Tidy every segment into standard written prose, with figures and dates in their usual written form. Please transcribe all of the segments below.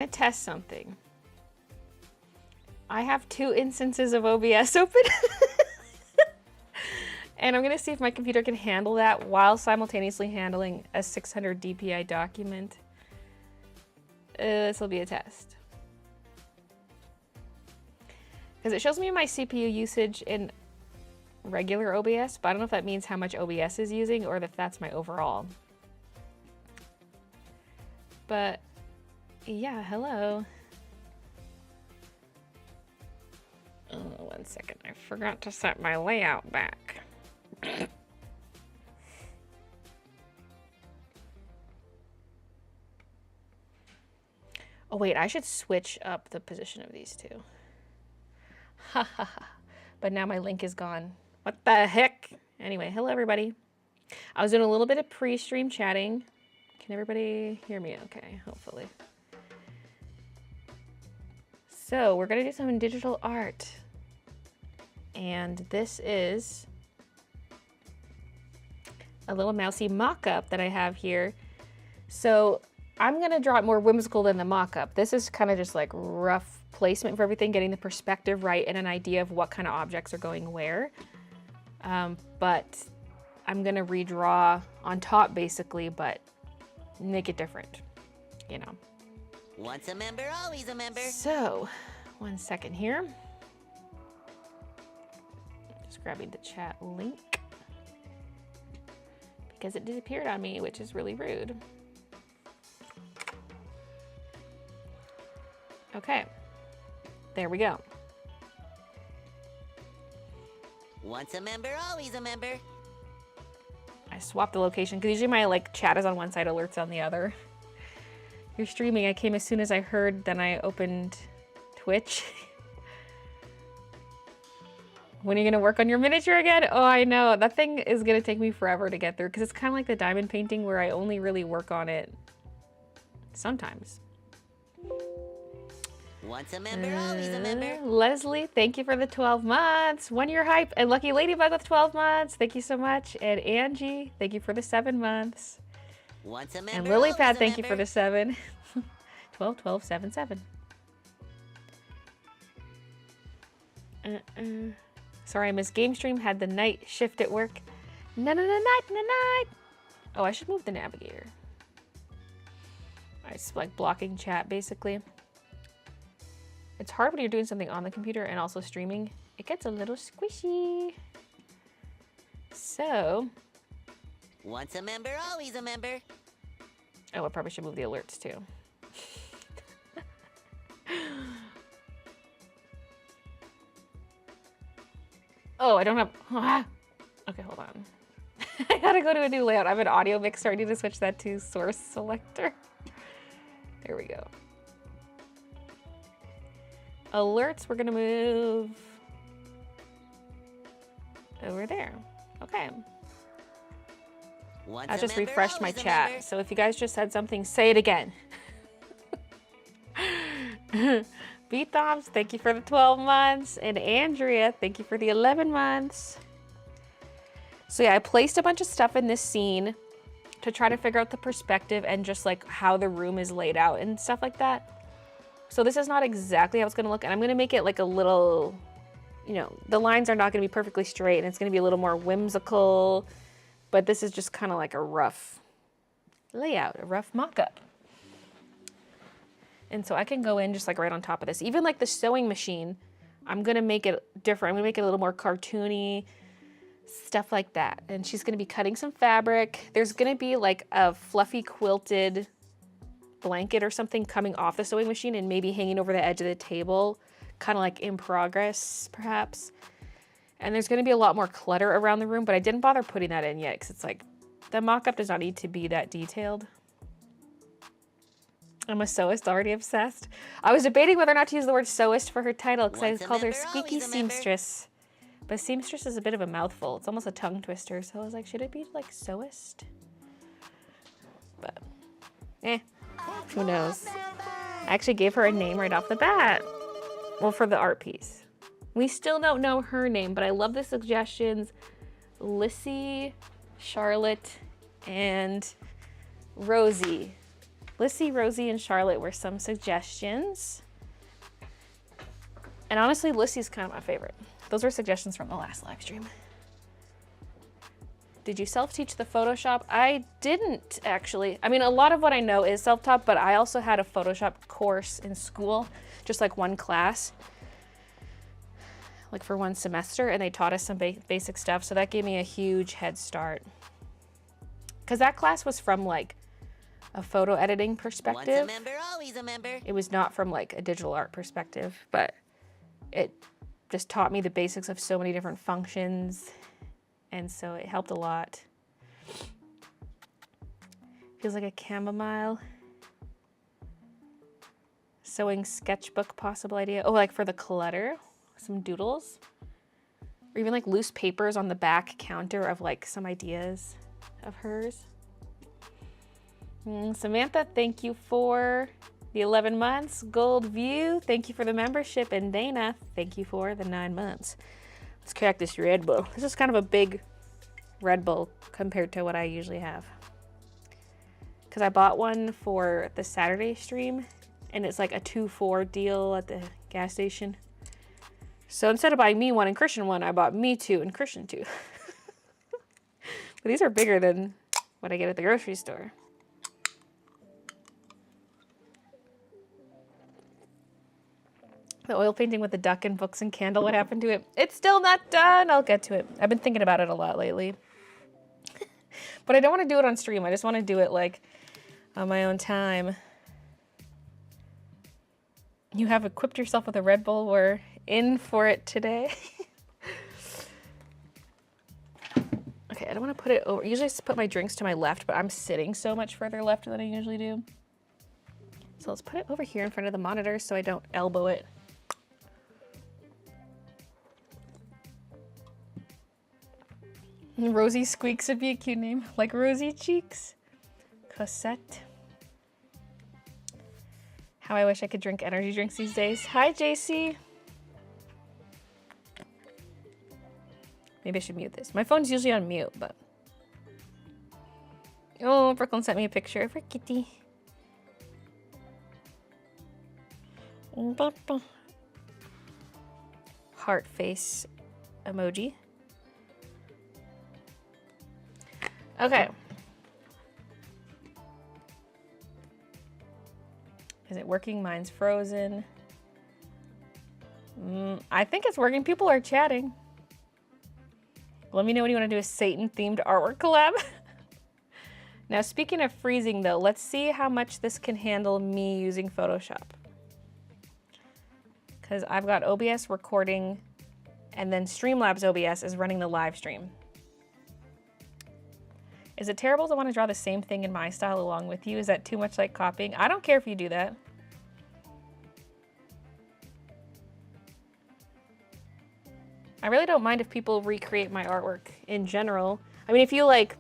I'm gonna test something. I have 2 instances of OBS open. And I'm gonna see if my computer can handle that while simultaneously handling a 600 DPI document. This will be a test. Because it shows me my CPU usage in regular OBS, but I don't know if that means how much OBS is using or if that's my overall. But yeah, hello. Oh, 1 second. I forgot to set my layout back. Oh wait, I should switch up the position of these two. Ha ha ha. But now my link is gone. What the heck? Anyway, hello everybody. I was doing a little bit of pre-stream chatting. Can everybody hear me okay? Hopefully. So we're gonna do some digital art. And this is a little mousy mock-up that I have here. So I'm gonna draw it more whimsical than the mock-up. This is kind of just like rough placement for everything, getting the perspective right and an idea of what kind of objects are going where. But I'm gonna redraw on top basically, but make it different, you know. Once a member, always a member. So, 1 second here. Just grabbing the chat link because it disappeared on me, which is really rude. Okay, there we go. Once a member, always a member. I swapped the location because usually my like chat is on one side, alerts on the other. You're streaming. I came as soon as I heard, then I opened Twitch. When are you gonna work on your miniature again? Oh, I know. That thing is gonna take me forever to get through because it's kind of like the diamond painting where I only really work on it sometimes. Once a member, always a member. Leslie, thank you for the 12 months. 1 year hype. And Lucky Ladybug with 12 months. Thank you so much. And Angie, thank you for the 7 months. Once a member, And Lilypad, thank you member. for the 7. 12, 12, 7, 7. Sorry, I missed game stream. Had the night shift at work. Night. Oh, I should move the navigator. It's like blocking chat, basically. It's hard when you're doing something on the computer and also streaming. It gets a little squishy. So. Once a member, always a member. Oh, I probably should move the alerts too. Oh, I don't have. Okay, hold on. I gotta go to a new layout. I have an audio mixer. I need to switch that to source selector. There we go. Alerts, we're gonna move over there. Okay. Once I a just member, refreshed my always a chat. member. So if you guys just said something, say it again. B-Thoms, thank you for the 12 months. And Andrea, thank you for the 11 months. So yeah, I placed a bunch of stuff in this scene to try to figure out the perspective and just like how the room is laid out and stuff like that. So this is not exactly how it's gonna look, and I'm gonna make it like a little, you know, the lines are not gonna be perfectly straight and it's gonna be a little more whimsical, but this is just kind of like a rough layout, a rough mock-up. And so I can go in just like right on top of this. Even like the sewing machine, I'm gonna make it different. I'm gonna make it a little more cartoony, stuff like that. And she's gonna be cutting some fabric. There's gonna be like a fluffy quilted blanket or something coming off the sewing machine and maybe hanging over the edge of the table, kind of like in progress, perhaps. And there's gonna be a lot more clutter around the room, but I didn't bother putting that in yet because it's like, the mock-up does not need to be that detailed. I'm a sewist, already obsessed. I was debating whether or not to use the word sewist for her title because I called her Squeaky Seamstress. But Seamstress is a bit of a mouthful. It's almost a tongue twister. So I was like, should it be like sewist? But, who knows? I actually gave her a name right off the bat. Well, for the art piece. We still don't know her name, but I love the suggestions. Lissy, Charlotte, and Rosie. Lissy, Rosie, and Charlotte were some suggestions. And honestly, Lissy's kind of my favorite. Those were suggestions from the last live stream. Did you self-teach the Photoshop? I didn't actually. I mean, a lot of what I know is self-taught, but I also had a Photoshop course in school, just like one class, like for one semester, and they taught us some basic stuff. So that gave me a huge head start. Because that class was from like a photo editing perspective. Once a member, always a member. It was not from like a digital art perspective, but it just taught me the basics of so many different functions. And so it helped a lot. Feels like a chamomile. Sewing sketchbook possible idea. Oh, like for the clutter, some doodles. Or even like loose papers on the back counter of like some ideas of hers. Samantha, thank you for the 11 months. Gold View, thank you for the membership. And Dana, thank you for the 9 months. Let's crack this Red Bull. This is kind of a big Red Bull compared to what I usually have. Because I bought one for the Saturday stream, and it's like a 2-for deal at the gas station. So instead of buying me one and Christian one, I bought me 2 and Christian 2. But these are bigger than what I get at the grocery store. The oil painting with the duck and books and candle, what happened to it? It's still not done. I'll get to it. I've been thinking about it a lot lately. But I don't want to do it on stream. I just want to do it like on my own time. You have equipped yourself with a Red Bull. We're in for it today. Okay, I don't want to put it over. Usually I just put my drinks to my left, but I'm sitting so much further left than I usually do. So let's put it over here in front of the monitor so I don't elbow it. Rosie Squeaks would be a cute name, like Rosy Cheeks. Cosette. How I wish I could drink energy drinks these days. Hi, JC. Maybe I should mute this. My phone's usually on mute, but... Oh, Brooklyn sent me a picture of her kitty. Heart face emoji. Okay. Is it working? Mine's frozen. I think it's working. People are chatting. Let me know when you want to do a Satan-themed artwork collab. Now, speaking of freezing, though, let's see how much this can handle me using Photoshop. Because I've got OBS recording, and then Streamlabs OBS is running the live stream. Is it terrible to want to draw the same thing in my style along with you? Is that too much like copying? I don't care if you do that. I really don't mind if people recreate my artwork in general. I mean, if you like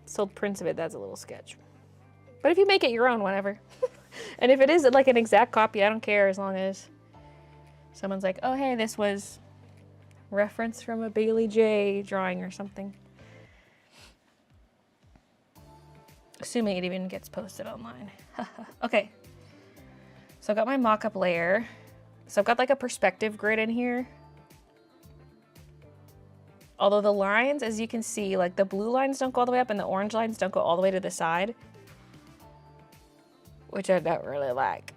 sold prints of it, that's a little sketch. But if you make it your own, whatever. And if it is like an exact copy, I don't care as long as someone's like, oh, hey, this was reference from a Baylee J drawing or something. Assuming it even gets posted online. Okay. So I've got my mock-up layer. So I've got like a perspective grid in here. Although the lines, as you can see, like the blue lines don't go all the way up and the orange lines don't go all the way to the side. Which I don't really like.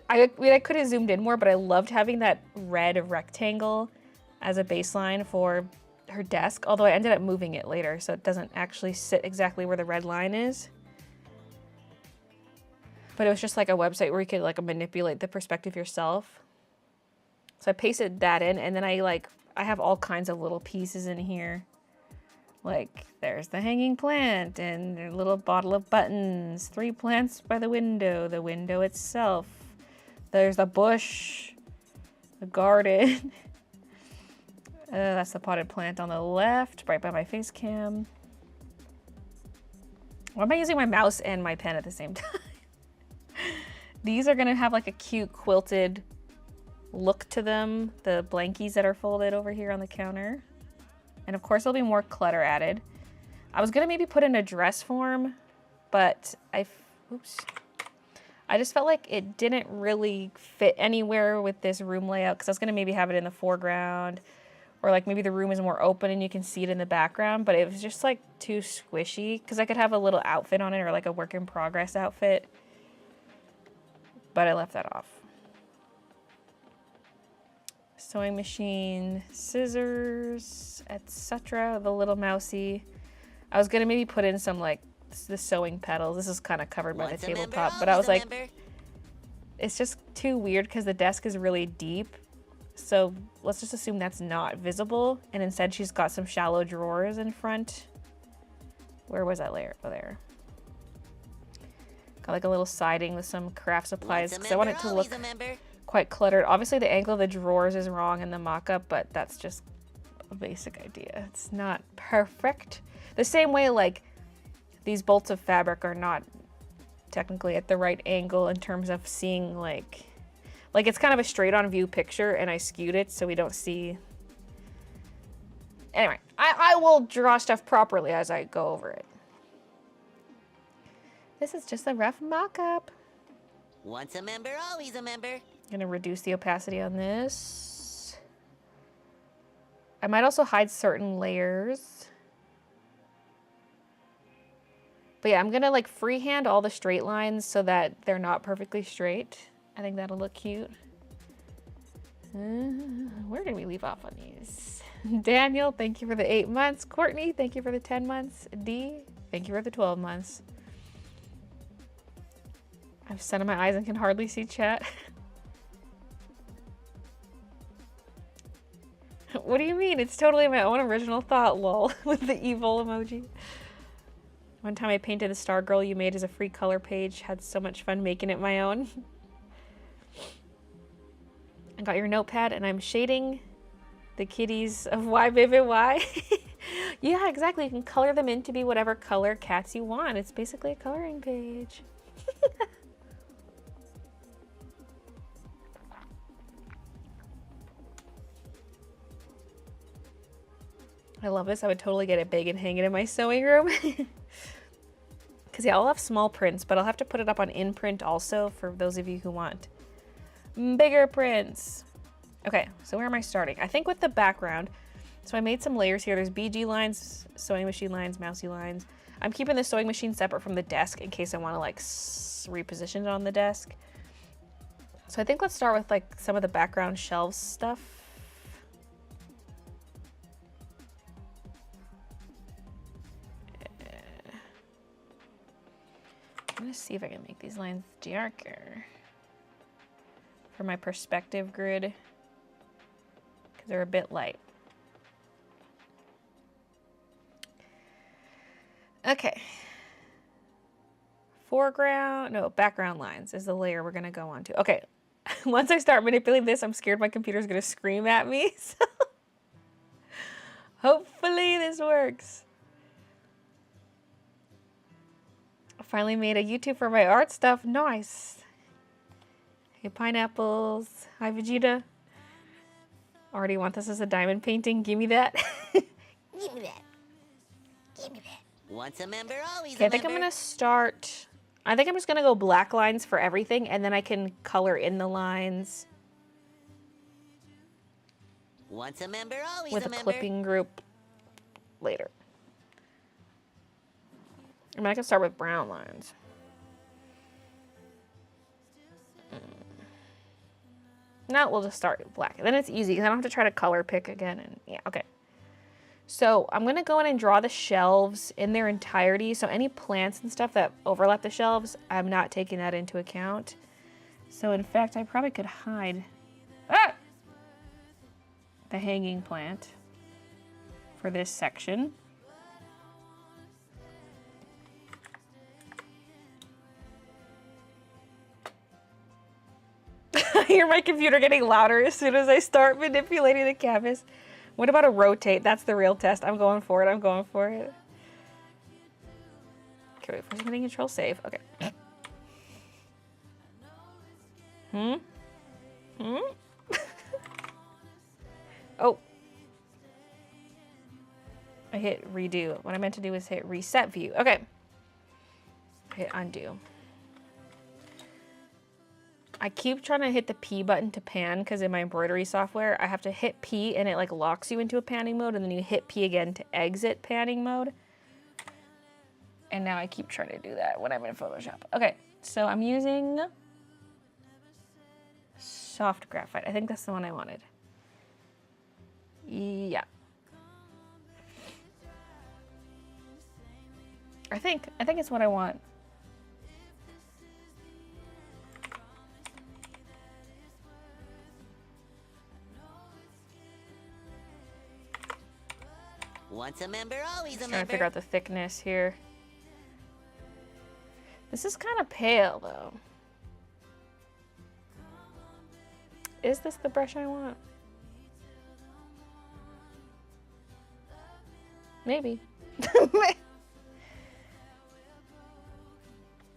I mean, I could have zoomed in more, but I loved having that red rectangle as a baseline for her desk, although I ended up moving it later, so it doesn't actually sit exactly where the red line is. But it was just like a website where you could like manipulate the perspective yourself. So I pasted that in, and then I have all kinds of little pieces in here. Like there's the hanging plant and a little bottle of buttons, 3 plants by the window itself. There's a bush, a garden. That's the potted plant on the left, right by my face cam. Why am I using my mouse and my pen at the same time? These are gonna have like a cute quilted look to them. The blankies that are folded over here on the counter. And of course there'll be more clutter added. I was gonna maybe put in a dress form, but Oops. I just felt like it didn't really fit anywhere with this room layout because I was going to maybe have it in the foreground, or like maybe the room is more open and you can see it in the background, but it was just like too squishy because I could have a little outfit on it or like a work in progress outfit, but I left that off. Sewing machine, scissors, etc. The little mousey. I was going to maybe put in some like the sewing pedals. This is kind of covered by the tabletop, but I was like, it's just too weird because the desk is really deep. So let's just assume that's not visible. And instead she's got some shallow drawers in front. Where was that layer? Oh, there. Got like a little siding with some craft supplies because I want it to look quite cluttered. Obviously the angle of the drawers is wrong in the mock-up, but that's just a basic idea. It's not perfect. The same way like these bolts of fabric are not technically at the right angle in terms of seeing like it's kind of a straight on view picture and I skewed it so we don't see. Anyway, I will draw stuff properly as I go over it. This is just a rough mock-up. Once a member, always a member. I'm gonna reduce the opacity on this. I might also hide certain layers. But yeah, I'm gonna like freehand all the straight lines so that they're not perfectly straight. I think that'll look cute. Where did we leave off on these? Daniel, thank you for the 8 months. Courtney, thank you for the 10 months. D, thank you for the 12 months. I've sunning my eyes and can hardly see chat. What do you mean? It's totally my own original thought, lol, with the evil emoji. One time I painted the star girl you made as a free color page. Had so much fun making it my own. I got your notepad and I'm shading the kitties of Why Baby Why. Yeah, exactly. You can color them in to be whatever color cats you want. It's basically a coloring page. I love this. I would totally get it big and hang it in my sewing room. Because yeah, I'll have small prints, but I'll have to put it up on in-print also for those of you who want bigger prints. Okay, so where am I starting? I think with the background. So I made some layers here. There's BG lines, sewing machine lines, mousy lines. I'm keeping the sewing machine separate from the desk in case I want to like reposition it on the desk. So I think let's start with like some of the background shelves stuff. I'm gonna see if I can make these lines darker for my perspective grid because they're a bit light. Okay. Background lines is the layer we're gonna go on to. Okay. Once I start manipulating this, I'm scared my computer's gonna scream at me. So hopefully this works. I finally made a YouTube for my art stuff. Nice. Hey, pineapples. Hi, Vegeta. Already want this as a diamond painting. Give me that. Give me that. Give me that. Once a member, always Okay, a I think member. I'm gonna start. I think I'm just gonna go black lines for everything, and then I can color in the lines Once a member, always with a a member. clipping group later. I mean, I can start with brown lines. No, we'll just start with black. Then it's easy because I don't have to try to color pick again. And yeah, okay. So I'm going to go in and draw the shelves in their entirety. So any plants and stuff that overlap the shelves, I'm not taking that into account. So in fact, I probably could hide the hanging plant for this section. I hear my computer getting louder as soon as I start manipulating the canvas. What about a rotate? That's the real test. I'm going for it. I'm going for it. Okay, wait. First, hitting Control Save. Okay. Oh. I hit redo. What I meant to do was hit reset view. Okay. Hit undo. I keep trying to hit the P button to pan because in my embroidery software, I have to hit P and it like locks you into a panning mode, and then you hit P again to exit panning mode. And now I keep trying to do that when I'm in Photoshop. Okay, so I'm using soft graphite. I think that's the one I wanted. Yeah. I think it's what I want. Once a member, always a member. Trying to figure out the thickness here. This is kind of pale though. Is this the brush I want? Maybe.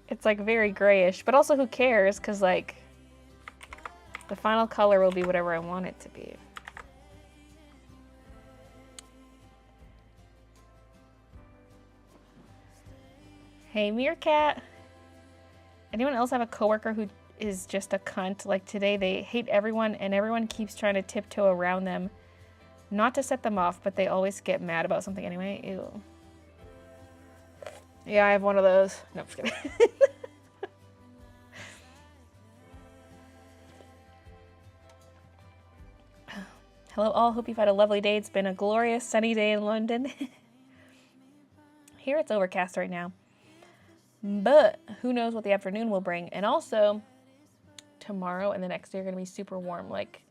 It's like very grayish, but also who cares? Because like the final color will be whatever I want it to be. Hey, Meerkat. Anyone else have a coworker who is just a cunt? Like today, they hate everyone and everyone keeps trying to tiptoe around them. Not to set them off, but they always get mad about something anyway. Ew. Yeah, I have one of those. No, I'm just kidding. Hello all, hope you've had a lovely day. It's been a glorious sunny day in London. Here it's overcast right now. But who knows what the afternoon will bring. And also, tomorrow and the next day are going to be super warm. Like,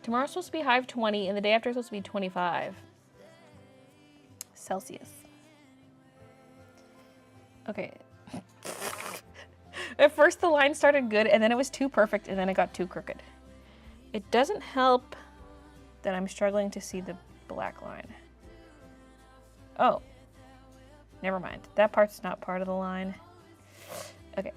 tomorrow's supposed to be high of 20, and the day after is supposed to be 25 Celsius. Okay. At first the line started good, and then it was too perfect, and then it got too crooked. It doesn't help that I'm struggling to see the black line. Oh. Never mind. That part's not part of the line. Okay.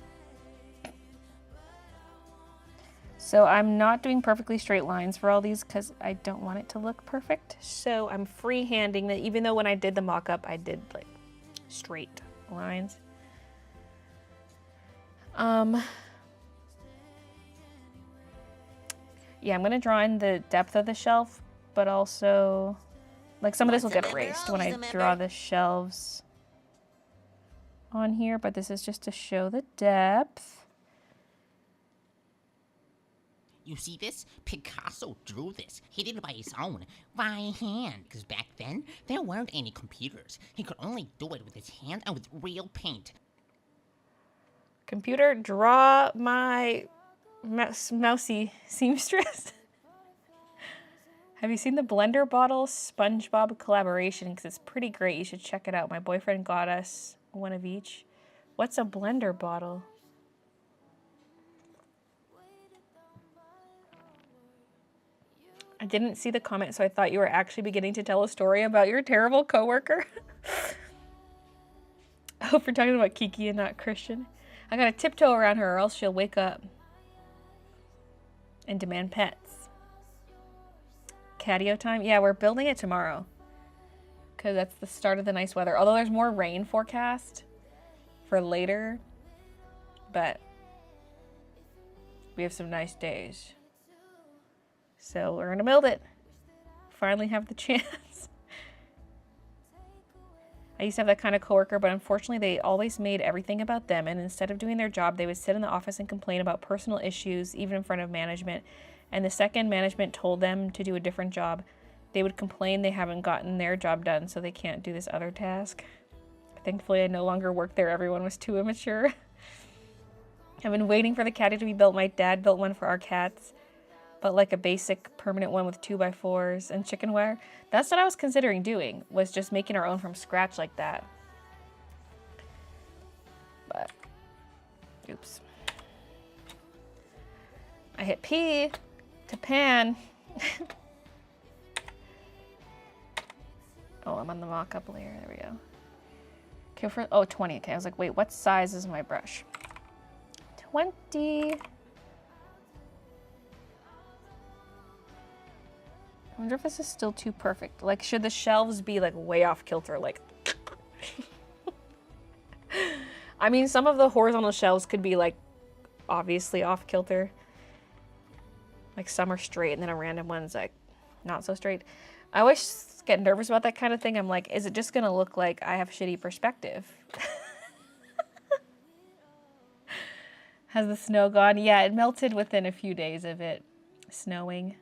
So I'm not doing perfectly straight lines for all these because I don't want it to look perfect. So I'm freehanding that, even though when I did the mock-up, I did like straight lines. Yeah, I'm gonna draw in the depth of the shelf, but also like some of this will get erased when I draw the shelves on here, but this is just to show the depth. You see this? Picasso drew this. He did it by his own, by hand. Because back then, there weren't any computers. He could only do it with his hand and with real paint. Computer, draw my mousy seamstress. Have you seen the Blender Bottle SpongeBob collaboration? Because it's pretty great. You should check it out. My boyfriend got us one of each. What's a blender bottle? I didn't see the comment, so I thought you were actually beginning to tell a story about your terrible coworker. I hope you're talking about Kiki and not Christian. I gotta tiptoe around her or else she'll wake up and demand pets. Catio time? Yeah, we're building it tomorrow because that's the start of the nice weather. Although there's more rain forecast for later, but we have some nice days. So we're gonna build it. Finally have the chance. I used to have that kind of coworker, but unfortunately they always made everything about them, and instead of doing their job, they would sit in the office and complain about personal issues, even in front of management. And the second management told them to do a different job, they would complain they haven't gotten their job done, so they can't do this other task. Thankfully, I no longer worked there. Everyone was too immature. I've been waiting for the caddy to be built. My dad built one for our cats, but like a basic permanent one with 2x4s and chicken wire. That's what I was considering doing, was just making our own from scratch like that. But, oops. I hit P to pan. Oh, I'm on the mock-up layer. There we go. Okay, for, oh, 20. Okay, I was like, wait, what size is my brush? 20. I wonder if this is still too perfect. Like, should the shelves be like way off kilter? Like, I mean, some of the horizontal shelves could be like obviously off kilter. Like some are straight and then a random one's like not so straight. I always get nervous about that kind of thing. I'm like, is it just gonna look like I have shitty perspective? Has the snow gone? Yeah, it melted within a few days of it snowing.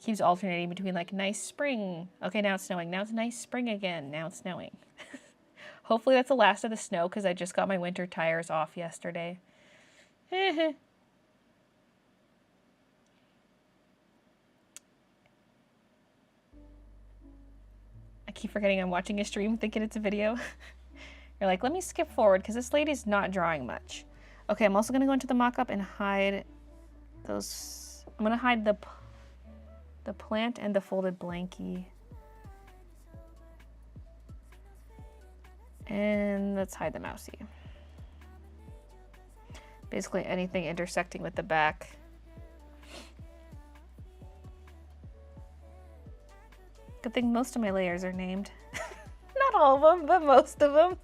Keeps alternating between like nice spring. Okay, now it's snowing. Now it's nice spring again. Now it's snowing. Hopefully that's the last of the snow because I just got my winter tires off yesterday. I keep forgetting I'm watching a stream thinking it's a video. You're like, let me skip forward because this lady's not drawing much. Okay, I'm also going to go into the mock-up and hide those. I'm going to hide the plant and the folded blankie. And let's hide the mousey. Basically anything intersecting with the back. Good thing most of my layers are named. Not all of them, but most of them.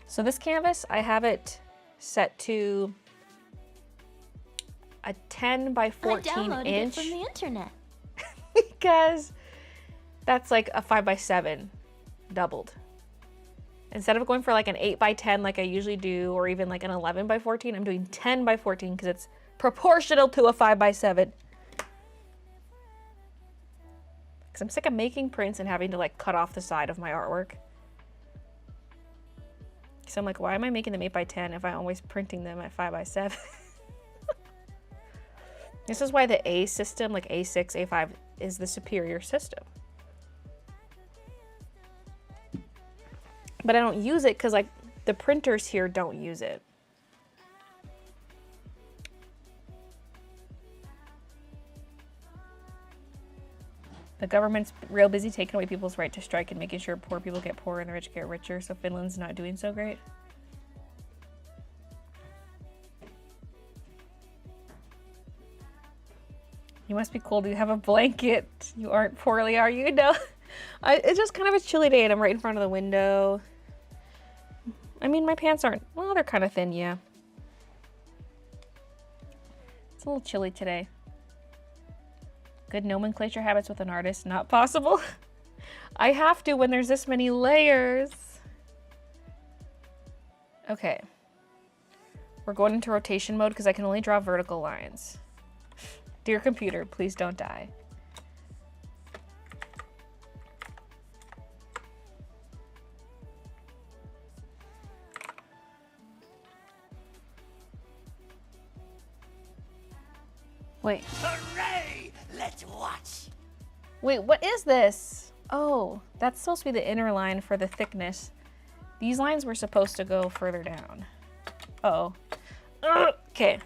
So this canvas, I have it set to a 10 by 14 I downloaded inch. it from the internet. Because that's like a 5 by 7 doubled. Instead of going for like an 8 by 10 like I usually do, or even like an 11 by 14, I'm doing 10 by 14 because it's proportional to a 5 by 7. Because I'm sick of making prints and having to like cut off the side of my artwork. So I'm like, why am I making them 8 by 10 if I'm always printing them at 5 by 7? This is why the A system, like A6, A5, is the superior system. But I don't use it because like the printers here don't use it. The government's real busy taking away people's right to strike and making sure poor people get poorer and the rich get richer, so Finland's not doing so great. You must be cold. You have a blanket. You aren't poorly, are you? No. It's just kind of a chilly day and I'm right in front of the window. I mean, my pants aren't, well, they're kind of thin, yeah. It's a little chilly today. Good nomenclature habits with an artist, not possible. I have to when there's this many layers. Okay. We're going into rotation mode because I can only draw vertical lines. Dear computer, please don't die. Wait. Hooray! Let's watch. Wait, what is this? Oh, that's supposed to be the inner line for the thickness. These lines were supposed to go further down. Uh-oh. Okay.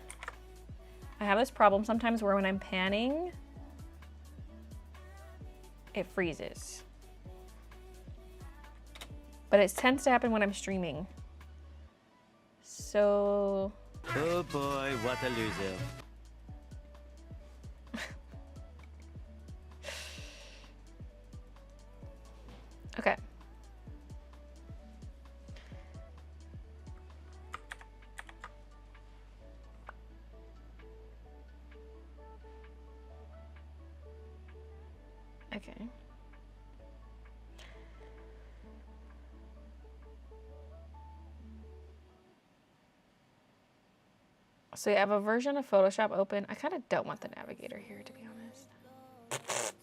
I have this problem sometimes where when I'm panning, it freezes. But it tends to happen when I'm streaming. So... Oh boy, what a loser. Okay. Okay. So you have a version of Photoshop open. I kind of don't want the navigator here, to be honest.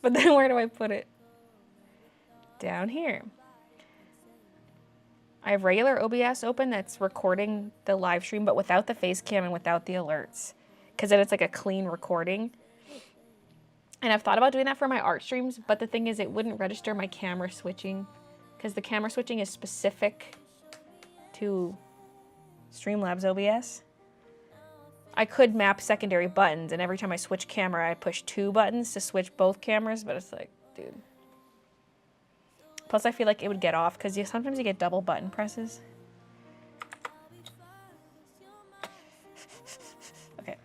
But then where do I put it? Down here. I have regular OBS open that's recording the live stream, but without the face cam and without the alerts. Because then it's like a clean recording. And I've thought about doing that for my art streams, but the thing is it wouldn't register my camera switching. Because the camera switching is specific to Streamlabs OBS. I could map secondary buttons, and every time I switch camera, I push 2 buttons to switch both cameras, but it's like, dude. Plus, I feel like it would get off, because sometimes you get double button presses. Okay.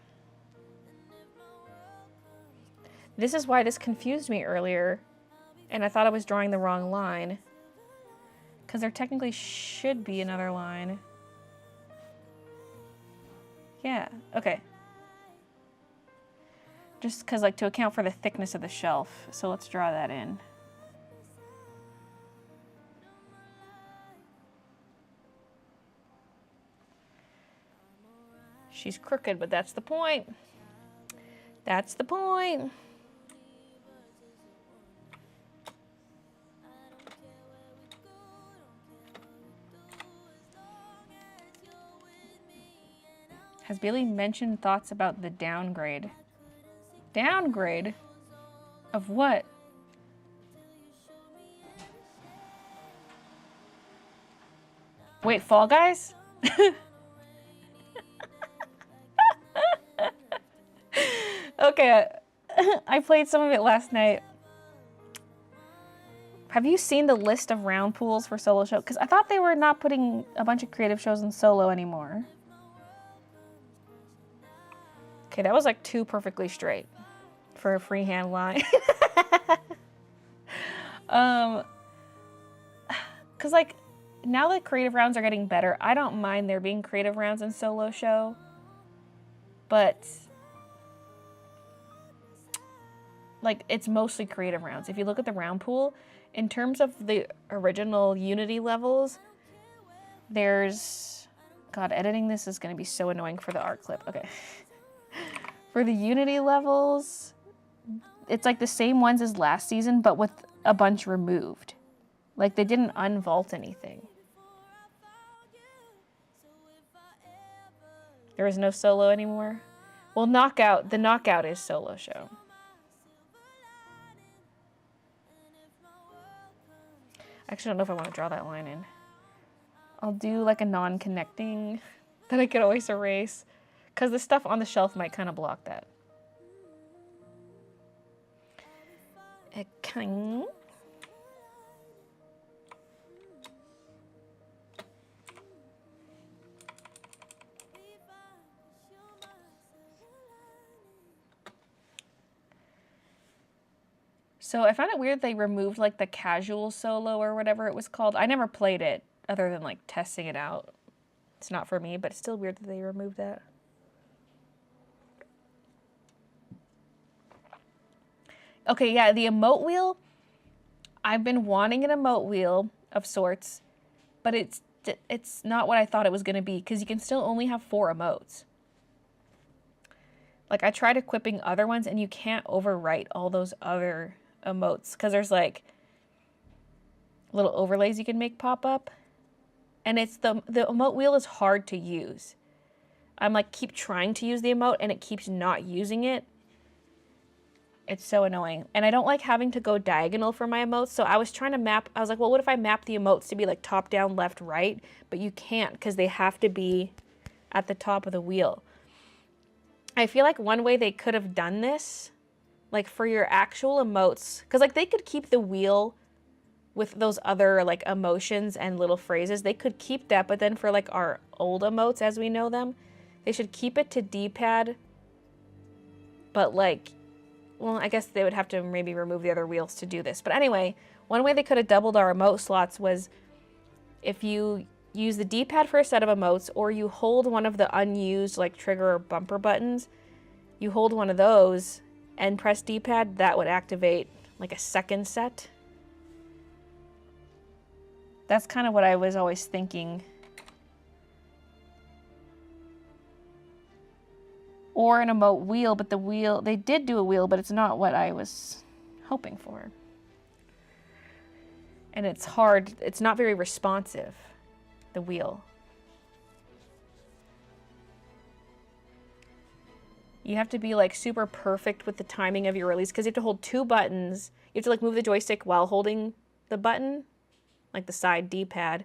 This is why this confused me earlier, and I thought I was drawing the wrong line. Because there technically should be another line. Yeah, okay. Just because, like, to account for the thickness of the shelf. So let's draw that in. She's crooked, but that's the point. That's the point. Has Baylee mentioned thoughts about the downgrade? Downgrade? Of what? Wait, Fall Guys? Okay, I played some of it last night. Have you seen the list of round pools for solo show? Because I thought they were not putting a bunch of creative shows in solo anymore. Okay, that was like too perfectly straight for a freehand line. Because like now that creative rounds are getting better, I don't mind there being creative rounds in solo show. But like it's mostly creative rounds. If you look at the round pool, in terms of the original Unity levels, there's... God, editing this is going to be so annoying for the art clip. Okay. For the Unity levels, it's like the same ones as last season, but with a bunch removed. Like they didn't unvault anything. There is no solo anymore? Well, the knockout is solo show. I actually don't know if I want to draw that line in. I'll do like a non-connecting that I could always erase, because the stuff on the shelf might kind of block that. Okay. So I found it weird they removed like the casual solo or whatever it was called. I never played it other than like testing it out. It's not for me, but it's still weird that they removed that. Okay, yeah, the emote wheel. I've been wanting an emote wheel of sorts, but it's not what I thought it was going to be, because you can still only have 4 emotes. Like I tried equipping other ones and you can't overwrite all those other emotes because there's like little overlays you can make pop up, and it's the emote wheel is hard to use. I'm like keep trying to use the emote and it keeps not using it. It's so annoying, and I don't like having to go diagonal for my emotes. So I was trying to map. I was like, well, what if I map the emotes to be like top down, left, right? But you can't, because they have to be at the top of the wheel. I feel like one way they could have done this, like for your actual emotes, because like they could keep the wheel with those other like emotions and little phrases. They could keep that, but then for like our old emotes as we know them, they should keep it to D-pad. But like, well, I guess they would have to maybe remove the other wheels to do this. But anyway, one way they could have doubled our emote slots was if you use the D-pad for a set of emotes, or you hold one of the unused like trigger or bumper buttons, you hold one of those and press D-pad, that would activate like a second set. That's kind of what I was always thinking. Or an emote wheel, but the wheel, they did do a wheel, but it's not what I was hoping for. And it's hard, it's not very responsive, the wheel. You have to be like super perfect with the timing of your release, because you have to hold 2 buttons. You have to like move the joystick while holding the button, like the side D-pad.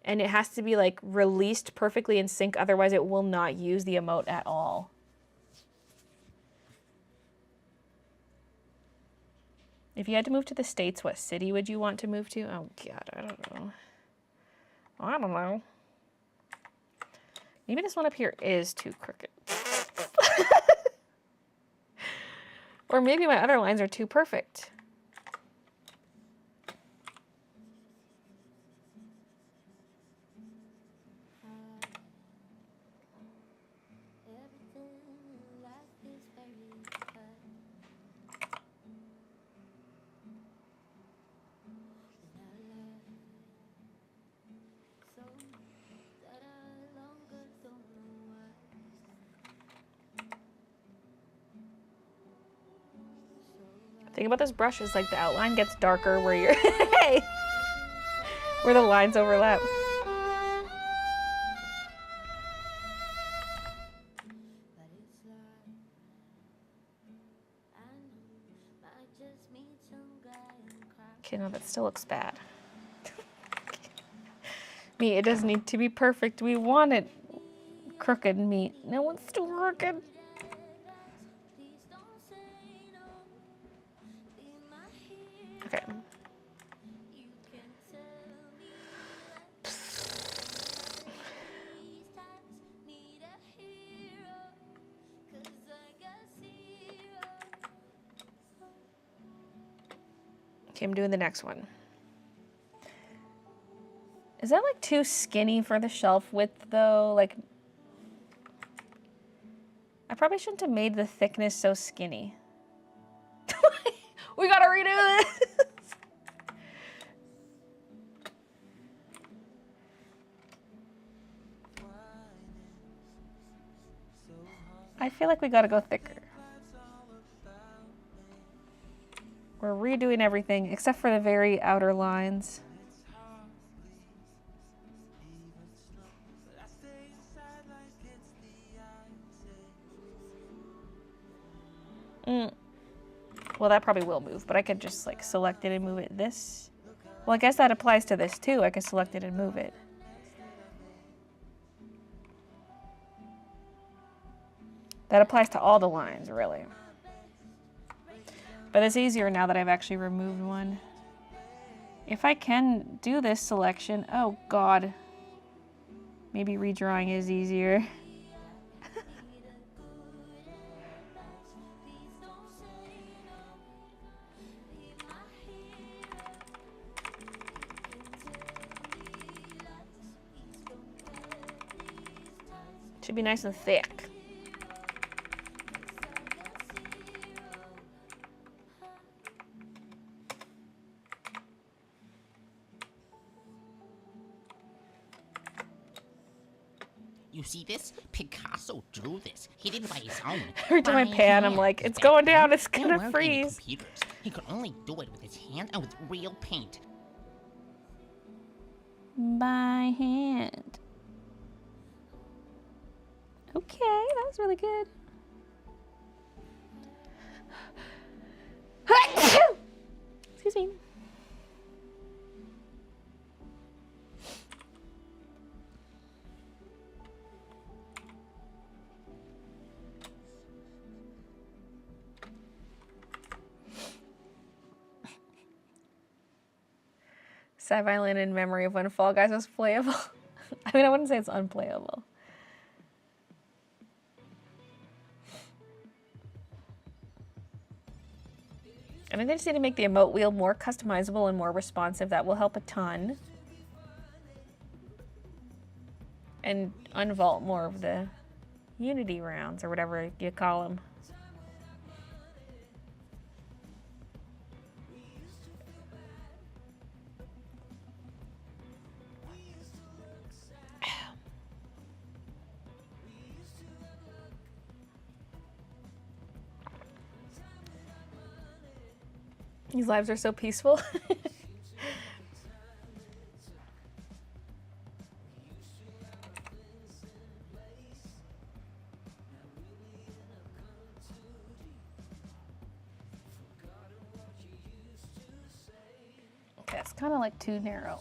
And it has to be like released perfectly in sync, otherwise it will not use the emote at all. If you had to move to the States, what city would you want to move to? Oh God, I don't know. I don't know. Maybe this one up here is too crooked. Or maybe my other lines are too perfect. Thing about this brush is like the outline gets darker where you're hey, where the lines overlap. Okay, no, that still looks bad. Me, it doesn't need to be perfect. We want it crooked, meat. No, it's still crooked. Okay. Okay, I'm doing the next one. Is that like too skinny for the shelf width though? Like, I probably shouldn't have made the thickness so skinny. We gotta redo this. I feel like we gotta go thicker. We're redoing everything except for the very outer lines. Well, that probably will move, but I could just like select it and move it this. Well, I guess that applies to this too. I could select it and move it. That applies to all the lines, really. But it's easier now that I've actually removed one. If I can do this selection, oh God. Maybe redrawing is easier. Should be nice and thick. You see this? Picasso drew this. He did it by his own. Every time I by pan, I'm hand. like, it's Back going then, down, it's there gonna weren't any freeze. computers. He could only do it with his hand and with real paint. By hand. Okay, that was really good. Excuse me. Sad violin in memory of when Fall Guys was playable. I mean, I wouldn't say it's unplayable. I think they just need to make the emote wheel more customizable and more responsive. That will help a ton. And unvault more of the Unity rounds or whatever you call them. These lives are so peaceful. Okay, it's kind of like too narrow.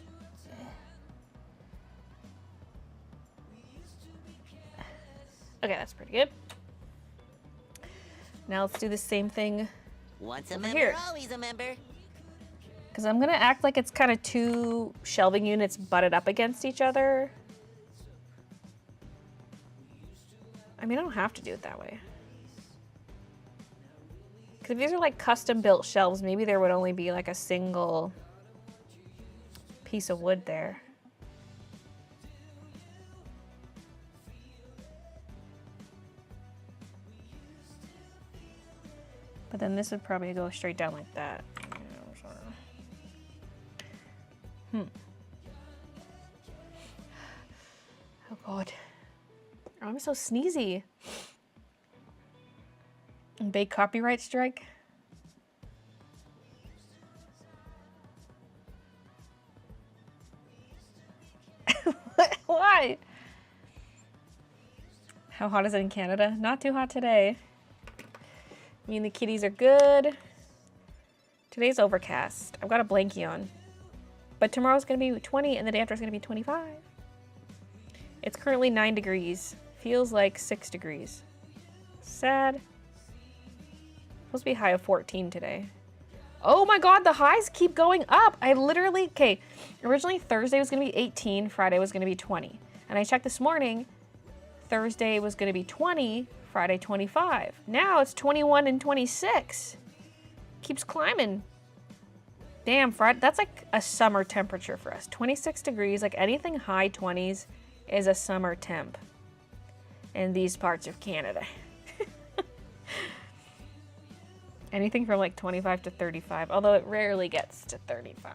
Okay, that's pretty good. Now let's do the same thing. Once a Over member, here. always a member. Because I'm going to act like it's kind of two shelving units butted up against each other. I mean, I don't have to do it that way. Because if these are like custom built shelves, maybe there would only be like a single piece of wood there. But then this would probably go straight down like that. Oh God. Oh, I'm so sneezy. Big copyright strike. hot. How hot is it in Canada? Not too hot today. Me and the kitties are good. Today's overcast. I've got a blankie on. But tomorrow's gonna be 20 and the day after is gonna be 25. It's currently 9 degrees. Feels like 6 degrees. Sad. Supposed to be a high of 14 today. Oh my god, the highs keep going up. I literally, okay, originally Thursday was gonna be 18, Friday was gonna be 20. And I checked this morning, Thursday was gonna be 20, Friday 25. Now it's 21 and 26. Keeps climbing. Damn, Friday, that's like a summer temperature for us. 26 degrees, like anything high 20s is a summer temp in these parts of Canada. Anything from like 25 to 35, although it rarely gets to 35.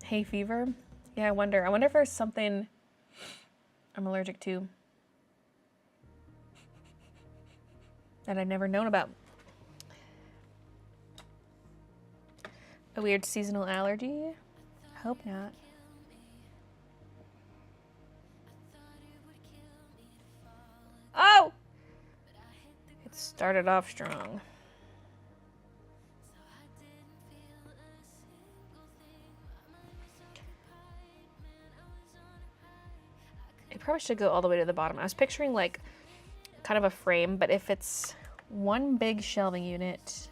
Hay fever? Yeah, I wonder. I wonder if there's something I'm allergic to that I've never known about. A weird seasonal allergy? I hope not. Oh! It started off strong. It probably should go all the way to the bottom. I was picturing like kind of a frame, but if it's one big shelving unit,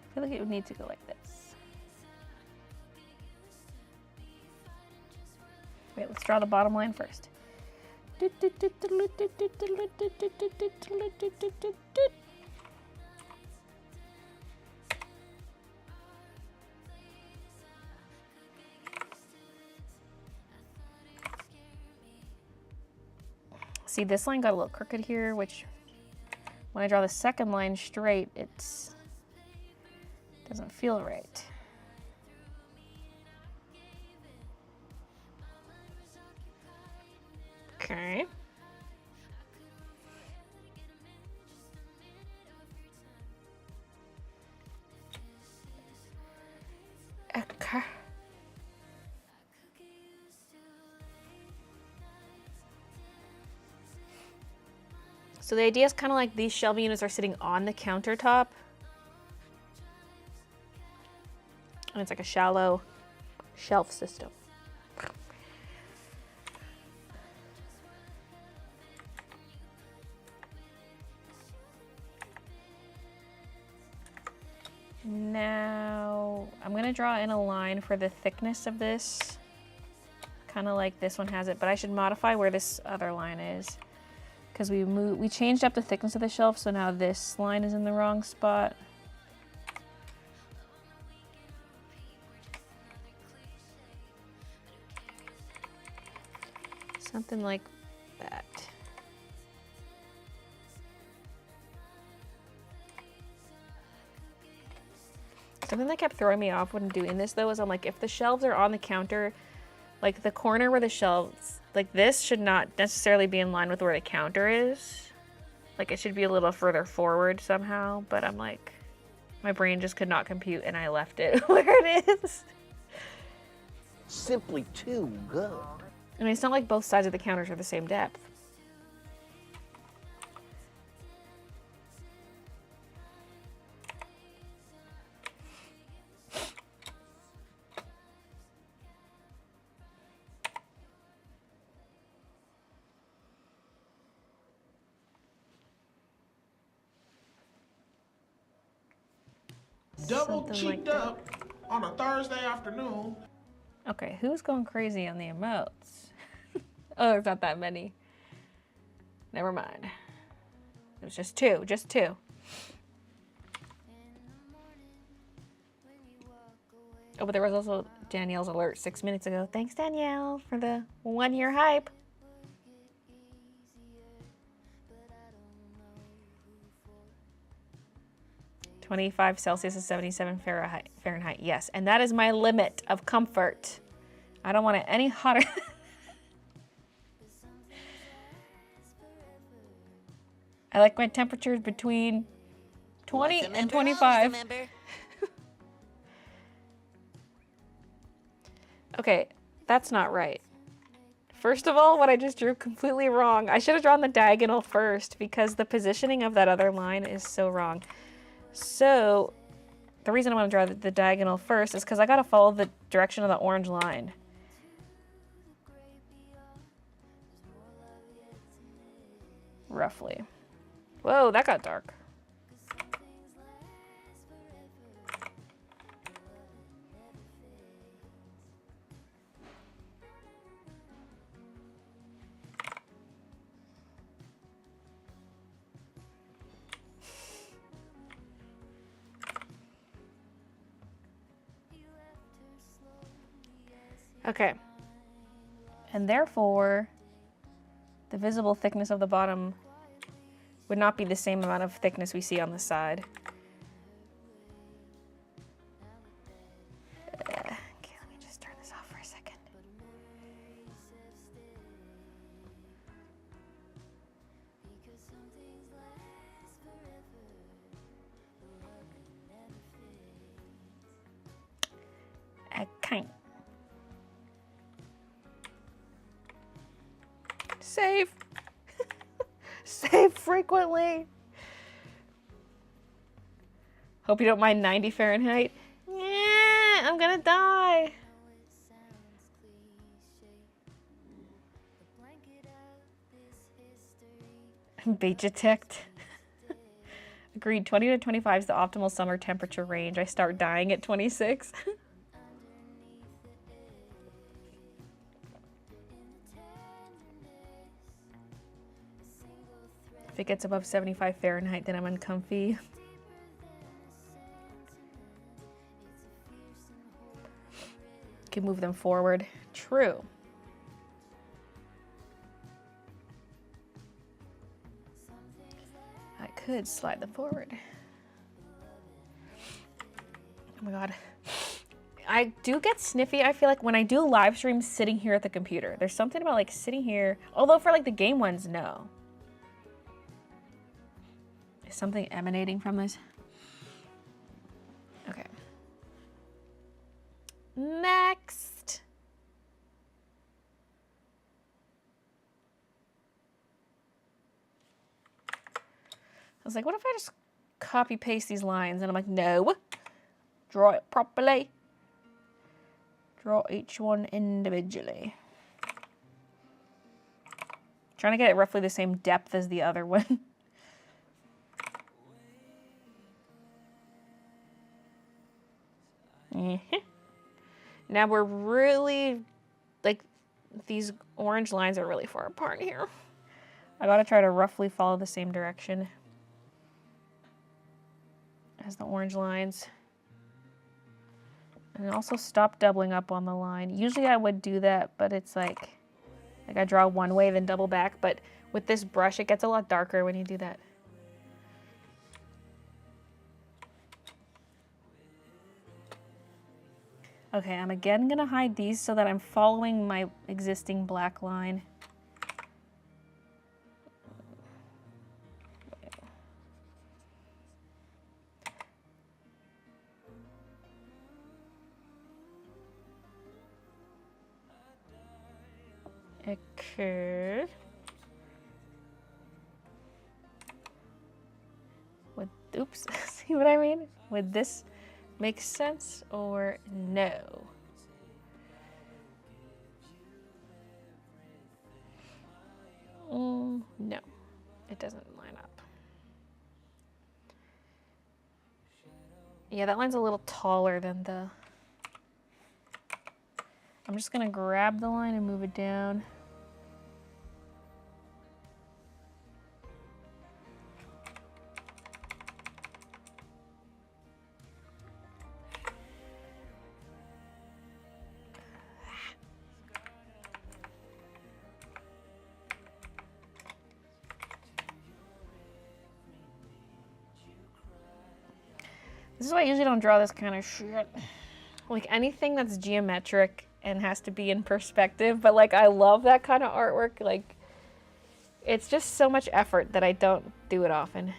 I feel like it would need to go like this. Wait, let's draw the bottom line first. See, this line got a little crooked here, which when I draw the second line straight, it's doesn't feel right. Okay. Okay. So the idea is kind of like these shelving units are sitting on the countertop. And it's like a shallow shelf system. Now, I'm going to draw in a line for the thickness of this. Kind of like this one has it, but I should modify where this other line is. Because we changed up the thickness of the shelf, so now this line is in the wrong spot. Something like that. Something that kept throwing me off when doing this though is I'm like, if the shelves are on the counter, like the corner where the shelves, like this should not necessarily be in line with where the counter is. Like it should be a little further forward somehow, but I'm like, my brain just could not compute and I left it where it is. Simply too good. I mean, it's not like both sides of the counters are the same depth. Double Something like cheeked that. up on a Thursday afternoon. Okay, who's going crazy on the emotes? Oh, there's not that many. Never mind. It was just two, just two. Oh, but there was also Danielle's alert 6 minutes ago. Thanks, Danielle, for the 1 year hype. 25 Celsius is 77 Fahrenheit. Yes, and that is my limit of comfort. I don't want it any hotter. I like my temperatures between 20 Once a and member, always a 25. member. Okay, that's not right. First of all, what I just drew completely wrong. I should have drawn the diagonal first because the positioning of that other line is so wrong. So the reason I want to draw the diagonal first is because I got to follow the direction of the orange line. Roughly. Whoa, that got dark. Okay. And therefore, the visible thickness of the bottom would not be the same amount of thickness we see on the side. Okay, let me just turn this off for a second. Okay. Save. Save frequently. Hope you don't mind 90 Fahrenheit. Yeah, I'm gonna die. Beta ticked. Agreed, 20 to 25 is the optimal summer temperature range. I start dying at 26. If it gets above 75 Fahrenheit, then I'm uncomfy. Can move them forward. True. I could slide them forward. Oh my god. I do get sniffy, I feel like, when I do live streams sitting here at the computer. There's something about like sitting here, although for like the game ones, no. Is something emanating from this? Okay. Next. I was like, what if I just copy paste these lines? And I'm like, no. Draw it properly. Draw each one individually. Trying to get it roughly the same depth as the other one. Now we're really, like, these orange lines are really far apart here. I gotta try to roughly follow the same direction as the orange lines. And also stop doubling up on the line. Usually I would do that, but it's like I draw one way, then double back. But with this brush, it gets a lot darker when you do that. Okay, I'm again gonna hide these so that I'm following my existing black line. Okay. Would, oops, see what I mean? Would this make sense or no? No, it doesn't line up. Yeah, that line's a little taller than the... I'm just gonna grab the line and move it down. This is why I usually don't draw this kind of shit. Like anything that's geometric and has to be in perspective, but like I love that kind of artwork. Like it's just so much effort that I don't do it often.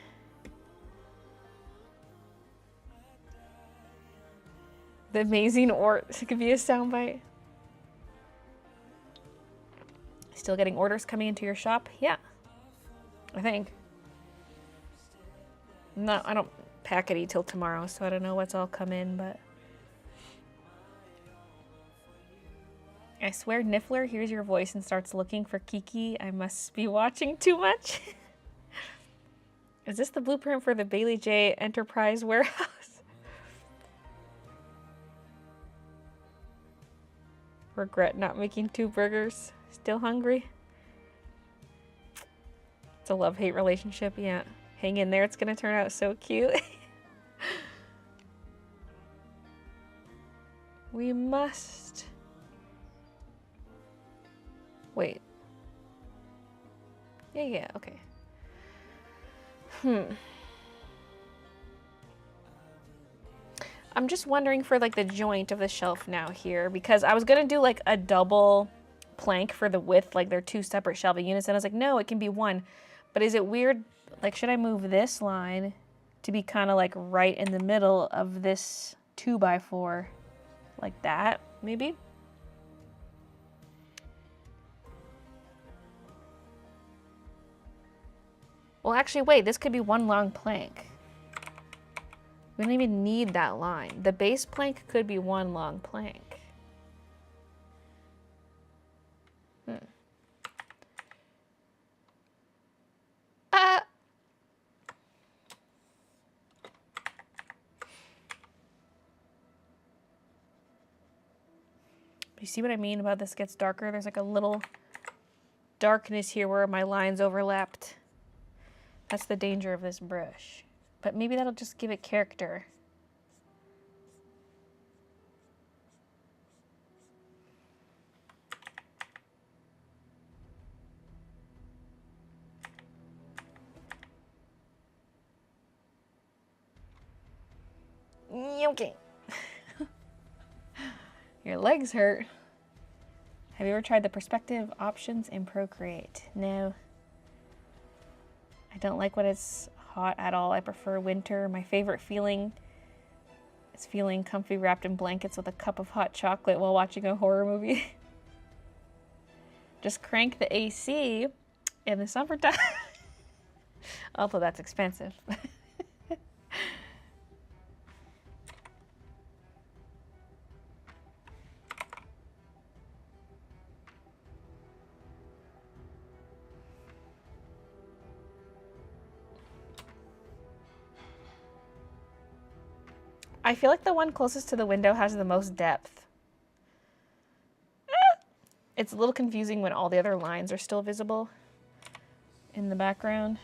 The amazing art could be a soundbite. Still getting orders coming into your shop? Yeah, I think. No, I don't pack it till tomorrow, so I don't know what's all come in, but I swear Niffler hears your voice and starts looking for Kiki. I must be watching too much. Is this the blueprint for the Baylee J Enterprise warehouse? Regret not making 2 burgers. Still hungry? It's a love-hate relationship, yeah. Hang in there, it's gonna turn out so cute. We must... Wait. Yeah, okay. I'm just wondering for like the joint of the shelf now here, because I was gonna do like a double plank for the width, like they're 2 separate shelving units, and I was like, no, it can be one. But is it weird, like should I move this line to be kind of like right in the middle of this 2x4? Like that, maybe? Well, actually, wait, this could be one long plank. We don't even need that line. The base plank could be one long plank. You see what I mean about this gets darker? There's like a little darkness here where my lines overlapped. That's the danger of this brush. But maybe that'll just give it character. Okay. Your legs hurt. Have you ever tried the perspective options in Procreate? No. I don't like when it's hot at all. I prefer winter. My favorite feeling is feeling comfy wrapped in blankets with a cup of hot chocolate while watching a horror movie. Just crank the AC in the summertime. Although that's expensive. I feel like the one closest to the window has the most depth. It's a little confusing when all the other lines are still visible in the background.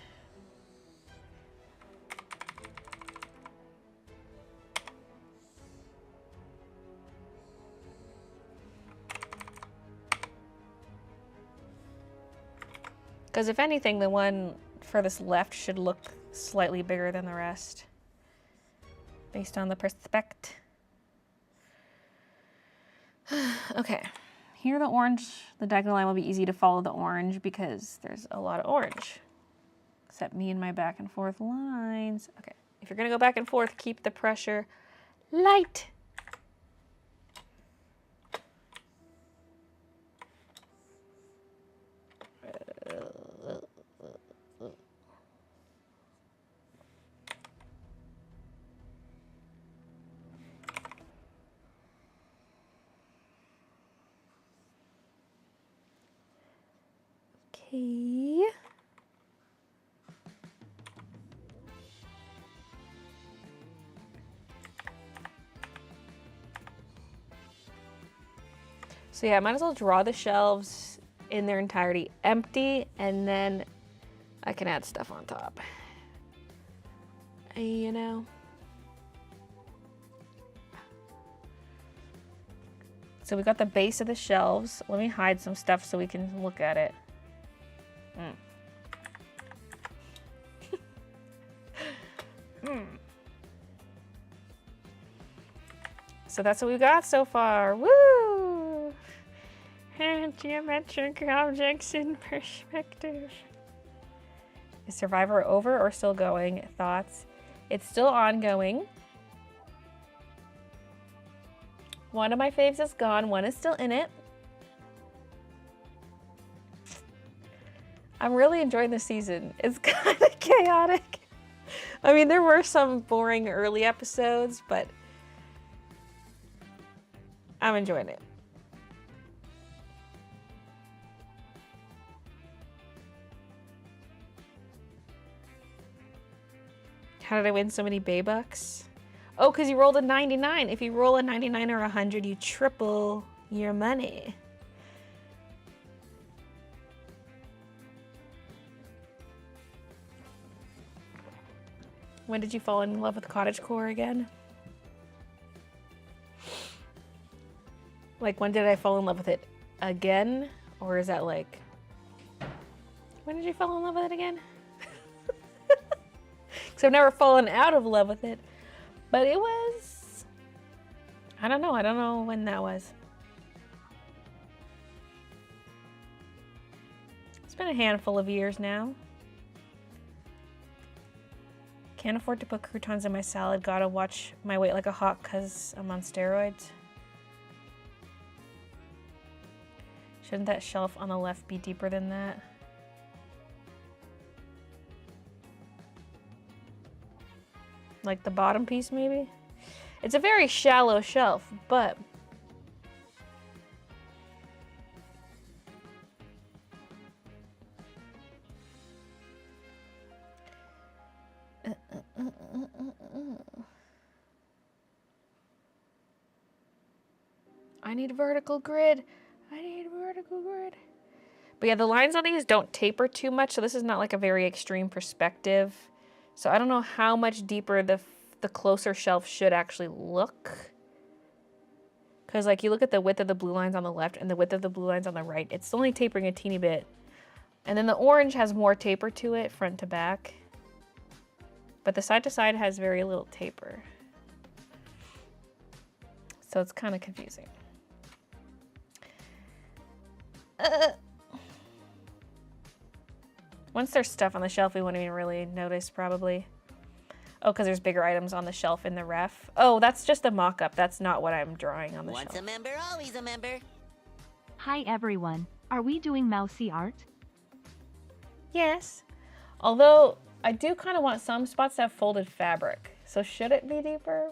Because if anything, the one furthest left should look slightly bigger than the rest, based on the perspective. Okay, here the orange, the diagonal line will be easy to follow the orange because there's a lot of orange. Except me and my back and forth lines. Okay, if you're gonna go back and forth, keep the pressure light. Okay. So yeah, I might as well draw the shelves in their entirety empty, and then I can add stuff on top. You know. So we got the base of the shelves. Let me hide some stuff so we can look at it. So that's what we got so far. Woo! Geometric objects in perspective. Is Survivor over or still going? Thoughts? It's still ongoing. One of my faves is gone. One is still in it. I'm really enjoying this season. It's kind of chaotic. I mean, there were some boring early episodes, but I'm enjoying it. How did I win so many Baybucks? Oh, because you rolled a 99. If you roll a 99 or 100, you triple your money. When did you fall in love with cottagecore again? Like, when did I fall in love with it again? Or is that like... When did you fall in love with it again? Because I've never fallen out of love with it. But it was... I don't know when that was. It's been a handful of years now. Can't afford to put croutons in my salad. Gotta watch my weight like a hawk because I'm on steroids. Shouldn't that shelf on the left be deeper than that? Like the bottom piece, maybe? It's a very shallow shelf, but... I need a vertical grid. I need a vertical grid. But yeah, the lines on these don't taper too much, so this is not like a very extreme perspective. So I don't know how much deeper the closer shelf should actually look. Because like you look at the width of the blue lines on the left and the width of the blue lines on the right, it's only tapering a teeny bit. And then the orange has more taper to it, front to back. But the side to side has very little taper. So it's kind of confusing. Once there's stuff on the shelf, we won't even really notice, probably. Oh, because there's bigger items on the shelf in the ref. Oh, that's just a mock-up. That's not what I'm drawing on the shelf. Once a member, always a member. Hi everyone. Are we doing mousy art? Yes. Although, I do kind of want some spots to have folded fabric. So should it be deeper?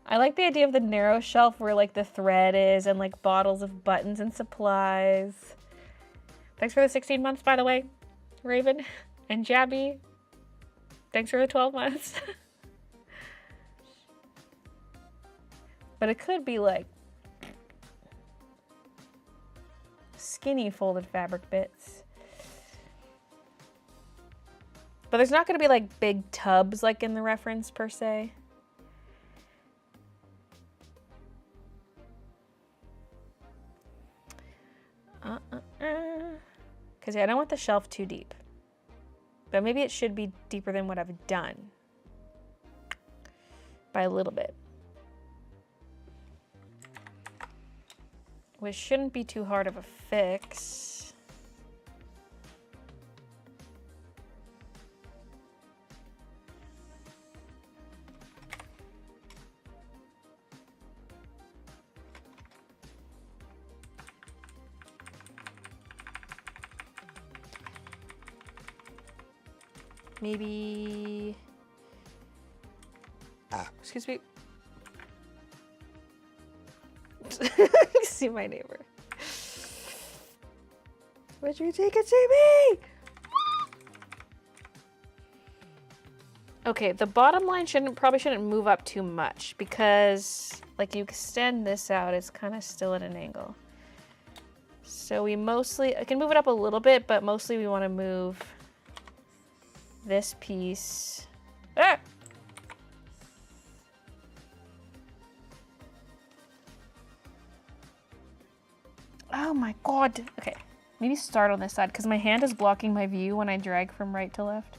I like the idea of the narrow shelf where like the thread is and like bottles of buttons and supplies. Thanks for the 16 months, by the way, Raven and Jabby. Thanks for the 12 months. But it could be like skinny folded fabric bits. But there's not going to be like big tubs like in the reference per se. Because I don't want the shelf too deep. But maybe it should be deeper than what I've done. By a little bit. Which shouldn't be too hard of a fix. Maybe... Excuse me. See my neighbor. Would you take it, see me? Okay, the bottom line probably shouldn't move up too much because like you extend this out, it's kind of still at an angle. So I can move it up a little bit, but mostly we want to move this piece. Ah! Oh my god. Okay, maybe start on this side because my hand is blocking my view when I drag from right to left.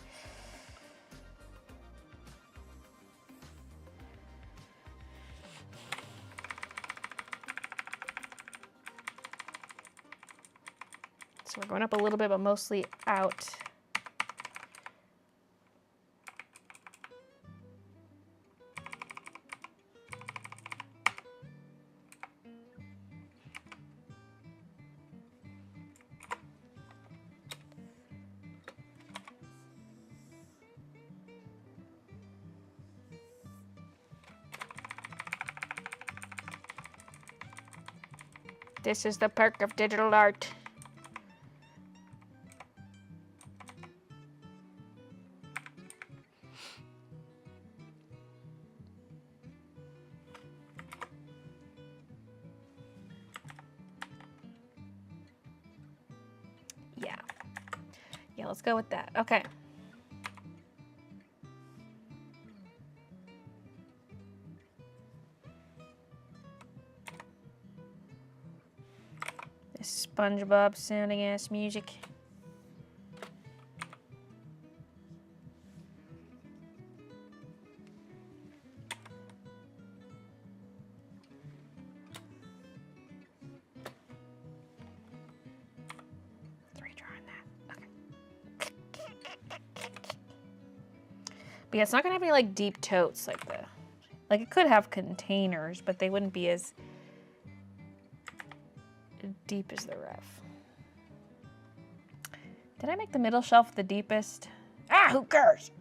We're going up a little bit, but mostly out. This is the perk of digital art. Yeah. Yeah, let's go with that. Okay. SpongeBob sounding ass music. Redrawing that. Okay. But yeah, it's not gonna have any like deep totes like it could have containers, but they wouldn't be as deep as the ref. Did I make the middle shelf the deepest? Ah, who cares?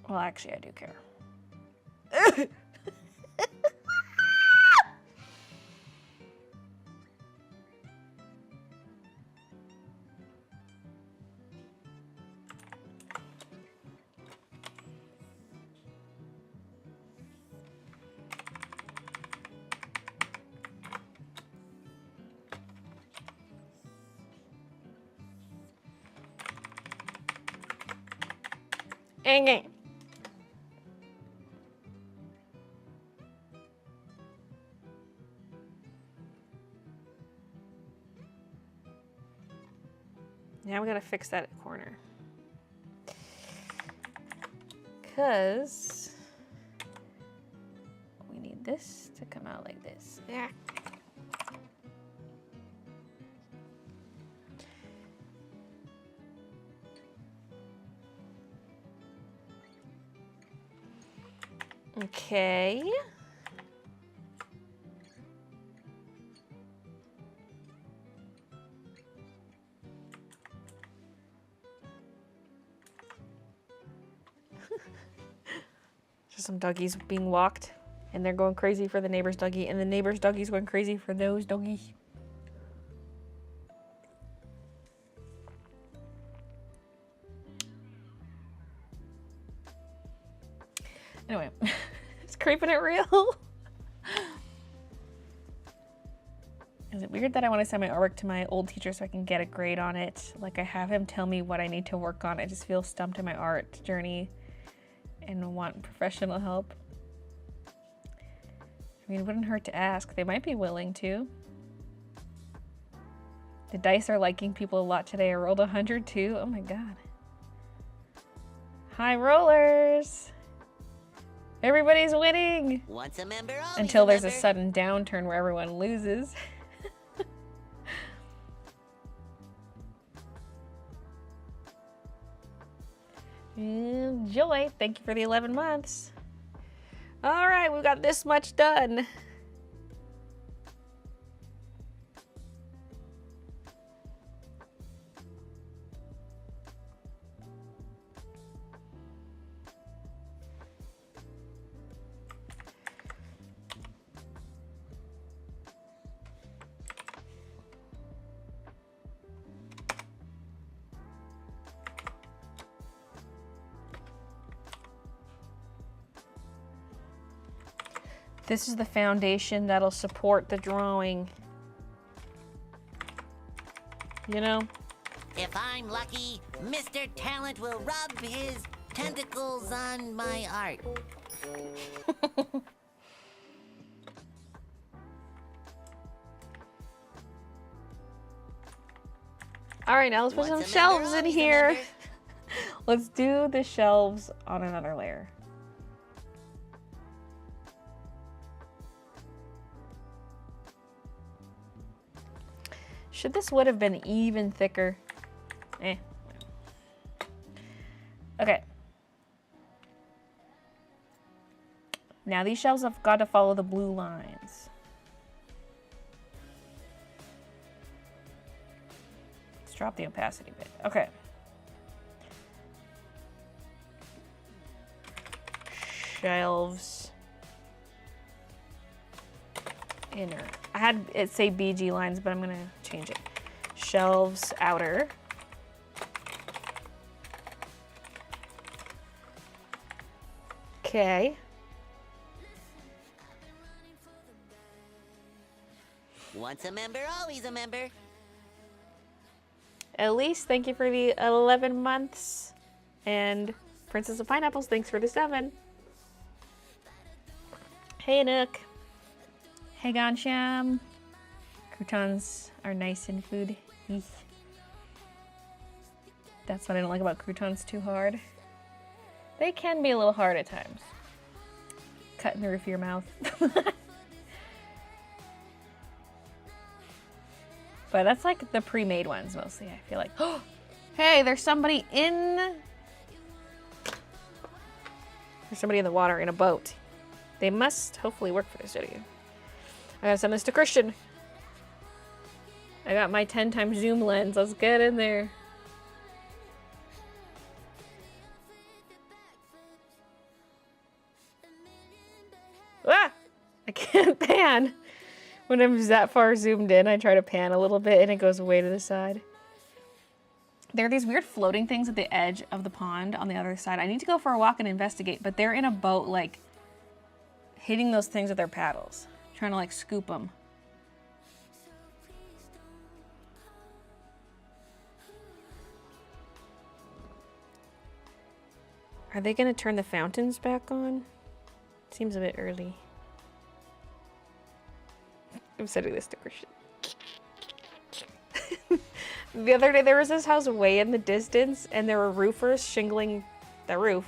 Well, actually, I do care. Dang it. Now we gotta fix that corner. Because we need this to come out like this. Yeah. Okay. Just some doggies being walked, and they're going crazy for the neighbor's doggie, and the neighbor's doggie's going crazy for those doggies. Anyway, is creeping it real? Is it weird that I want to send my artwork to my old teacher so I can get a grade on it? Like I have him tell me what I need to work on. I just feel stumped in my art journey and want professional help. I mean, it wouldn't hurt to ask. They might be willing to. The dice are liking people a lot today. I rolled 100 too. Oh my god. High rollers. Everybody's winning. Once a member, always Until there's a member. sudden downturn where everyone loses. Enjoy. Thank you for the 11 months. All right, we've got this much done. This is the foundation that'll support the drawing. You know? If I'm lucky, Mr. Talent will rub his tentacles on my art. All right, now let's put Once a some member, shelves in always a here. member. Let's do the shelves on another layer. Should this wood have been even thicker? Eh. Okay. Now these shelves have got to follow the blue lines. Let's drop the opacity a bit. Okay. Shelves. Inner. I had it say BG lines, but I'm gonna change it. Shelves outer. Okay. Once a member, always a member. Elise, thank you for the 11 months. And Princess of Pineapples, thanks for the 7. Hey, Nook. Hey, Gansham. Croutons are nice in food. Eek. That's what I don't like about croutons too hard. They can be a little hard at times. Cut in the roof of your mouth. But that's like the pre-made ones mostly, I feel like. Oh, hey, there's somebody in... There's somebody in the water in a boat. They must hopefully work for this video. I gotta send this to Christian. I got my 10 times zoom lens. Let's get in there. Ah! I can't pan. When I'm that far zoomed in, I try to pan a little bit and it goes way to the side. There are these weird floating things at the edge of the pond on the other side. I need to go for a walk and investigate, but they're in a boat, like, hitting those things with their paddles. Trying to, like, scoop them. Are they going to turn the fountains back on? Seems a bit early. I'm sending this to Christian. The other day there was this house way in the distance and there were roofers shingling the roof.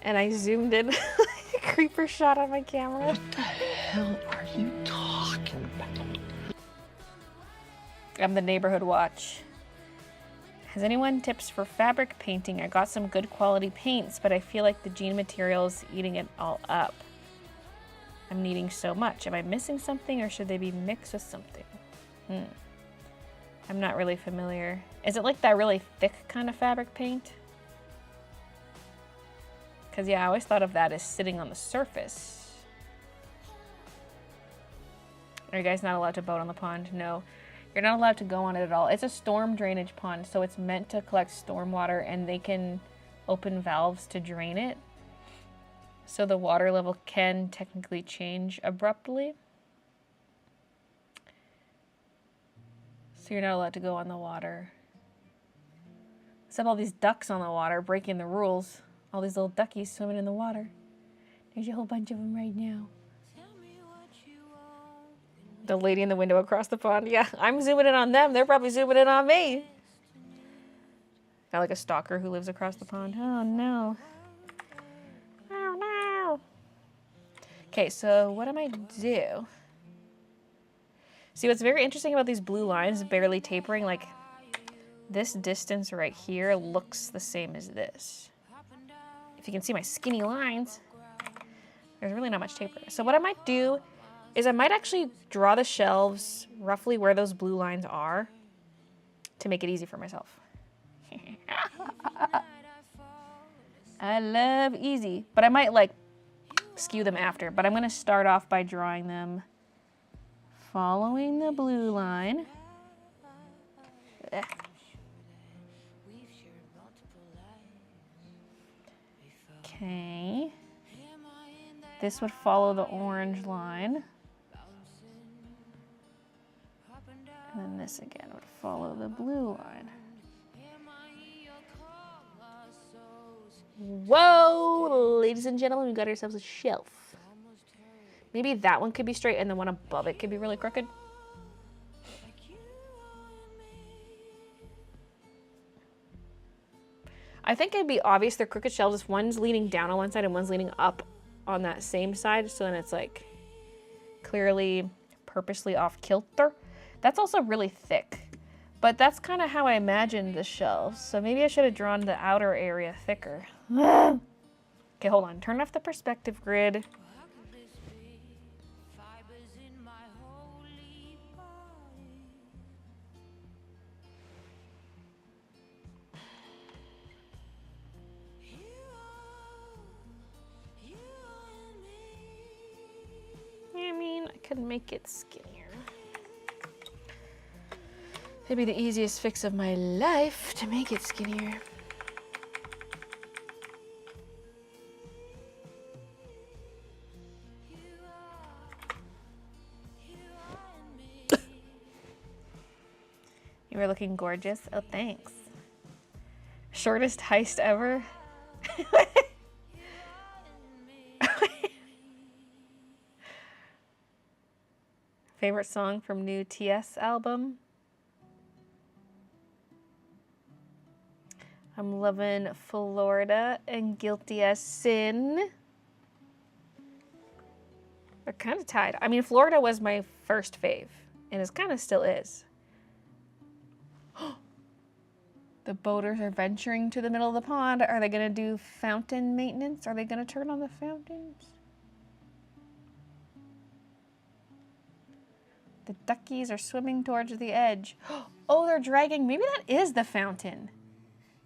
And I zoomed in a creeper shot on my camera. What the hell are you talking about? I'm the neighborhood watch. Has anyone tips for fabric painting? I got some good quality paints, but I feel like the jean material is eating it all up. I'm needing so much. Am I missing something or should they be mixed with something? I'm not really familiar. Is it like that really thick kind of fabric paint? Because yeah, I always thought of that as sitting on the surface. Are you guys not allowed to boat on the pond? No, you're not allowed to go on it at all. It's a storm drainage pond, so it's meant to collect storm water and they can open valves to drain it. So the water level can technically change abruptly. So you're not allowed to go on the water. Except all these ducks on the water breaking the rules. All these little duckies swimming in the water. There's a whole bunch of them right now. The lady in the window across the pond. Yeah, I'm zooming in on them. They're probably zooming in on me. Got like a stalker who lives across the pond. Oh no. Oh no. Okay, so what am I do? See, what's very interesting about these blue lines barely tapering, like this distance right here looks the same as this. If you can see my skinny lines, there's really not much taper. So what I might do is I might actually draw the shelves roughly where those blue lines are to make it easy for myself. I love easy, but I might like skew them after, but I'm gonna start off by drawing them following the blue line. Okay. This would follow the orange line. And then this again would follow the blue line. Whoa, ladies and gentlemen, we got ourselves a shelf. Maybe that one could be straight and the one above it could be really crooked. I think it'd be obvious they're crooked shelves if one's leaning down on one side and one's leaning up on that same side. So then it's like clearly purposely off kilter. That's also really thick, but that's kind of how I imagined the shelves. So maybe I should have drawn the outer area thicker. Okay, hold on. Turn off the perspective grid. I mean, I could make it skinnier. It'd be the easiest fix of my life to make it skinnier. You were looking gorgeous. Oh, thanks. Shortest heist ever. Favorite song from new TS album? I'm loving Florida and Guilty as Sin. They're kind of tied. I mean, Florida was my first fave, and it kind of still is. The boaters are venturing to the middle of the pond. Are they going to do fountain maintenance? Are they going to turn on the fountains? The duckies are swimming towards the edge. Oh, they're dragging. Maybe that is the fountain.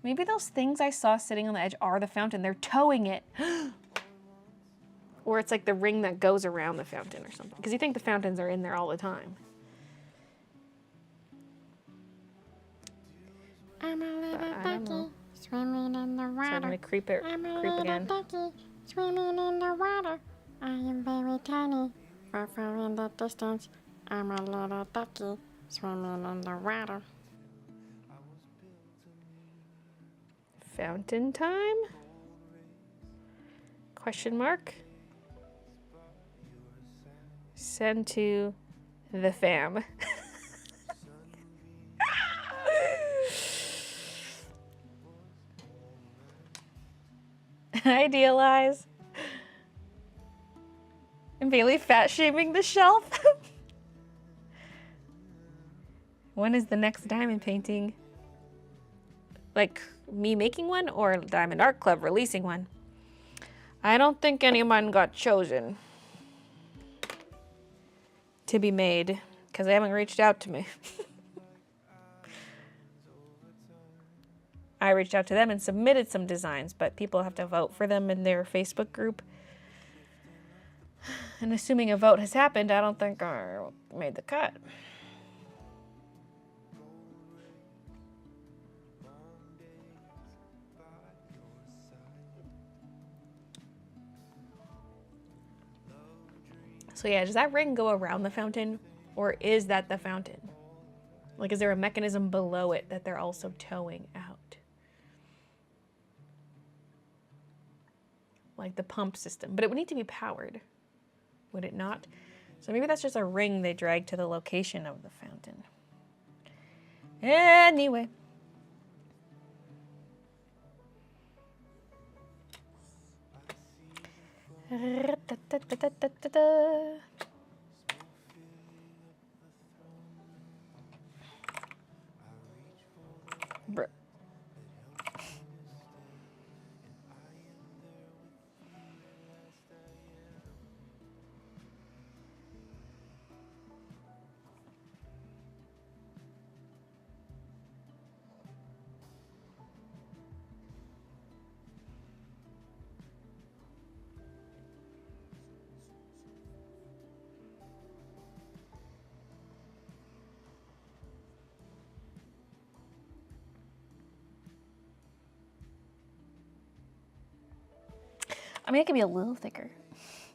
Maybe those things I saw sitting on the edge are the fountain. They're towing it. Or it's like the ring that goes around the fountain or something. Because you think the fountains are in there all the time. I'm a little ducky swimming in the water. So I'm going to creep again. Ducky swimming in the water. I am very tiny, far, far in the distance. I'm a little ducky swimming in the water. Fountain time? Question mark? Send to the fam. Idealize. And Baylee fat shaming the shelf. When is the next diamond painting? Like me making one or Diamond Art Club releasing one? I don't think anyone got chosen to be made because they haven't reached out to me. I reached out to them and submitted some designs, but people have to vote for them in their Facebook group. And assuming a vote has happened, I don't think I made the cut. So yeah, does that ring go around the fountain, or is that the fountain? Like, is there a mechanism below it that they're also towing out? Like the pump system, but it would need to be powered, would it not? So maybe that's just a ring they drag to the location of the fountain. Anyway. Bruh. I mean, it can be a little thicker.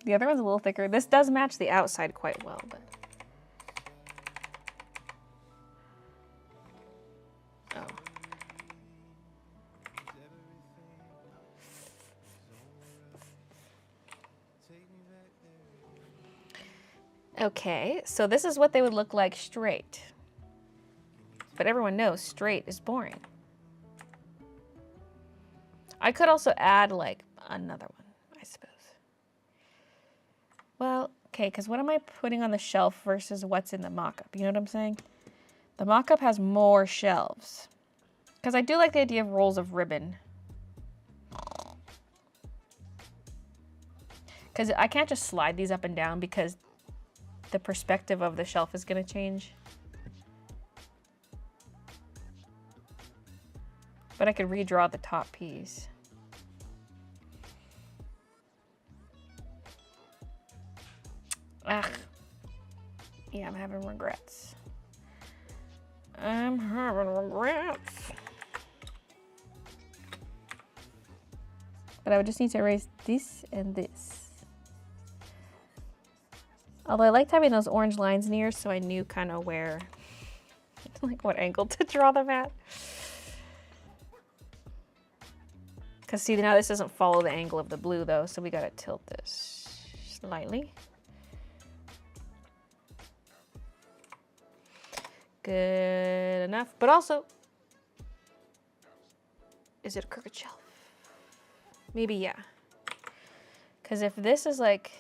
The other one's a little thicker. This does match the outside quite well, but... Oh. Okay, so this is what they would look like straight. But everyone knows straight is boring. I could also add, like, another one, I suppose. Well, okay, because what am I putting on the shelf versus what's in the mock-up? You know what I'm saying? The mock-up has more shelves. Because I do like the idea of rolls of ribbon. Because I can't just slide these up and down because the perspective of the shelf is going to change. But I could redraw the top piece. Ugh. Yeah, I'm having regrets. I'm having regrets. But I would just need to erase this and this. Although I liked having those orange lines near, so I knew kind of where, like what angle to draw them at. Because see, now this doesn't follow the angle of the blue though, so we gotta tilt this slightly. Good enough, but also, is it a crooked shelf? Maybe, yeah. Because if this is like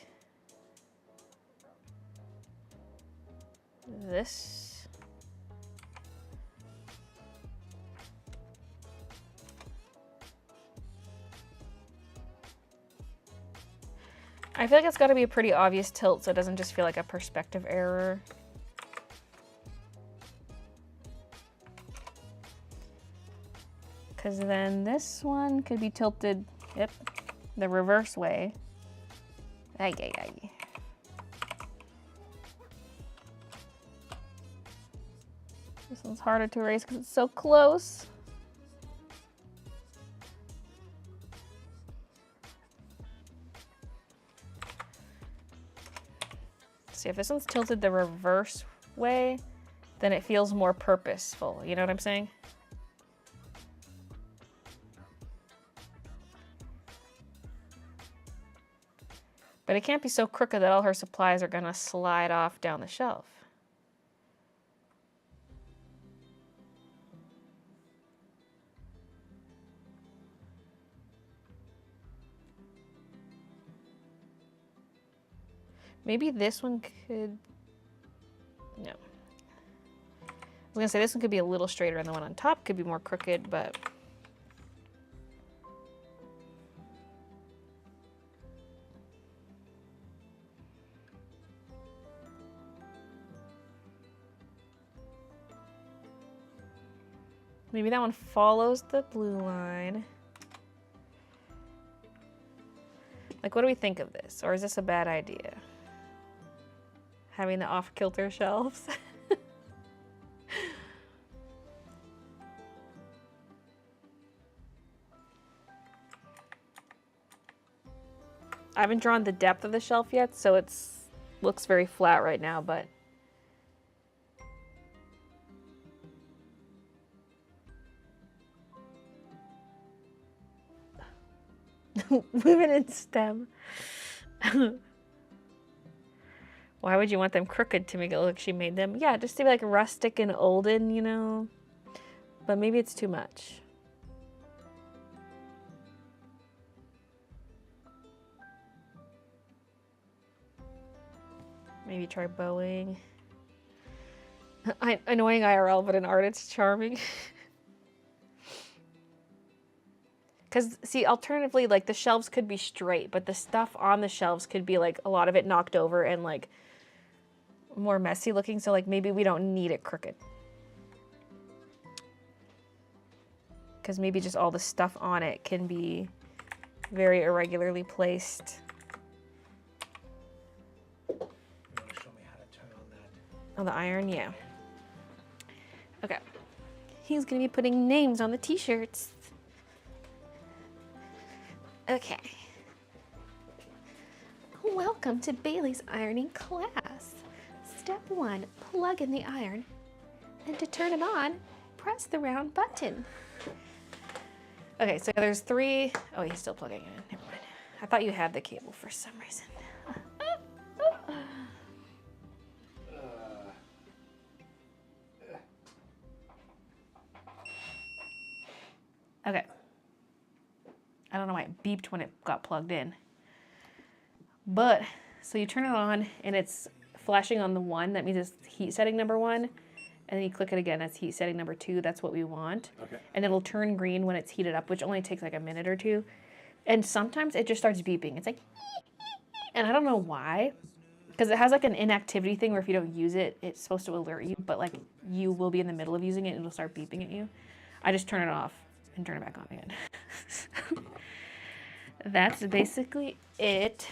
this, I feel like it's got to be a pretty obvious tilt so it doesn't just feel like a perspective error. Because then this one could be tilted, yep, the reverse way. Ay, ay, ay. This one's harder to erase because it's so close. See, if this one's tilted the reverse way, then it feels more purposeful. You know what I'm saying? But it can't be so crooked that all her supplies are gonna slide off down the shelf. Maybe this one could, no. I was gonna say this one could be a little straighter and the one on top could be more crooked, but. Maybe that one follows the blue line. Like, what do we think of this? Or is this a bad idea? Having the off-kilter shelves? I haven't drawn the depth of the shelf yet, so it's looks very flat right now, but women in STEM. Why would you want them crooked to make it look like she made them? Yeah, just to be like rustic and olden, you know? But maybe it's too much. Maybe try bowing. Annoying IRL, but in art it's charming. Because, see, alternatively, like, the shelves could be straight, but the stuff on the shelves could be, like, a lot of it knocked over and, like, more messy looking, so, like, maybe we don't need it crooked. Because maybe just all the stuff on it can be very irregularly placed. You want to show me how to turn on that? On the iron, yeah. Okay. He's going to be putting names on the t-shirts. Okay. Welcome to Baylee's ironing class. Step 1, plug in the iron. And to turn it on, press the round button. Okay, so there's 3. Oh, he's still plugging it in. Never mind. I thought you had the cable for some reason. Okay. I don't know why it beeped when it got plugged in. But, so you turn it on and it's flashing on the 1. That means it's heat setting number 1. and then you click it again. That's heat setting number 2. That's what we want. Okay. And it'll turn green when it's heated up, which only takes like a minute or 2. And sometimes it just starts beeping. It's like, and I don't know why, because it has like an inactivity thing where if you don't use it, it's supposed to alert you, but like you will be in the middle of using it and it'll start beeping at you. I just turn it off and turn it back on again. That's basically it.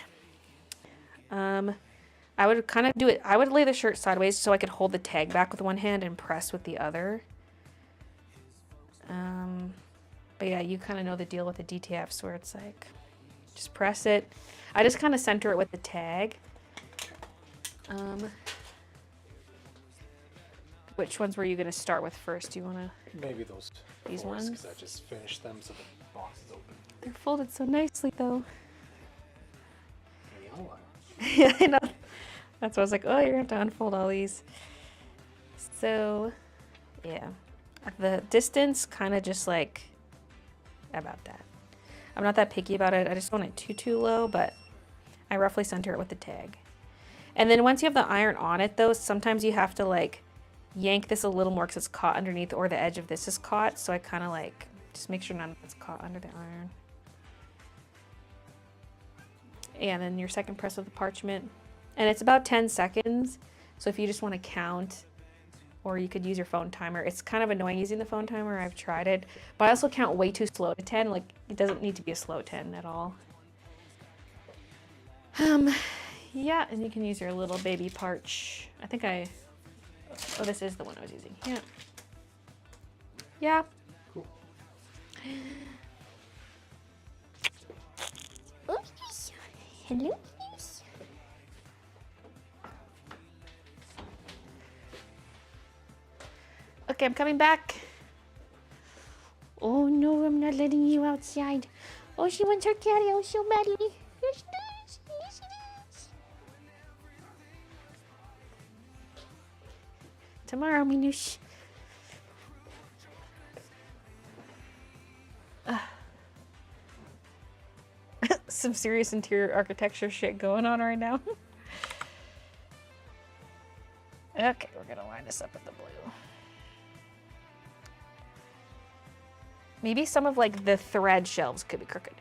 I would kind of do it. I would lay the shirt sideways so I could hold the tag back with one hand and press with the other. But yeah, you kind of know the deal with the DTFs where it's like, just press it. I just kind of center it with the tag. Which ones were you going to start with first? Do you want to? Maybe These ones? ones? Because I just finished them, so the box is open. They're folded so nicely though. The yellow one. Yeah, I know. That's why I was like, oh, you're going to have to unfold all these. So, yeah. The distance, kind of just like about that. I'm not that picky about it. I just don't want it too low, but I roughly center it with the tag. And then once you have the iron on it, though, sometimes you have to like yank this a little more because it's caught underneath, or the edge of this is caught. So I kind of like just make sure none of it's caught under the iron. And then your second press of the parchment. And it's about 10 seconds. So if you just want to count, or you could use your phone timer. It's kind of annoying using the phone timer. I've tried it. But I also count way too slow to 10. Like, it doesn't need to be a slow 10 at all. Yeah, and you can use your little baby parch. I think oh, this is the one I was using. Yeah. Yeah. Cool. Oops. Hello. Okay, I'm coming back. Oh no, I'm not letting you outside. Oh, she wants her caddy. Oh, so badly. Yes, she does. Yes, she does. Tomorrow, Minush. Some serious interior architecture shit going on right now. Okay, we're gonna line this up with the blue. Maybe some of like the thread shelves could be crooked.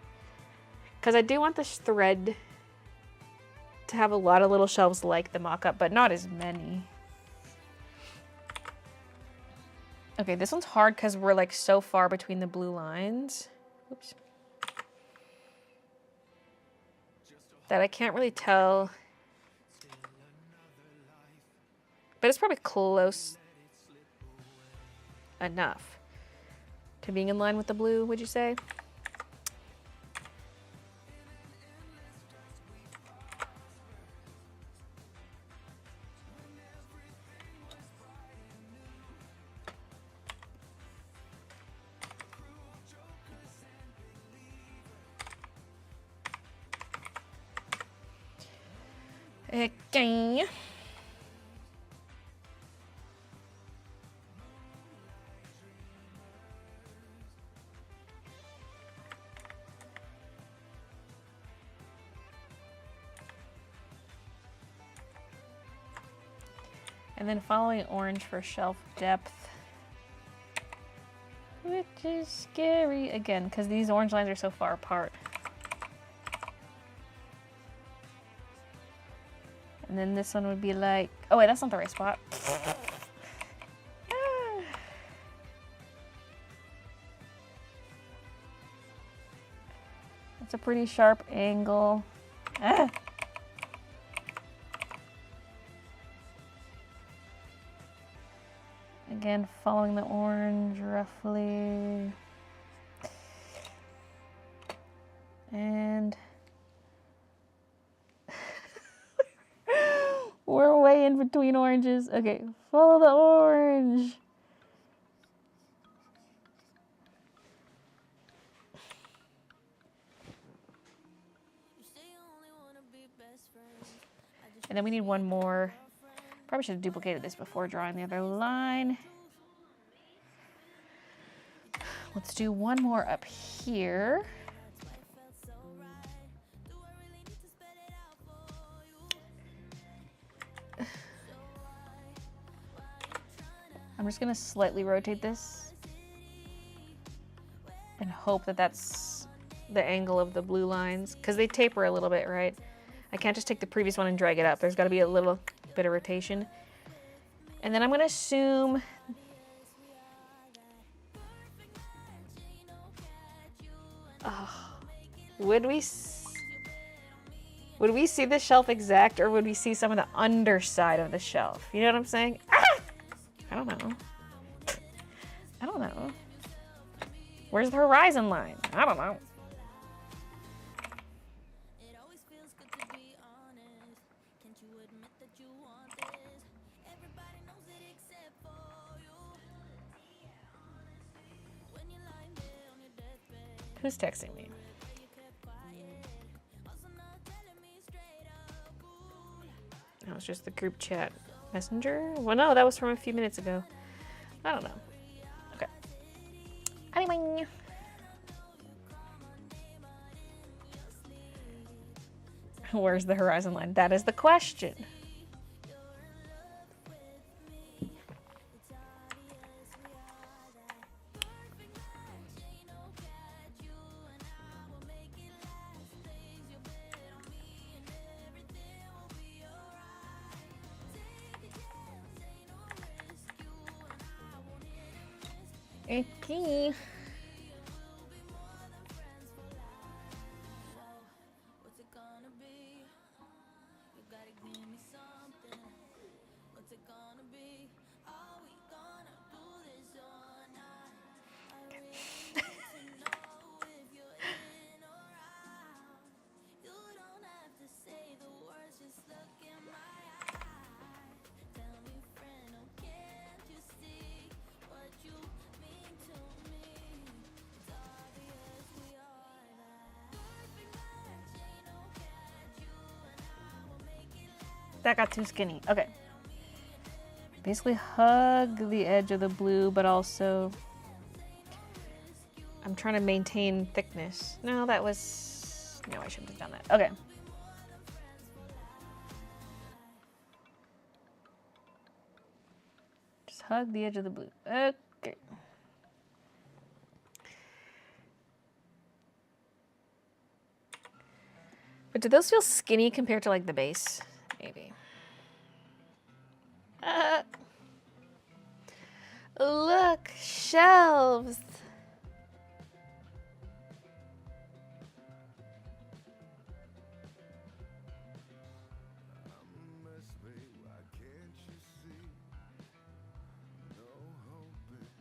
Because I do want the thread to have a lot of little shelves like the mock-up, but not as many. Okay, this one's hard because we're like so far between the blue lines. Oops. That I can't really tell. But it's probably close enough to being in line with the blue, would you say? Okay. And then following orange for shelf depth, which is scary again because these orange lines are so far apart. And then this one would be like, oh wait, that's not the right spot. That's a pretty sharp angle. Ah. Again, following the orange roughly. And we're way in between oranges. Okay, follow the orange. And then we need one more. Probably should have duplicated this before drawing the other line. Let's do one more up here. I'm just gonna slightly rotate this and hope that that's the angle of the blue lines, because they taper a little bit, right? I can't just take the previous one and drag it up. There's got to be a little bit of rotation. And then I'm gonna assume would we see the shelf exact, or would we see some of the underside of the shelf? You know what I'm saying? Ah! I don't know. I don't know. Where's the horizon line? I don't know. Who's texting me? No, it's just the group chat messenger. Well, no, that was from a few minutes ago. I don't know. Okay. Anyway. Where's the horizon line? That is the question. Okay. That got too skinny. Okay. Basically hug the edge of the blue, but also I'm trying to maintain thickness. No, that was... No, I shouldn't have done that. Okay. Just hug the edge of the blue. Okay. But do those feel skinny compared to like the base? Maybe. Look, shelves.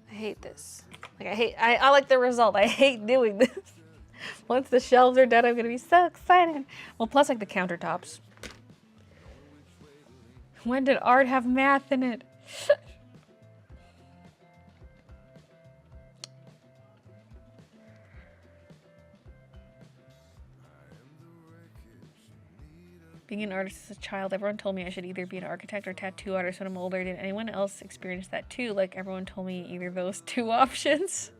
I hate this. Like I like the result. I hate doing this. Once the shelves are done, I'm gonna be so excited. Well, plus like the countertops. When did art have math in it? Being an artist as a child, everyone told me I should either be an architect or tattoo artist when I'm older. Did anyone else experience that too? Like everyone told me either of those two options.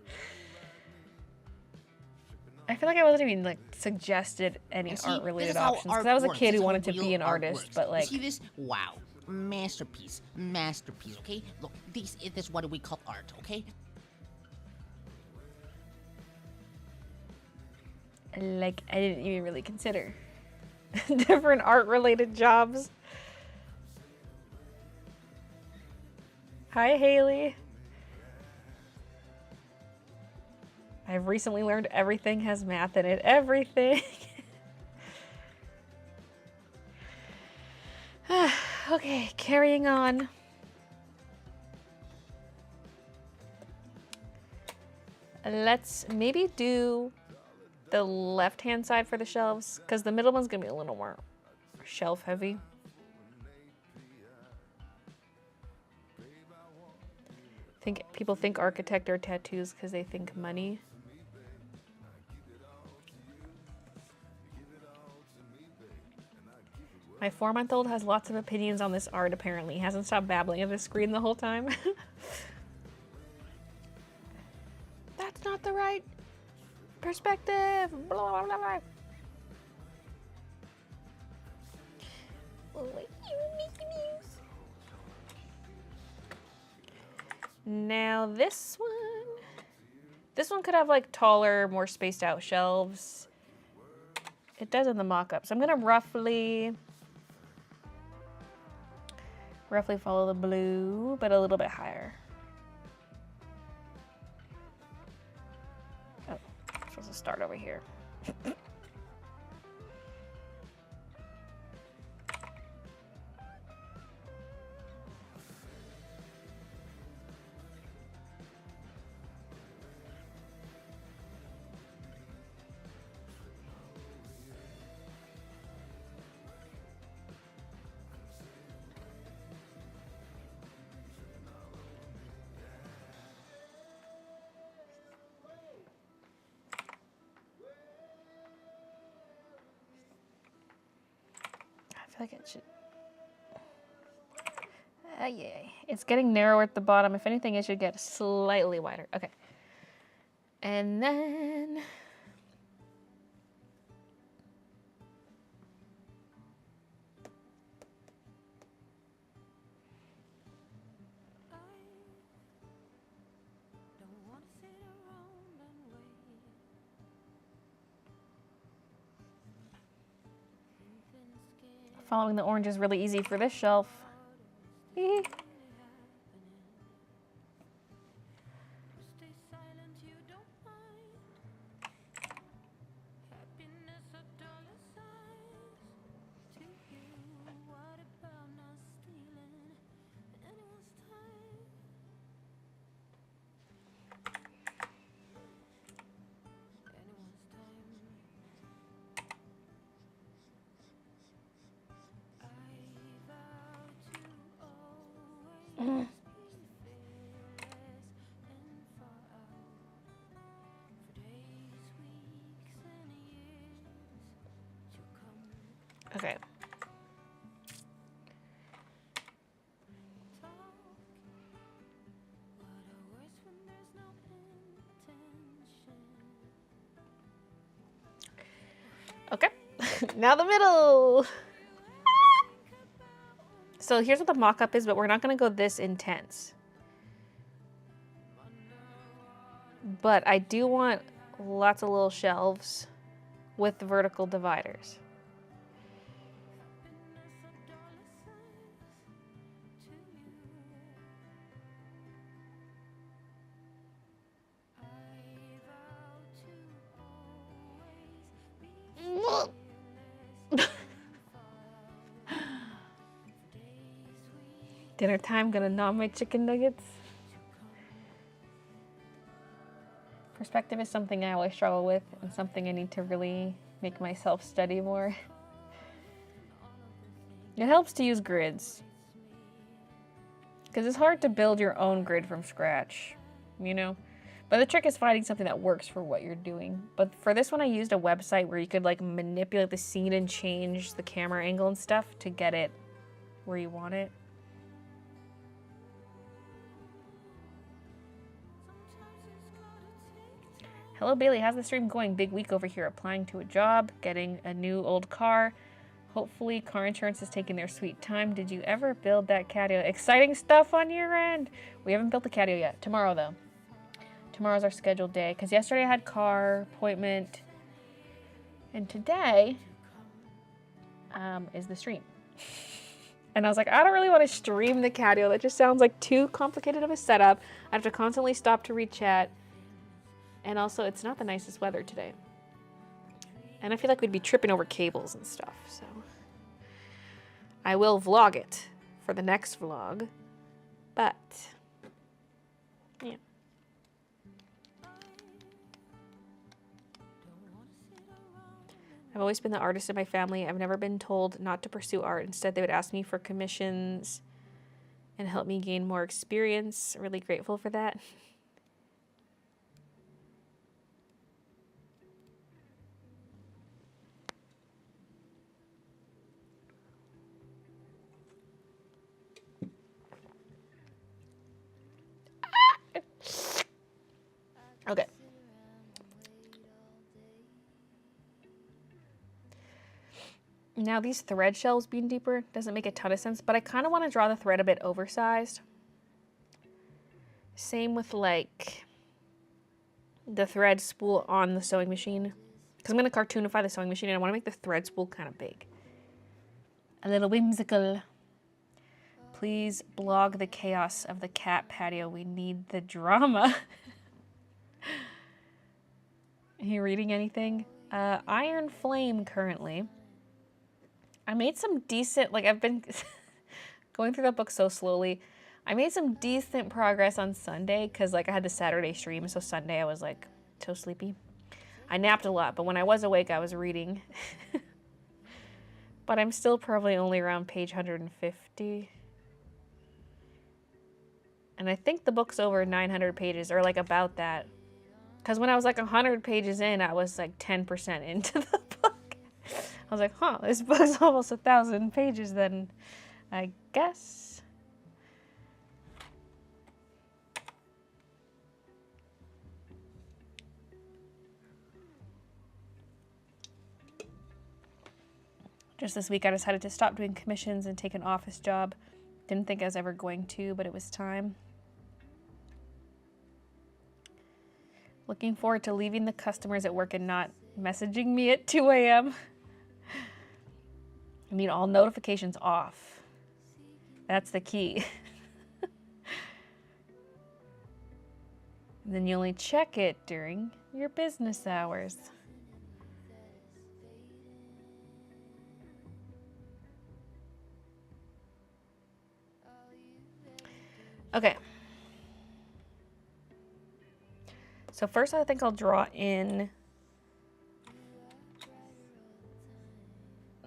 I feel like I wasn't even like suggested any art-related options because I was a kid who wanted to be an artist, but like. You see this? Wow. Masterpiece. Masterpiece, okay? Look, this is what we call art, okay? Like, I didn't even really consider different art-related jobs. Hi, Haley. I've recently learned everything has math in it. Everything. Okay, carrying on. Let's maybe do the left-hand side for the shelves, because the middle one's gonna be a little more shelf heavy. People think architect or tattoos because they think money. My 4-month-old has lots of opinions on this art, apparently. He hasn't stopped babbling at the screen the whole time. That's not the right perspective. Blah, blah, blah, blah. Now this one could have like taller, more spaced out shelves. It does in the mock-up. So I'm gonna roughly follow the blue, but a little bit higher. Oh, I'm supposed to start over here. I feel like it should. Yeah, it's getting narrower at the bottom. If anything, it should get slightly wider. Okay. And then following the orange is really easy for this shelf. Okay. Okay, now the middle. So here's what the mock-up is, but we're not gonna go this intense. But I do want lots of little shelves with vertical dividers. Dinner time, gonna gnaw my chicken nuggets. Perspective is something I always struggle with and something I need to really make myself study more. It helps to use grids, because it's hard to build your own grid from scratch, you know? But the trick is finding something that works for what you're doing. But for this one, I used a website where you could like manipulate the scene and change the camera angle and stuff to get it where you want it. Hello Baylee, how's the stream going? Big week over here, applying to a job, getting a new old car. Hopefully car insurance is taking their sweet time. Did you ever build that catio? Exciting stuff on your end. We haven't built the catio yet. Tomorrow though. Tomorrow's our scheduled day, because yesterday I had car appointment, and today is the stream. And I was like, I don't really want to stream the catio. That just sounds like too complicated of a setup. I have to constantly stop to read chat. And also, it's not the nicest weather today. And I feel like we'd be tripping over cables and stuff, so. I will vlog it for the next vlog, but, yeah. I've always been the artist in my family. I've never been told not to pursue art. Instead, they would ask me for commissions and help me gain more experience. I'm really grateful for that. Okay. Now these thread shelves being deeper doesn't make a ton of sense, but I kind of want to draw the thread a bit oversized. Same with like the thread spool on the sewing machine. Because I'm going to cartoonify the sewing machine and I want to make the thread spool kind of big. A little whimsical. Please blog the chaos of the cat patio. We need the drama. Are you reading anything? Iron Flame currently. I made some decent, like I've been going through that book so slowly. I made some decent progress on Sunday because like I had the Saturday stream, so Sunday I was like so sleepy. I napped a lot, but when I was awake I was reading. But I'm still probably only around page 150. And I think the book's over 900 pages, or like about that. Because when I was like 100 pages in, I was like 10% into the book. I was like, huh, this book's almost 1,000 pages then, I guess. Just this week, I decided to stop doing commissions and take an office job. Didn't think I was ever going to, but it was time. Looking forward to leaving the customers at work and not messaging me at 2 a.m. I need all notifications off. That's the key. And then you only check it during your business hours. Okay. So first I think I'll draw in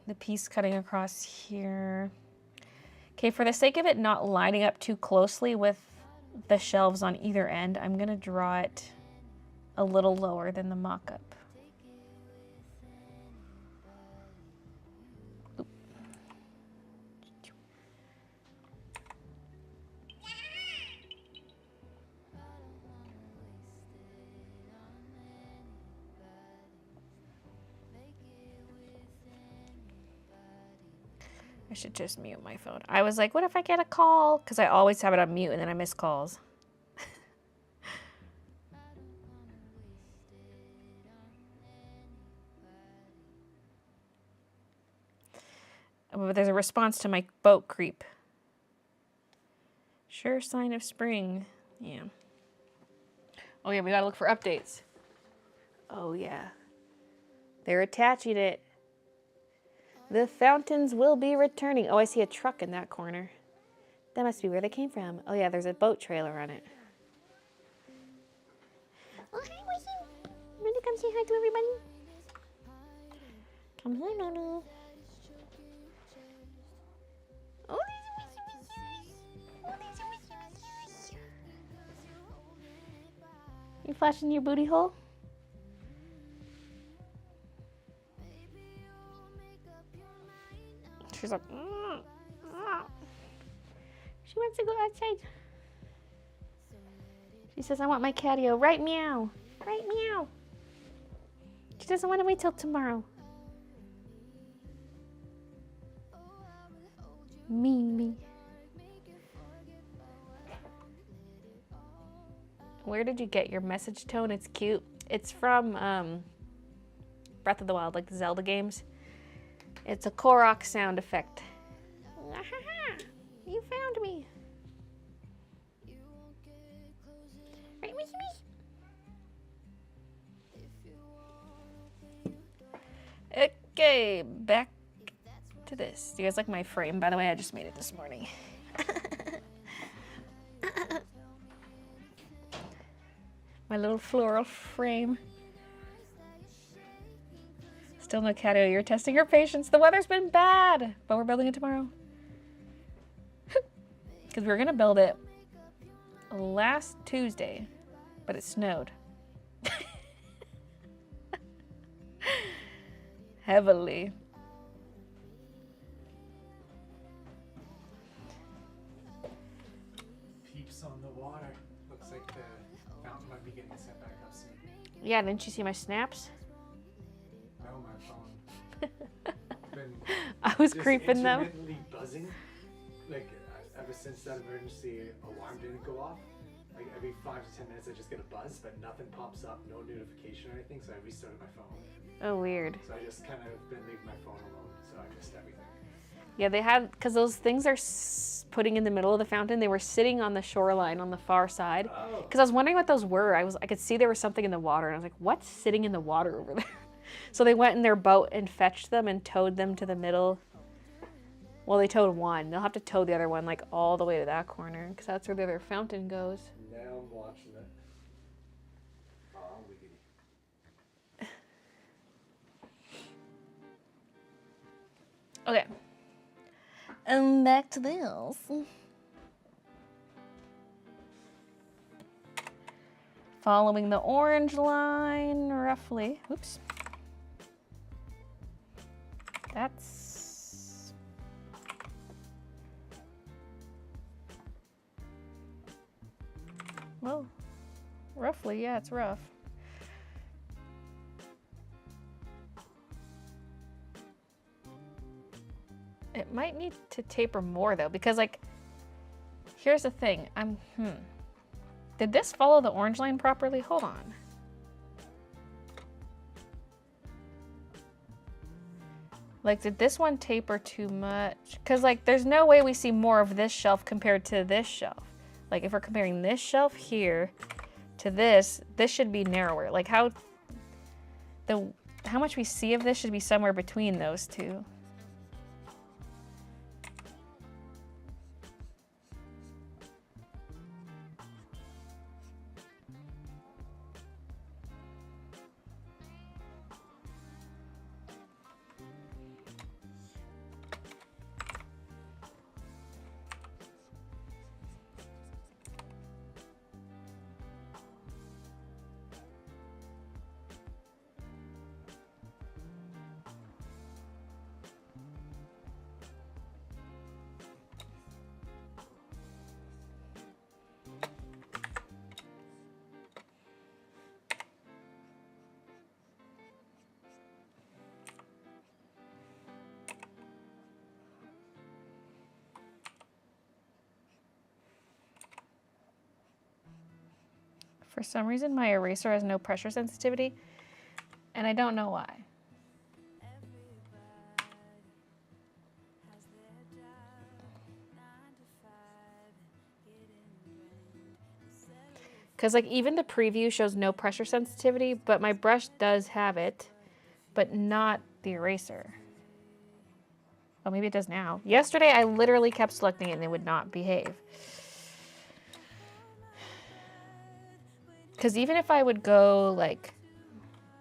the piece cutting across here. Okay, for the sake of it not lining up too closely with the shelves on either end, I'm gonna draw it a little lower than the mock-up. I should just mute my phone. I was like, what if I get a call? Because I always have it on mute and then I miss calls. But there's a response to my boat creep. Sure sign of spring. Yeah. Oh yeah, we gotta look for updates. Oh yeah. They're attaching it. The fountains will be returning. Oh, I see a truck in that corner. That must be where they came from. Oh yeah, there's a boat trailer on it. Oh, hi, Wishing. You want to come say hi to everybody? Come here, baby. Oh, there's a Wishy. Oh, there's a Wishy. You flashing your booty hole? She's like, She wants to go outside. She says, I want my catio. Right meow. Right meow. She doesn't want to wait till tomorrow. Me. Where did you get your message tone? It's cute. It's from Breath of the Wild, like the Zelda games. It's a Korok sound effect. You found me. Right, okay, back to this. Do you guys like my frame? By the way, I just made it this morning. My little floral frame. Still no catio. You're testing your patience. The weather's been bad, but we're building it tomorrow. Because we were going to build it last Tuesday, but it snowed. Heavily. Peeps on the water. Looks like the fountain might be getting set back up soon. Yeah, didn't you see my snaps? No, my phone. Been I was just creeping them. intermittently buzzing. Like ever since that emergency alarm didn't go off, like every 5 to 10 minutes I just get a buzz, but nothing pops up, no notification or anything, so I restarted my phone. Oh, weird. So I just kind of been leaving my phone alone, so I missed everything. Yeah, they had, because those things are putting in the middle of the fountain. They were sitting on the shoreline on the far side. Because I was wondering what those were. I could see there was something in the water, and I was like, what's sitting in the water over there? So they went in their boat and fetched them and towed them to the middle. Well, they towed one. They'll have to tow the other one like all the way to that corner, because that's where the other fountain goes. Now I'm watching it. Oh, wiggity. Okay. And back to this. Following the orange line, roughly. Oops. That's... Well, roughly, yeah, it's rough. It might need to taper more though, because like, here's the thing, did this follow the orange line properly? Hold on. Like, did this one taper too much? Because like, there's no way we see more of this shelf compared to this shelf. Like if we're comparing this shelf here to this should be narrower. Like how much we see of this should be somewhere between those two. For some reason, my eraser has no pressure sensitivity, and I don't know why. Because like even the preview shows no pressure sensitivity, but my brush does have it, but not the eraser. Oh, maybe it does now. Yesterday, I literally kept selecting it and it would not behave. Because even if I would go like,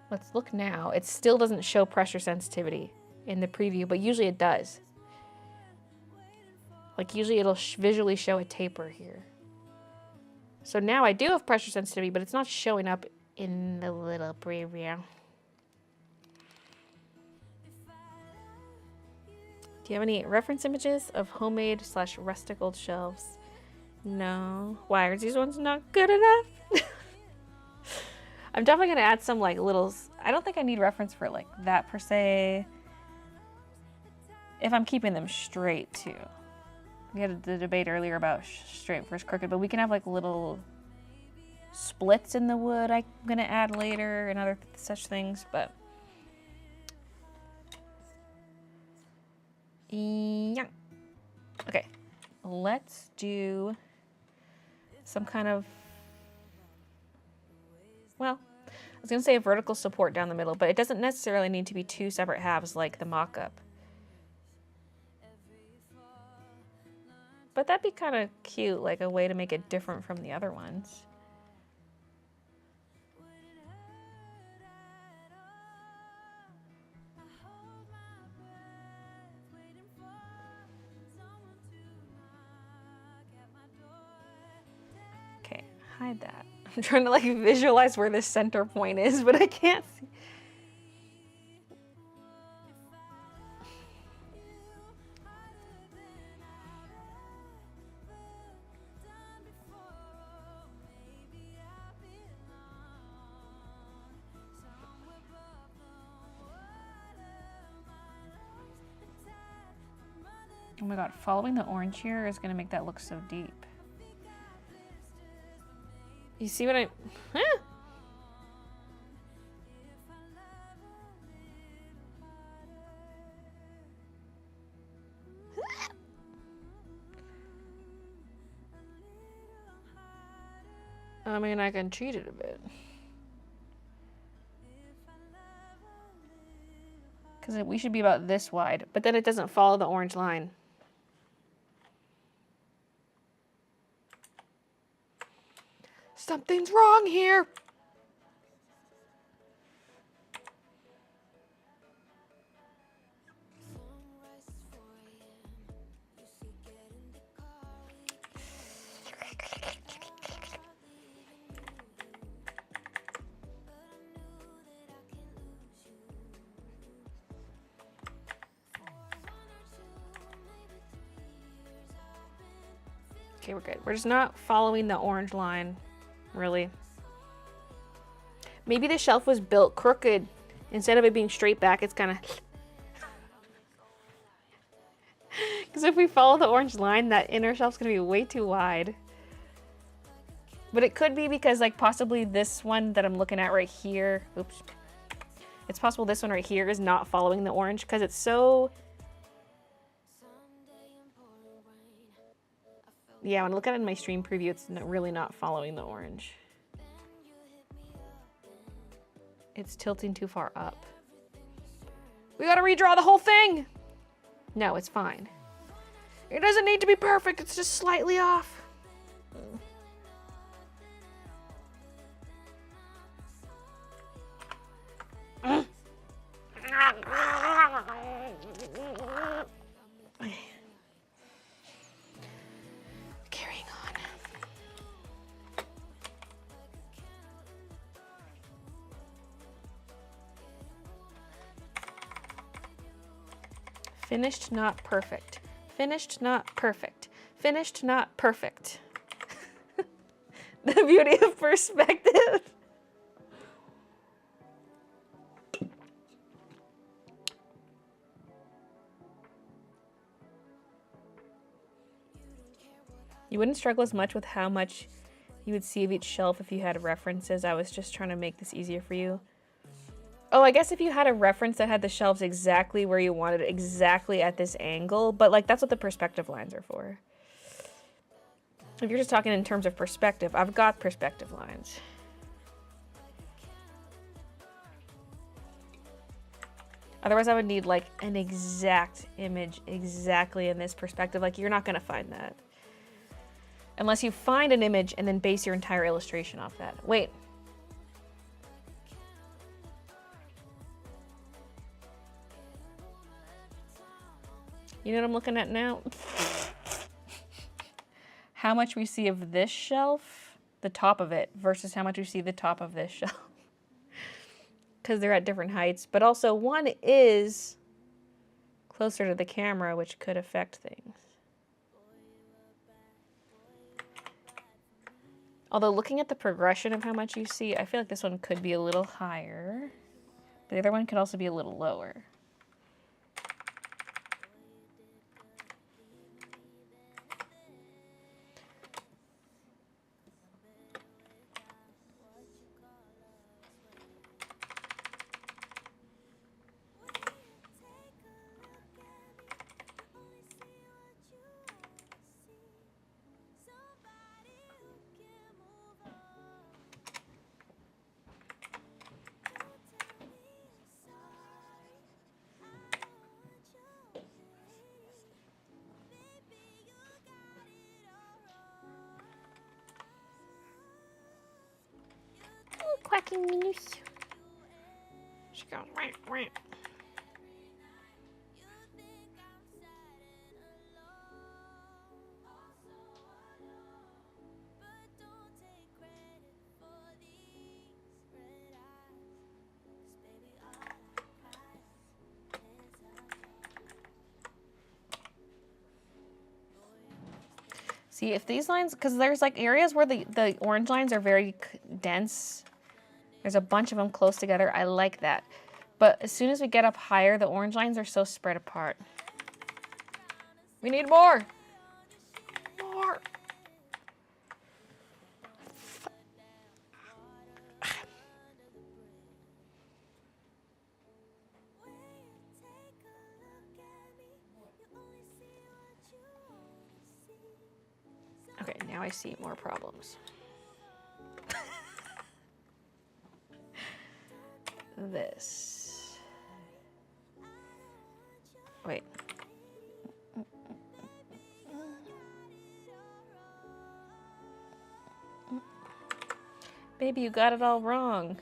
let's look now, it still doesn't show pressure sensitivity in the preview, but usually it does. Like usually it'll visually show a taper here. So now I do have pressure sensitivity, but it's not showing up in the little preview. Do you have any reference images of homemade / rustic old shelves? No. Why are these ones not good enough? I'm definitely going to add some like little, I don't think I need reference for like that per se. If I'm keeping them straight too. We had the debate earlier about straight versus crooked, but we can have like little splits in the wood I'm going to add later and other such things, but. Yeah. Okay, let's do some kind of, well, I was going to say a vertical support down the middle, but it doesn't necessarily need to be two separate halves like the mock-up. But that'd be kind of cute, like a way to make it different from the other ones. Okay, hide that. I'm trying to like visualize where the center point is, but I can't see. Oh my god, following the orange here is going to make that look so deep. You see what I... Huh? I mean, I can cheat it a bit. Because we should be about this wide, but then it doesn't follow the orange line. Something's wrong here. Okay, we're good. We're just not following the orange line, really. Maybe the shelf was built crooked. Instead of it being straight back, it's kind of... Because if we follow the orange line, that inner shelf's going to be way too wide. But it could be because, like, possibly this one that I'm looking at right here... Oops. It's possible this one right here is not following the orange because it's so... Yeah, when I look at it in my stream preview, it's really not following the orange. It's tilting too far up. We gotta redraw the whole thing! No, it's fine. It doesn't need to be perfect, it's just slightly off. Carrying on. Finished, not perfect. Finished, not perfect. Finished, not perfect. The beauty of perspective. You wouldn't struggle as much with how much you would see of each shelf if you had references. I was just trying to make this easier for you. Oh, I guess if you had a reference that had the shelves exactly where you wanted it, exactly at this angle, but like that's what the perspective lines are for. If you're just talking in terms of perspective, I've got perspective lines. Otherwise, I would need like an exact image exactly in this perspective. Like you're not gonna find that. Unless you find an image and then base your entire illustration off that. Wait. You know what I'm looking at now? How much we see of this shelf, the top of it, versus how much we see the top of this shelf. Because they're at different heights. But also one is closer to the camera, which could affect things. Although looking at the progression of how much you see, I feel like this one could be a little higher. The other one could also be a little lower. Quacking news. She goes, wah, wah. See, if these lines, because there's like areas where the orange lines are very dense. There's a bunch of them close together. I like that. But as soon as we get up higher, the orange lines are so spread apart. We need more. More. Now I see more problems. This. Wait. Baby, you got it all wrong.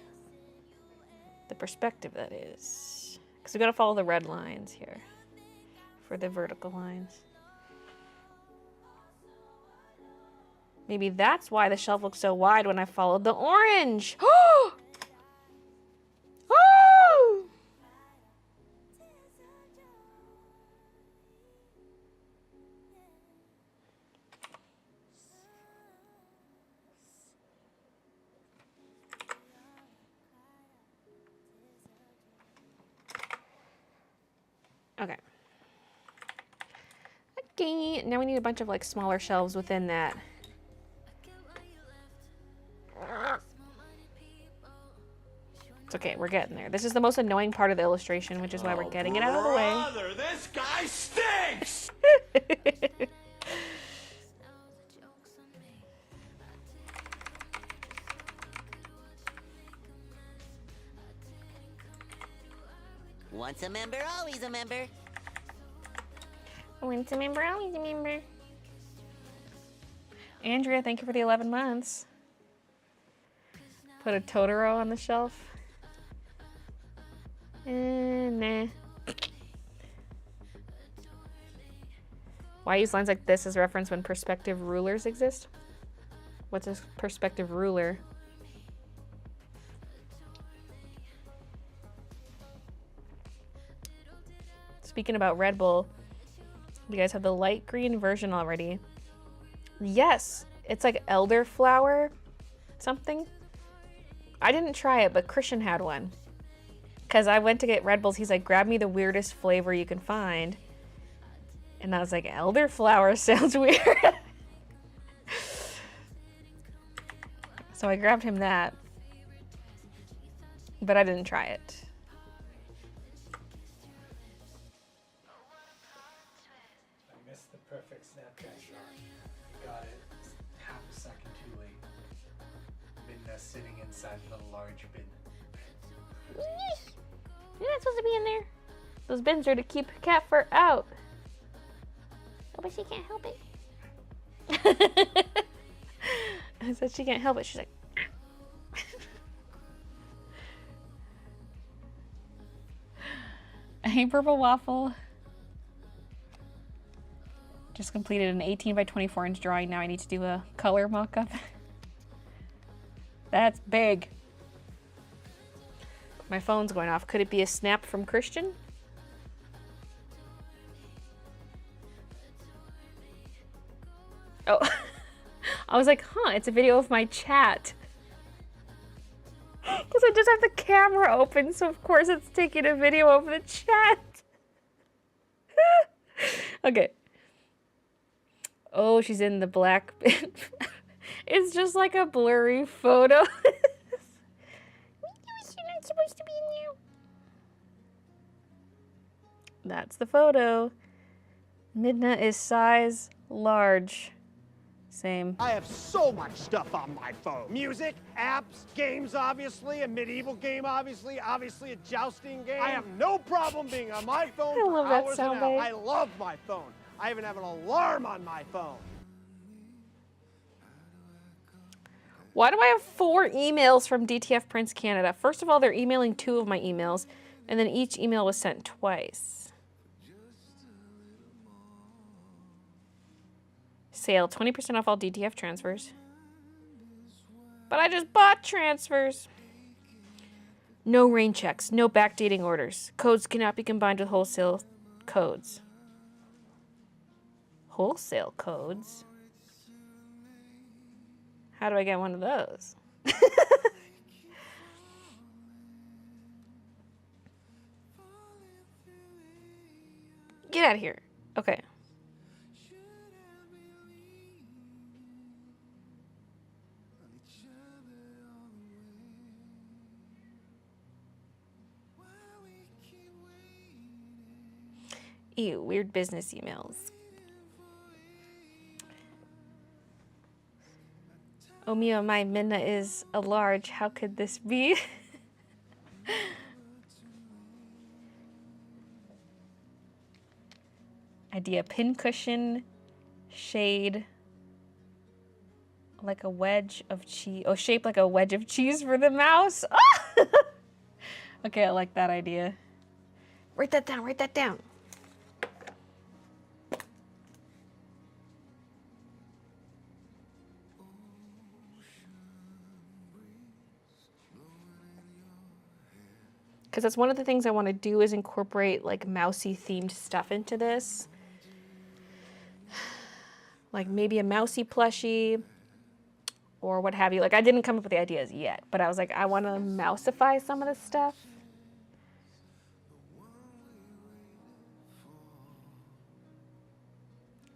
The perspective, that is. Because we gotta follow the red lines here for the vertical lines. Maybe that's why the shelf looks so wide when I followed the orange. Oh! Oh! Okay. Okay, now we need a bunch of like smaller shelves within that. It's okay, we're getting there. This is the most annoying part of the illustration, which is why we're getting it out of the way. Brother, this guy stinks! Once a member, always a member. Once a member, always a member. Andrea, thank you for the 11 months. Put a Totoro on the shelf. Nah. Why use lines like this as reference when perspective rulers exist? What's a perspective ruler? Speaking about Red Bull, you guys have the light green version already. Yes, it's like elderflower something. I didn't try it, but Christian had one. Because I went to get Red Bulls. He's like, grab me the weirdest flavor you can find. And I was like, elderflower sounds weird. So I grabbed him that. But I didn't try it. I missed the perfect Snapchat shot. Got it half a second too late. Midna sitting inside the large bin. You're not supposed to be in there. Those bins are to keep cat fur out. Oh, but she can't help it. I said she can't help it. She's like, hey, Purple Waffle. Just completed an 18 by 24 inch drawing. Now I need to do a color mock-up. That's big. My phone's going off. Could it be a snap from Christian? Oh, I was like, huh, it's a video of my chat. Because I just have the camera open, so of course it's taking a video of the chat. Okay. Oh, she's in the black bin. It's just like a blurry photo. You're not supposed to be in there. That's the photo. Midna is size large. Same. I have so much stuff on my phone. Music, apps, games, obviously, a medieval game, obviously a jousting game. I have no problem being on my phone I love for that hours sound on end. bite. I love my phone. I even have an alarm on my phone. Why do I have 4 emails from DTF Prince Canada? First of all, they're emailing 2 of my emails, and then each email was sent twice. Sale, 20% off all DTF transfers. But I just bought transfers. No rain checks, no backdating orders. Codes cannot be combined with wholesale codes. Wholesale codes? How do I get one of those? Get out of here. Okay. Ew, weird business emails. Oh Mia, my Minna is a large. How could this be? Idea, pincushion, shade, like a wedge of cheese. Oh, shaped like a wedge of cheese for the mouse. Okay, I like that idea. Write that down, write that down. Because that's one of the things I want to do is incorporate like mousy themed stuff into this. Like maybe a mousy plushie or what have you. Like I didn't come up with the ideas yet, but I was like, I want to mousify some of this stuff.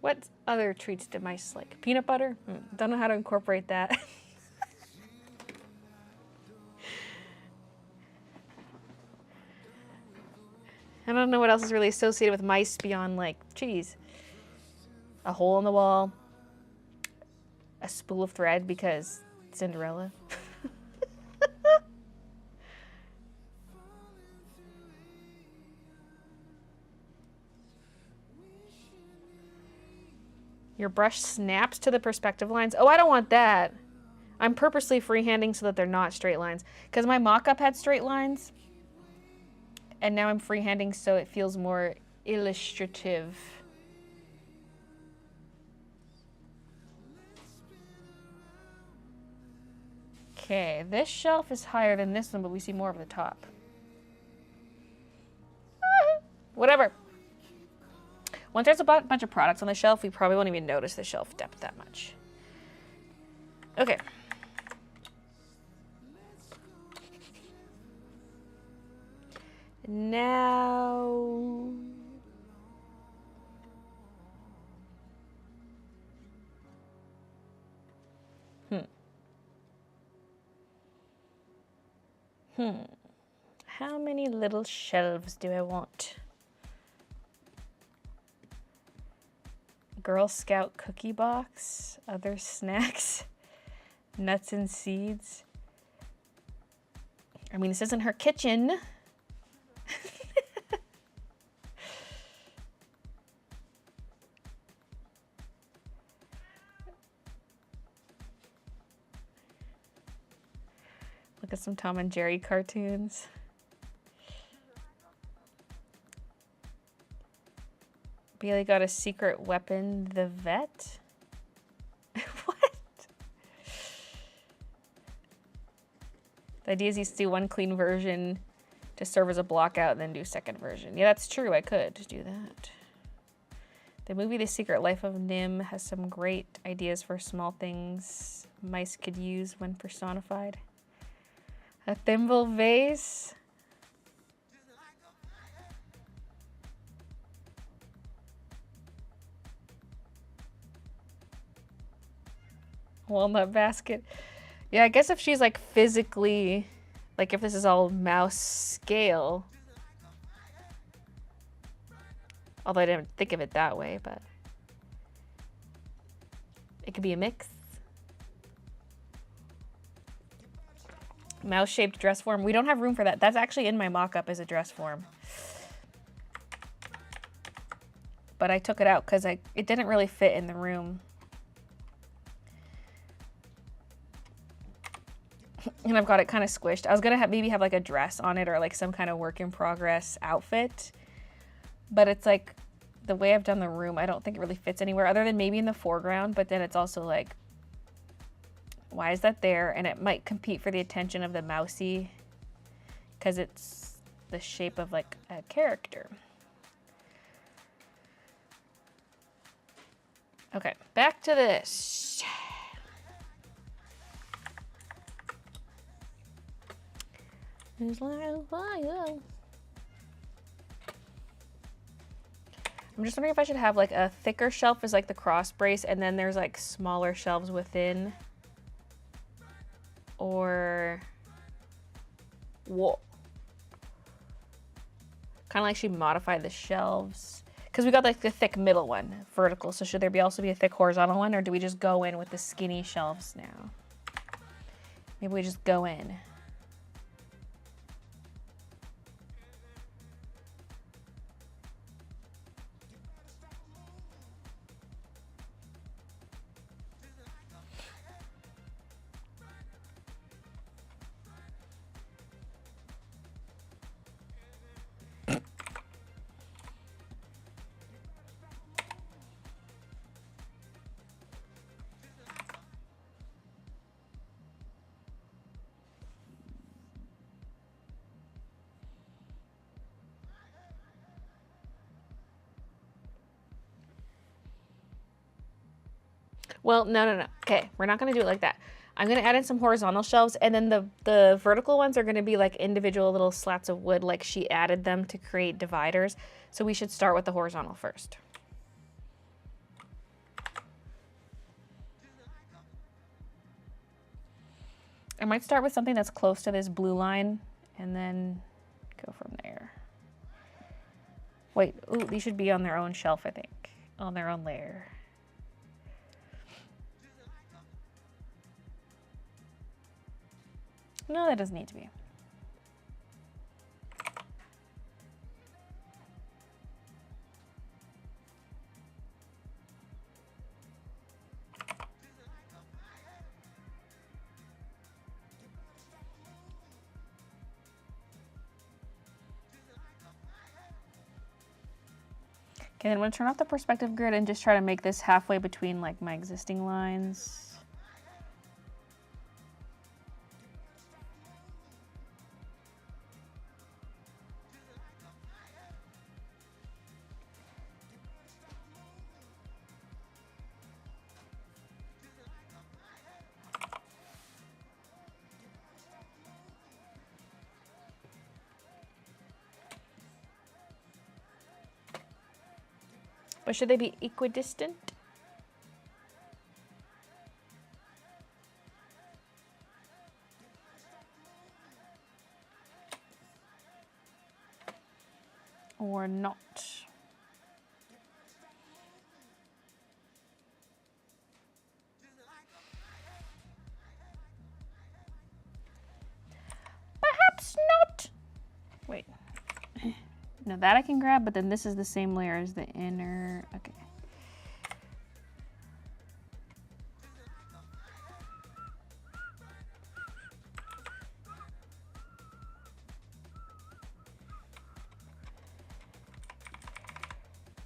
What other treats do mice like? Peanut butter? Don't know how to incorporate that. I don't know what else is really associated with mice beyond like cheese. A hole in the wall. A spool of thread because Cinderella. Your brush snaps to the perspective lines. Oh, I don't want that. I'm purposely freehanding so that they're not straight lines. Because my mock-up had straight lines. And now I'm freehanding so it feels more illustrative. Okay, this shelf is higher than this one, but we see more of the top. Whatever. Once there's a bunch of products on the shelf, we probably won't even notice the shelf depth that much. Okay. Now... How many little shelves do I want? Girl Scout cookie box, other snacks, nuts and seeds. I mean, this isn't her kitchen. Look at some Tom and Jerry cartoons. Baylee got a secret weapon, the vet? What? The idea is you do one clean version to serve as a block out and then do second version. Yeah, that's true. I could do that. The movie The Secret Life of Nim has some great ideas for small things mice could use when personified. A thimble vase. Walnut basket. Yeah, I guess if she's like physically, like if this is all mouse scale. Although I didn't think of it that way, but it could be a mix. Mouse-shaped dress form. We don't have room for that. That's actually in my mock-up as a dress form. But I took it out because it didn't really fit in the room. And I've got it kind of squished. I was gonna maybe have like a dress on it or like some kind of work in progress outfit. But it's like the way I've done the room, I don't think it really fits anywhere other than maybe in the foreground. But then it's also like, why is that there? And it might compete for the attention of the mousy because it's the shape of like a character. Okay, back to this. It's like fire. I'm just wondering if I should have like a thicker shelf as like the cross brace and then there's like smaller shelves within. Or whoa. Kind of like she modified the shelves. Because we got like the thick middle one, vertical. So should there also be a thick horizontal one or do we just go in with the skinny shelves now? Maybe we just go in. Well, no. Okay, we're not gonna do it like that. I'm gonna add in some horizontal shelves, and then the vertical ones are gonna be like individual little slats of wood, like she added them to create dividers. So we should start with the horizontal first. I might start with something that's close to this blue line, and then go from there. Wait, ooh, these should be on their own shelf, I think, on their own layer. No, that doesn't need to be. Okay, then I'm going to turn off the perspective grid and just try to make this halfway between like my existing lines. But should they be equidistant? Or not? Perhaps not. Wait. No, that I can grab, but then this is the same layer as the inner. Okay.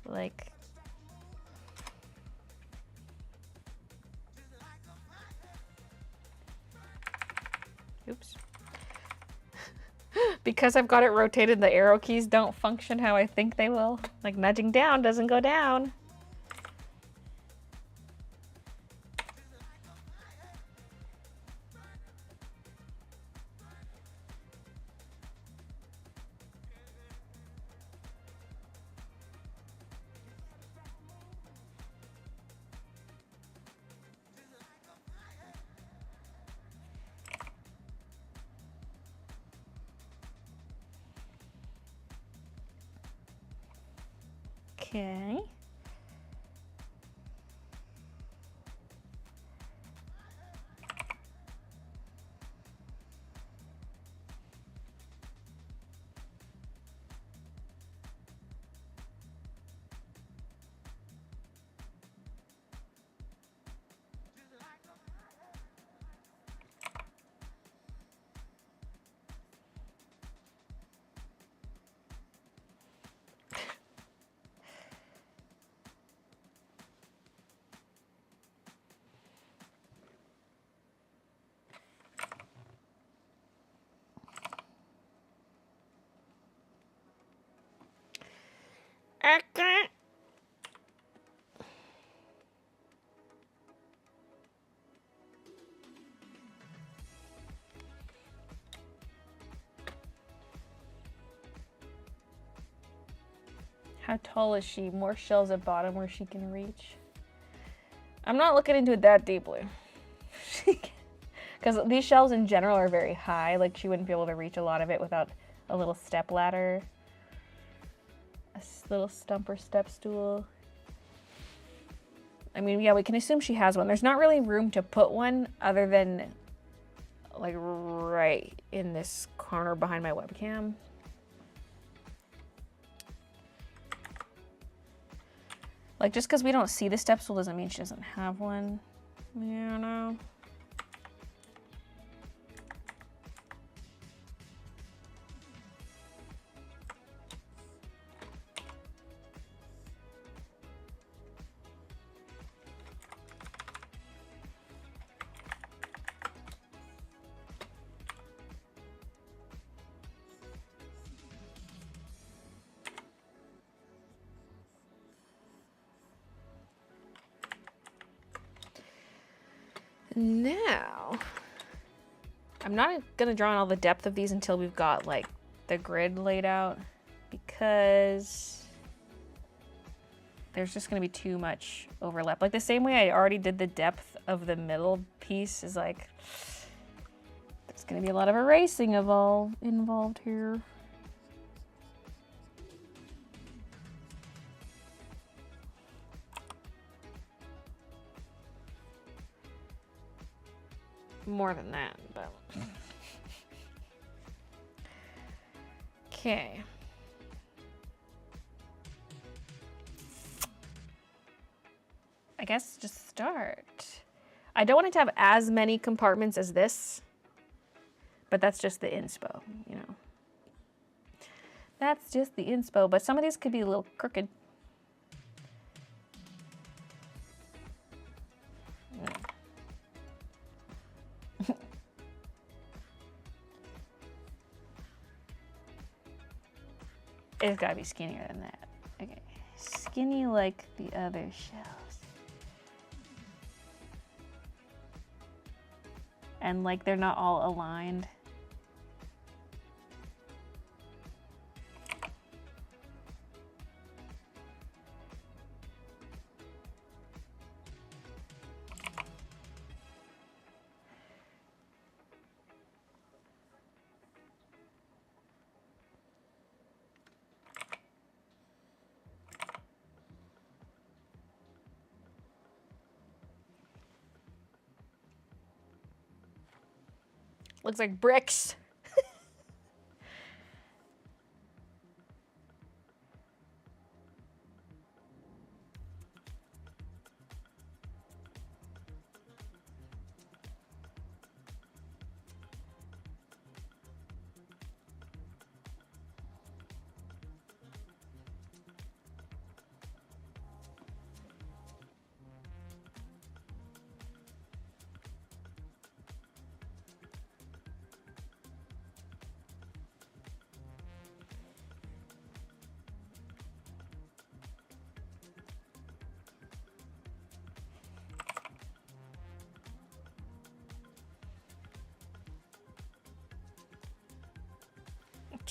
Like. Oops. Because I've got it rotated, the arrow keys don't function how I think they will. Like nudging down doesn't go down. Okay. Okay. How tall is she? More shelves at bottom where she can reach. I'm not looking into it that deeply. Because these shelves in general are very high. Like she wouldn't be able to reach a lot of it without a little step ladder. A little stump or step stool. I mean, yeah, we can assume she has one. There's not really room to put one other than like right in this corner behind my webcam. Like, just because we don't see the step stool doesn't mean she doesn't have one. You know? Now, I'm not gonna draw in all the depth of these until we've got like the grid laid out, because there's just gonna be too much overlap. Like the same way I already did the depth of the middle piece is like, there's gonna be a lot of erasing involved here. More than that, but okay. I guess just start. I don't want it to have as many compartments as this, but that's just the inspo, you know. That's just the inspo, but some of these could be a little crooked. It's gotta be skinnier than that. Okay, skinny like the other shells. And like they're not all aligned. Looks like bricks.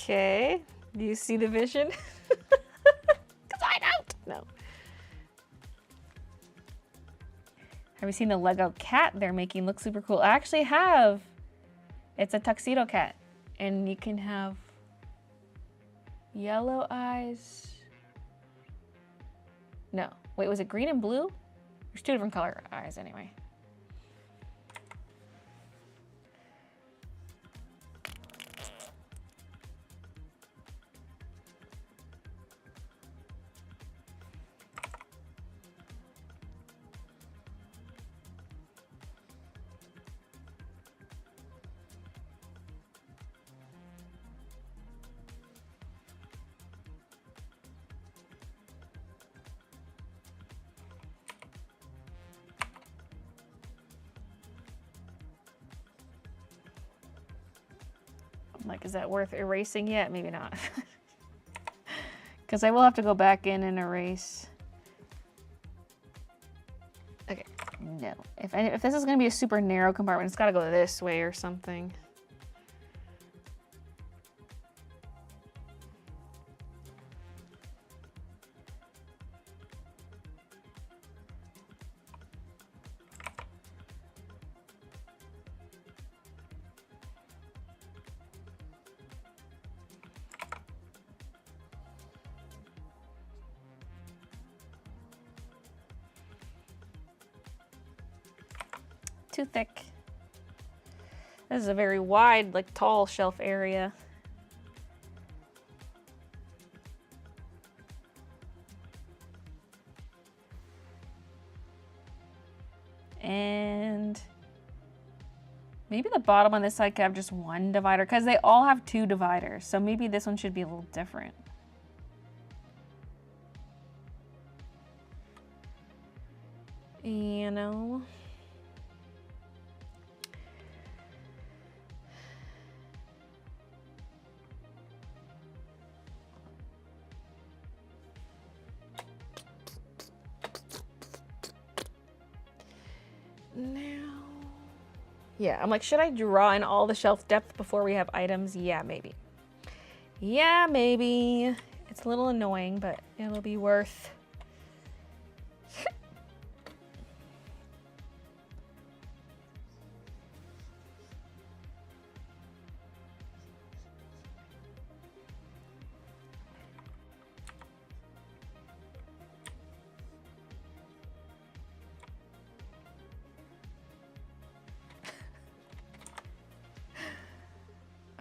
Okay, do you see the vision? Because I don't. No. Have you seen the Lego cat they're making? Looks super cool. I actually have. It's a tuxedo cat, and you can have yellow eyes. No, wait, was it green and blue? There's two different color eyes anyway. Like, is that worth erasing yet? Maybe not. Because I will have to go back in and erase. Okay, no. If this is going to be a super narrow compartment, it's got to go this way or something. Too thick. This is a very wide, like tall shelf area. And maybe the bottom on this side could have just one divider because they all have two dividers. So maybe this one should be a little different. You know? Now, yeah, I'm like, should I draw in all the shelf depth before we have items? Yeah, maybe. Yeah, maybe. It's a little annoying, but it'll be worth.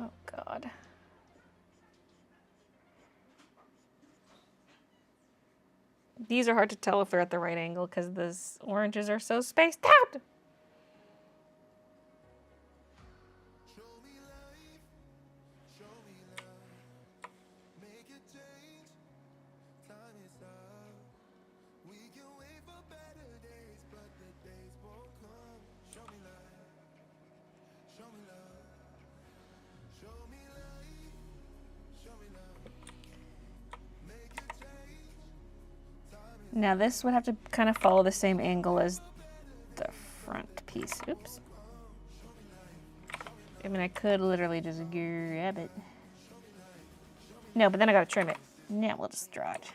Oh, God. These are hard to tell if they're at the right angle because the oranges are so spaced out. Now this would have to kind of follow the same angle as the front piece. Oops. I mean, I could literally just grab it. No, but then I gotta trim it. Yeah, we'll just draw it.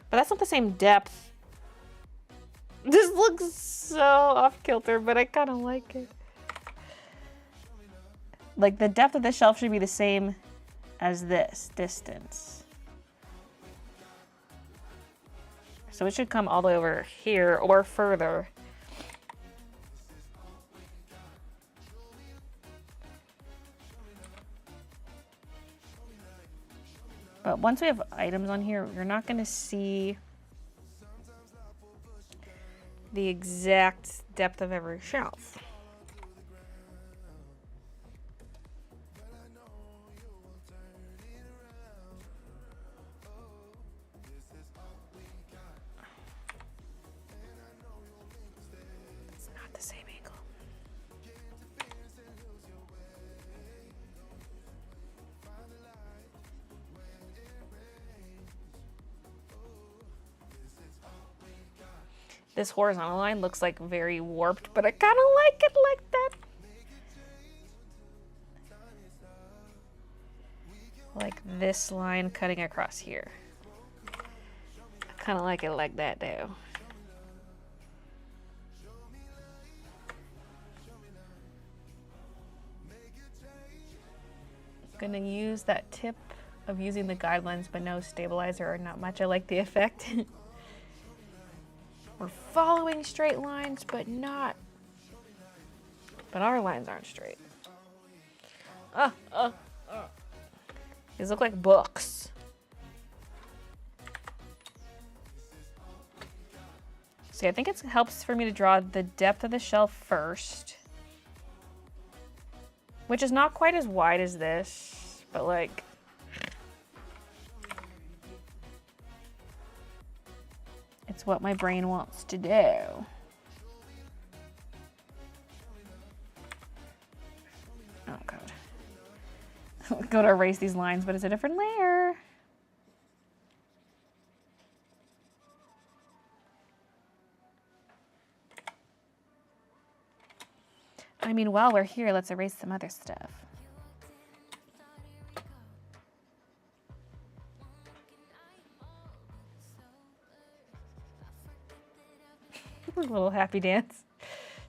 But that's not the same depth. This looks so off kilter, but I kind of like it. Like the depth of the shelf should be the same as this distance. So it should come all the way over here or further. But once we have items on here, you're not going to see the exact depth of every shelf. This horizontal line looks like very warped, but I kind of like it like that. Like this line cutting across here. I kind of like it like that though. I'm gonna use that tip of using the guidelines but no stabilizer or not much. I like the effect. We're following straight lines, but not. But our lines aren't straight. These look like books. See, I think it helps for me to draw the depth of the shelf first, which is not quite as wide as this, but like. It's what my brain wants to do. Oh God. Go to erase these lines, but it's a different layer. I mean, while we're here, let's erase some other stuff. A little happy dance.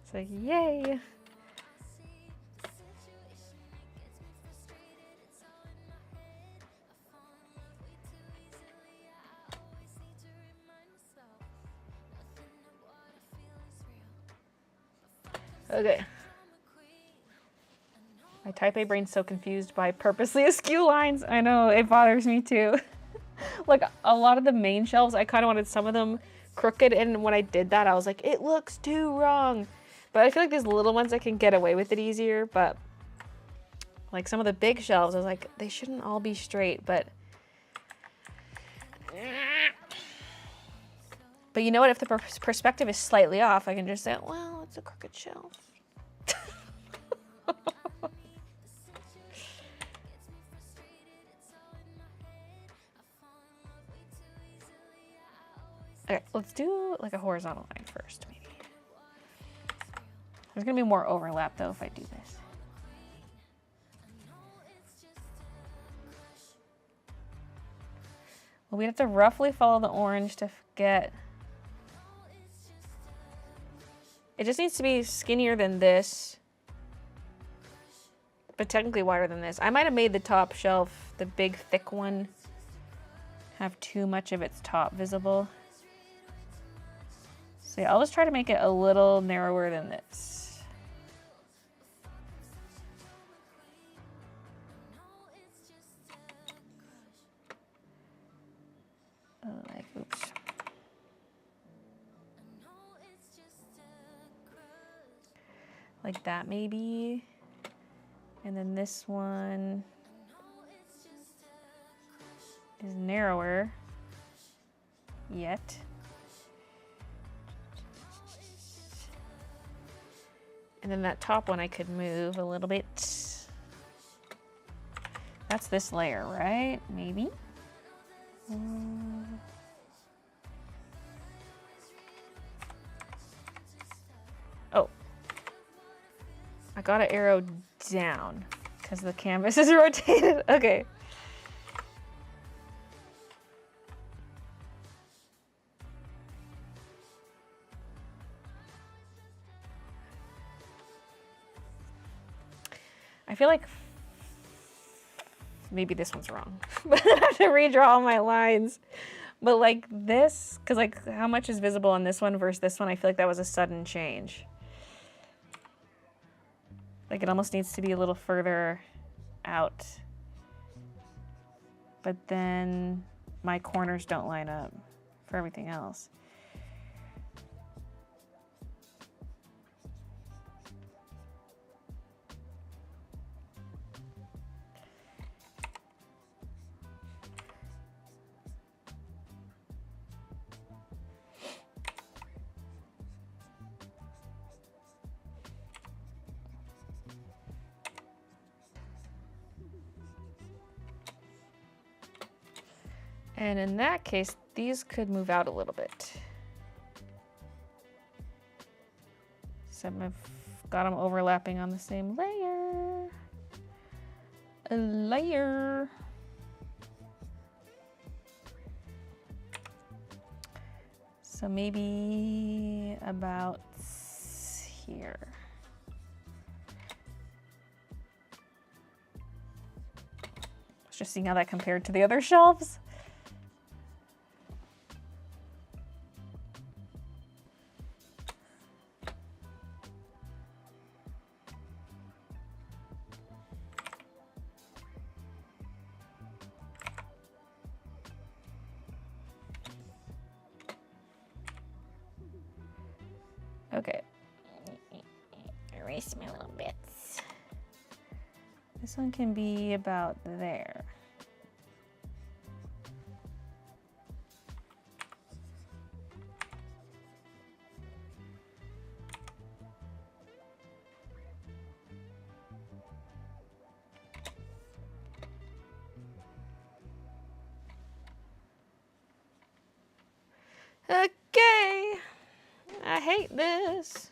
It's like, yay. Okay. My type A brain's so confused by purposely askew lines. I know, it bothers me too. Like, a lot of the main shelves, I kind of wanted some of them crooked, and when I did that, I was like, it looks too wrong. But I feel like these little ones, I can get away with it easier, but like some of the big shelves, I was like, they shouldn't all be straight, but... But you know what? If the perspective is slightly off, I can just say, well, it's a crooked shelf. Okay, let's do like a horizontal line first, maybe. There's gonna be more overlap though if I do this. Well, we'd have to roughly follow the orange to get... It just needs to be skinnier than this, but technically wider than this. I might have made the top shelf, the big thick one, have too much of its top visible. So yeah, I'll just try to make it a little narrower than this. Like, oops. Like that maybe. And then this one is narrower yet. And then that top one I could move a little bit. That's this layer, right? Maybe. Oh. I got to arrow down because the canvas is rotated. Okay. I feel like maybe this one's wrong. But I have to redraw all my lines. But like this, because like how much is visible on this one versus this one, I feel like that was a sudden change. Like it almost needs to be a little further out. But then my corners don't line up for everything else. And in that case, these could move out a little bit. So I've got them overlapping on the same layer. A layer. So maybe about here. Just seeing how that compared to the other shelves. Okay. Erase my little bits. This one can be about there. Okay. I hate this.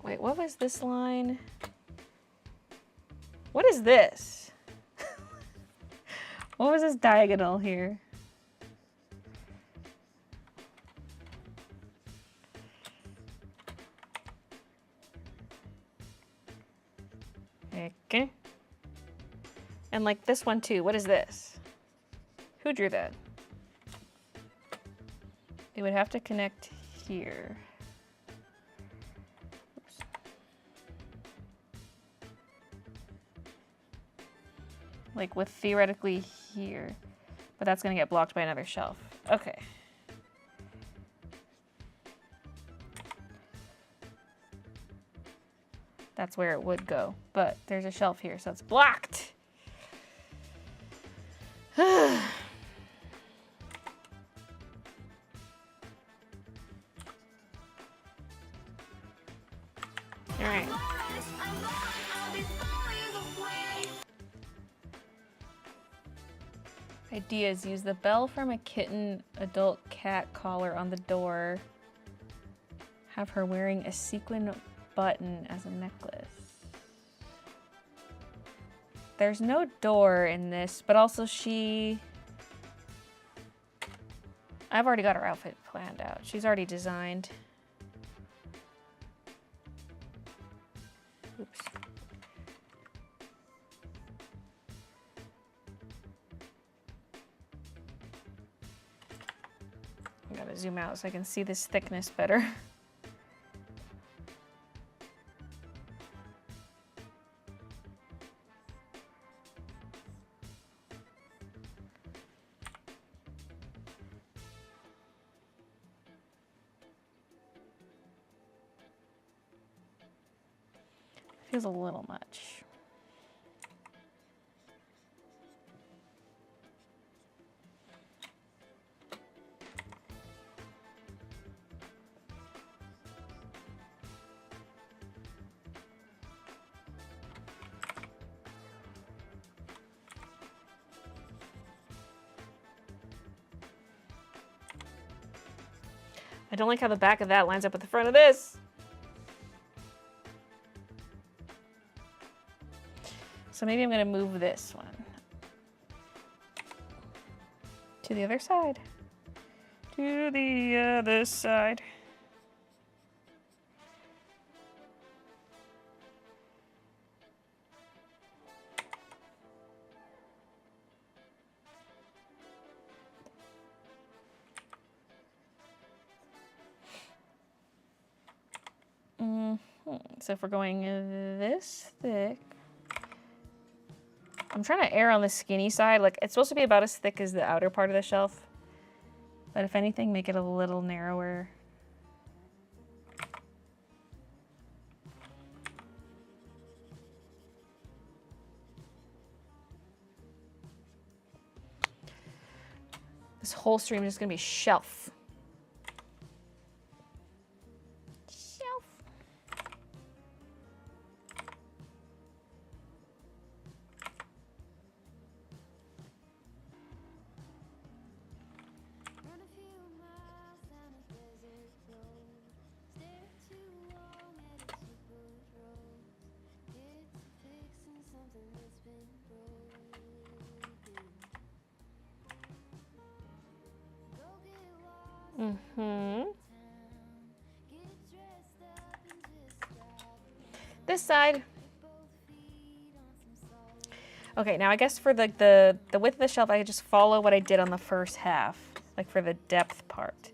Wait, what was this line? What is this? What was this diagonal here? Okay. And like this one too. What is this? Who drew that? It would have to connect here. Oops. Like with theoretically here, but that's gonna get blocked by another shelf. Okay. That's where it would go, but there's a shelf here, so it's blocked. All right. Ideas. Use the bell from a kitten adult cat collar on the door. Have her wearing a sequin button as a necklace. There's no door in this, but also I've already got her outfit planned out. She's already designed. Oops. I gotta zoom out so I can see this thickness better. Feels a little much. I don't like how the back of that lines up with the front of this. So maybe I'm gonna move this one to the other side. To the other side. So if we're going this thick, I'm trying to err on the skinny side. Like, it's supposed to be about as thick as the outer part of the shelf. But if anything, make it a little narrower. This whole stream is just gonna be shelf. Shelf. This side. Okay, now I guess for the width of the shelf, I could just follow what I did on the first half, like for the depth part.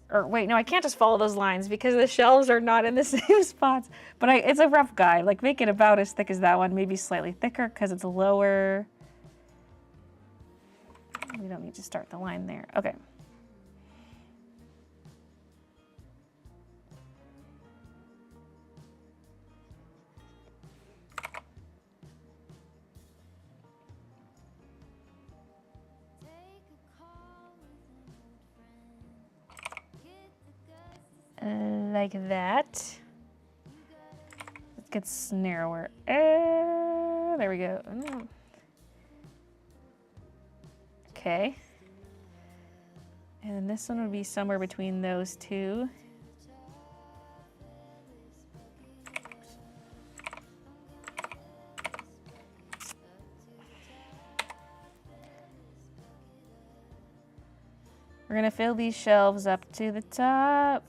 Or wait, no, I can't just follow those lines because the shelves are not in the same spots. But it's a rough guide. Like, make it about as thick as that one, maybe slightly thicker because it's lower. We don't need to start the line there. Okay. Like that. It gets narrower. There we go. Okay. And then this one would be somewhere between those two. We're gonna fill these shelves up to the top.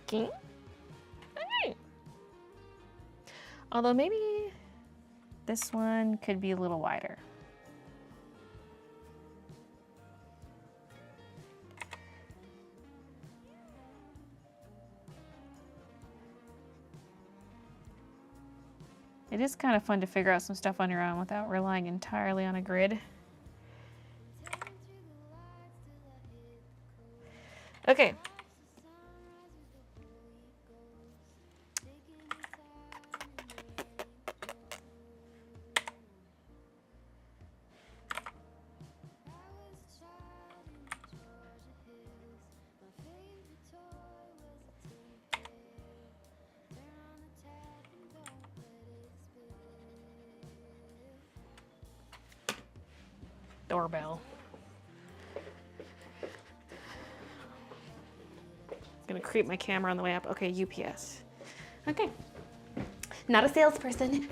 Okay. Alright. Although maybe this one could be a little wider. It is kind of fun to figure out some stuff on your own without relying entirely on a grid. Okay. Doorbell. Gonna creep my camera on the way up. Okay, UPS. Okay. Not a salesperson.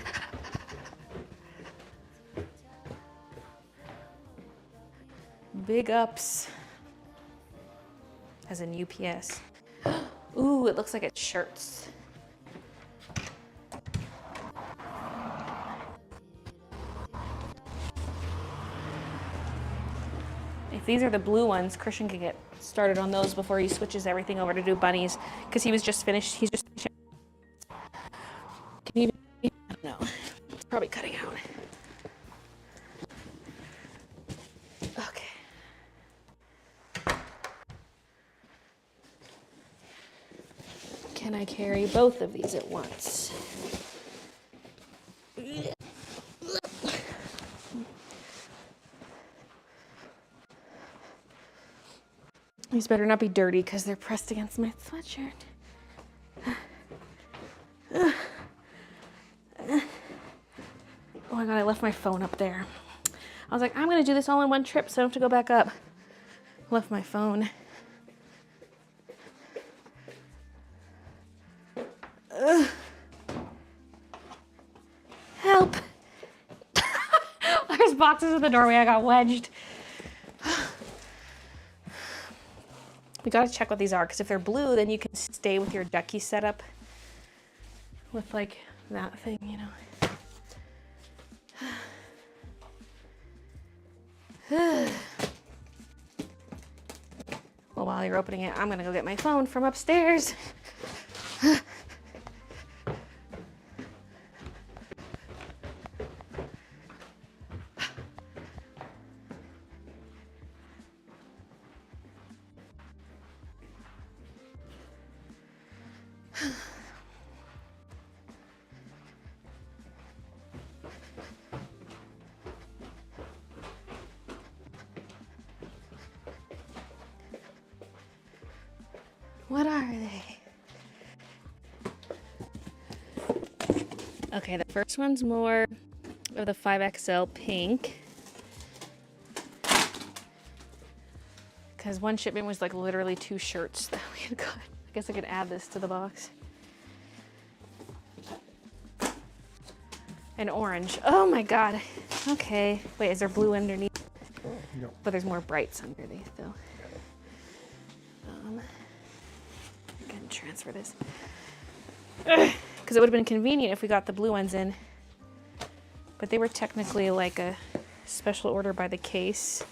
Big ups. As in UPS. Ooh, it looks like it's shirts. If these are the blue ones, Christian could get started on those before he switches everything over to do bunnies, because he's just finished. Can you? I don't know. It's probably cutting out. Okay. Can I carry both of these at once? These better not be dirty because they're pressed against my sweatshirt. Oh my God, I left my phone up there. I was like, I'm gonna do this all in one trip so I don't have to go back up. Left my phone. Help. There's boxes in the doorway, I got wedged. We gotta check what these are, because if they're blue, then you can stay with your ducky setup with like that thing, you know. Well, while you're opening it, I'm gonna go get my phone from upstairs. What are they? Okay, the first one's more of the 5XL pink. Because one shipment was like literally 2 shirts that we had got. I guess I could add this to the box. And orange. Oh my God. Okay. Wait, is there blue underneath? No. But there's more brights underneath though. I can transfer this. Because it would have been convenient if we got the blue ones in. But they were technically like a special order by the case.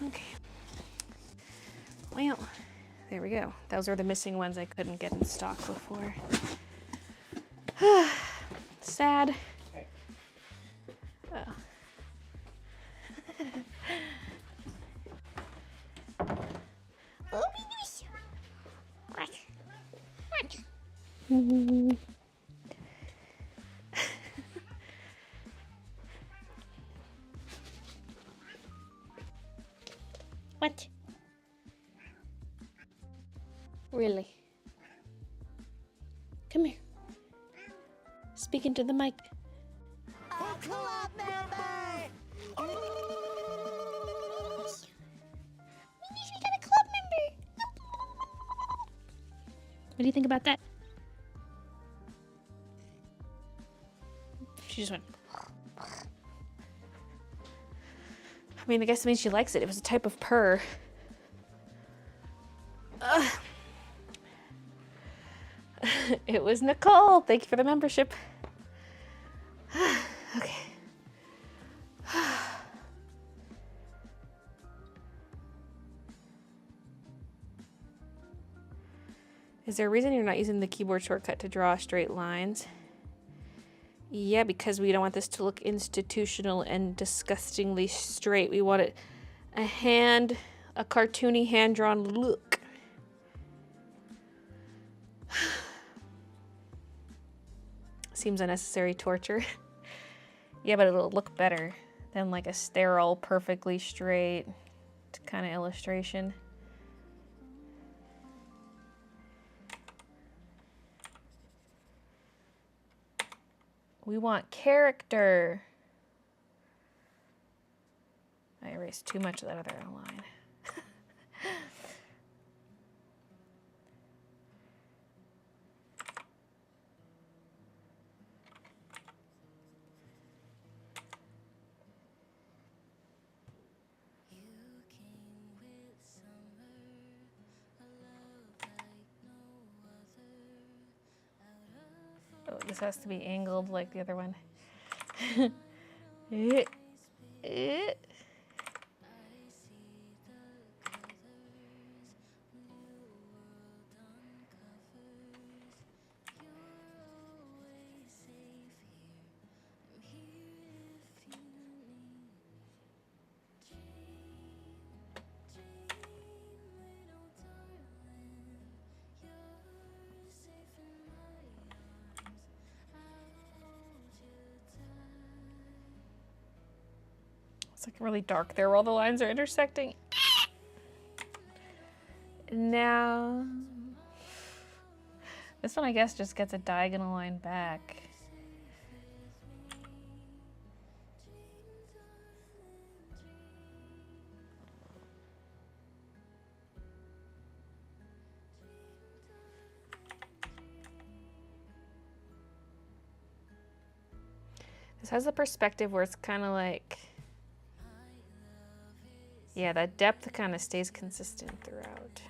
Okay. Well, there we go. Those are the missing ones I couldn't get in stock before. Sad. Oh. What? Really? Come here. Speak into the mic. A club member! We got a club member. What do you think about that? She just went. I mean, I guess it means she likes it. It was a type of purr. Ugh. It was Nicole. Thank you for the membership. Okay. Is there a reason you're not using the keyboard shortcut to draw straight lines? Yeah, because we don't want this to look institutional and disgustingly straight. We want it a cartoony hand-drawn look. Seems unnecessary torture. Yeah, but it'll look better than like a sterile, perfectly straight kind of illustration. We want character. I erased too much of that other line. Oh, this has to be angled like the other one. It's like really dark there where all the lines are intersecting. Now, this one I guess just gets a diagonal line back. This has a perspective where it's kind of like, yeah, that depth kind of stays consistent throughout.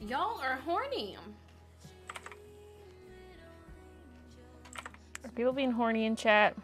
Y'all are horny. Are people being horny in chat?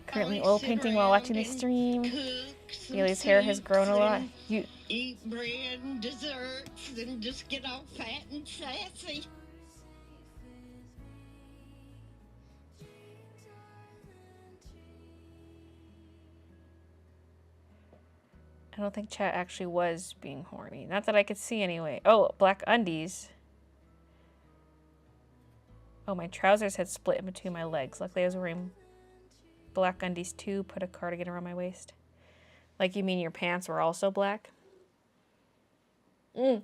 Currently oil painting while watching the stream. Baylee's hair has grown a lot. You eat bread and desserts and just get all fat and sassy. I don't think chat actually was being horny. Not that I could see anyway. Oh, black undies. Oh, my trousers had split in between my legs. Luckily I was wearing black undies too. Put a cardigan around my waist. Like you mean your pants were also black? Yeah,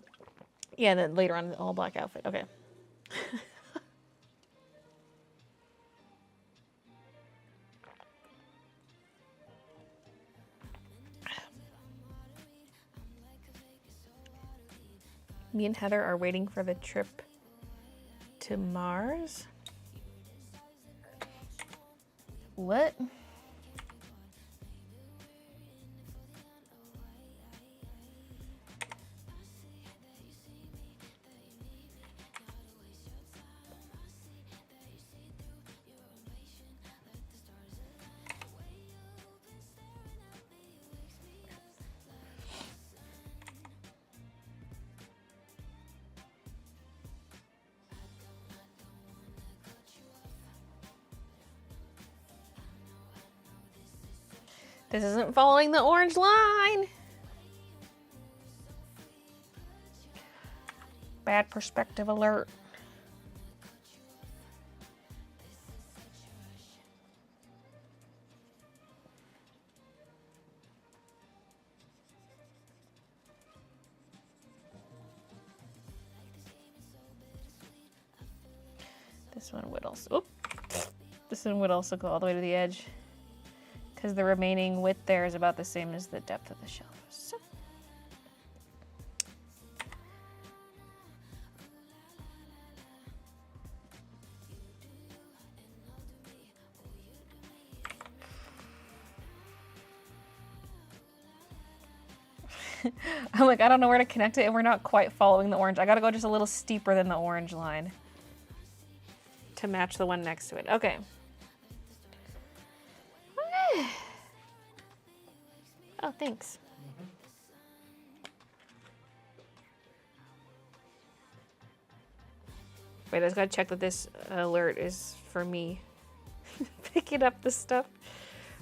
and then later on an all black outfit. Okay. Me and Heather are waiting for the trip to Mars. What? This isn't following the orange line. Bad perspective alert. This one would also, this one would also go all the way to the edge because the remaining width there is about the same as the depth of the shelf. So. I'm like, I don't know where to connect it, and we're not quite following the orange. I gotta go just a little steeper than the orange line to match the one next to it. Okay. Oh, thanks. Wait, I just gotta check that this alert is for me picking up the stuff.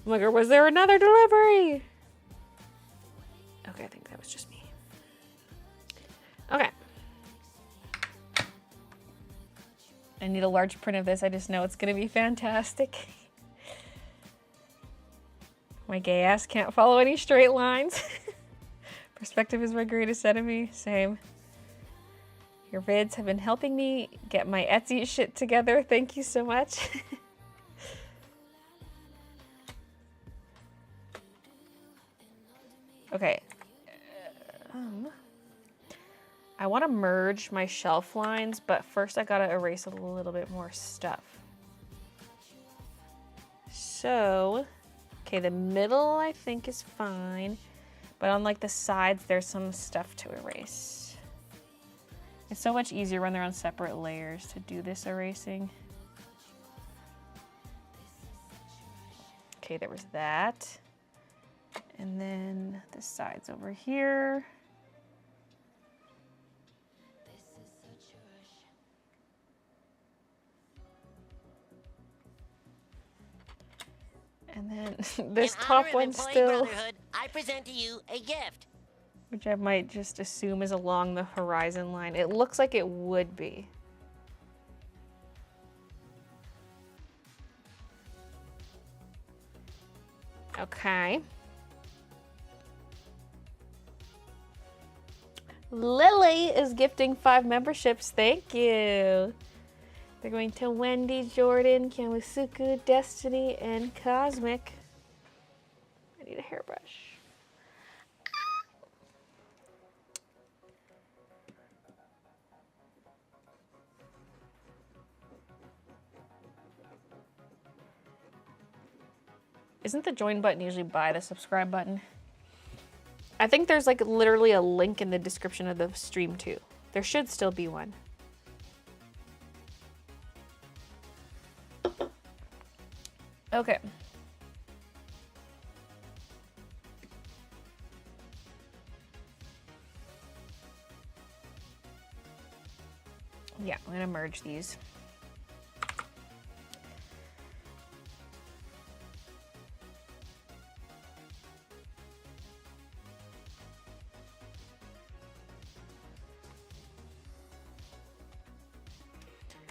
I'm like, or was there another delivery? Okay, I think that was just me. Okay. I need a large print of this. I just know it's gonna be fantastic. My gay ass can't follow any straight lines. Perspective is my greatest enemy. Same. Your vids have been helping me get my Etsy shit together. Thank you so much. Okay. I want to merge my shelf lines, but first I gotta erase a little bit more stuff. So, okay, the middle I think is fine, but on like the sides there's some stuff to erase. It's so much easier when they're on separate layers to do this erasing. Okay, there was that. And then the sides over here. And then this top one still, I present to you a gift. which I might just assume is along the horizon line. It looks like it would be. Okay. Lily is gifting 5 memberships. Thank you. They're going to Wendy, Jordan, Kamusuku, Destiny, and Cosmic. I need a hairbrush. Isn't the join button usually by the subscribe button? I think there's like literally a link in the description of the stream too. There should still be one. Okay. Yeah, I'm gonna merge these.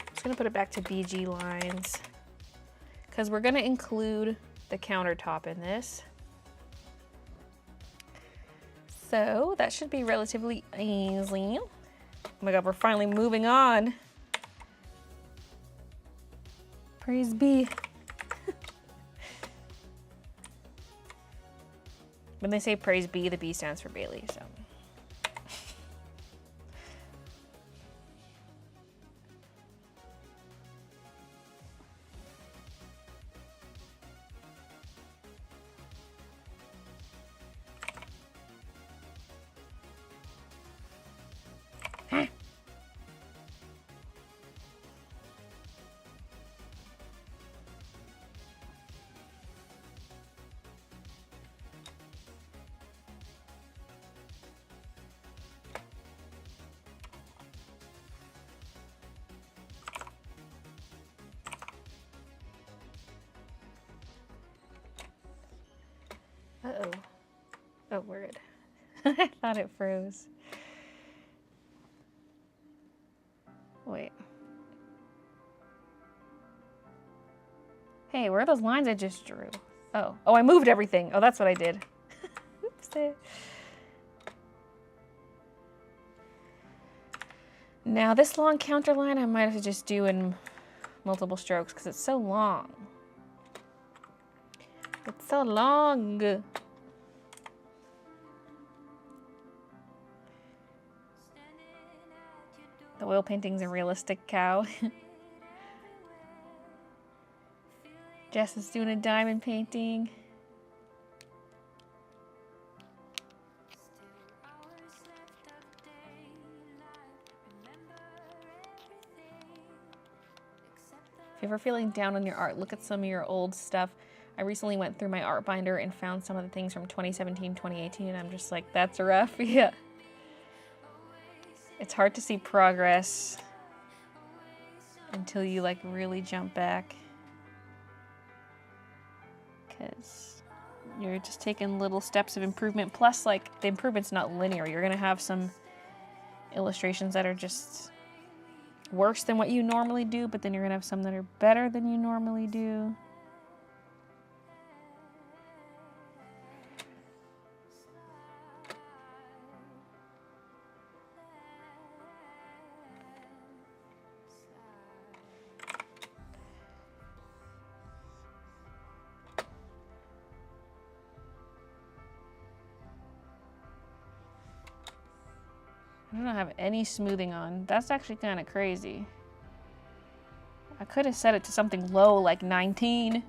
Just gonna put it back to BG lines because we're gonna include the countertop in this. So that should be relatively easy. Oh my god, we're finally moving on. Praise be. When they say praise be, the B stands for Baylee, so. Uh-oh. Oh, word. I thought it froze. Wait. Hey, where are those lines I just drew? Oh. Oh, I moved everything. Oh, that's what I did. Oops. Now, this long counter line I might have to just do in multiple strokes because it's so long. It's so long. The oil painting's a realistic cow. Jess is doing a diamond painting. If you're ever feeling down on your art, look at some of your old stuff. I recently went through my art binder and found some of the things from 2017, 2018, and I'm just like, that's rough. Yeah. It's hard to see progress until you like really jump back. Because you're just taking little steps of improvement. Plus, like, the improvement's not linear. You're going to have some illustrations that are just worse than what you normally do, but then you're going to have some that are better than you normally do. I don't have any smoothing on. That's actually kind of crazy. I could have set it to something low, like 19.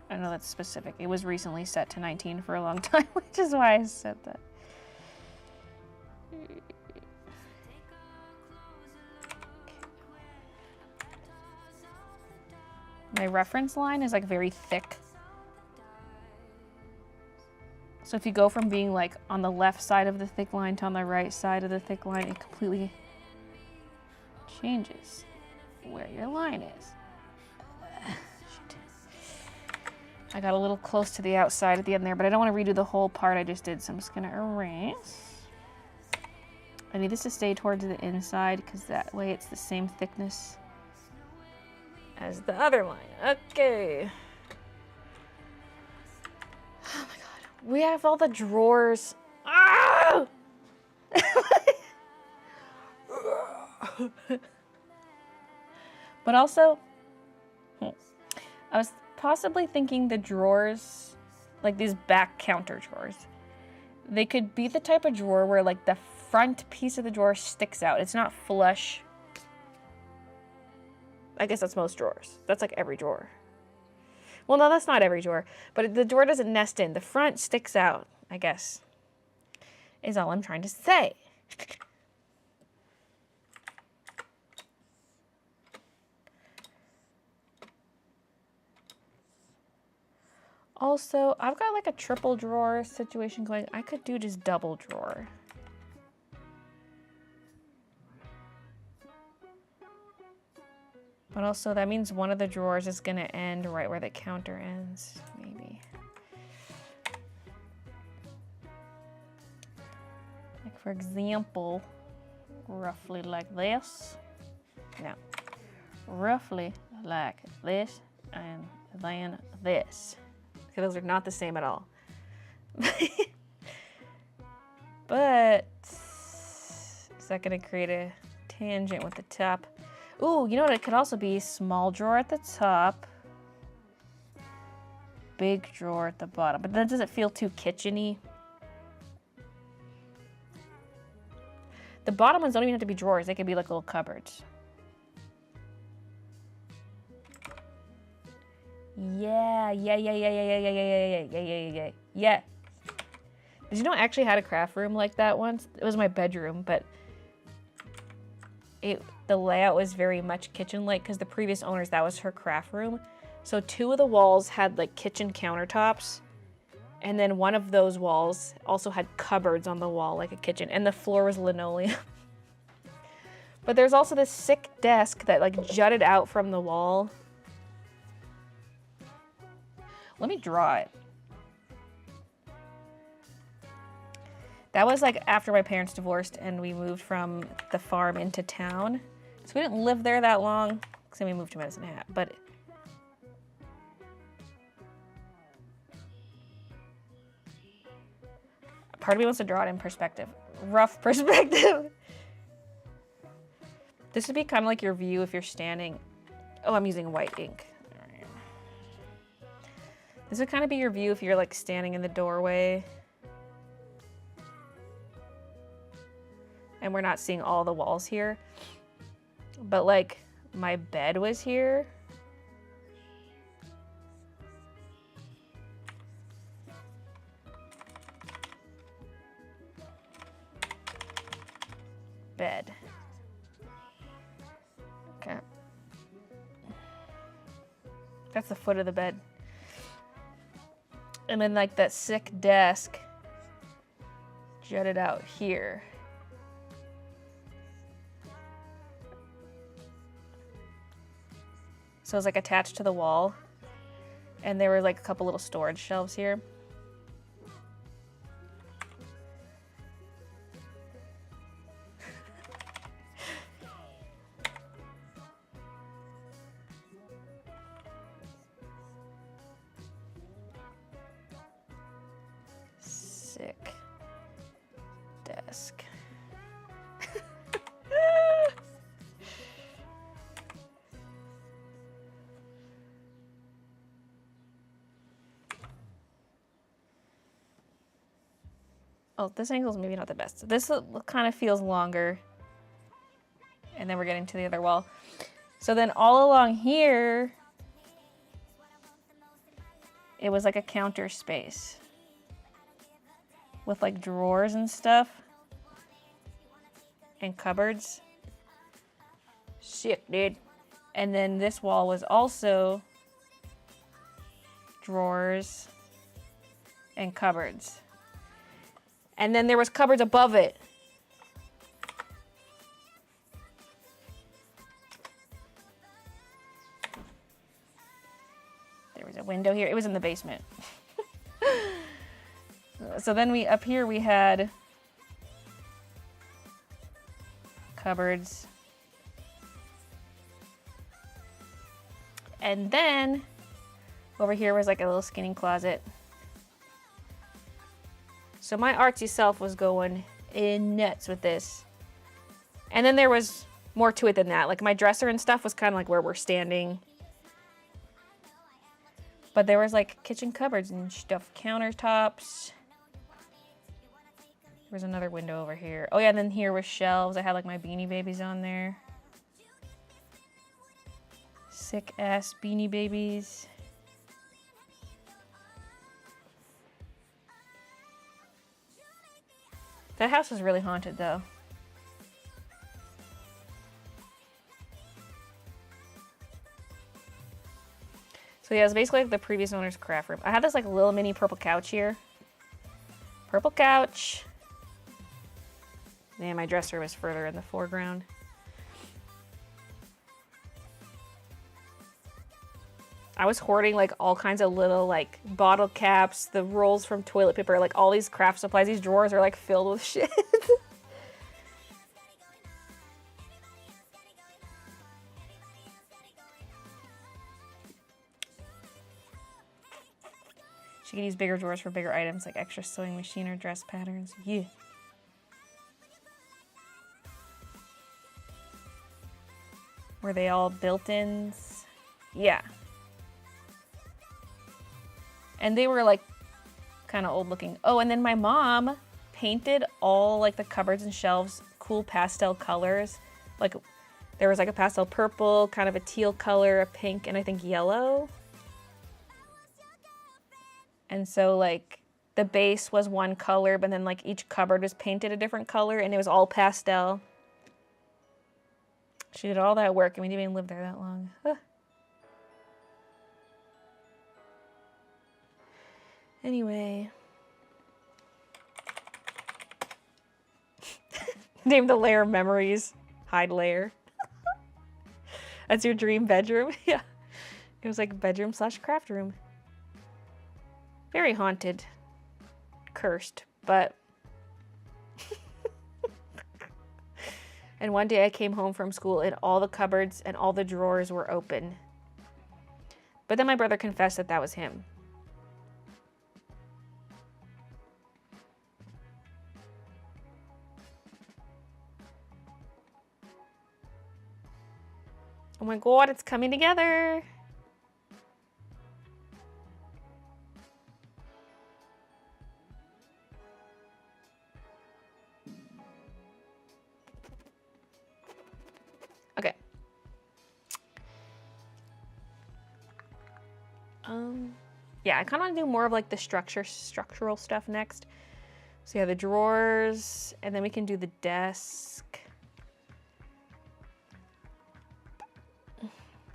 I know that's specific. It was recently set to 19 for a long time, which is why I said that. My reference line is like very thick. So if you go from being like on the left side of the thick line to on the right side of the thick line, it completely changes where your line is. I got a little close to the outside at the end there, but I don't want to redo the whole part I just did, so I'm just going to erase. I need this to stay towards the inside because that way it's the same thickness as the other line. Okay. Oh my god. We have all the drawers. Ah! But also, I was possibly thinking the drawers, like these back counter drawers, they could be the type of drawer where like the front piece of the drawer sticks out. It's not flush. I guess that's most drawers. That's like every drawer. Well, no, that's not every drawer, but the drawer doesn't nest in. The front sticks out, I guess, is all I'm trying to say. Also, I've got like a triple drawer situation going. I could do just double drawer. But also that means one of the drawers is gonna end right where the counter ends, maybe. Like for example, roughly like this. No, roughly like this and then this. Okay, those are not the same at all. But is that gonna create a tangent with the top? Ooh, you know what it could also be? Small drawer at the top, big drawer at the bottom. But then does it feel too kitchen-y? The bottom ones don't even have to be drawers. They could be like little cupboards. Yeah. Did you know I actually had a craft room like that once? It was my bedroom, but the layout was very much kitchen-like because the previous owners, that was her craft room. So 2 of the walls had like kitchen countertops, and then one of those walls also had cupboards on the wall like a kitchen, and the floor was linoleum. But there's also this sick desk that like jutted out from the wall. Let me draw it. That was like after my parents divorced and we moved from the farm into town. So we didn't live there that long, because then we moved to Medicine Hat. But part of me wants to draw it in perspective. Rough perspective. This would be kind of like your view if you're standing. Oh, I'm using white ink. All right. This would kind of be your view if you're like standing in the doorway. And we're not seeing all the walls here. But like my bed was here. Bed. Okay. That's the foot of the bed. And then like that sick desk jutted out here. So it was like attached to the wall. And there were like a couple little storage shelves here. Sick desk. Oh, this angle's maybe not the best. This kind of feels longer. And then we're getting to the other wall. So then all along here, it was like a counter space with like drawers and stuff and cupboards. Shit, dude. And then this wall was also drawers and cupboards. And then there was cupboards above it. There was a window here. It was in the basement. So then up here we had cupboards. And then over here was like a little skinny closet. So my artsy self was going nuts with this. And then there was more to it than that. Like my dresser and stuff was kind of like where we're standing. But there was like kitchen cupboards and stuff, countertops. There was another window over here. Oh yeah, and then here was shelves. I had like my Beanie Babies on there. Sick ass Beanie Babies. That house was really haunted though. So yeah, it was basically like the previous owner's craft room. I had this like little mini purple couch here. Purple couch. And my dresser was further in the foreground. I was hoarding like all kinds of little like bottle caps, the rolls from toilet paper, like all these craft supplies. These drawers are like filled with shit. She can use bigger drawers for bigger items like extra sewing machine or dress patterns. Yeah. Were they all built-ins? Yeah. And they were like kind of old looking. Oh, and then my mom painted all like the cupboards and shelves cool pastel colors. Like there was like a pastel purple, kind of a teal color, a pink, and I think yellow. And so like the base was one color, but then like each cupboard was painted a different color and it was all pastel. She did all that work and we didn't even live there that long. Huh. Anyway. Name the layer memories. Hide layer. That's your dream bedroom? Yeah. It was like bedroom / craft room. Very haunted. Cursed, but... And one day I came home from school and all the cupboards and all the drawers were open. But then my brother confessed that that was him. Oh my god, it's coming together. Okay. Yeah, I kind of want to do more of like the structural stuff next. So yeah, the drawers, and then we can do the desk.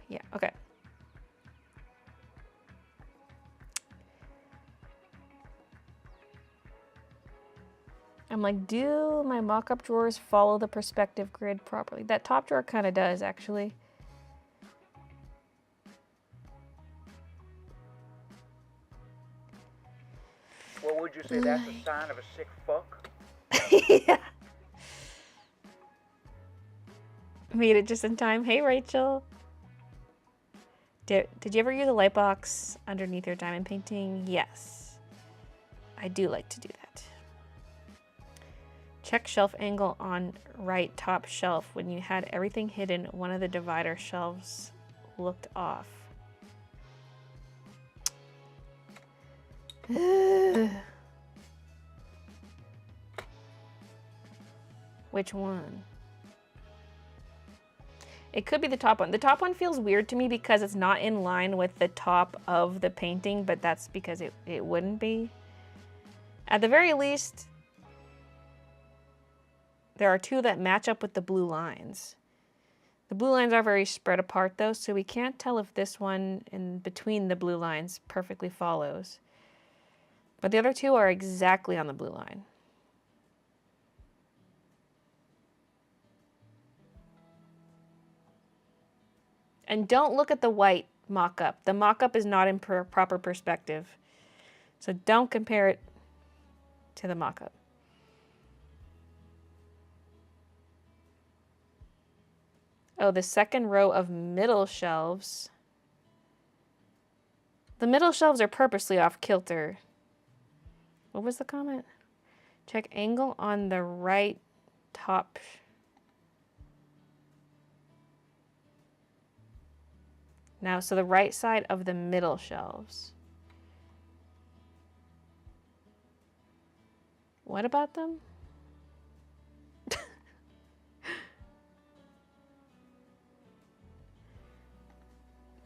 Yeah, okay. I'm like, do my mock-up drawers follow the perspective grid properly? That top drawer kind of does, actually. What would you say? That's a sign of a sick fuck? Yeah. Made it just in time. Hey, Rachel. Did you ever use a light box underneath your diamond painting? Yes. I do like to do that. Check shelf angle on right top shelf. When you had everything hidden, one of the divider shelves looked off. Which one? It could be the top one. The top one feels weird to me because it's not in line with the top of the painting, but that's because it wouldn't be. At the very least, there are two that match up with the blue lines. The blue lines are very spread apart though, so we can't tell if this one in between the blue lines perfectly follows. But the other two are exactly on the blue line. And don't look at the white mock-up. The mock-up is not in proper perspective. So don't compare it to the mock-up. Oh, the second row of middle shelves. The middle shelves are purposely off kilter. What was the comment? Check angle on the right top. Now, so the right side of the middle shelves. What about them?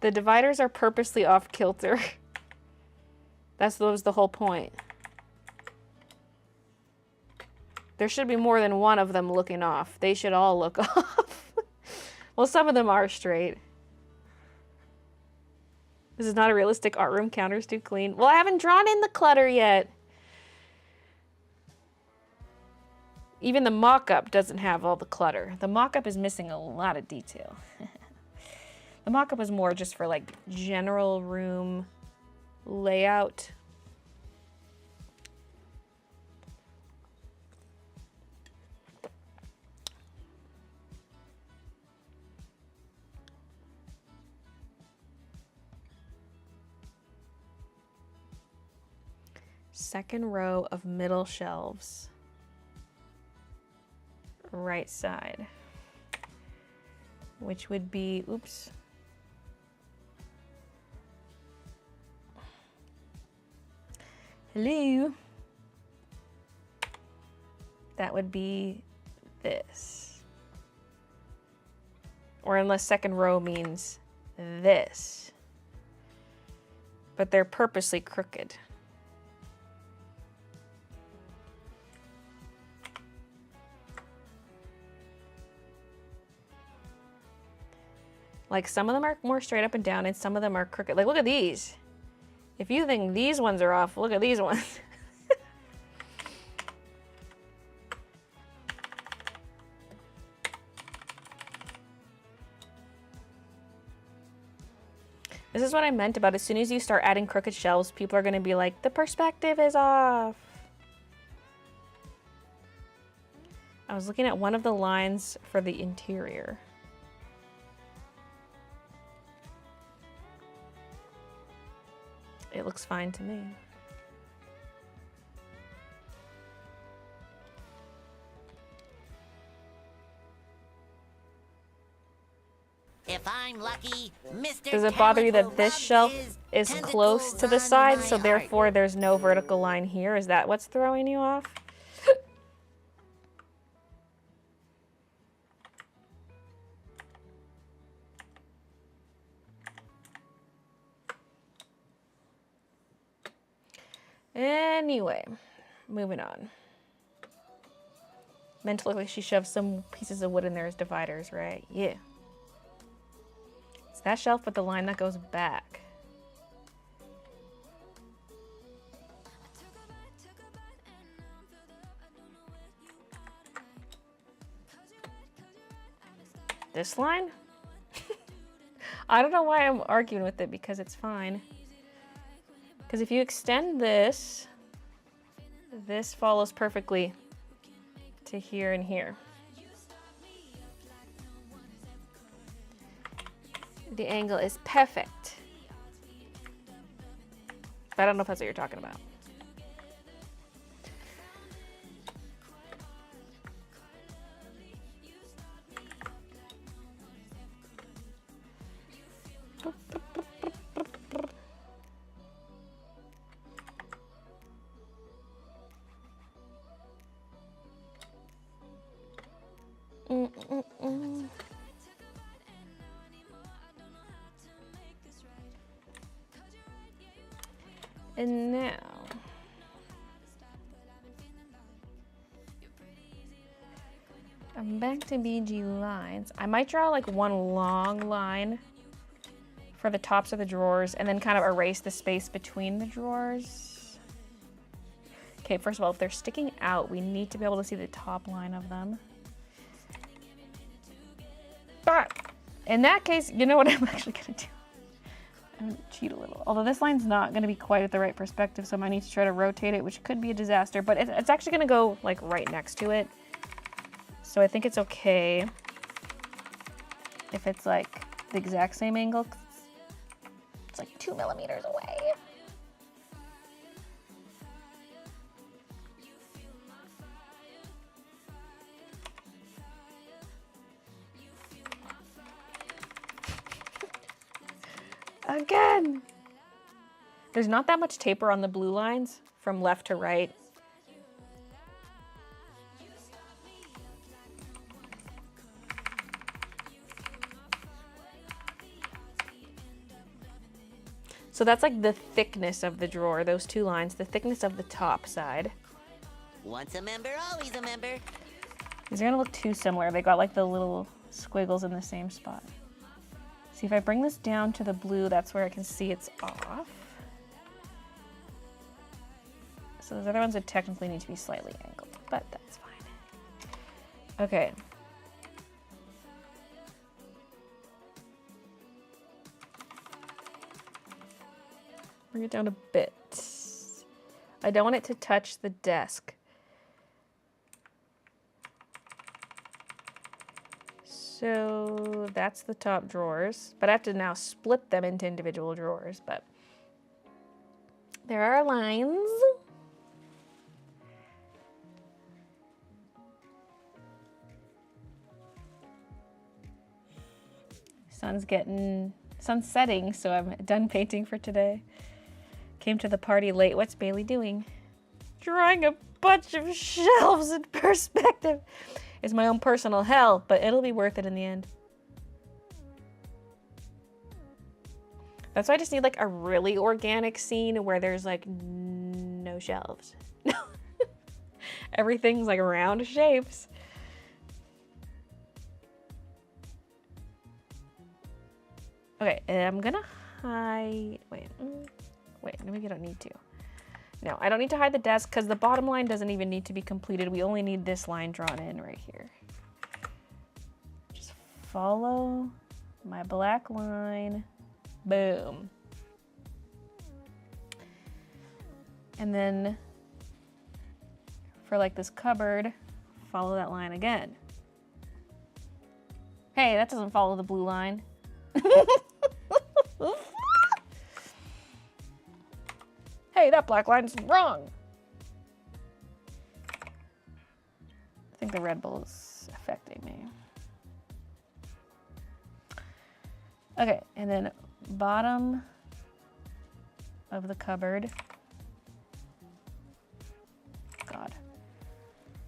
The dividers are purposely off kilter. That was the whole point. There should be more than one of them looking off. They should all look off. Well, some of them are straight. This is not a realistic art room. Counter's too clean. Well, I haven't drawn in the clutter yet. Even the mock-up doesn't have all the clutter. The mock-up is missing a lot of detail. The mock-up is more just for like general room layout. Second row of middle shelves. Right side. Which would be, oops. Hello. That would be this. Or unless second row means this. But they're purposely crooked. Like some of them are more straight up and down and some of them are crooked. Like look at these. If you think these ones are off, look at these ones. This is what I meant about as soon as you start adding crooked shelves, people are gonna be like, the perspective is off. I was looking at one of the lines for the interior. It looks fine to me. If I'm lucky, Mr. Does it bother you Talent that will this rub shelf his is close tentacles to the on side, my so art. therefore there's no vertical line here? Is that what's throwing you off? Anyway, moving on. Meant to look like she shoved some pieces of wood in there as dividers, right? Yeah. It's that shelf with the line that goes back. This line? I don't know why I'm arguing with it, because it's fine. Because if you extend this, this follows perfectly to here and here. The angle is perfect. But I don't know if that's what you're talking about. And now, I'm back to BG lines. I might draw like one long line for the tops of the drawers and then kind of erase the space between the drawers. Okay, first of all, if they're sticking out, we need to be able to see the top line of them. But in that case, you know what I'm actually gonna do? I'm gonna cheat a little. Although this line's not gonna be quite at the right perspective, so I might need to try to rotate it, which could be a disaster, but it's actually gonna go like right next to it. So I think it's okay if it's like the exact same angle. It's like 2 millimeters away. Again! There's not that much taper on the blue lines from left to right. So that's like the thickness of the drawer, those two lines, the thickness of the top side. Once a member, always a member. These are gonna look too similar. They got like the little squiggles in the same spot. See, if I bring this down to the blue, that's where I can see it's off. So those other ones would technically need to be slightly angled, but that's fine. Okay. Bring it down a bit. I don't want it to touch the desk. So that's the top drawers, but I have to now split them into individual drawers, but there are lines. Sun's setting, so I'm done painting for today. Came to the party late. What's Baylee doing? Drawing a bunch of shelves in perspective. It's my own personal hell, but it'll be worth it in the end. That's why I just need like a really organic scene where there's like no shelves. Everything's like round shapes. Okay, I'm gonna hide, wait, maybe I don't need to. No, I don't need to hide the desk because the bottom line doesn't even need to be completed. We only need this line drawn in right here. Just follow my black line Boom. And then for like this cupboard, follow that line again. Hey, that doesn't follow the blue line. Hey, that black line's wrong. I think the Red Bull is affecting me. Okay, and then bottom of the cupboard. God.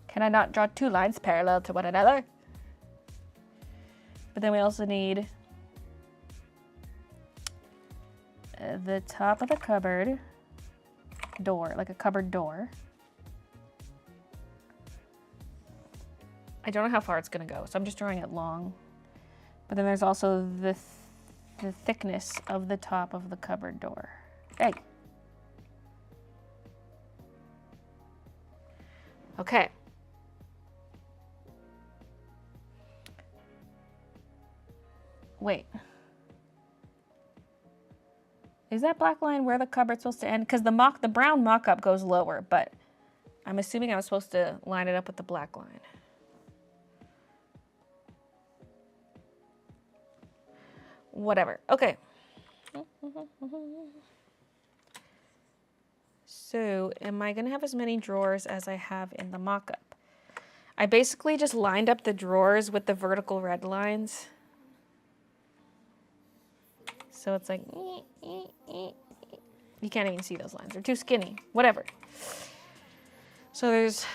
Can I not draw two lines parallel to one another? But then we also need the top of the cupboard door, like a cupboard door. I don't know how far it's gonna go, so I'm just drawing it long. But then there's also the thickness of the top of the cupboard door. Hey. Okay. Wait. Is that black line where the cupboard's supposed to end? Because the brown mock-up goes lower, but I'm assuming I was supposed to line it up with the black line. Whatever. Okay. So, am I going to have as many drawers as I have in the mock-up? I basically just lined up the drawers with the vertical red lines. So it's like, you can't even see those lines. They're too skinny. Whatever. So there's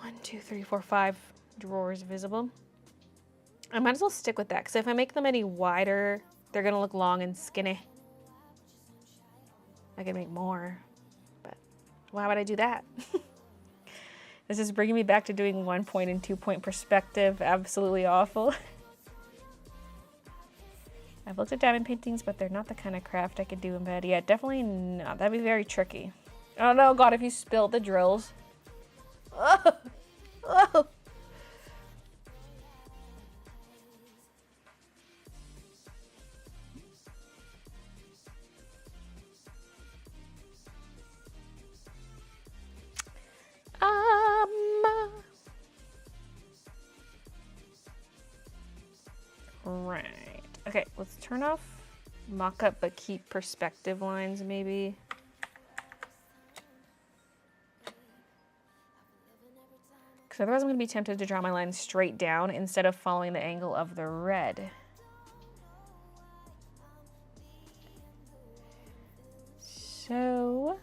1, 2, 3, 4, 5 drawers visible. I might as well stick with that, because if I make them any wider, they're going to look long and skinny. I can make more, but why would I do that? This is bringing me back to doing 1 point and 2 point perspective. Absolutely awful. I've looked at diamond paintings, but they're not the kind of craft I could do in bed. Yeah, definitely not. That'd be very tricky. Oh no, God, if you spilled the drills. Oh. Oh. Right. Okay, let's turn off mock-up, but keep perspective lines, maybe. Because otherwise I'm going to be tempted to draw my lines straight down instead of following the angle of the red. So...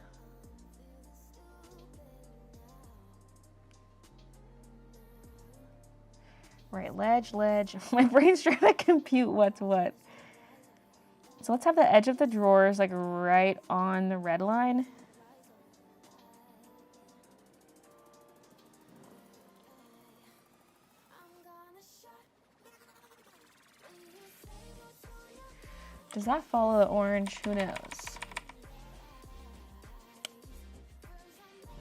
right, ledge, ledge. My brain's trying to compute what's what. So let's have the edge of the drawers like right on the red line. Does that follow the orange? Who knows?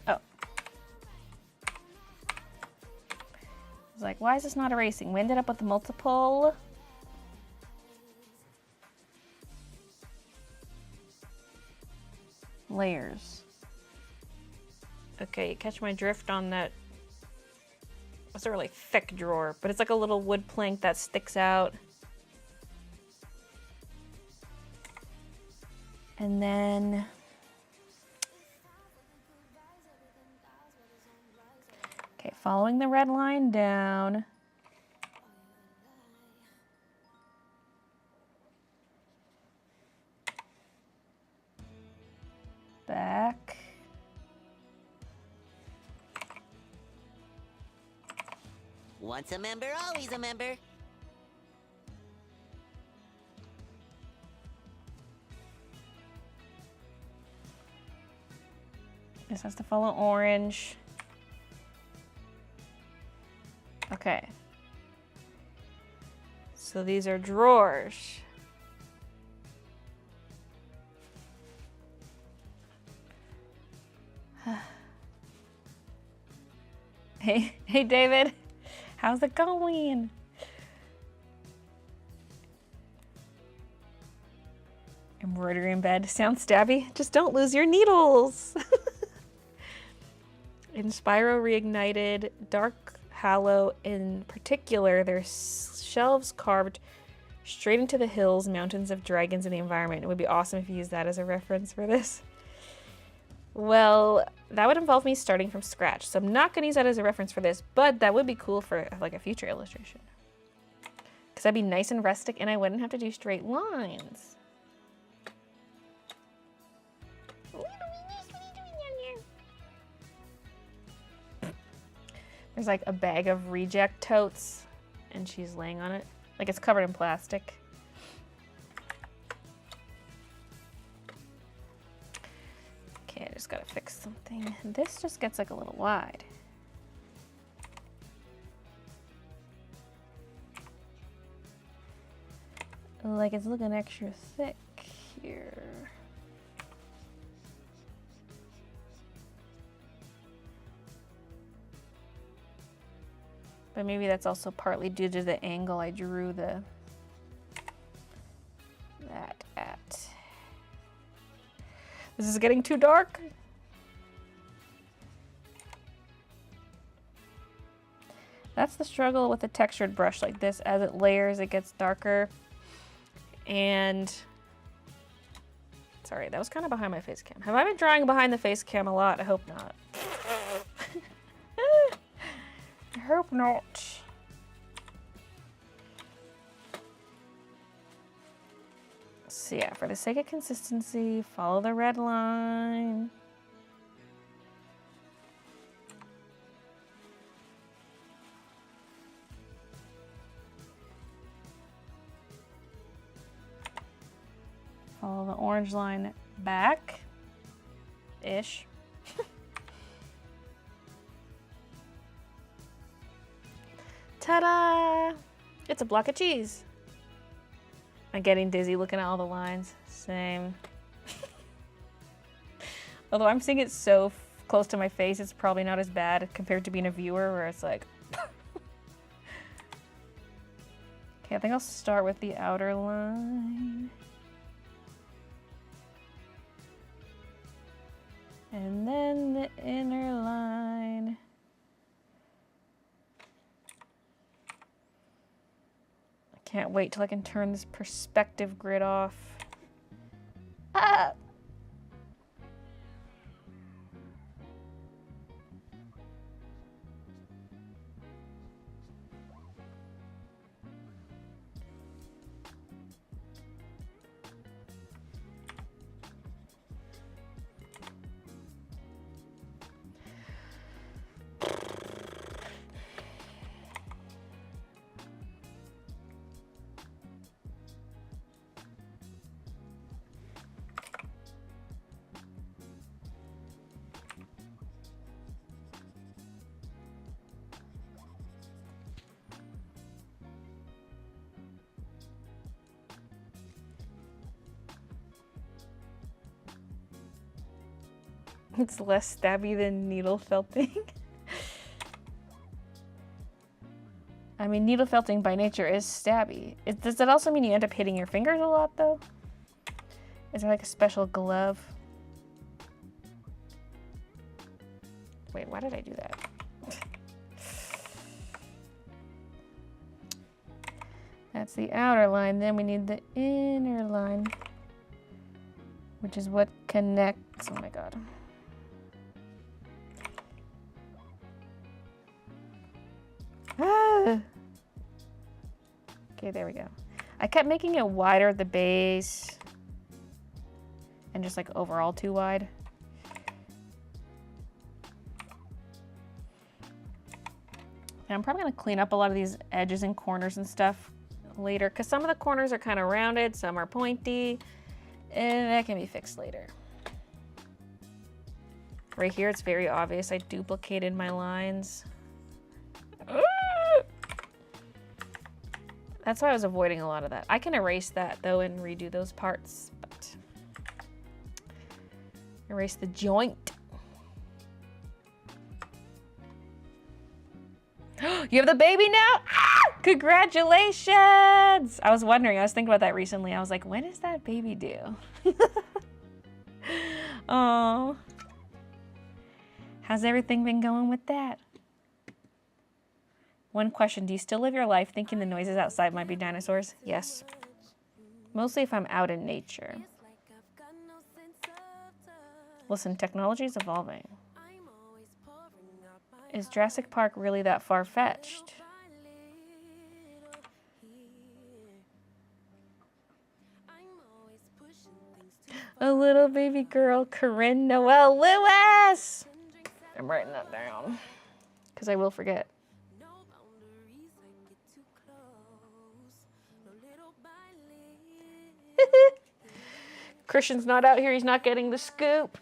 Oh. I was like, why is this not erasing? We ended up with multiple layers. Okay, catch my drift on that. That's a really thick drawer, but it's like a little wood plank that sticks out. And then okay, following the red line down. Back. Once a member, always a member. This has to follow orange. Okay. So these are drawers. Hey David, how's it going? Embroidery in bed. Sounds stabby. Just don't lose your needles. Inspiro reignited. Dark Hallow in particular, there's shelves carved straight into the hills, mountains of dragons in the environment. It would be awesome if you used that as a reference for this. Well, that would involve me starting from scratch, so I'm not going to use that as a reference for this, but that would be cool for like a future illustration. Because that'd be nice and rustic, and I wouldn't have to do straight lines. There's like a bag of reject totes, and she's laying on it. Like it's covered in plastic. Okay, I just gotta fix something. This just gets like a little wide. Like it's looking extra thick here. But maybe that's also partly due to the angle I drew that at. This is getting too dark. That's the struggle with a textured brush like this. As it layers, it gets darker. And sorry, that was kind of behind my face cam. Have I been drawing behind the face cam a lot? I hope not. I hope not. So yeah, for the sake of consistency, follow the red line. Follow the orange line back-ish. Ta-da! It's a block of cheese. I'm getting dizzy looking at all the lines. Same. Although I'm seeing it so close to my face, it's probably not as bad compared to being a viewer where it's like... Okay, I think I'll start with the outer line. And then the inner line. I can't wait till I can turn this perspective grid off. Ah! It's less stabby than needle felting. I mean, needle felting by nature is stabby. Does that also mean you end up hitting your fingers a lot, though? Is there like a special glove? Wait, why did I do that? That's the outer line. Then we need the inner line, which is what connects. Oh my god. Ah. Okay, there we go. I kept making it wider at the base and just like overall too wide. And I'm probably gonna clean up a lot of these edges and corners and stuff later because some of the corners are kind of rounded, some are pointy, and that can be fixed later. Right here, it's very obvious I duplicated my lines. That's why I was avoiding a lot of that. I can erase that though and redo those parts, but erase the joint. You have the baby now? Ah! Congratulations! I was wondering, I was thinking about that recently. I was like, when is that baby due? Oh. How's everything been going with that? One question, do you still live your life thinking the noises outside might be dinosaurs? Yes. Mostly if I'm out in nature. Listen, technology is evolving. Is Jurassic Park really that far-fetched? A little baby girl, Corinne Noel Lewis! I'm writing that down, because I will forget. Christian's not out here, he's not getting the scoop.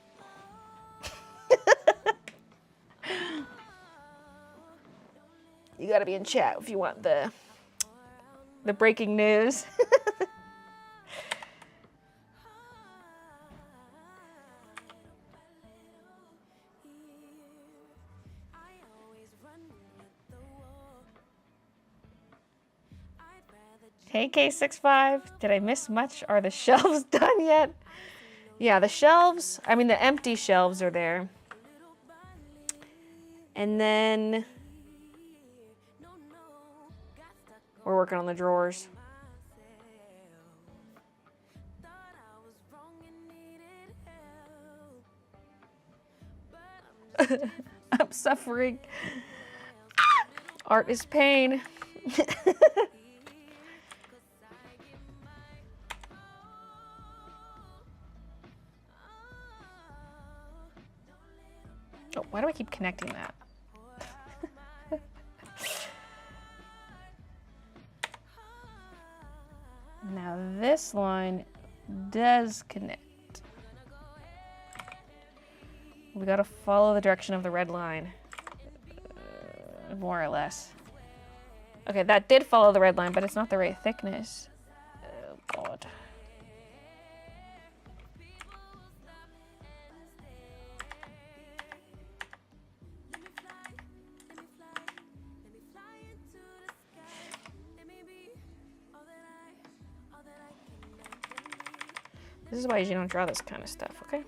You gotta be in chat if you want the breaking news. Hey K65, did I miss much? Are the shelves done yet? Yeah, the shelves, I mean the empty shelves are there. And then we're working on the drawers. I'm suffering. Art is pain. Oh, why do I keep connecting that? Now this line does connect. We gotta follow the direction of the red line. More or less. Okay, that did follow the red line, but it's not the right thickness. Oh, God. This is why you don't draw this kind of stuff, okay?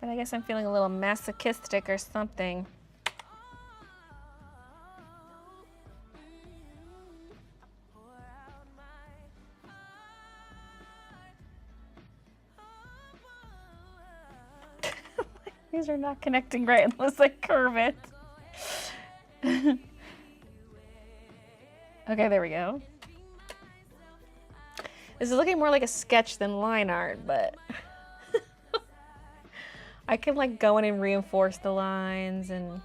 But I guess I'm feeling a little masochistic or something. These are not connecting right unless I curve it. Okay, there we go. This is looking more like a sketch than line art, but I can like go in and reinforce the lines and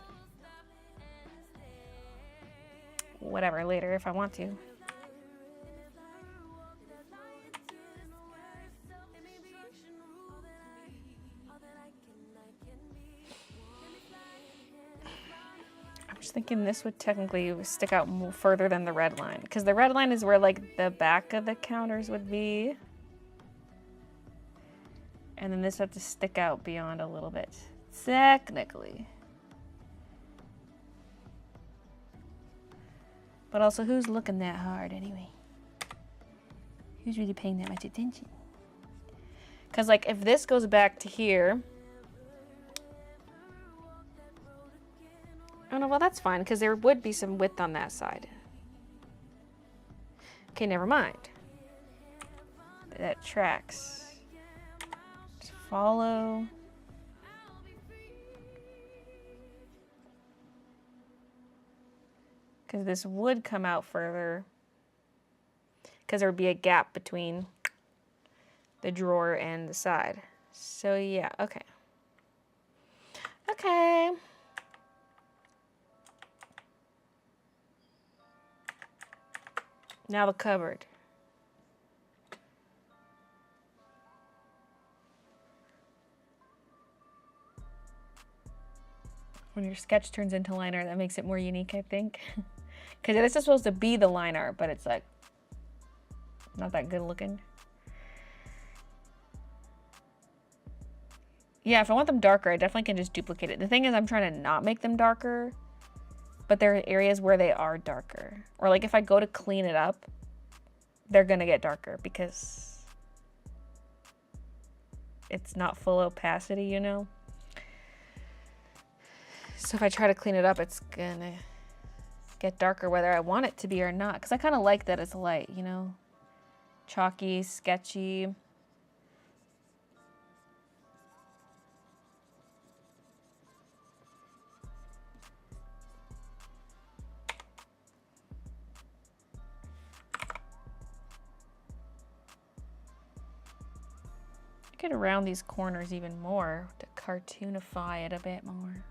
whatever later if I want to. I'm just thinking this would technically stick out more further than the red line, because the red line is where like the back of the counters would be. And then this would have to stick out beyond a little bit, technically. But also, who's looking that hard anyway? Who's really paying that much attention? Because like if this goes back to here, oh no, well that's fine, because there would be some width on that side. Okay, never mind. That tracks. Just follow. Because this would come out further. Because there would be a gap between the drawer and the side. So yeah, okay. Okay. Now the cupboard. When your sketch turns into line art, that makes it more unique, I think. Because this is supposed to be the line art, but it's like not that good looking. Yeah, if I want them darker, I definitely can just duplicate it. The thing is, I'm trying to not make them darker, but there are areas where they are darker. Or like if I go to clean it up, they're gonna get darker because it's not full opacity, you know? So if I try to clean it up, it's gonna get darker whether I want it to be or not. Because I kind of like that it's light, you know? Chalky, sketchy. I could round these corners even more to cartoonify it a bit more.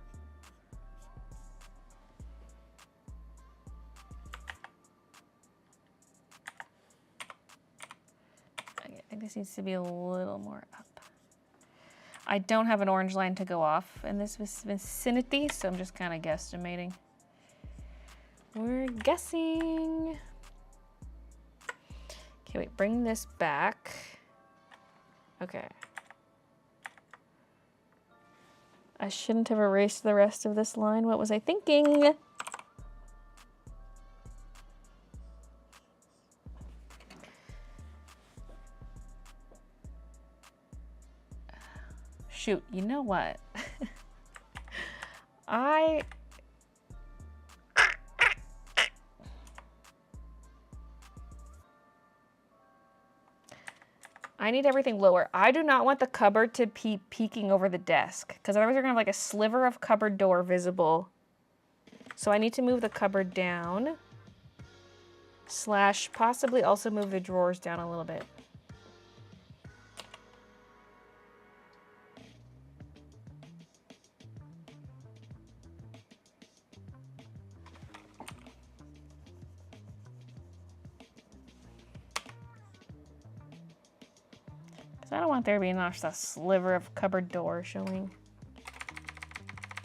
Okay, I think this needs to be a little more up. I don't have an orange line to go off in this vicinity, so I'm just kind of guesstimating. We're guessing. Okay, wait, bring this back. Okay. I shouldn't have erased the rest of this line. What was I thinking? Shoot, you know what? I need everything lower. I do not want the cupboard to be peeking over the desk, because otherwise we're gonna have like a sliver of cupboard door visible. So I need to move the cupboard down, / possibly also move the drawers down a little bit. I don't want there being just a sliver of cupboard door showing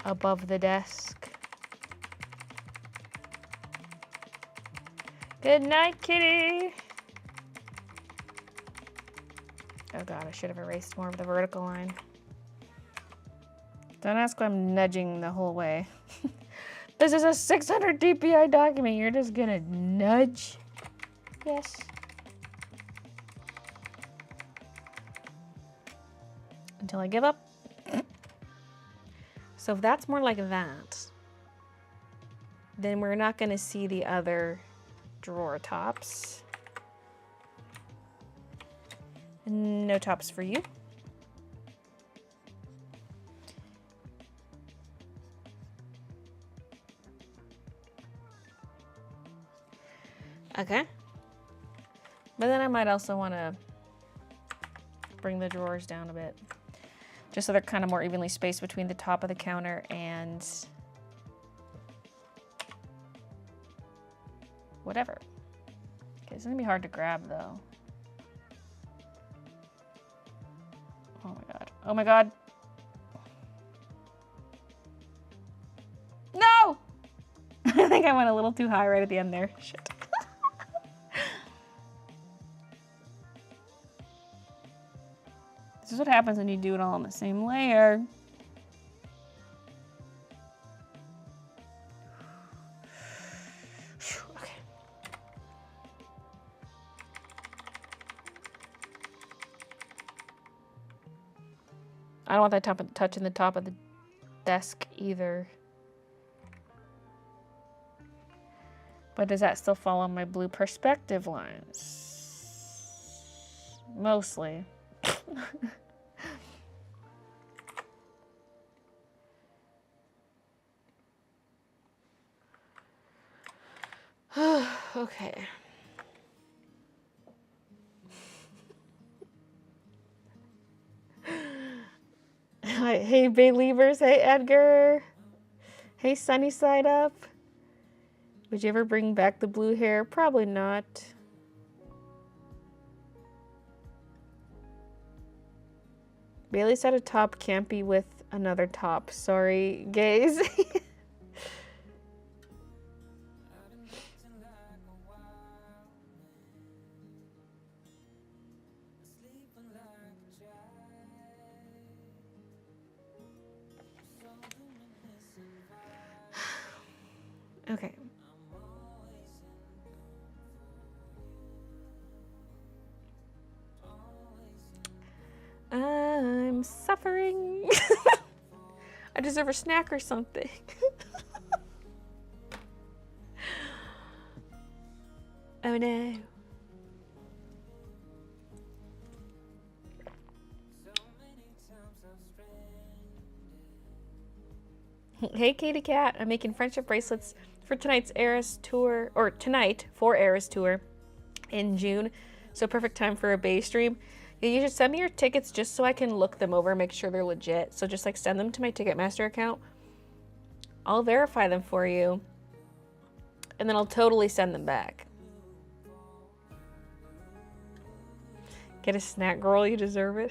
above the desk. Good night, kitty. Oh God, I should have erased more of the vertical line. Don't ask why I'm nudging the whole way. This is a 600 DPI document. You're just gonna nudge? Yes. Until I give up. So if that's more like that, then we're not going to see the other drawer tops. No tops for you. Okay. But then I might also want to bring the drawers down a bit, just so they're kind of more evenly spaced between the top of the counter and whatever. Okay, it's gonna be hard to grab though. Oh my God. Oh my God. No! I think I went a little too high right at the end there. Shit. This is what happens when you do it all on the same layer. Okay. I don't want that touching the top of the desk either. But does that still fall on my blue perspective lines? Mostly. Okay. Hey, Bayleevers. Hey, Edgar. Hey, Sunny Side Up. Would you ever bring back the blue hair? Probably not. Baylee said a top can't be with another top. Sorry, gays. Okay. I'm suffering. I deserve a snack or something. Oh no. Hey Katie Cat, I'm making friendship bracelets for tonight's Eras tour, or tonight for Eras tour in June. So perfect time for a Bay stream. Yeah, you should send me your tickets just so I can look them over, make sure they're legit. So just like send them to my Ticketmaster account. I'll verify them for you. And then I'll totally send them back. Get a snack, girl, you deserve it.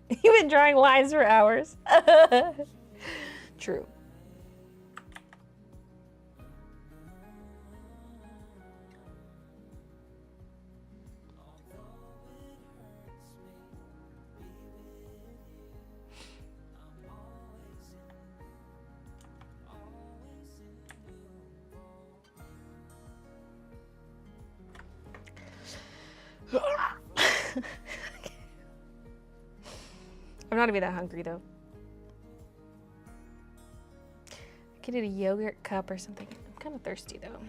You've been drawing lines for hours. True. I'm not even that hungry though. I could eat a yogurt cup or something. I'm kind of thirsty though.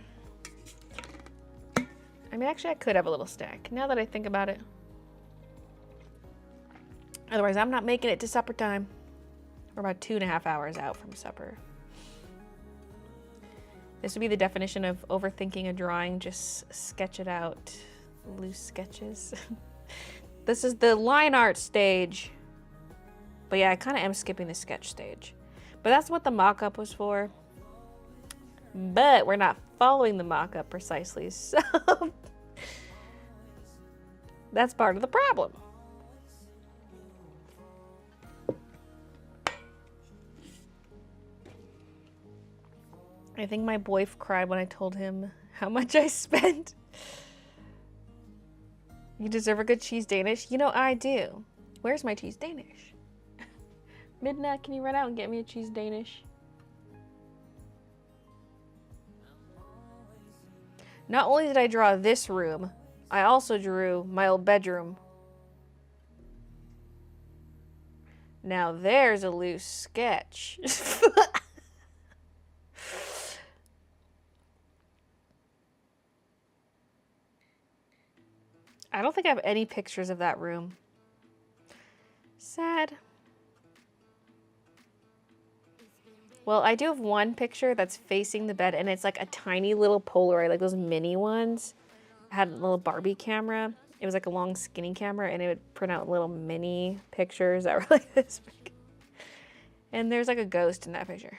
I mean, actually I could have a little snack now that I think about it. Otherwise, I'm not making it to supper time. We're about 2.5 hours out from supper. This would be the definition of overthinking a drawing. Just sketch it out. Loose sketches. This is the line art stage. But yeah, I kind of am skipping the sketch stage. But that's what the mock-up was for. But we're not following the mock-up precisely, so that's part of the problem. I think my boyf cried when I told him how much I spent. You deserve a good cheese Danish. You know I do. Where's my cheese Danish? Midnight, can you run out and get me a cheese Danish? Not only did I draw this room, I also drew my old bedroom. Now there's a loose sketch. I don't think I have any pictures of that room. Sad. Well, I do have one picture that's facing the bed, and it's like a tiny little Polaroid, like those mini ones. It had a little Barbie camera. It was like a long skinny camera, and it would print out little mini pictures that were like this big. And there's like a ghost in that picture.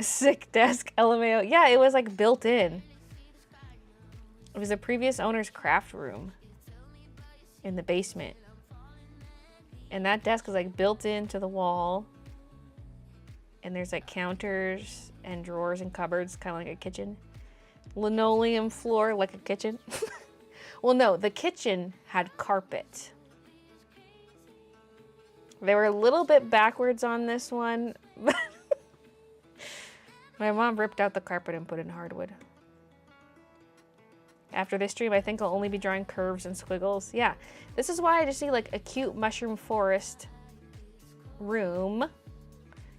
Sick desk, LMAO. Yeah, it was like built in. It was a previous owner's craft room in the basement. And that desk is like built into the wall. And there's like counters and drawers and cupboards, kind of like a kitchen. Linoleum floor like a kitchen. Well, no, the kitchen had carpet. They were a little bit backwards on this one. My mom ripped out the carpet and put in hardwood. After this stream, I think I'll only be drawing curves and squiggles. Yeah, this is why I just see like a cute mushroom forest room.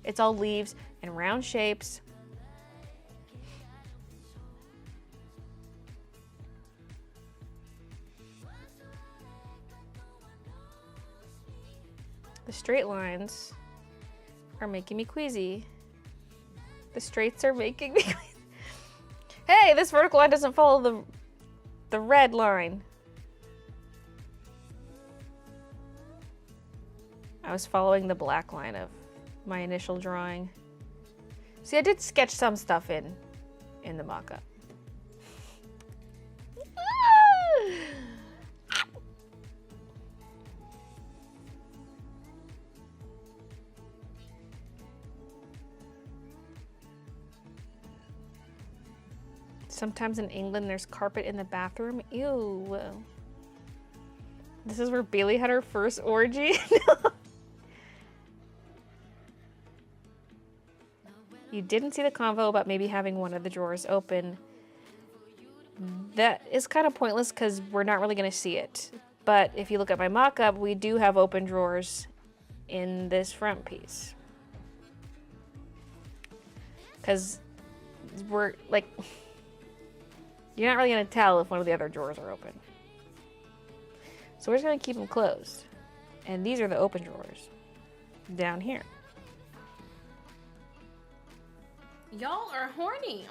It's all leaves and round shapes. The straight lines are making me queasy. The straights are making me queasy. Hey, this vertical line doesn't follow the red line. I was following the black line of my initial drawing. See, I did sketch some stuff in the mock-up. Sometimes in England, there's carpet in the bathroom. Ew. This is where Baylee had her first orgy. you didn't see the convo about maybe having one of the drawers open, that is kind of pointless because we're not really going to see it. But if you look at my mock-up, we do have open drawers in this front piece. Because we're like, you're not really going to tell if one of the other drawers are open. So we're just going to keep them closed. And these are the open drawers down here. Y'all are horny.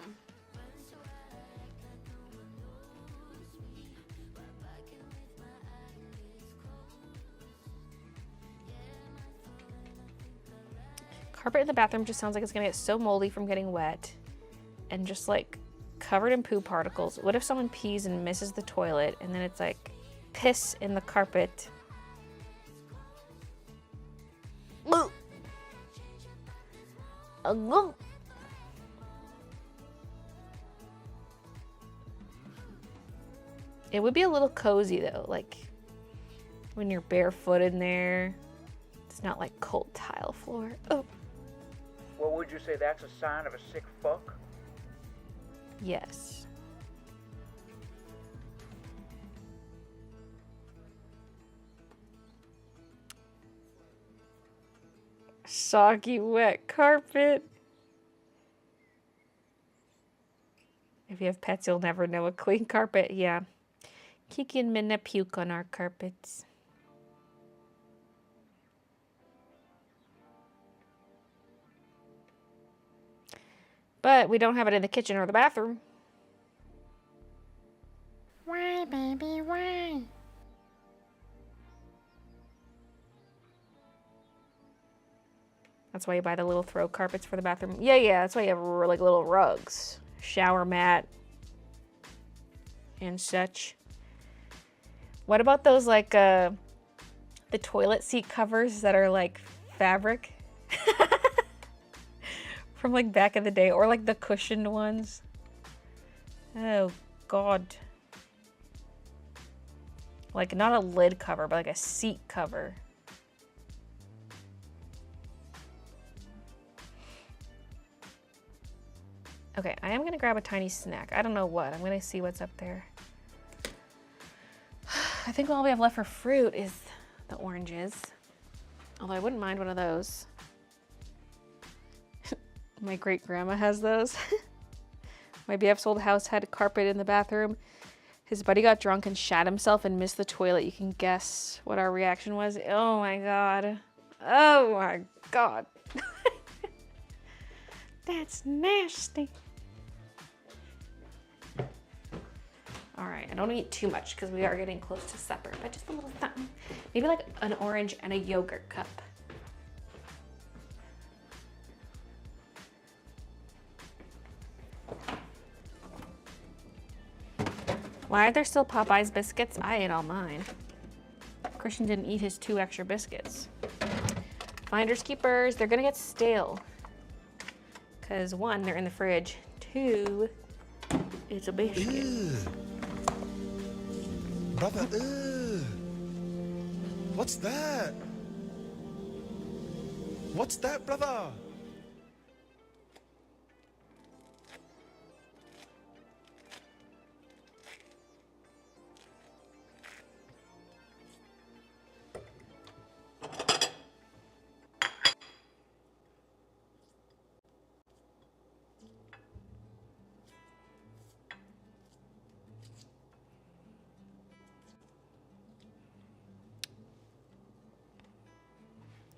Carpet in the bathroom just sounds like it's gonna get so moldy from getting wet and just like covered in poo particles. What if someone pees and misses the toilet and then it's like piss in the carpet? It would be a little cozy though, like when you're barefoot in there. It's not like cold tile floor. Oh. Well, would you say that's a sign of a sick fuck? Yes. Soggy wet carpet. If you have pets, you'll never know a clean carpet. Yeah. Kiki and Minna puke on our carpets. But we don't have it in the kitchen or the bathroom. Why, baby, why? That's why you buy the little throw carpets for the bathroom. Yeah, that's why you have like little rugs, shower mat, and such. What about those like the toilet seat covers that are like fabric? From like back in the day, or like the cushioned ones. Oh God. Like not a lid cover, but like a seat cover. Okay, I am gonna grab a tiny snack. I don't know what. I'm gonna see what's up there. I think all we have left for fruit is the oranges. Although I wouldn't mind one of those. My great grandma has those. My BF's old house had a carpet in the bathroom. His buddy got drunk and shat himself and missed the toilet. You can guess what our reaction was. Oh my God. Oh my God. That's nasty. All right, I don't eat too much because we are getting close to supper, but just a little something. Maybe like an orange and a yogurt cup. Why are there still Popeyes biscuits? I ate all mine. Christian didn't eat his 2 extra biscuits. Finders keepers, they're gonna get stale. Because 1, they're in the fridge. 2, it's a biscuit. Brother, what's that? What's that, brother?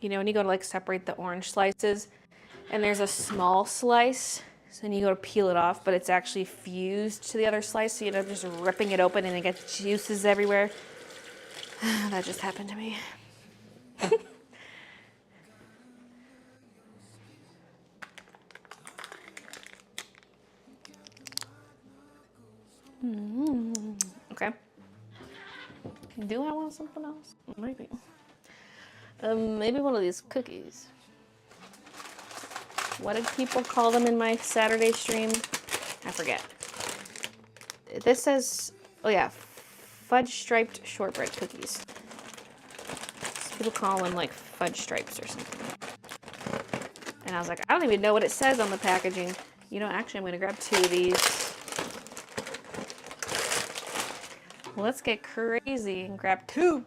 You know, when you go to like separate the orange slices and there's a small slice, so then you go to peel it off, but it's actually fused to the other slice, so you end up just ripping it open and it gets juices everywhere. That just happened to me. Okay. Do I want something else? Maybe. Maybe one of these cookies. What did people call them in my Saturday stream? I forget. This says, oh yeah, fudge striped shortbread cookies. So people call them like fudge stripes or something. And And I was like, I don't even know what it says on the packaging. You know, actually, I'm going to grab 2 of these. Let's get crazy and grab 2.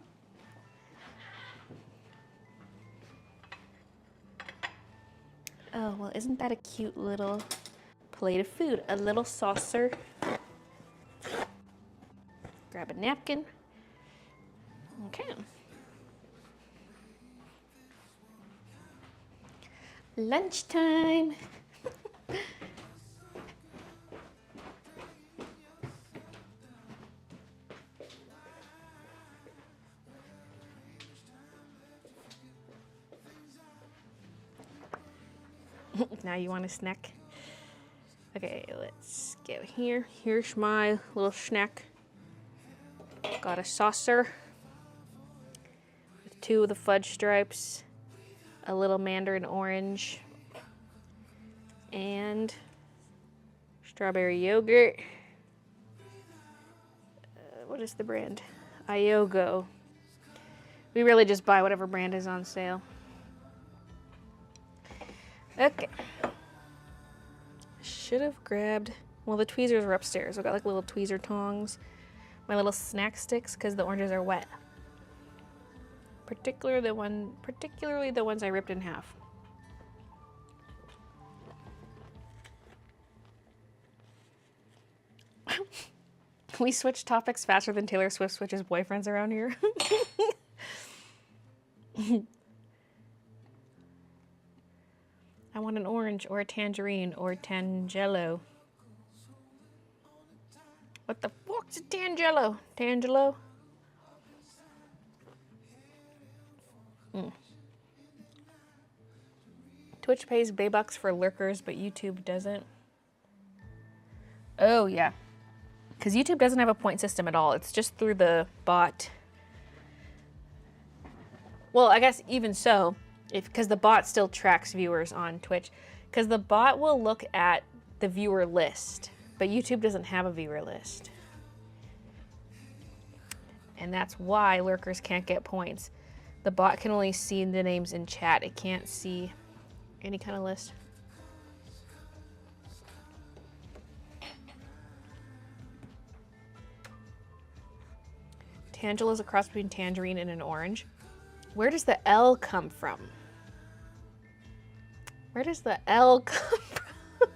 Oh, well, isn't that a cute little plate of food? A little saucer. Grab a napkin. Okay. Lunchtime. Now you want a snack? Okay, let's go here. Here's my little snack. Got a saucer with 2 of the fudge stripes, a little mandarin orange, and strawberry yogurt. What is the brand? Iogo. We really just buy whatever brand is on sale. Okay. Should have grabbed, well, the tweezers were upstairs. I got like little tweezer tongs, my little snack sticks, because the oranges are wet. Particularly the ones I ripped in half. We switch topics faster than Taylor Swift switches boyfriends around here. I want an orange or a tangerine or tangelo. What the fuck's a tangelo? Tangelo? Twitch pays Baybucks for lurkers, but YouTube doesn't. Oh, yeah. Because YouTube doesn't have a point system at all. It's just through the bot. Well, I guess even so, because the bot still tracks viewers on Twitch. Because the bot will look at the viewer list, but YouTube doesn't have a viewer list. And that's why lurkers can't get points. The bot can only see the names in chat. It can't see any kind of list. Tangelo is a cross between tangerine and an orange. Where does the L come from? Where does the L come from?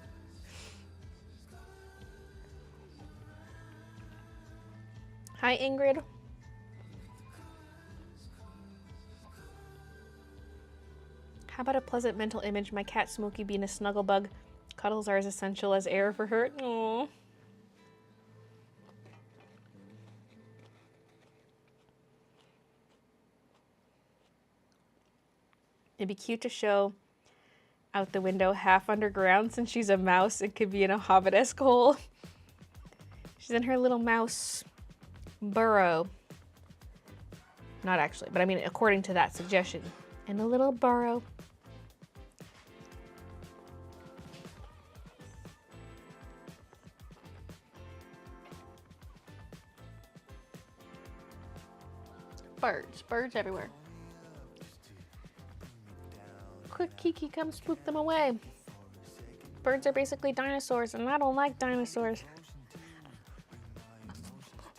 Hi, Ingrid. How about a pleasant mental image? My cat Smokey being a snuggle bug. Cuddles are as essential as air for her. Aww. It'd be cute to show out the window half underground since she's a mouse. It could be in a hobbit-esque hole. She's in her little mouse burrow. Not actually, but I mean according to that suggestion. In a little burrow. Birds everywhere. Quick, Kiki, come spook them away. Birds are basically dinosaurs, and I don't like dinosaurs.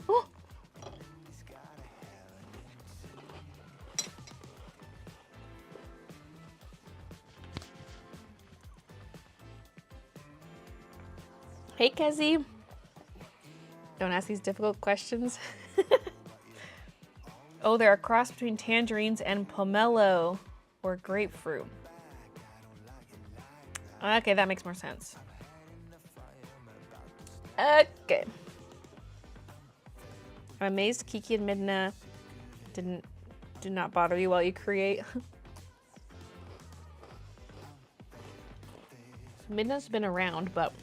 Oh. Hey, Kezzy. Don't ask these difficult questions. Oh, they're a cross between tangerines and pomelo or grapefruit. Okay, that makes more sense. Okay. I'm amazed Kiki and Midna did not bother you while you create. Midna's been around, but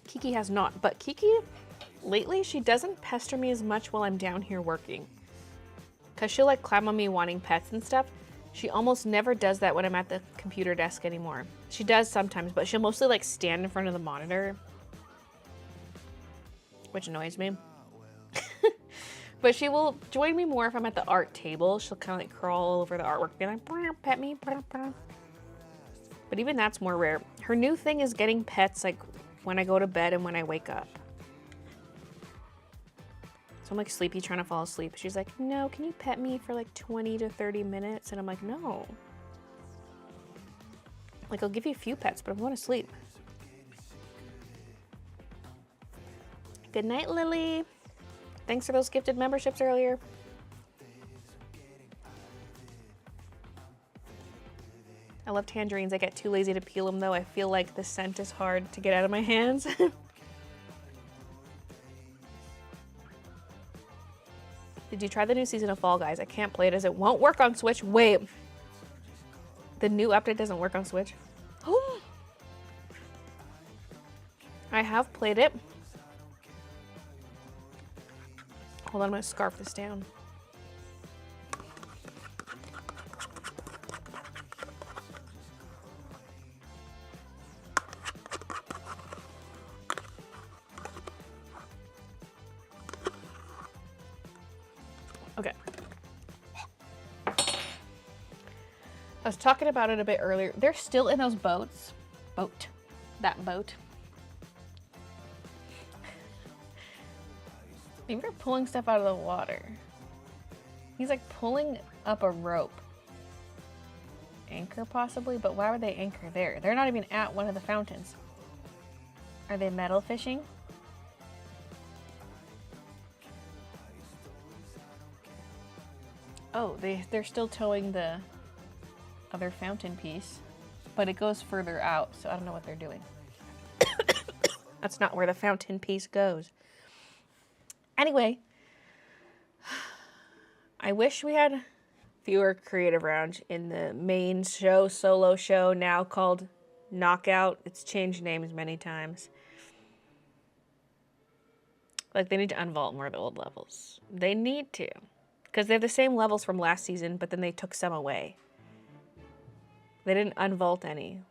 Kiki has not. But Kiki, lately, she doesn't pester me as much while I'm down here working. Because she'll like climb on me wanting pets and stuff. She almost never does that when I'm at the computer desk anymore. She does sometimes, but she'll mostly like stand in front of the monitor. Which annoys me. But But she will join me more if I'm at the art table. She'll kind of like crawl all over the artwork, be like, "Brr, pet me. Brr, brr." But even that's more rare. Her new thing is getting pets like when I go to bed and when I wake up. So I'm like sleepy, trying to fall asleep. She's like, no, can you pet me for like 20 to 30 minutes? And I'm like, no. Like, I'll give you a few pets, but I'm going to sleep. Good night, Lily. Thanks for those gifted memberships earlier. I love tangerines. I get too lazy to peel them, though. I feel like the scent is hard to get out of my hands. Did you try the new season of Fall Guys? I can't play it as it won't work on Switch. Wait. The new update doesn't work on Switch? I have played it. Hold on, I'm gonna scarf this down. Okay. I was talking about it a bit earlier. They're still in those boats. That boat. Maybe they're pulling stuff out of the water. He's like pulling up a rope. Anchor possibly, but why would they anchor there? They're not even at one of the fountains. Are they metal fishing? Oh, they're still towing the other fountain piece, but it goes further out, so I don't know what they're doing. That's not where the fountain piece goes. Anyway, I wish we had fewer creative rounds in the main show, solo show, now called Knockout. It's changed names many times. Like, they need to unvault more of the old levels. They need to. Because they have the same levels from last season, but then they took some away. They didn't unvault any.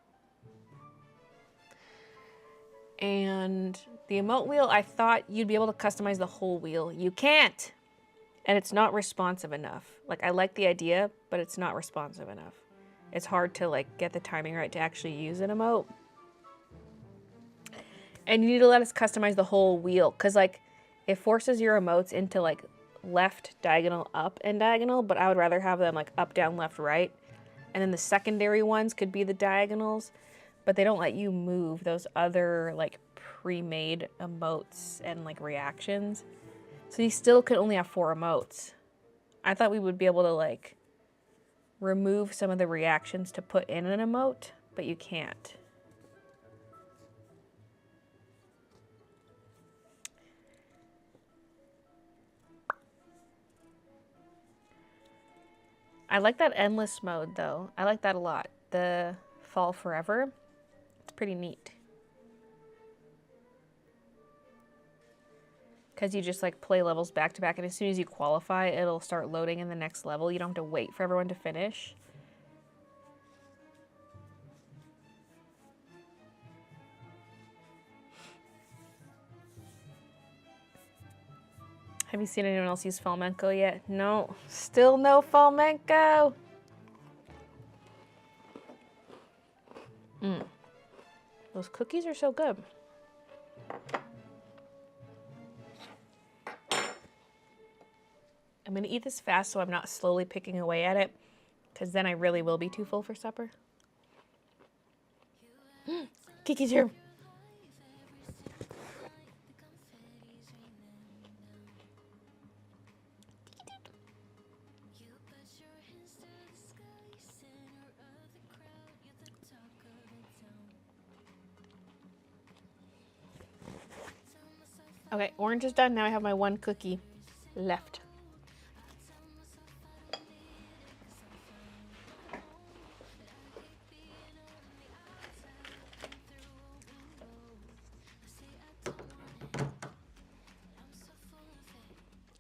And the emote wheel, I thought you'd be able to customize the whole wheel. You can't! And it's not responsive enough. Like, I like the idea, but it's not responsive enough. It's hard to, like, get the timing right to actually use an emote. And you need to let us customize the whole wheel. Because, like, it forces your emotes into, like, left, diagonal, up, and diagonal. But I would rather have them, like, up, down, left, right. And then the secondary ones could be the diagonals. But they don't let you move those other, like, pre-made emotes and, like, reactions. So you still could only have 4 emotes. I thought we would be able to, like, remove some of the reactions to put in an emote, but you can't. I like that endless mode, though. I like that a lot. The Fall Forever. It's pretty neat. Because you just like play levels back to back, and as soon as you qualify, it'll start loading in the next level. You don't have to wait for everyone to finish. Have you seen anyone else use Flamenco yet? No. Still no Flamenco. Those cookies are so good. I'm gonna eat this fast so I'm not slowly picking away at it, because then I really will be too full for supper. Kiki's here. Okay, orange is done. Now I have my 1 cookie left.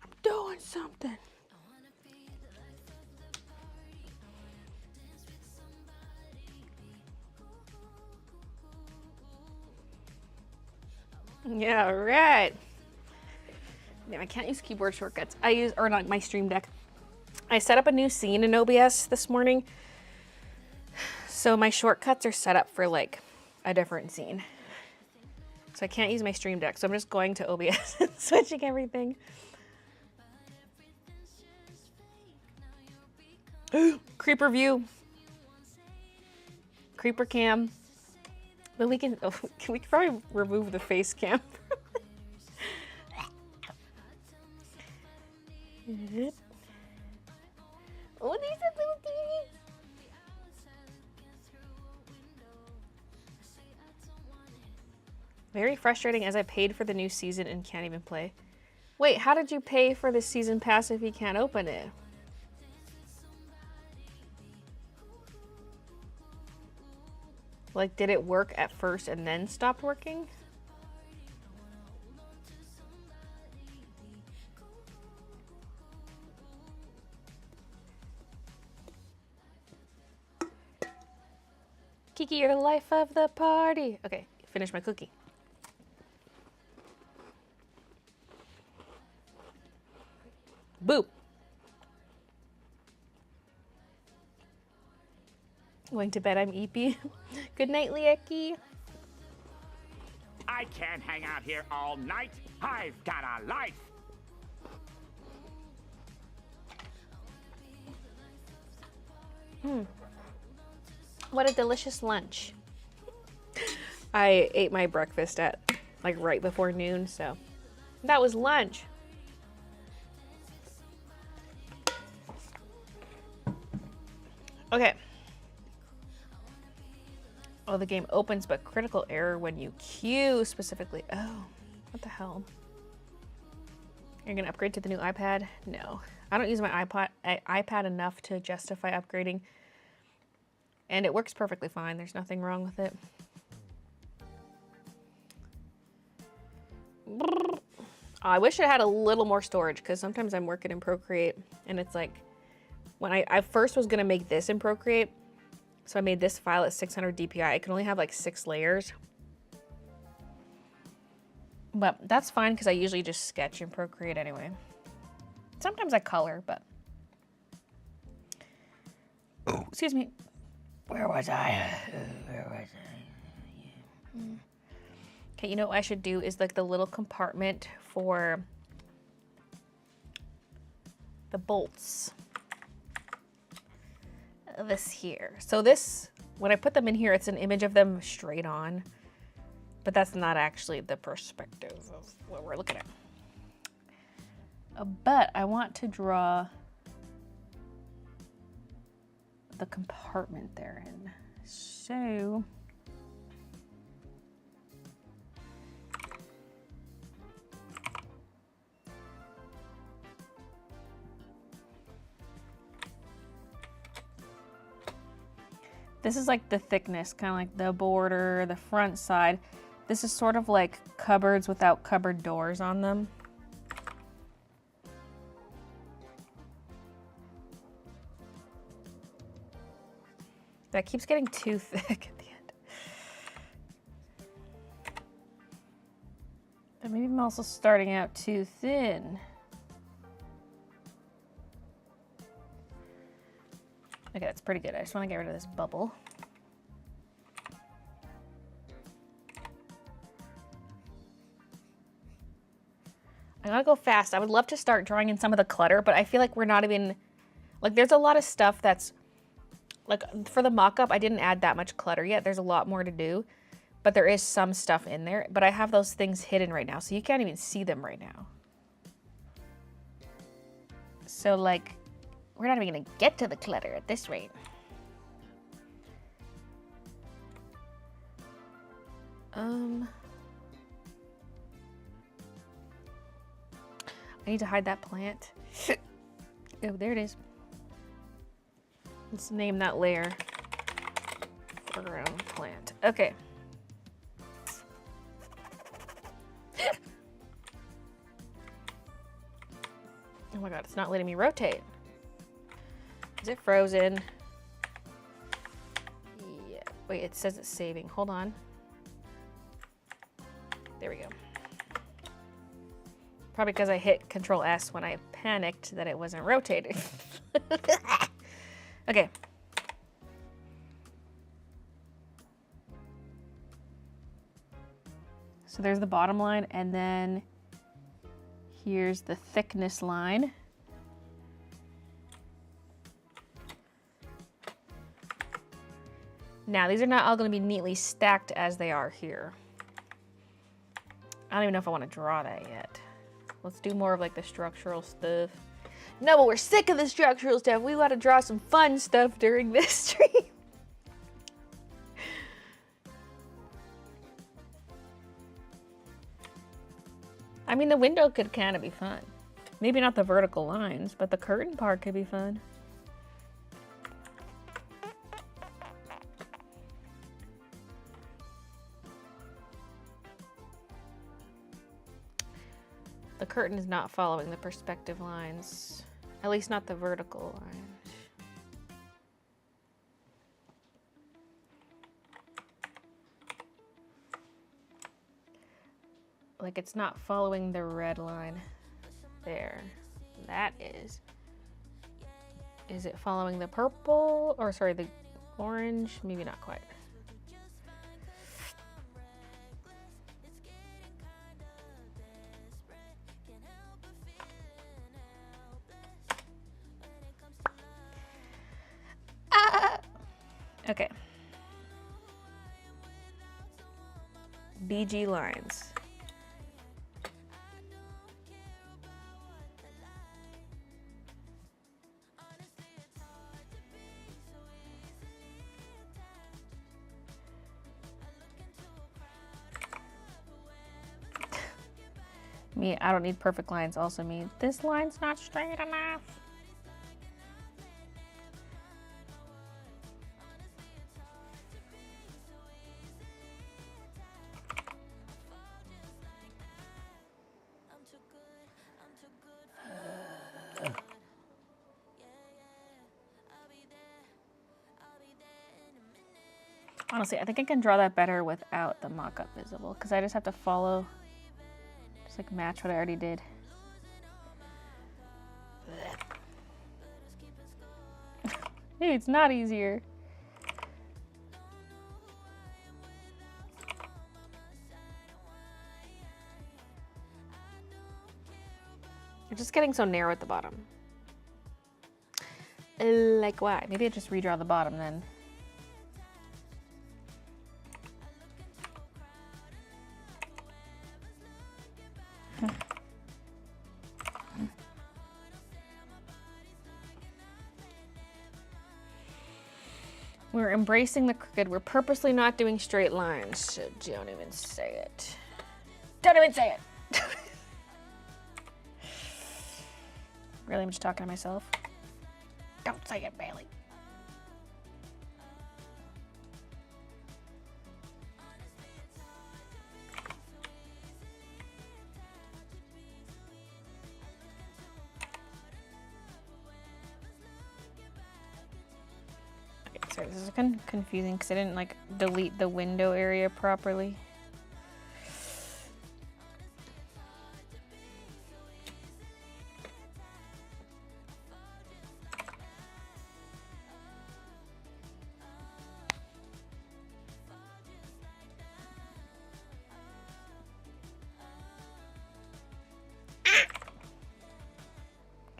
I'm doing something. Yeah, right. Yeah, I can't use keyboard shortcuts. I use, or not my Stream Deck. I set up a new scene in OBS this morning. So my shortcuts are set up for like a different scene. So I can't use my Stream Deck. So I'm just going to OBS and switching everything. Creeper view. Creeper cam. But we can probably remove the face cam. Oh, these are little things. Very frustrating as I paid for the new season and can't even play. Wait, how did you pay for the season pass if you can't open it? Like, did it work at first and then stopped working? Kiki, you're the life of the party. Okay, finish my cookie. Boop. Going to bed, I'm EP. Good night, Lieki. I can't hang out here all night. I've got a life. What a delicious lunch. I ate my breakfast at like right before noon, so that was lunch. Okay. Oh, the game opens, but critical error when you queue specifically. Oh, what the hell? You're gonna upgrade to the new iPad? No, I don't use my iPad enough to justify upgrading, and it works perfectly fine. There's nothing wrong with it. Oh, I wish it had a little more storage because sometimes I'm working in Procreate, and it's like when I first was gonna make this in Procreate. So I made this file at 600 DPI. I can only have like 6 layers. But that's fine because I usually just sketch and Procreate anyway. Sometimes I color, but... Oh, excuse me. Where was I? Okay, you know what I should do is like the little compartment for the bolts. This here. So this, when I put them in here, it's an image of them straight on, but that's not actually the perspective of what we're looking at. But I want to draw the compartment they're in. So this is like the thickness, kind of like the border, the front side. This is sort of like cupboards without cupboard doors on them. That keeps getting too thick at the end. But maybe I'm also starting out too thin. Okay, that's pretty good. I just want to get rid of this bubble. I gotta go fast. I would love to start drawing in some of the clutter, but I feel like we're not even, like there's a lot of stuff that's, like for the mock-up, I didn't add that much clutter yet. There's a lot more to do, but there is some stuff in there, but I have those things hidden right now, so you can't even see them right now. So like, we're not even gonna get to the clutter at this rate. I need to hide that plant. Oh, there it is. Let's name that layer foreground plant. Okay. Oh my god, it's not letting me rotate. Is it frozen? Yeah. Wait, it says it's saving. Hold on. There we go. Probably because I hit Control S when I panicked that it wasn't rotating. Okay. So there's the bottom line, and then here's the thickness line. Now, these are not all going to be neatly stacked as they are here. I don't even know if I want to draw that yet. Let's do more of like the structural stuff. No, but we're sick of the structural stuff. We want to draw some fun stuff during this stream. I mean, the window could kind of be fun. Maybe not the vertical lines, but the curtain part could be fun. The curtain is not following the perspective lines, at least not the vertical lines. Like it's not following the red line there. That is. Is it following the purple, or sorry, the orange? Maybe not quite. Okay. BG lines. Me, I don't need perfect lines. Also mean this line's not straight enough. Honestly, I think I can draw that better without the mock-up visible, because I just have to follow, just like match what I already did. Hey, it's not easier. You're just getting so narrow at the bottom. Like why? Maybe I just redraw the bottom then. We're embracing the crooked. We're purposely not doing straight lines. So don't even say it. Don't even say it. Really, I'm just talking to myself. Don't say it, Baylee. Sorry, this is kind of confusing because I didn't like delete the window area properly.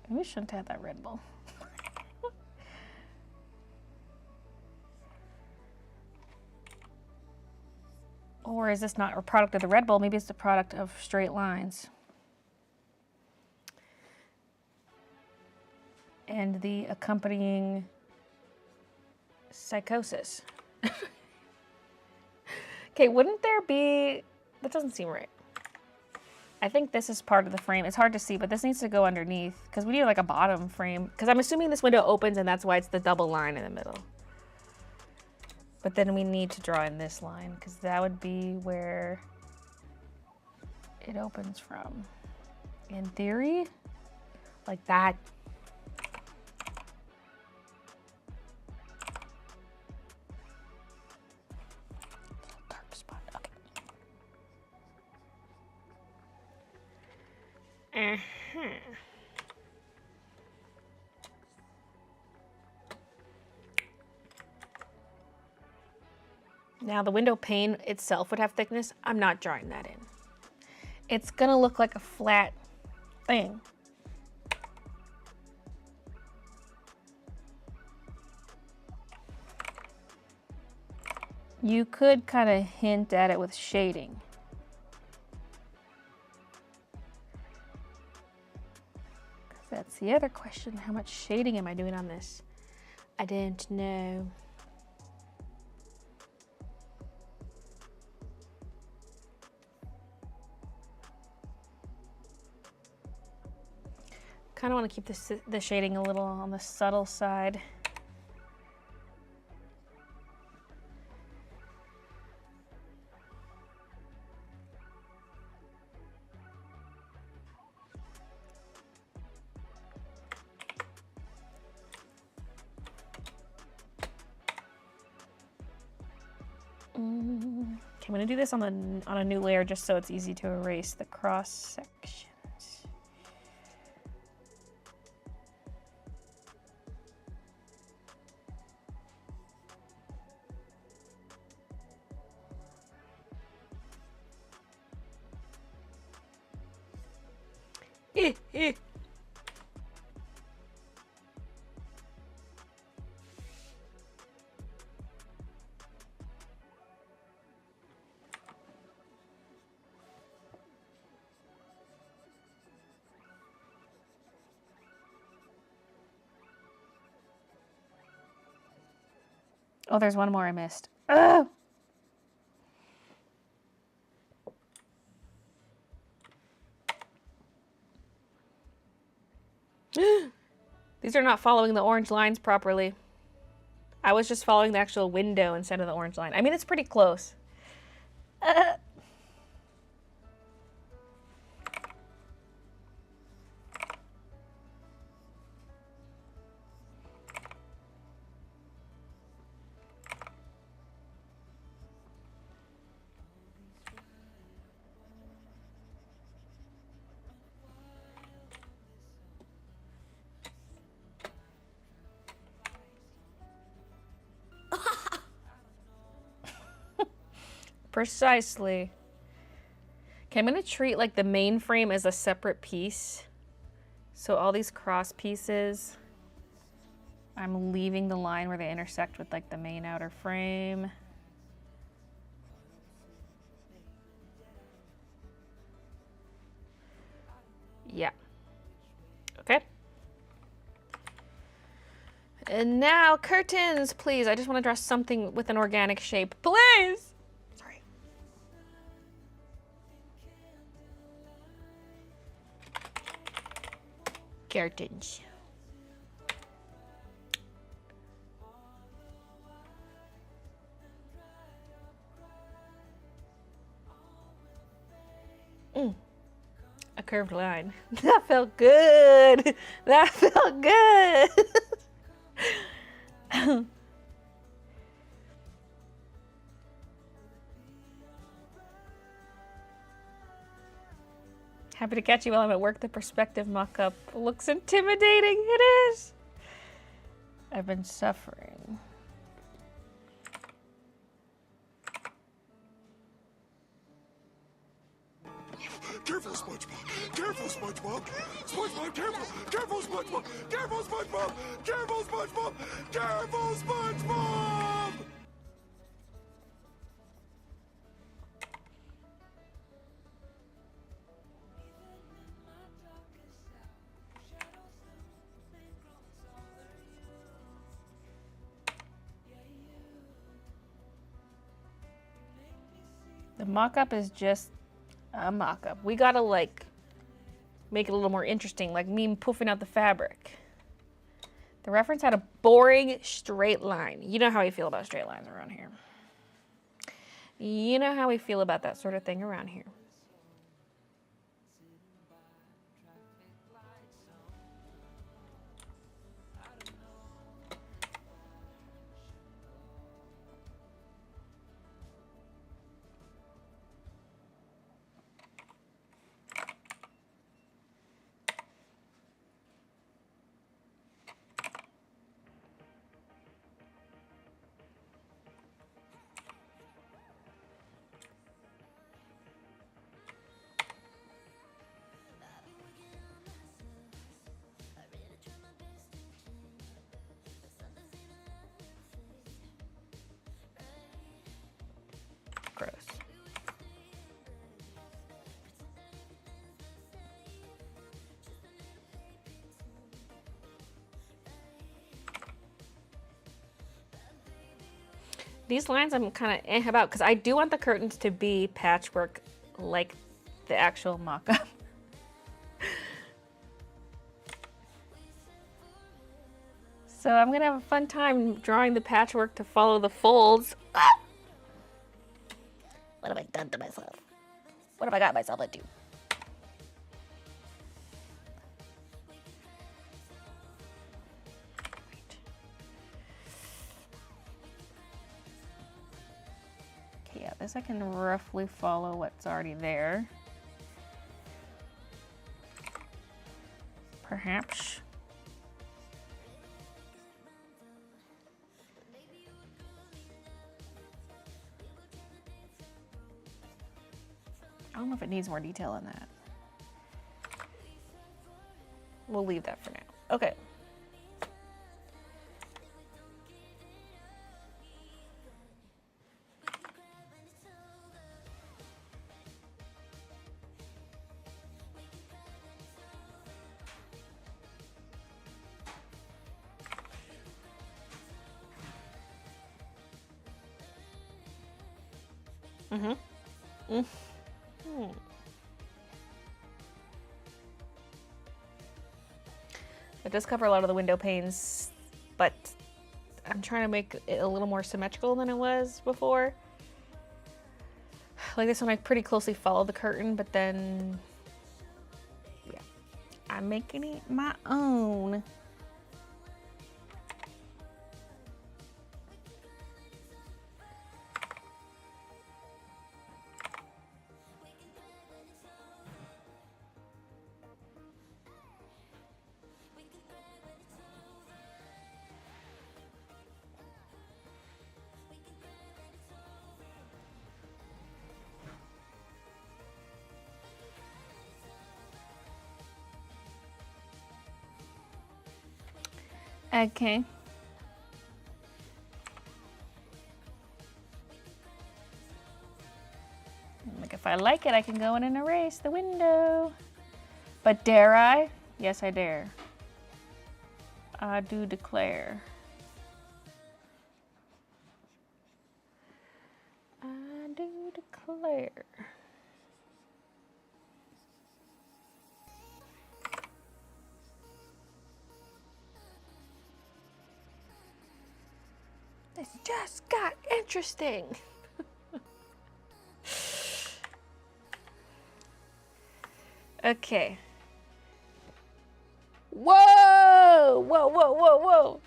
Maybe I shouldn't have that Red Bull. Or is this not a product of the Red Bull? Maybe it's the product of straight lines. And the accompanying psychosis. Okay, wouldn't there be... That doesn't seem right. I think this is part of the frame. It's hard to see, but this needs to go underneath because we need like a bottom frame. Because I'm assuming this window opens and that's why it's the double line in the middle. But then we need to draw in this line because that would be where it opens from. In theory, like that. Dark spot, okay. Uh-huh. Now the window pane itself would have thickness. I'm not drawing that in. It's gonna look like a flat thing. You could kind of hint at it with shading. That's the other question. How much shading am I doing on this? I don't know. Kind of want to keep the shading a little on the subtle side. Okay, I'm gonna do this on a new layer just so it's easy to erase the cross sections. Oh, there's one more I missed. Ugh! These are not following the orange lines properly. I was just following the actual window instead of the orange line. I mean, it's pretty close. Precisely. Okay, I'm gonna treat like the main frame as a separate piece. So all these cross pieces, I'm leaving the line where they intersect with like the main outer frame. Yeah. Okay. And now curtains, please. I just want to draw something with an organic shape, please. Sorry. Curtains. A curved line. That felt good. That felt good. Happy to catch you while I'm at work. The perspective mock-up looks intimidating. It is. I've been suffering. Careful, SpongeBob! Careful, SpongeBob! SpongeBob, careful! Careful, SpongeBob! Careful, SpongeBob! Careful, SpongeBob! Careful, SpongeBob! The mock-up is just a mock-up. We gotta like make it a little more interesting, like me poofing out the fabric. The reference had a boring straight line. You know how I feel about straight lines around here. You know how we feel about that sort of thing around here. These lines I'm kind of about because I do want the curtains to be patchwork like the actual mock-up. So I'm gonna have a fun time drawing the patchwork to follow the folds. Ah! What have I done to myself? What have I got myself into? Okay, yeah, this I can roughly follow what's already there. Perhaps. I don't know if it needs more detail than that. We'll leave that for now. Okay. It does cover a lot of the window panes, but I'm trying to make it a little more symmetrical than it was before. Like this one, I pretty closely followed the curtain, but then, yeah, I'm making it my own. Okay. Like if I like it, I can go in and erase the window. But dare I? Yes, I dare. I do declare. I do declare. This just got interesting. Okay. Whoa! Whoa, whoa, whoa, whoa.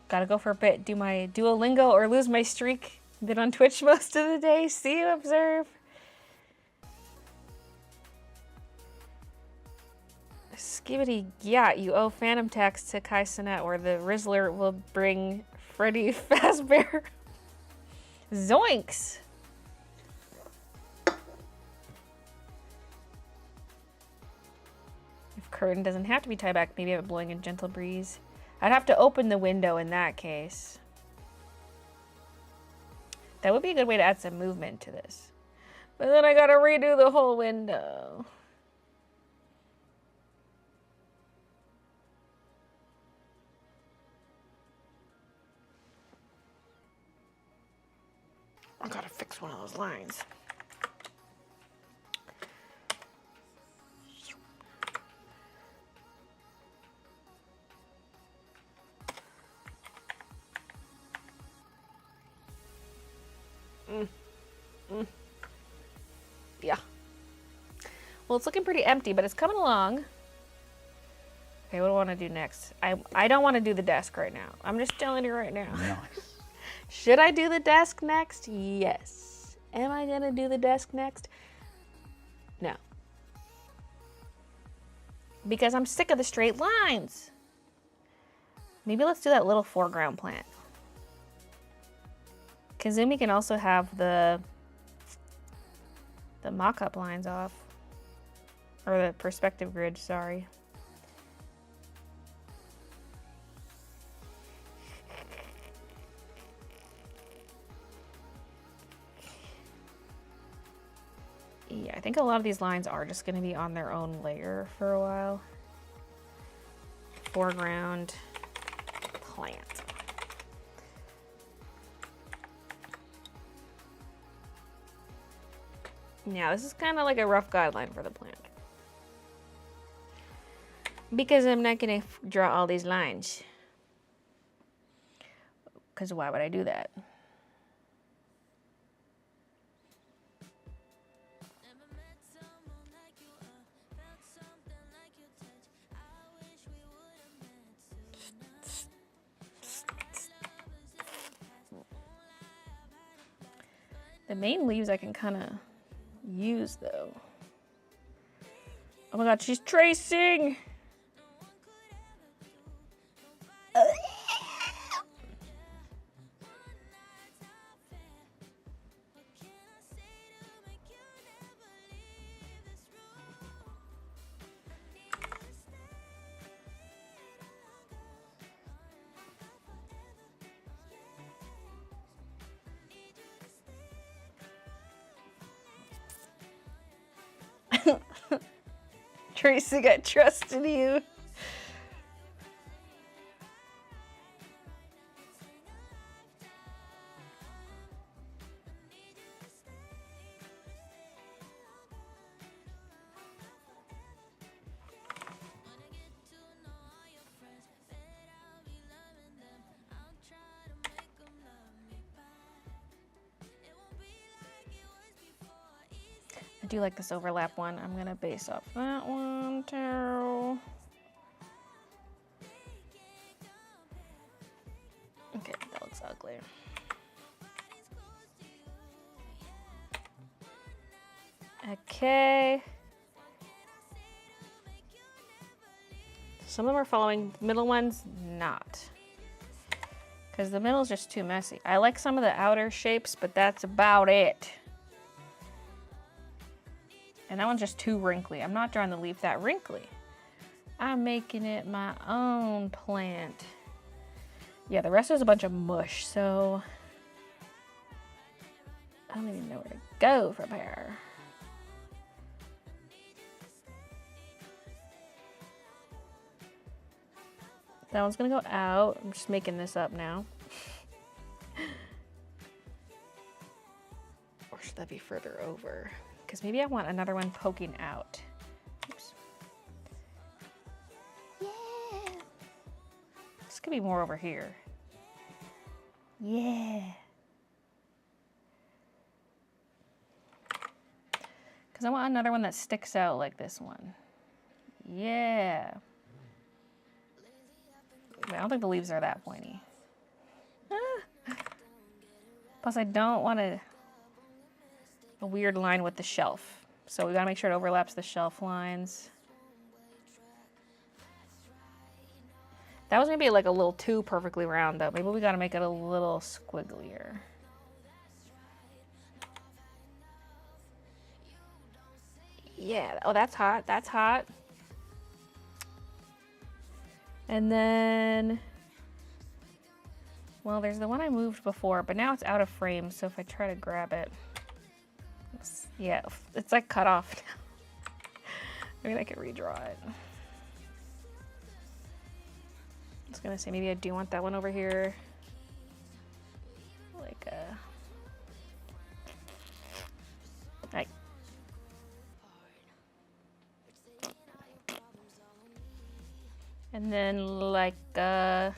Gotta go for a bit. Do my Duolingo or lose my streak. Been on Twitch most of the day. See you, observe. Skibbity, yeah, you owe Phantom Tax to Kai Cenat, where the Rizzler will bring Freddy Fazbear. Zoinks! If curtain doesn't have to be tied back, maybe I'm blowing a gentle breeze. I'd have to open the window in that case. That would be a good way to add some movement to this. But then I gotta redo the whole window. I gotta fix one of those lines. Yeah. Well, it's looking pretty empty, but it's coming along. Okay, what do I want to do next? I don't want to do the desk right now. I'm just telling you right now. Nice. Should I do the desk next? Yes. Am I gonna do the desk next? No. Because I'm sick of the straight lines. Maybe let's do that little foreground plant. Kazumi can also have the mock-up lines off. Or the perspective grid, sorry. Yeah, I think a lot of these lines are just going to be on their own layer for a while. Foreground plant. Yeah, this is kind of like a rough guideline for the plant. Because I'm not going to draw all these lines. Because why would I do that? The main leaves I can kind of use though. Oh my god, she's tracing! Tracing, I trust in you. I do like this overlap one. I'm gonna base off that one too. Okay, that looks ugly. Okay. Some of them are following, middle ones not. Because the middle's just too messy. I like some of the outer shapes, but that's about it. And that one's just too wrinkly. I'm not drawing the leaf that wrinkly. I'm making it my own plant. Yeah, the rest is a bunch of mush, so I don't even know where to go from here. That one's gonna go out. I'm just making this up now. Or should that be further over? Because maybe I want another one poking out. Oops. Yeah. This could be more over here. Yeah. Because I want another one that sticks out like this one. Yeah. I don't think the leaves are that pointy. Ah. Plus, I don't want a weird line with the shelf. So we gotta make sure it overlaps the shelf lines. That was maybe like a little too perfectly round though. Maybe we gotta make it a little squigglier. Yeah, oh, that's hot, that's hot. And then, well, there's the one I moved before, but now it's out of frame, so if I try to grab it, yeah, it's like cut off now. Maybe I could redraw it. I was gonna say, maybe I do want that one over here. Like like, and then like I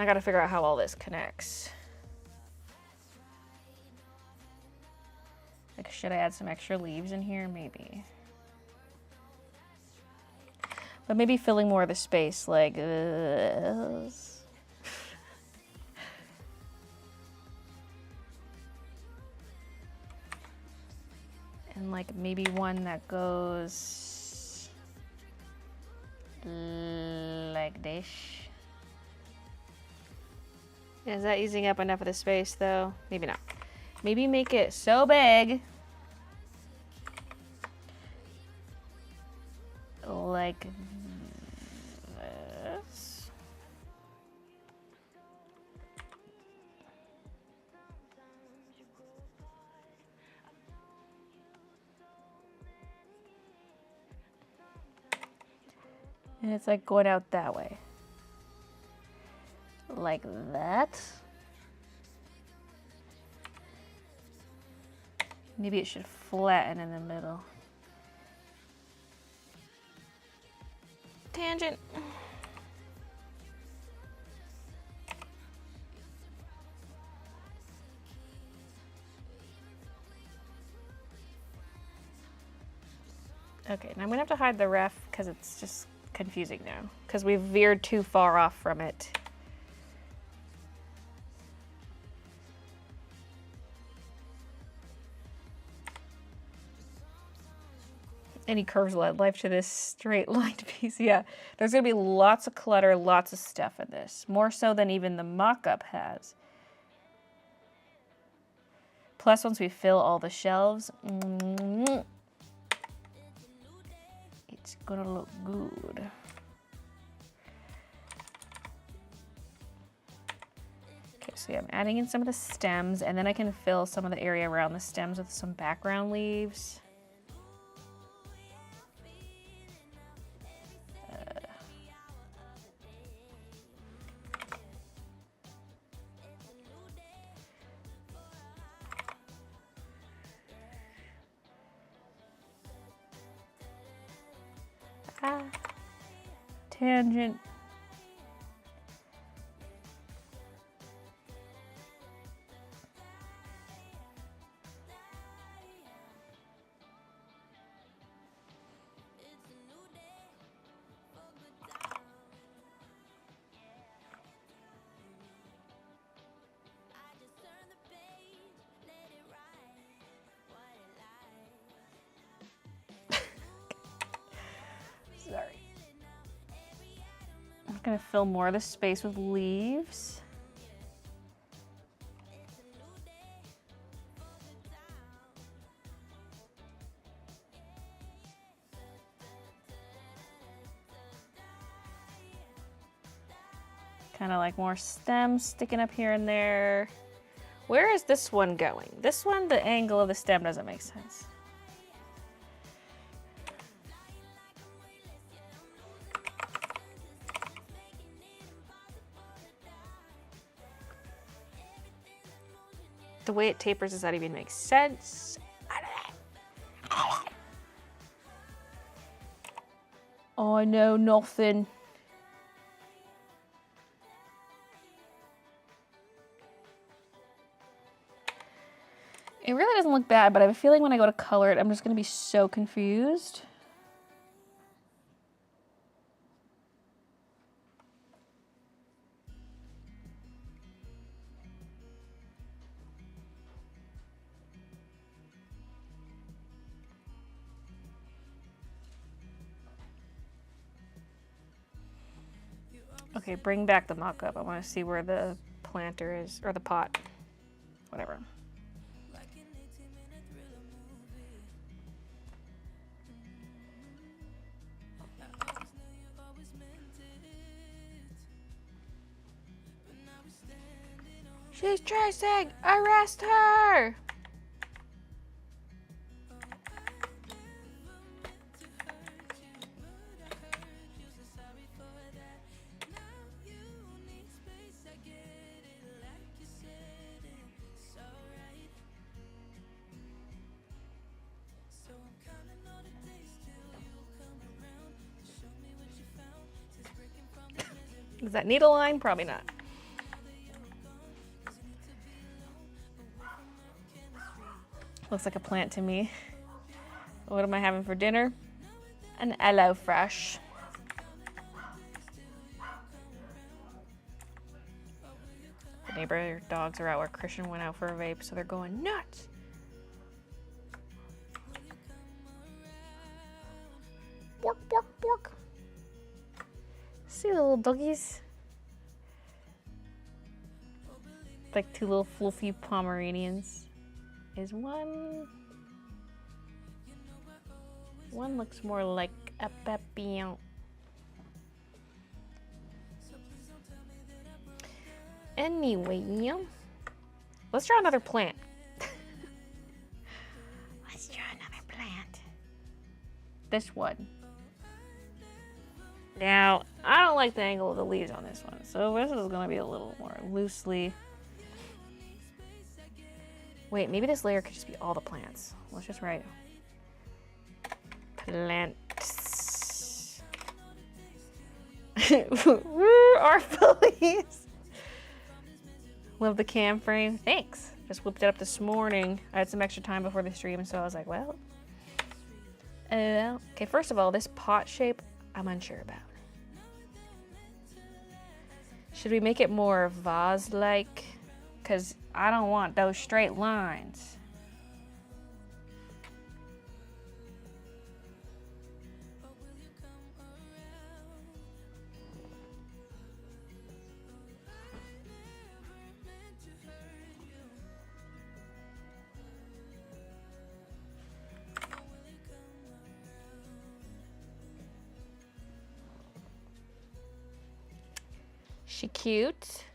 gotta figure out how all this connects. Like, should I add some extra leaves in here? Maybe. But maybe filling more of the space, like this. And like maybe one that goes like this. Is that using up enough of the space though? Maybe not. Maybe make it so big, like this. And it's like going out that way. Like that. Maybe it should flatten in the middle. Tangent. Okay, now I'm gonna have to hide the ref because it's just confusing now because we've veered too far off from it. Any curves will add life to this straight lined piece. Yeah, there's gonna be lots of clutter, lots of stuff in this, more so than even the mock-up has. Plus, once we fill all the shelves, it's gonna look good. Okay, so yeah, I'm adding in some of the stems, and then I can fill some of the area around the stems with some background leaves. Tangent. Sorry. I'm gonna fill more of the space with leaves. Kind of like more stems sticking up here and there. Where is this one going? This one, the angle of the stem doesn't make sense. The way it tapers, does that even make sense? Oh, I know nothing. It really doesn't look bad, but I have a feeling when I go to color it, I'm just going to be so confused. Okay, bring back the mock-up. I want to see where the planter is, or the pot, whatever. She's tracing! Arrest her! Is that needle line? Probably not. Looks like a plant to me. What am I having for dinner? An HelloFresh. The neighbor dogs are out where Christian went out for a vape, so they're going nuts. Bork, bork, bork. See the little doggies? Like two little fluffy Pomeranians. Is one looks more like a papillon. Anyway, let's draw another plant. Let's draw another plant. This one. Now, I don't like the angle of the leaves on this one, so this is going to be a little more loosely. Wait, maybe this layer could just be all the plants. Let's just write plants. Woo, our police. Love the cam frame. Thanks. Just whipped it up this morning. I had some extra time before the stream, so I was like, well. Okay, first of all, this pot shape, I'm unsure about. Should we make it more vase-like? Because I don't want those straight lines. She cute.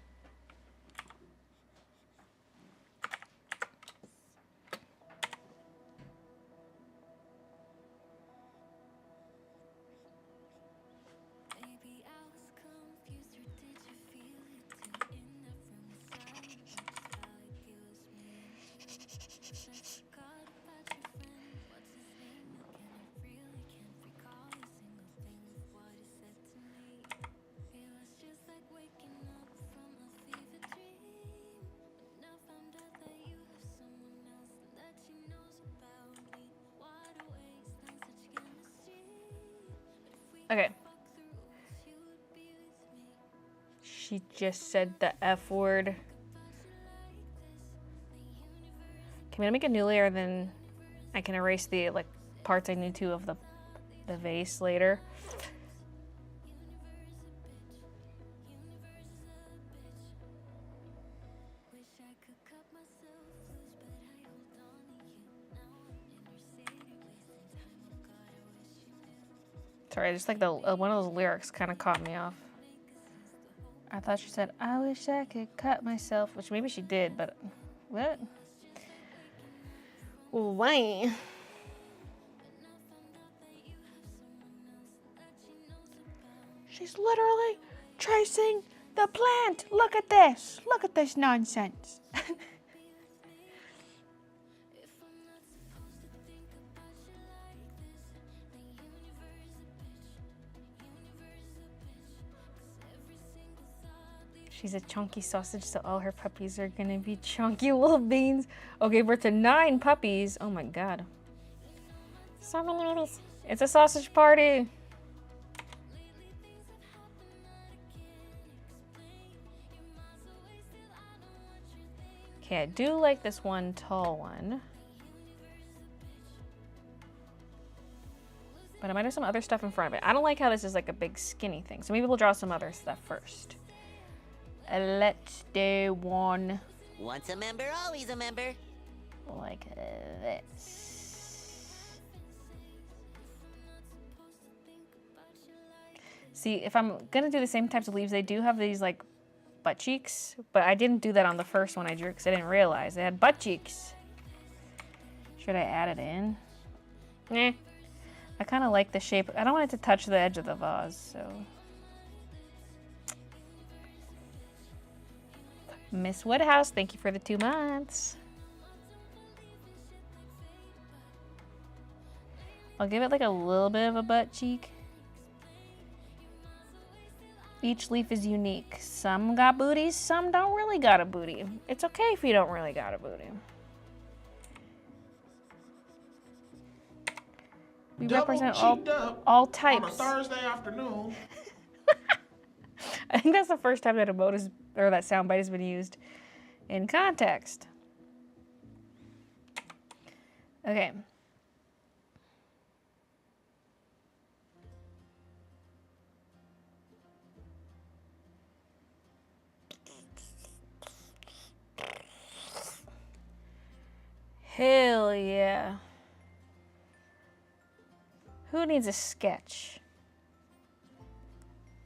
Okay. She just said the F word. Can we make a new layer, then I can erase the like parts I need to of the vase later. Sorry, just like the one of those lyrics kind of caught me off. I thought she said, "I wish I could cut myself," which maybe she did, but what? Why? She's literally tracing the plant. Look at this. Look at this nonsense. She's a chunky sausage, so all her puppies are gonna be chunky little beans. Okay, we're to 9 puppies. Oh my god. So many babies. It's a sausage party. Okay, I do like this one tall one. But I might have some other stuff in front of it. I don't like how this is like a big skinny thing. So maybe we'll draw some other stuff first. Let's do one. Once a member, always a member. Like this. See, if I'm gonna do the same types of leaves, they do have these like butt cheeks, but I didn't do that on the first one I drew because I didn't realize they had butt cheeks. Should I add it in? Nah. I kind of like the shape. I don't want it to touch the edge of the vase, so. Miss Woodhouse, thank you for the 2 months. I'll give it like a little bit of a butt cheek. Each leaf is unique. Some got booties, some don't really got a booty. It's okay if you don't really got a booty. We represent all types. On a Thursday afternoon. I think that's the first time that emote is, or that soundbite has been used in context. Okay. Hell yeah. Who needs a sketch?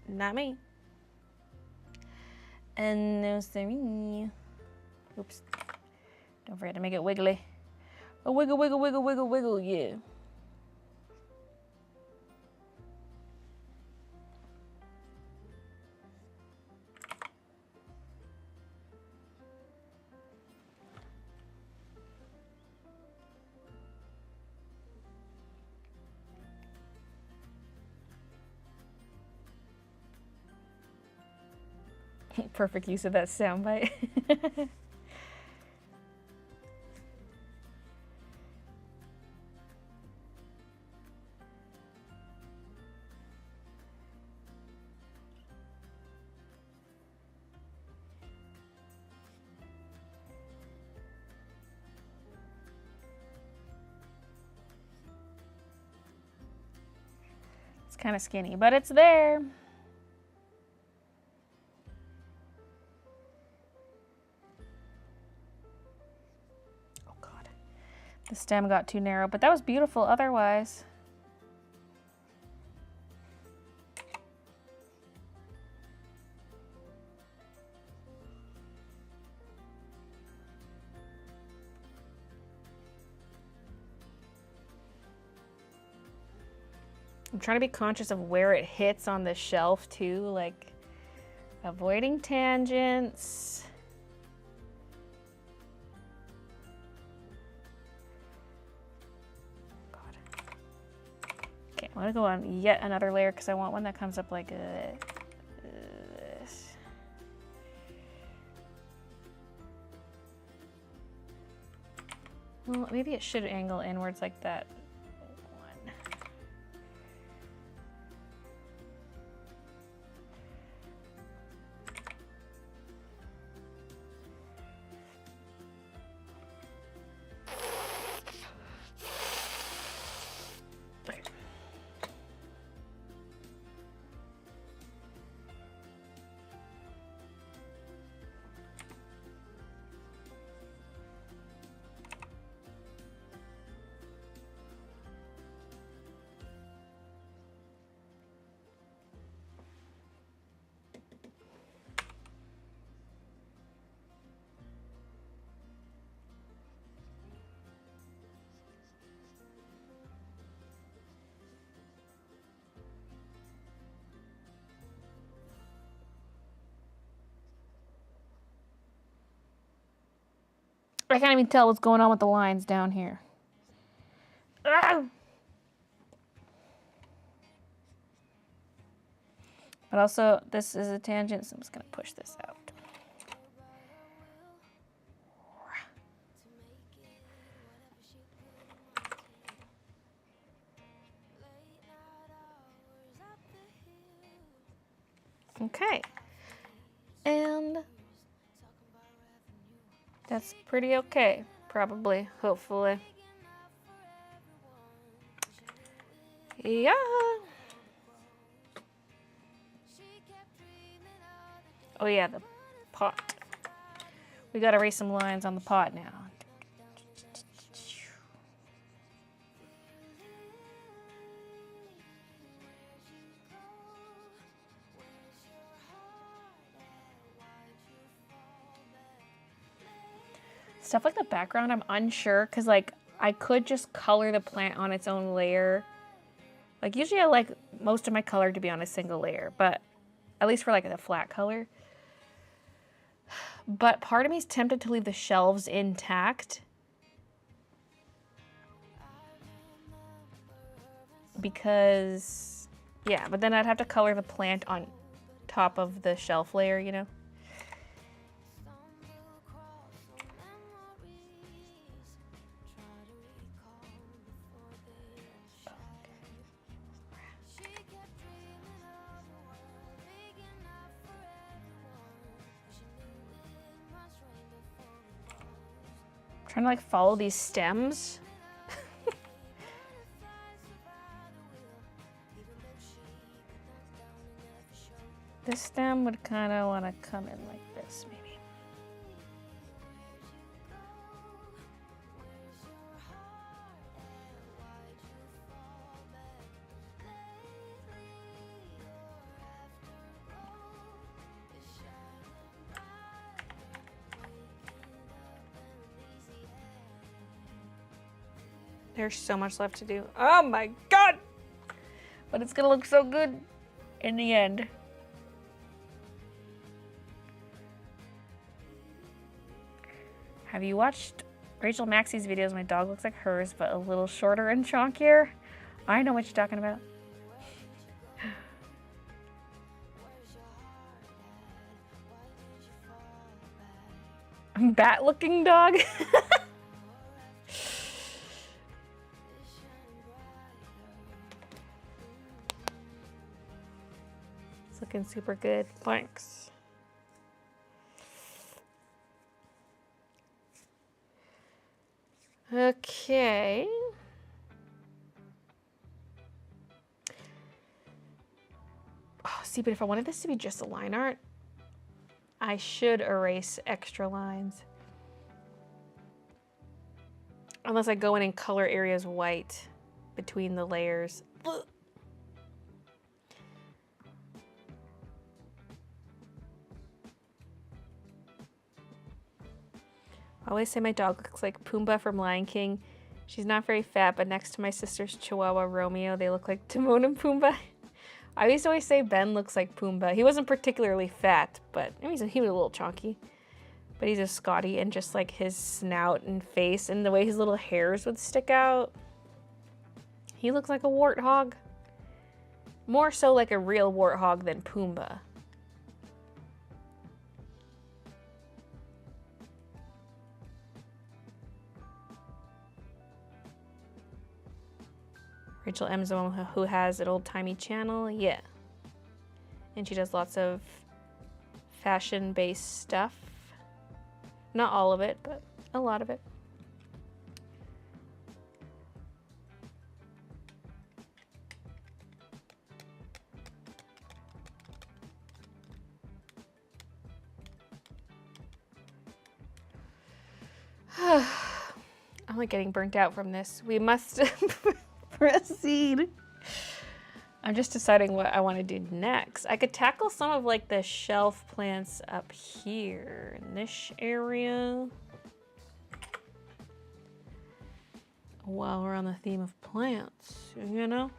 Not me. And no sorry. Oops. Don't forget to make it wiggly. A wiggle, wiggle, wiggle, wiggle, wiggle, yeah. Perfect use of that soundbite. It's kind of skinny, but it's there. Oh God, the stem got too narrow, but that was beautiful otherwise. I'm trying to be conscious of where it hits on the shelf too, like avoiding tangents. God. Okay, I want to go on yet another layer because I want one that comes up like this. Well, maybe it should angle inwards like that. I can't even tell what's going on with the lines down here. Ah! But also, this is a tangent, so I'm just going to push this out. Okay. And that's pretty okay, probably, hopefully. Yeah. Oh yeah, the pot. We gotta erase some lines on the pot now. Stuff like the background, I'm unsure, because like I could just color the plant on its own layer. Like usually I like most of my color to be on a single layer, but at least for like the flat color. But part of me is tempted to leave the shelves intact because, yeah, but then I'd have to color the plant on top of the shelf layer, you know? Trying to like follow these stems. This stem would kind of want to come in like this, maybe. There's so much left to do. Oh my God! But it's gonna look so good in the end. Have you watched Rachel Maxey's videos? My dog looks like hers, but a little shorter and chonkier. I know what you're talking about. Bat-looking dog. It's looking super good. Thanks. Okay. Oh, see, but if I wanted this to be just a line art, I should erase extra lines. Unless I go in and color areas white between the layers. Ugh. I always say my dog looks like Pumbaa from Lion King. She's not very fat, but next to my sister's Chihuahua Romeo, they look like Timon and Pumbaa. I used to always say Ben looks like Pumbaa. He wasn't particularly fat, but I mean, he was a little chunky. But he's a Scotty, and just like his snout and face and the way his little hairs would stick out, he looks like a warthog. More so like a real warthog than Pumbaa. Rachel M is the one who has an old-timey channel, yeah. And she does lots of fashion-based stuff. Not all of it, but a lot of it. I'm like getting burnt out from this. We must proceed. I'm just deciding what I want to do next. I could tackle some of like the shelf plants up here in this area. While we're on the theme of plants, you know?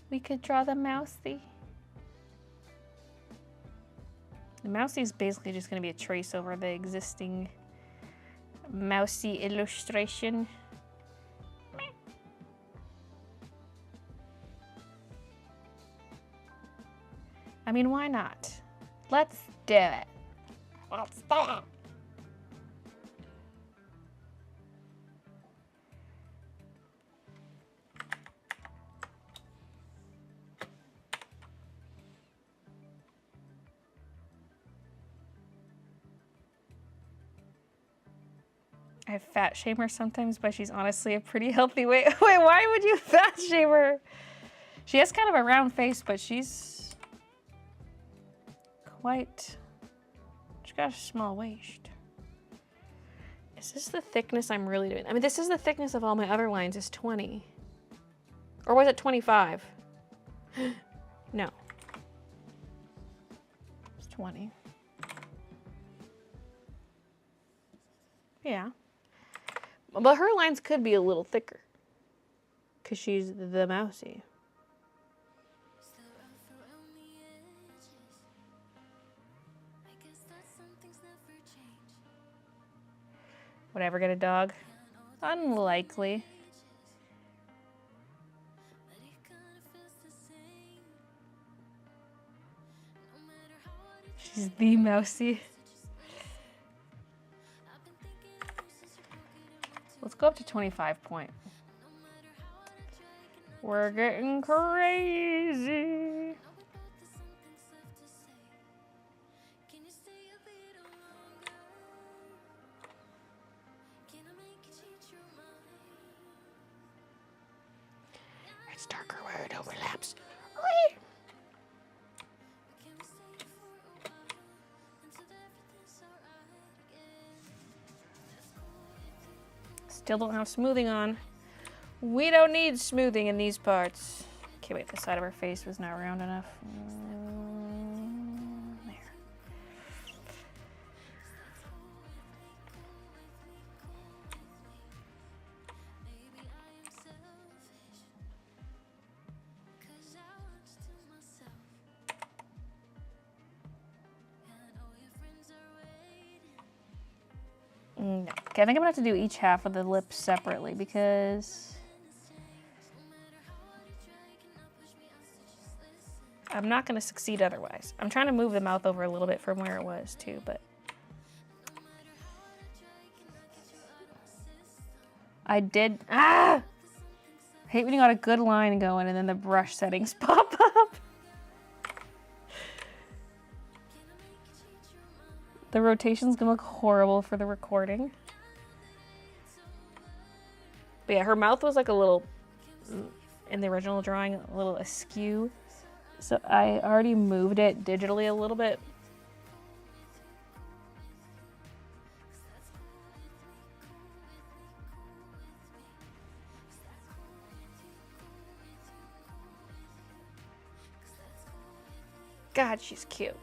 We could draw the mousey. The mousey is basically just going to be a trace over the existing mousey illustration. I mean, why not? Let's do it. Let's do it. I fat shame her sometimes, but she's honestly a pretty healthy weight. Wait, why would you fat shame her? She has kind of a round face, but she's quite... She's got a small waist. Is this the thickness I'm really doing? I mean, this is the thickness of all my other lines, is 20. Or was it 25? No. It's 20. Yeah. But her lines could be a little thicker. Because she's the mousey. Would I ever get a dog? Unlikely. She's the mousey. Let's go up to 25 point. We're getting crazy. It's darker where it overlaps. Still don't have smoothing on. We don't need smoothing in these parts. Okay, wait, the side of her face was not round enough. There. No. Okay, I think I'm gonna have to do each half of the lips separately because I'm not gonna succeed otherwise. I'm trying to move the mouth over a little bit from where it was too, but I did. Ah! I hate when you got a good line going and then the brush settings pop up. The rotation's gonna look horrible for the recording. But yeah, her mouth was like a little, in the original drawing, a little askew. So I already moved it digitally a little bit. God, she's cute.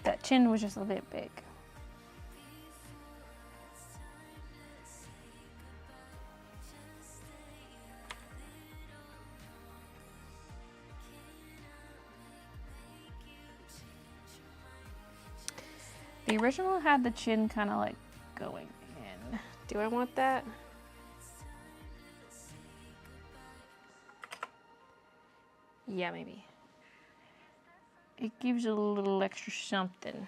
That chin was just a bit big. The original had the chin kind of like going in. Do I want that? Yeah, maybe. It gives a little extra something.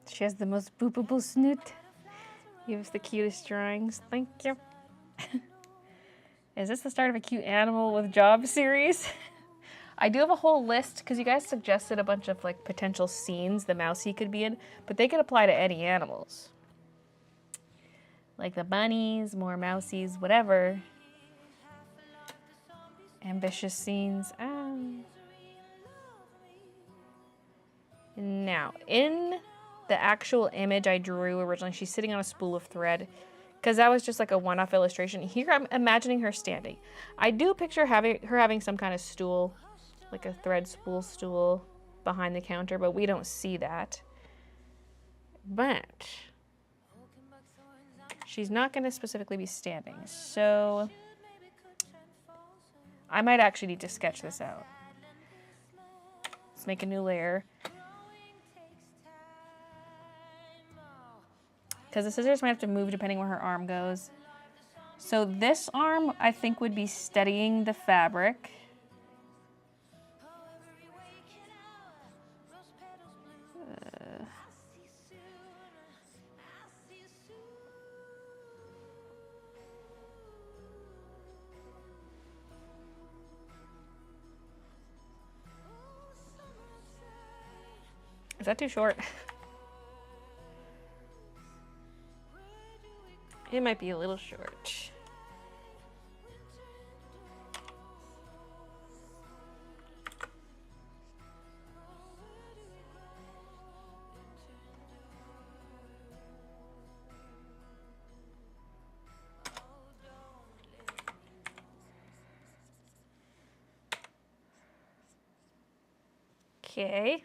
She has the most boopable snoot. You have the cutest drawings. Thank you. Is this the start of a cute animal with job series? I do have a whole list because you guys suggested a bunch of like potential scenes the mousey could be in, but they could apply to any animals. Like the bunnies, more mousies, whatever. Ambitious scenes. Now, in the actual image I drew originally, she's sitting on a spool of thread because that was just like a one-off illustration. Here I'm imagining her standing. I do picture her having some kind of stool, like a thread spool stool behind the counter, but we don't see that. But she's not going to specifically be standing, so I might actually need to sketch this out. Let's make a new layer. Because the scissors might have to move depending where her arm goes. So this arm, I think, would be steadying the fabric. Is that too short? It might be a little short. Okay.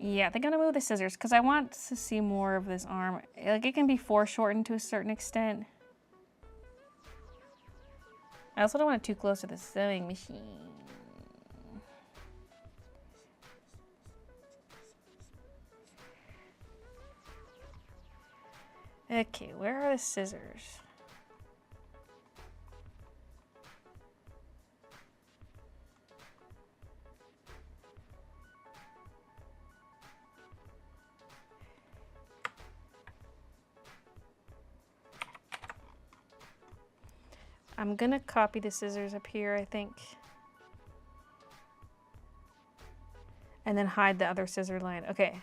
Yeah, I think I'm gonna move the scissors because I want to see more of this arm. Like it can be foreshortened to a certain extent. I also don't want it too close to the sewing machine. Okay, where are the scissors? I'm gonna copy the scissors up here, I think. And then hide the other scissor line. Okay.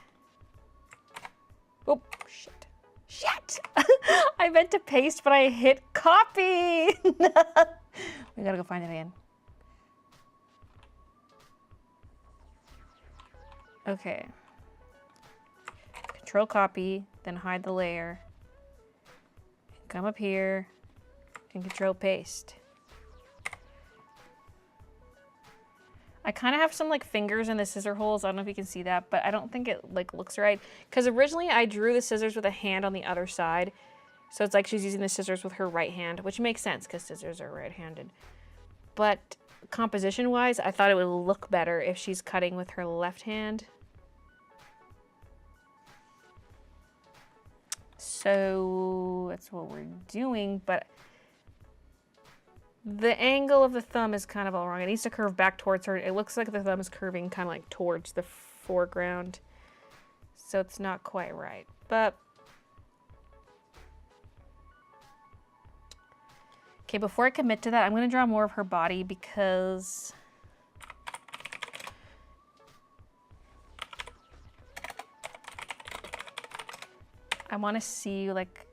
Oh, shit. Shit! I meant to paste, but I hit copy! We gotta go find it again. Okay. Control copy, then hide the layer. Come up here. And control paste. I kind of have some like fingers in the scissor holes. I don't know if you can see that, but I don't think it like looks right. Because originally I drew the scissors with a hand on the other side. So it's like she's using the scissors with her right hand, which makes sense because scissors are right-handed. But composition-wise, I thought it would look better if she's cutting with her left hand. So that's what we're doing, but the angle of the thumb is kind of all wrong. It needs to curve back towards her. It looks like the thumb is curving kind of like towards the foreground. So it's not quite right. But okay, before I commit to that, I'm going to draw more of her body because I want to see like,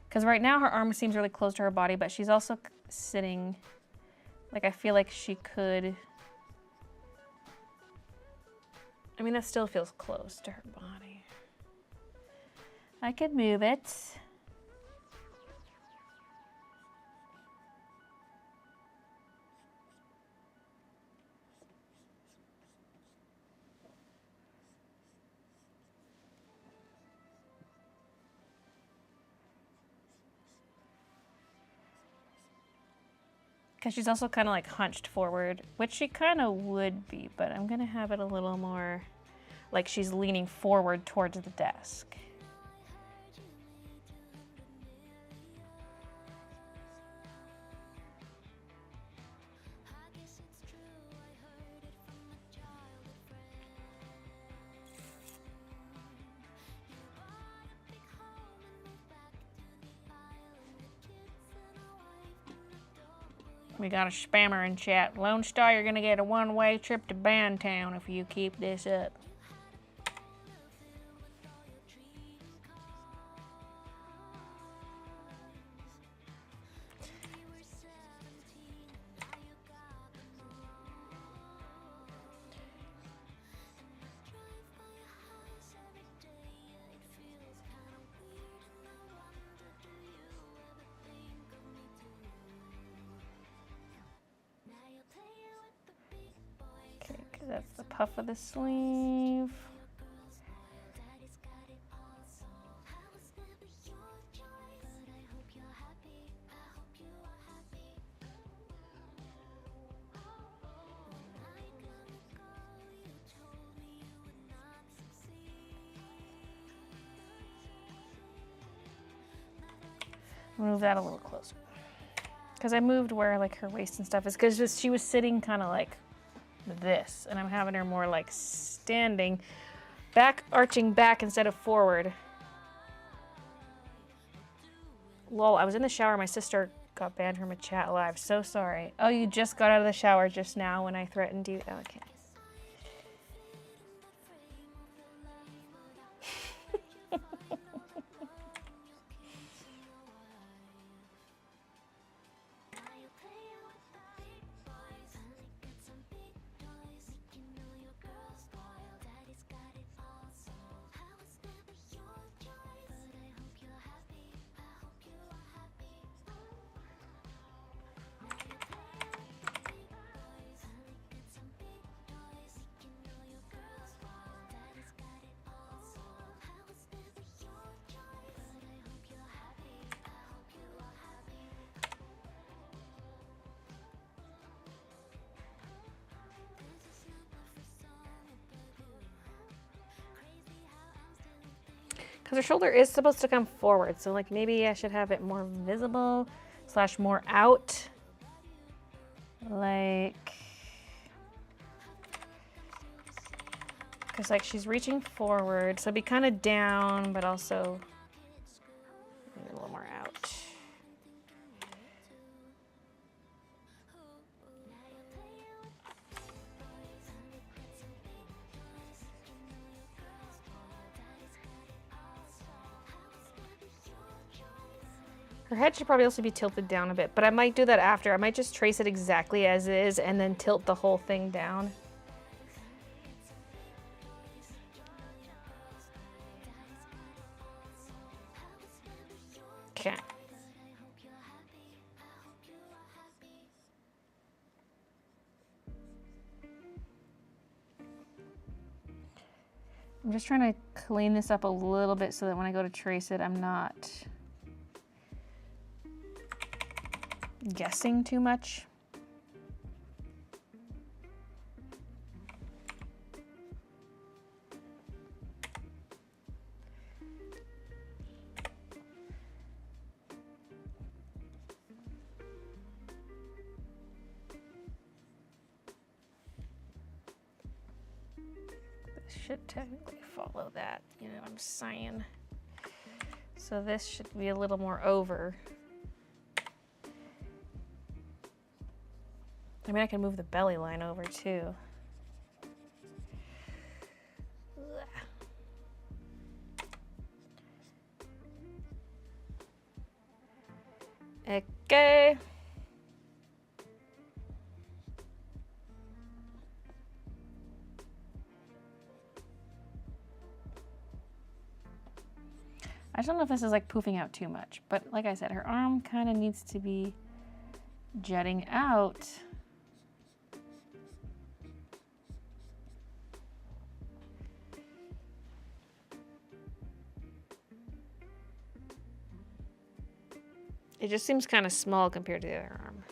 because right now her arm seems really close to her body, but she's also sitting, like I feel like she could, I mean that still feels close to her body. I could move it. Because she's also kind of like hunched forward, which she kind of would be, but I'm going to have it a little more like she's leaning forward towards the desk. We got a spammer in chat. Lone Star, you're gonna get a one-way trip to Bantown if you keep this up. That's the puff of the sleeve. Move that a little closer. Because I moved where like her waist and stuff is because she was sitting kind of like this, and I'm having her more like standing back, arching back instead of forward. Lol, I was in the shower. My sister got banned from a chat live. So sorry. Oh, you just got out of the shower just now when I threatened you? Okay. Because her shoulder is supposed to come forward, so like maybe I should have it more visible / more out. Like, because like she's reaching forward, so be kind of down, but also maybe a little more out. Her head should probably also be tilted down a bit, but I might do that after. I might just trace it exactly as it is and then tilt the whole thing down. Okay. I'm just trying to clean this up a little bit so that when I go to trace it, I'm not guessing too much. Should technically follow that, you know what I'm saying? So this should be a little more over. I mean, I can move the belly line over too. Okay. I just don't know if this is like poofing out too much, but like I said, her arm kind of needs to be jutting out. It just seems kind of small compared to the other arm.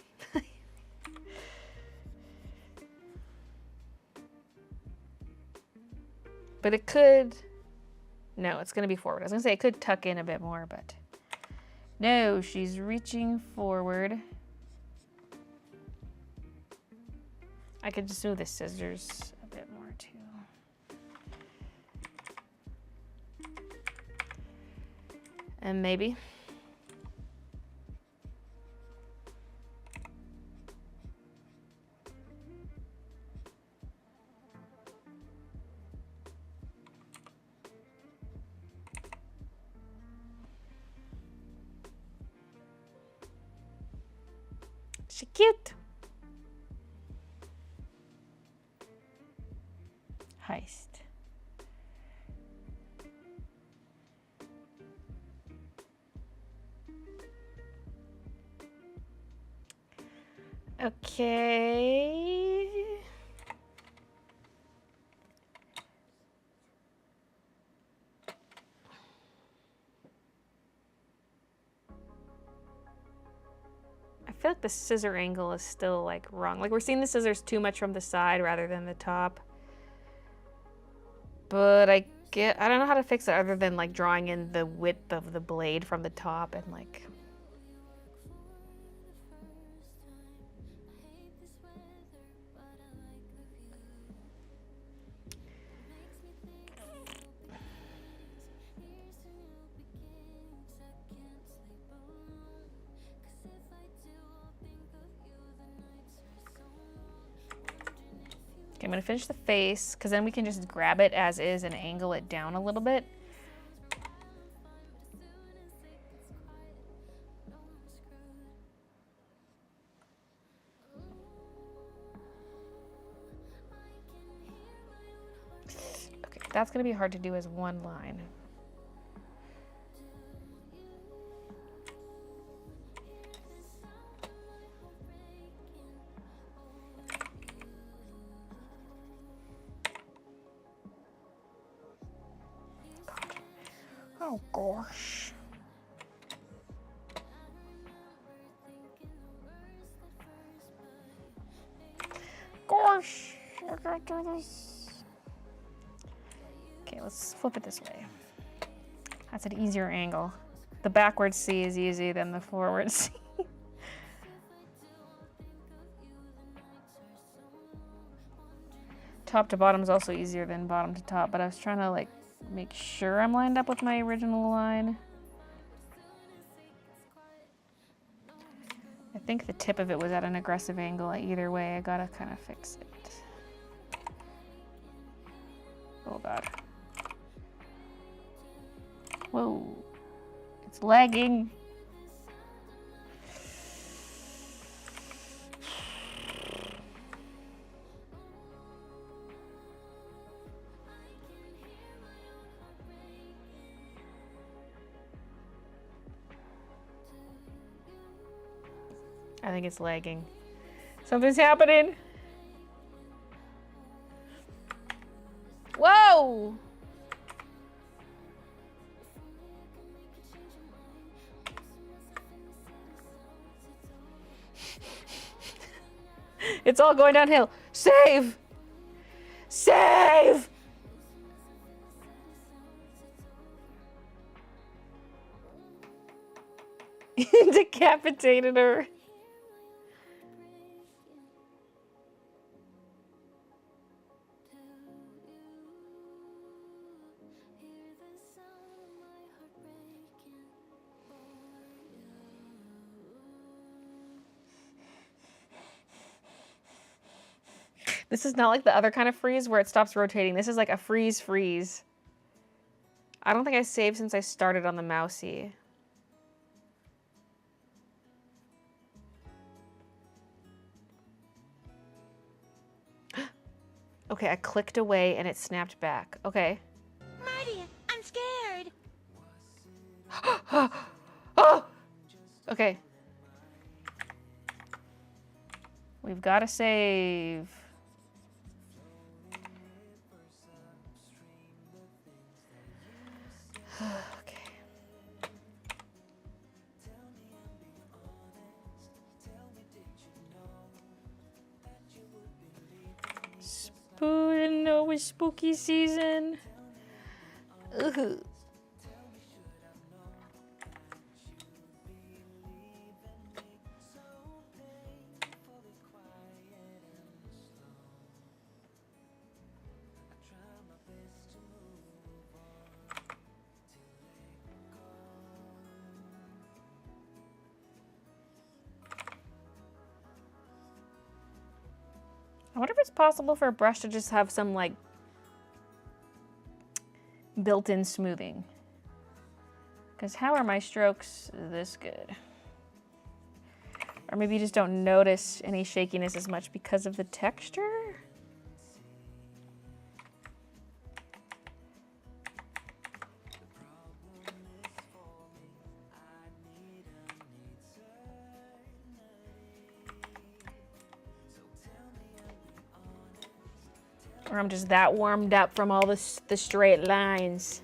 But it could... No, it's going to be forward. I was going to say it could tuck in a bit more, but no, she's reaching forward. I could just move the scissors a bit more too. And maybe. She cute. Heist. Okay. I feel like the scissor angle is still like wrong. Like we're seeing the scissors too much from the side rather than the top. But I don't know how to fix it other than like drawing in the width of the blade from the top and like. Okay, I'm gonna finish the face because then we can just grab it as is and angle it down a little bit. Okay, that's gonna be hard to do as one line. Oh gosh. Gosh, I gotta do this. Okay, let's flip it this way. That's an easier angle. The backward C is easy than the forward C. Top to bottom is also easier than bottom to top, but I was trying to like make sure I'm lined up with my original line. I think the tip of it was at an aggressive angle. Either way, I gotta kind of fix it. Oh God. Whoa. It's lagging. I think it's lagging. Something's happening. Whoa! It's all going downhill. Save! Save! Decapitated her. This is not like the other kind of freeze where it stops rotating. This is like a freeze. I don't think I saved since I started on the mousey. Okay, I clicked away and it snapped back. Okay. Marty, I'm scared. Oh! Okay. We've got to save. Okay. Didn't know it was spooky season. Ugh. I wonder if it's possible for a brush to just have some like built-in smoothing. Because how are my strokes this good? Or maybe you just don't notice any shakiness as much because of the texture? Or I'm just that warmed up from all the straight lines.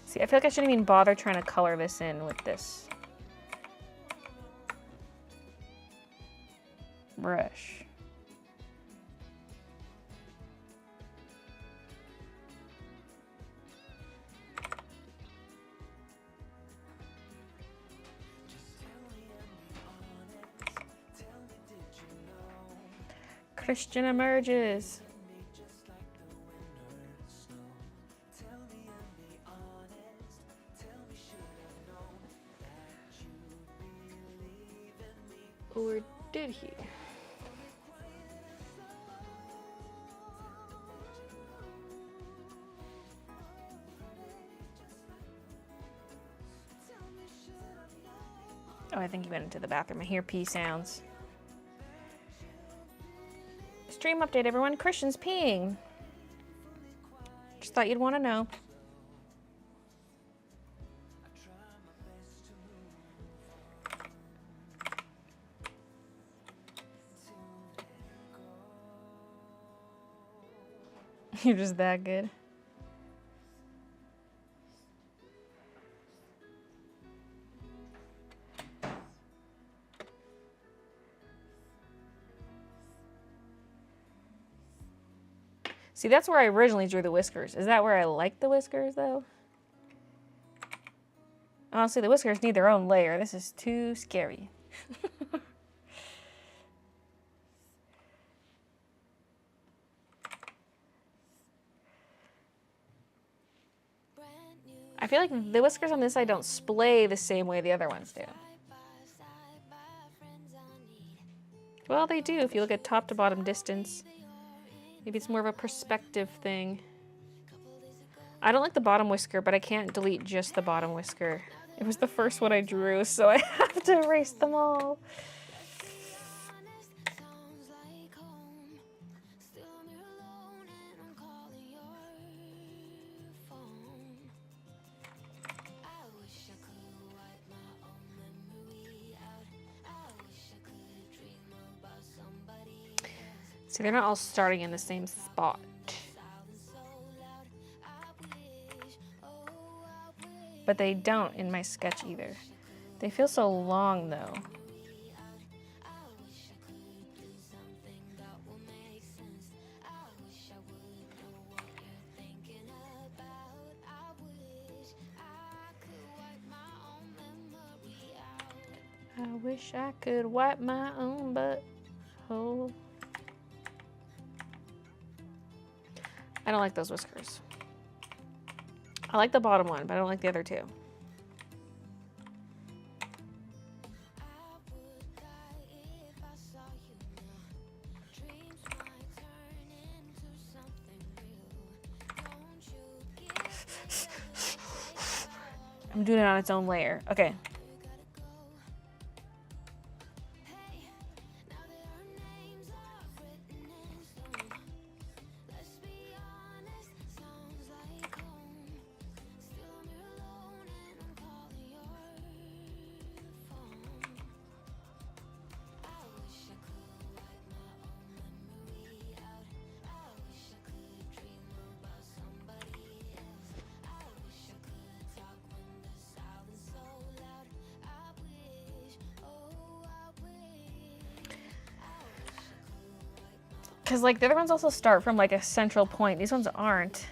See, I feel like I shouldn't even bother trying to color this in with this brush. Christian emerges. Or did he? Oh, I think he went into the bathroom. I hear pee sounds. Stream update, everyone. Christian's peeing. Just thought you'd want to know. You're just that good. See, that's where I originally drew the whiskers. Is that where I like the whiskers, though? Honestly, the whiskers need their own layer. This is too scary. I feel like the whiskers on this side don't splay the same way the other ones do. Well, they do if you look at top to bottom distance. Maybe it's more of a perspective thing. I don't like the bottom whisker, but I can't delete just the bottom whisker. It was the first one I drew, so I have to erase them all. See, they're not all starting in the same spot. But they don't in my sketch either. They feel so long though. I wish I could wipe my own butthole. I don't like those whiskers. I like the bottom one, but I don't like the other two. I'm doing it on its own layer. Okay. Because, like, the other ones also start from, like, a central point. These ones aren't.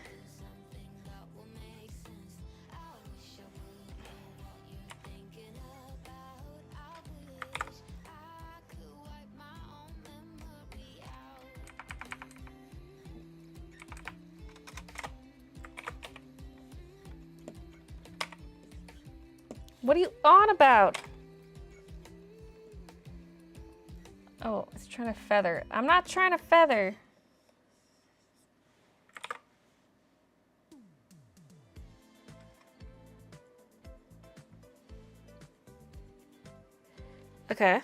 What are you on about? Oh, it's trying to feather. I'm not trying to feather. Okay.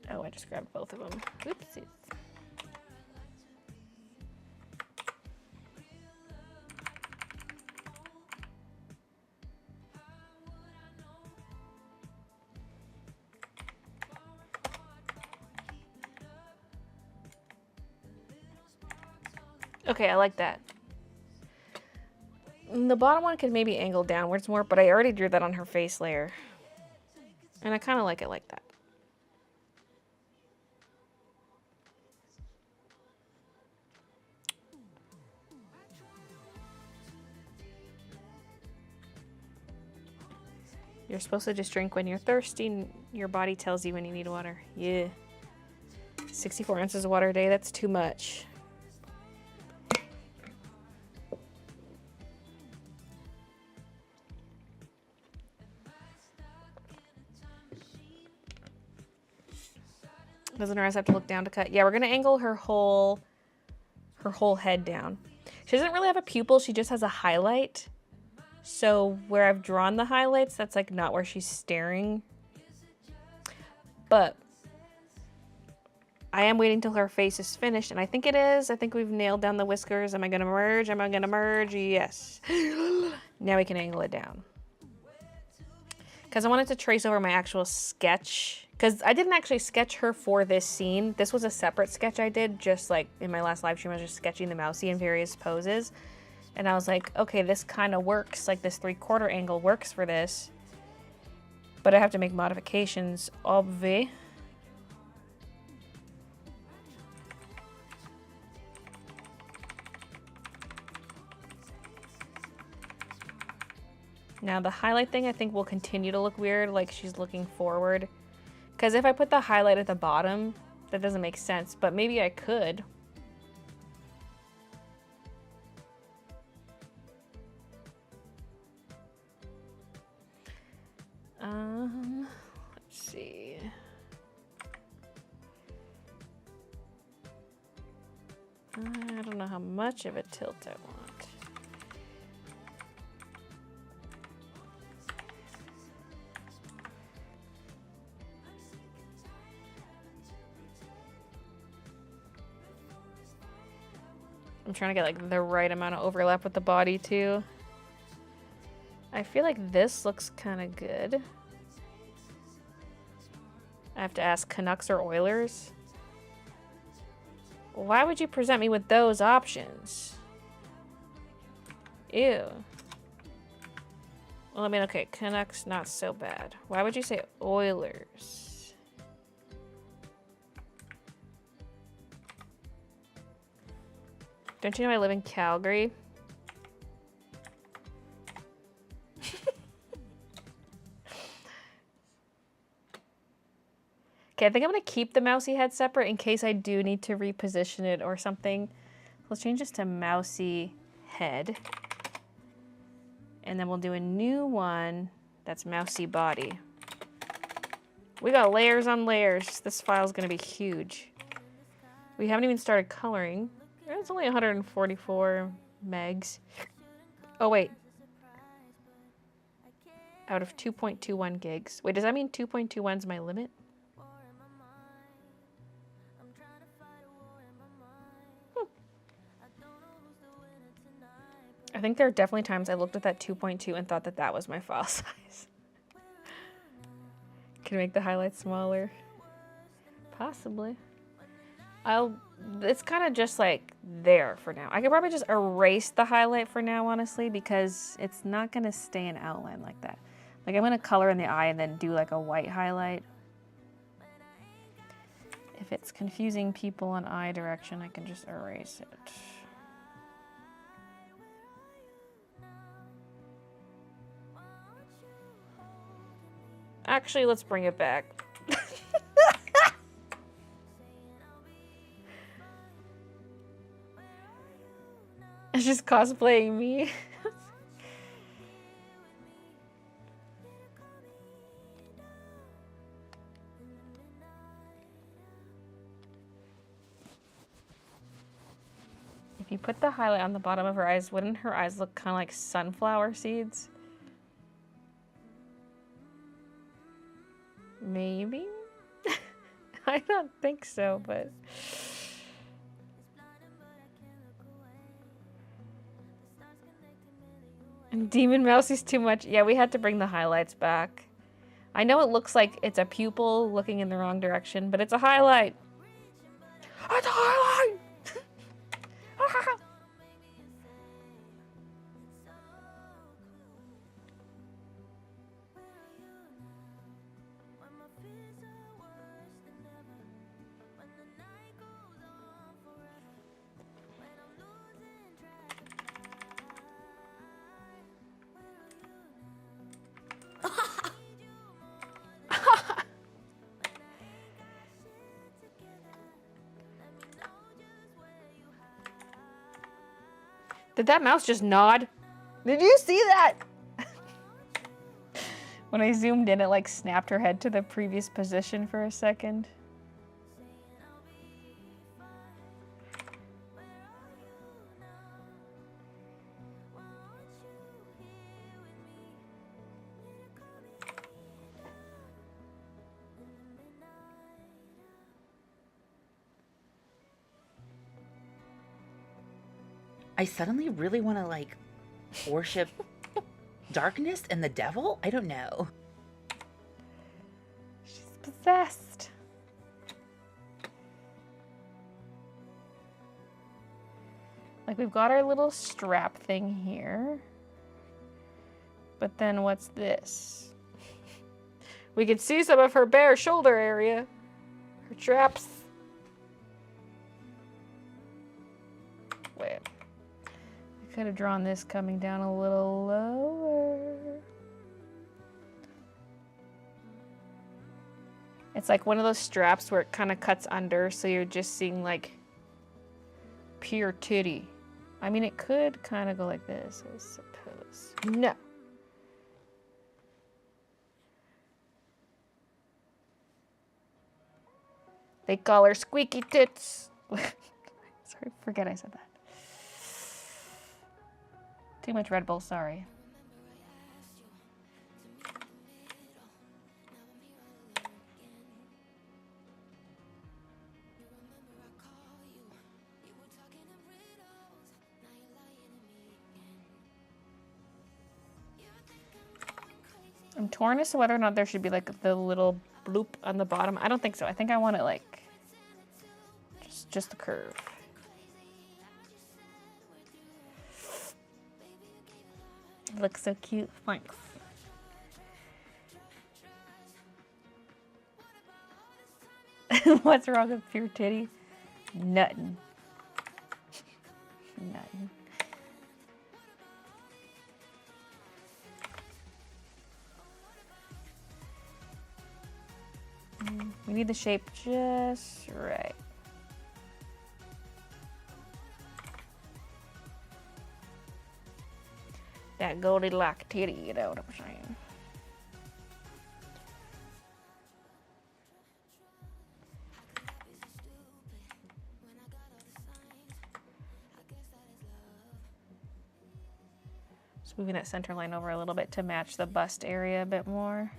Oh, I just grabbed both of them. Oopsies. Okay, I like that. The bottom one could maybe angle downwards more, but I already drew that on her face layer. And I kind of like it like that. You're supposed to just drink when you're thirsty. Your body tells you when you need water. Yeah. 64 ounces of water a day, that's too much. Doesn't her ass have to look down to cut? Yeah, we're gonna angle her whole head down. She doesn't really have a pupil, she just has a highlight. So where I've drawn the highlights, that's like not where she's staring. But I am waiting till her face is finished, and I think it is. I think we've nailed down the whiskers. Am I gonna merge? Am I gonna merge? Yes. Now we can angle it down. Because I wanted to trace over my actual sketch. Because I didn't actually sketch her for this scene. This was a separate sketch I did, just like in my last live stream, I was just sketching the mousy in various poses. And I was like, okay, this kind of works. Like this 3/4 angle works for this. But I have to make modifications, obvi. Now the highlight thing I think will continue to look weird, like she's looking forward. Because if I put the highlight at the bottom, that doesn't make sense, but maybe I could. Let's see. I don't know how much of a tilt I want. I'm trying to get like the right amount of overlap with the body too. I feel like this looks kind of good. I have to ask, Canucks or Oilers? Why would you present me with those options? Ew. Well, I mean, okay, Canucks, not so bad. Why would you say Oilers? Don't you know I live in Calgary? Okay, I think I'm gonna keep the mousy head separate in case I do need to reposition it or something. Let's change this to mousy head. And then we'll do a new one that's mousy body. We got layers on layers. This file's gonna be huge. We haven't even started coloring. It's only 144 megs. Oh, wait. Out of 2.21 gigs. Wait, does that mean 2.21 is my limit? I think there are definitely times I looked at that 2.2 and thought that that was my file size. Can I make the highlights smaller? Possibly. It's kind of just like there for now. I could probably just erase the highlight for now, honestly, because it's not gonna stay an outline like that. Like I'm gonna color in the eye and then do like a white highlight. If it's confusing people in eye direction, I can just erase it. Actually, let's bring it back. It's just cosplaying me. If you put the highlight on the bottom of her eyes, wouldn't her eyes look kind of like sunflower seeds? Maybe? I don't think so, but... Demon Mouse is too much. Yeah, we had to bring the highlights back. I know it looks like it's a pupil looking in the wrong direction, but it's a highlight. It's a highlight! Did that mouse just nod? Did you see that? When I zoomed in, it like snapped her head to the previous position for a second. I suddenly really want to, like, worship darkness and the devil? I don't know. She's possessed. Like, we've got our little strap thing here. But then what's this? We can see some of her bare shoulder area. Her traps. Wait. Could have drawn this coming down a little lower. It's like one of those straps where it kind of cuts under, so you're just seeing like pure titty. I mean, it could kind of go like this, I suppose. No. They call her Squeaky Tits. Sorry, forget I said that. Too much Red Bull, sorry. I'm torn as to whether or not there should be like the little bloop on the bottom. I don't think so. I think I want it like just the curve. Looks so cute. Thanks. What's wrong with pure titty? Nothing. Nothing. We need the shape just right. That Goldilocks titty, you know what I'm saying? Just moving that center line over a little bit to match the bust area a bit more.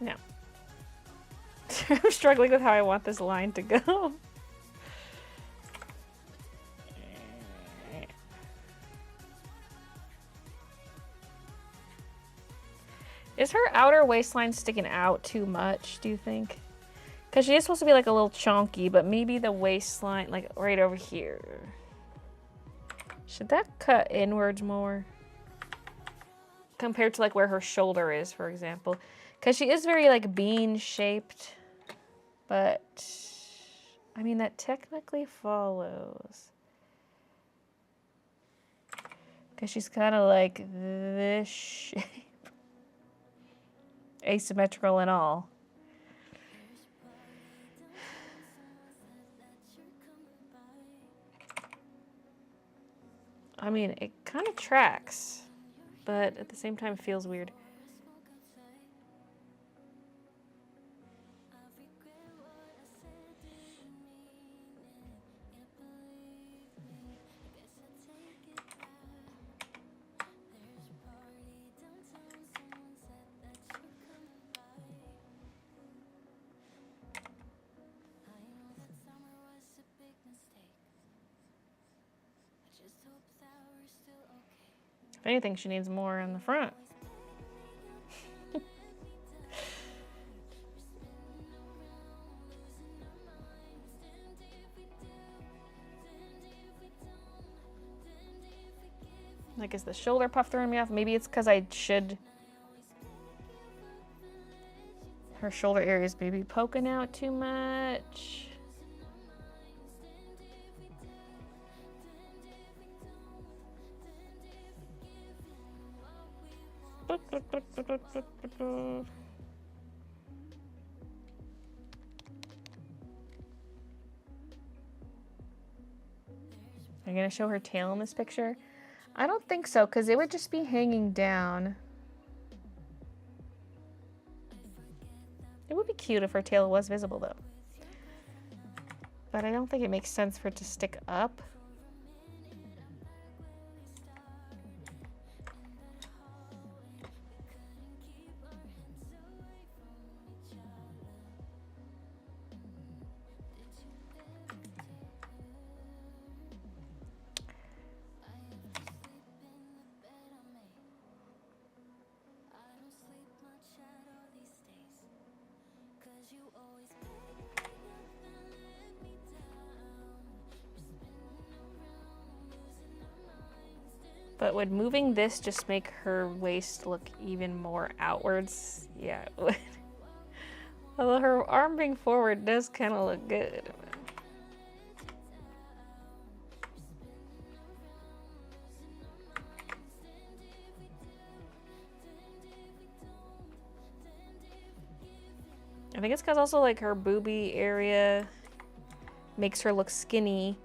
No. I'm struggling with how I want this line to go. Is her outer waistline sticking out too much, do you think? Because she is supposed to be like a little chunky, but maybe the waistline, like right over here. Should that cut inwards more? Compared to like where her shoulder is, for example. Because she is very like bean shaped. But, I mean, that technically follows. Because she's kind of like this shape. Asymmetrical and all. I mean, it kind of tracks, but at the same time it feels weird. If anything, she needs more in the front. Like, is the shoulder puff throwing me off? Maybe it's because I should... Her shoulder area is maybe poking out too much. I'm gonna show her tail in this picture. I don't think so, because it would just be hanging down. It would be cute if her tail was visible though. But I don't think it makes sense for it to stick up. But would moving this just make her waist look even more outwards? Yeah, it would. Although her arm being forward does kind of look good. I think it's because also like her boobie area makes her look skinny,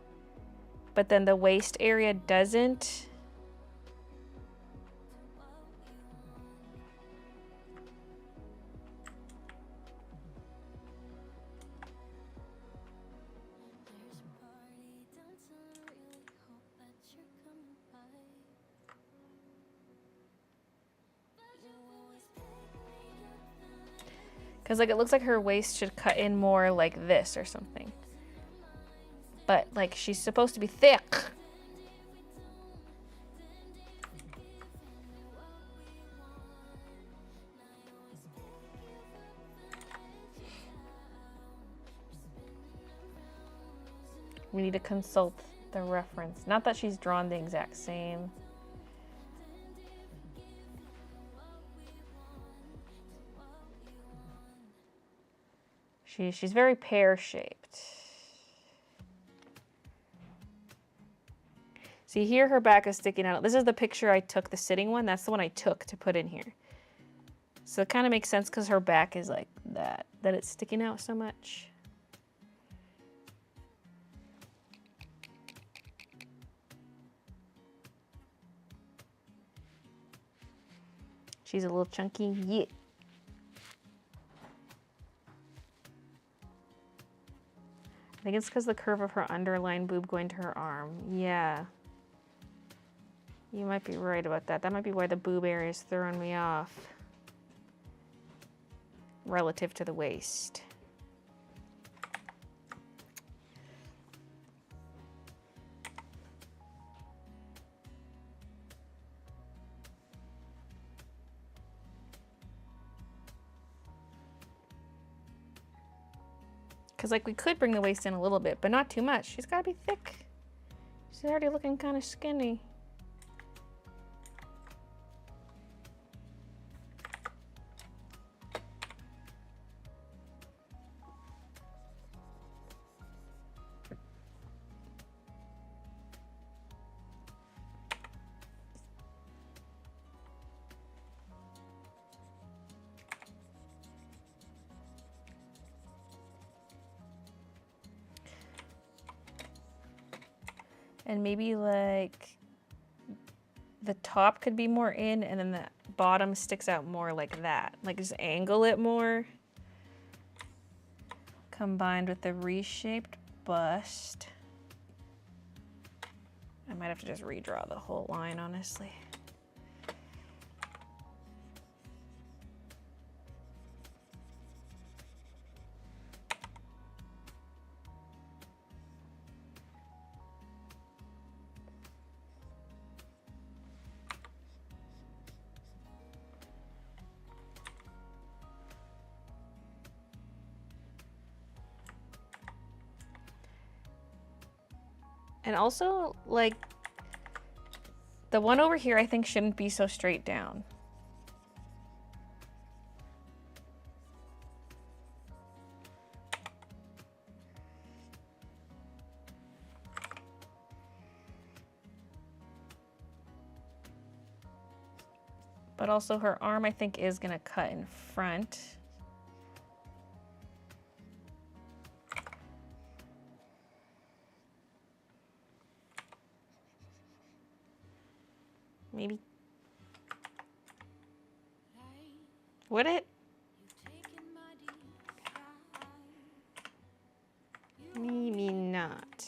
but then the waist area doesn't. Because like it looks like her waist should cut in more like this or something. But like she's supposed to be thick. We need to consult the reference. Not that she's drawn the exact same. She's very pear-shaped. See here, her back is sticking out. This is the picture I took, the sitting one. That's the one I took to put in here. So it kind of makes sense because her back is like that it's sticking out so much. She's a little chunky, yeah. I think it's because the curve of her underline boob going to her arm. Yeah. You might be right about that. That might be why the boob area is throwing me off. Relative to the waist. Because like we could bring the waist in a little bit, but not too much. She's got to be thick. She's already looking kind of skinny. And maybe like the top could be more in and then the bottom sticks out more like that. Like just angle it more. Combined with the reshaped bust. I might have to just redraw the whole line, honestly. And also, like, the one over here I think shouldn't be so straight down. But also her arm I think is gonna cut in front. Maybe. Would it? Maybe not.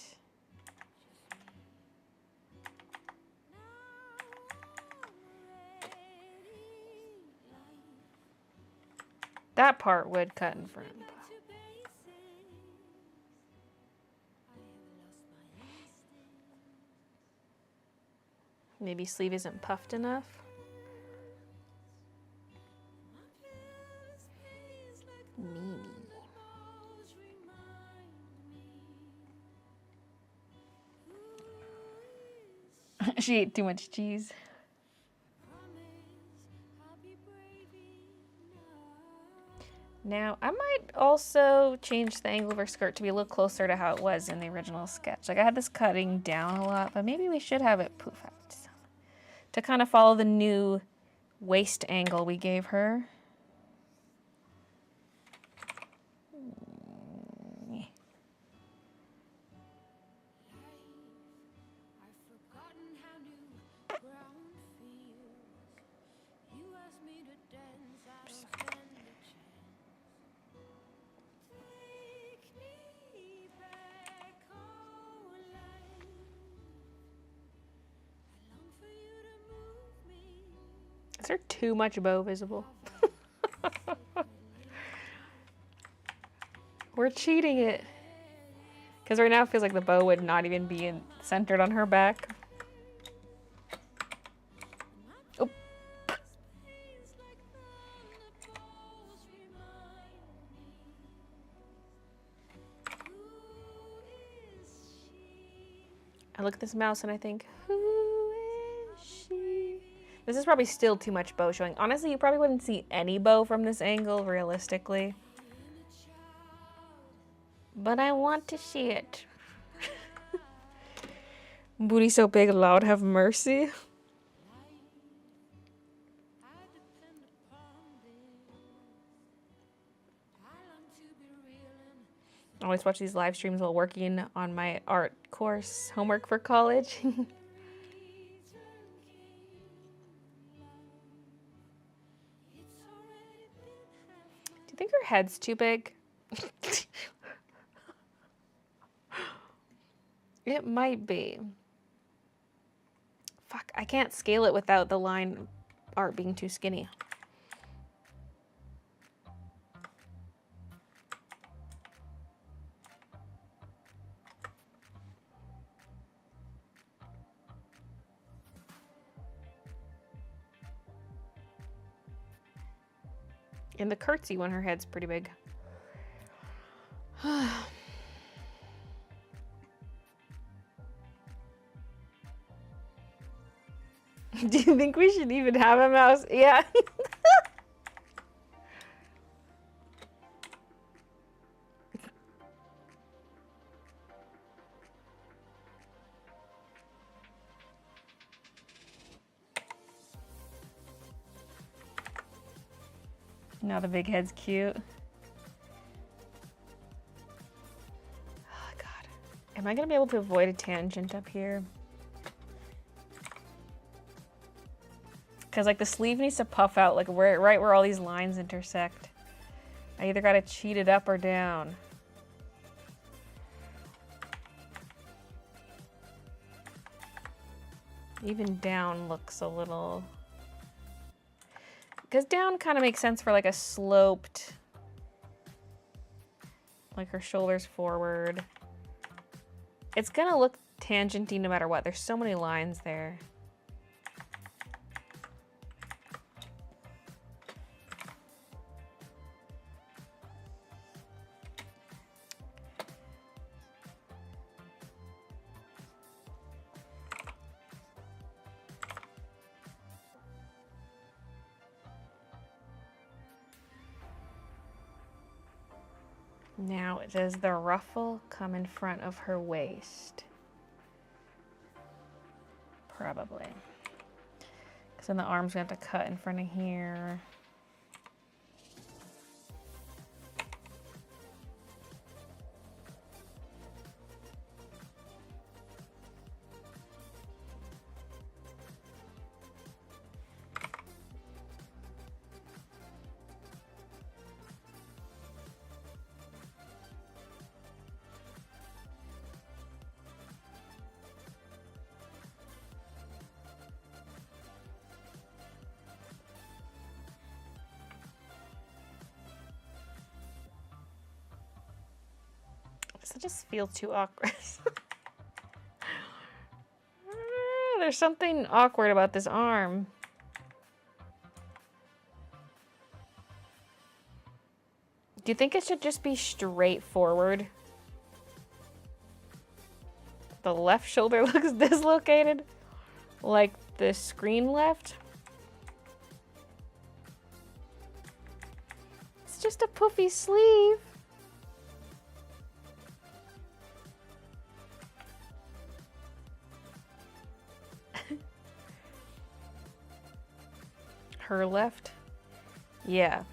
That part would cut in front. Maybe sleeve isn't puffed enough. Maybe. She ate too much cheese. Now, I might also change the angle of her skirt to be a little closer to how it was in the original sketch. Like, I had this cutting down a lot, but maybe we should have it poof out some. To kind of follow the new waist angle we gave her. Is there too much bow visible? We're cheating it. Because right now it feels like the bow would not even be centered on her back. Oh. I look at this mouse and I think, who is she? This is probably still too much bow showing. Honestly, you probably wouldn't see any bow from this angle, realistically. But I want to see it. Booty so big, Lord have mercy. I always watch these live streams while working on my art course, homework for college. Do you think her head's too big? It might be. Fuck, I can't scale it without the line art being too skinny. And the curtsy one, her head's pretty big. Do you think we should even have a mouse? Yeah. Now the big head's cute. Oh, God. Am I going to be able to avoid a tangent up here? Because, like, the sleeve needs to puff out, like, right where all these lines intersect. I either got to cheat it up or down. Even down looks a little... Because down kind of makes sense for, like, a sloped... Like, her shoulders forward. It's going to look tangenty no matter what. There's so many lines there. Now, does the ruffle come in front of her waist? Probably. Because then the arm's going to have to cut in front of here. It just feels too awkward. There's something awkward about this arm. Do you think it should just be straight forward? The left shoulder looks dislocated. like the screen left. It's just a poofy sleeve. Her left. Yeah.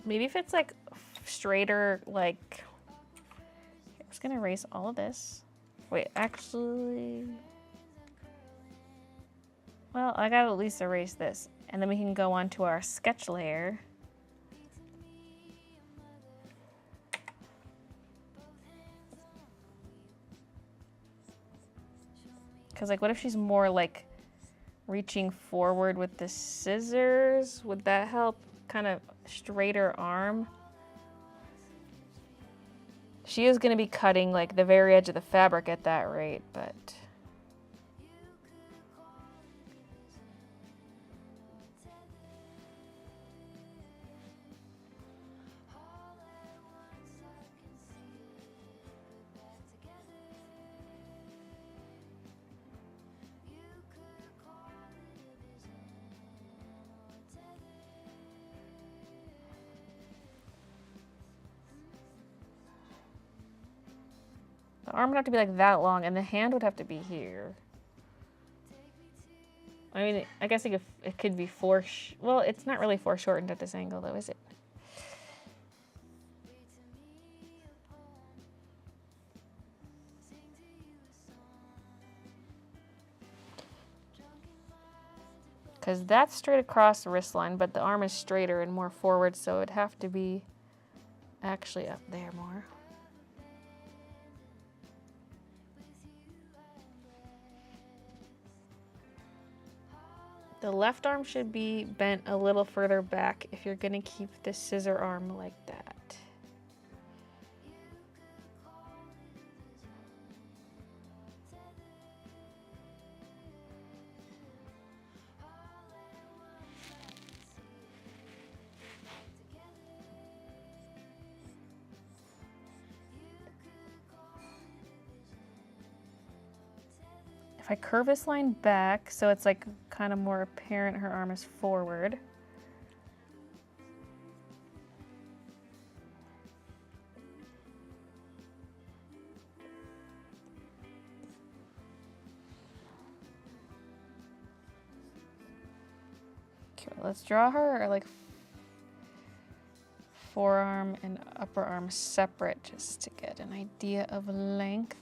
Maybe if it's like straighter, like, I'm just gonna erase all of this. Wait, actually, well, I gotta at least erase this, and then we can go on to our sketch layer. Because like, what if she's more like reaching forward with the scissors? Would that help? Kind of straighter arm. She is going to be cutting like the very edge of the fabric at that rate, but the arm would have to be like that long, and the hand would have to be here. I mean, I guess it could be well, it's not really foreshortened at this angle, though, is it? Because that's straight across the wrist line, but the arm is straighter and more forward, so it'd have to be actually up there more. The left arm should be bent a little further back if you're going to keep the scissor arm like that. If I curve this line back so it's like kind of more apparent her arm is forward. Okay, let's draw her like forearm and upper arm separate just to get an idea of length.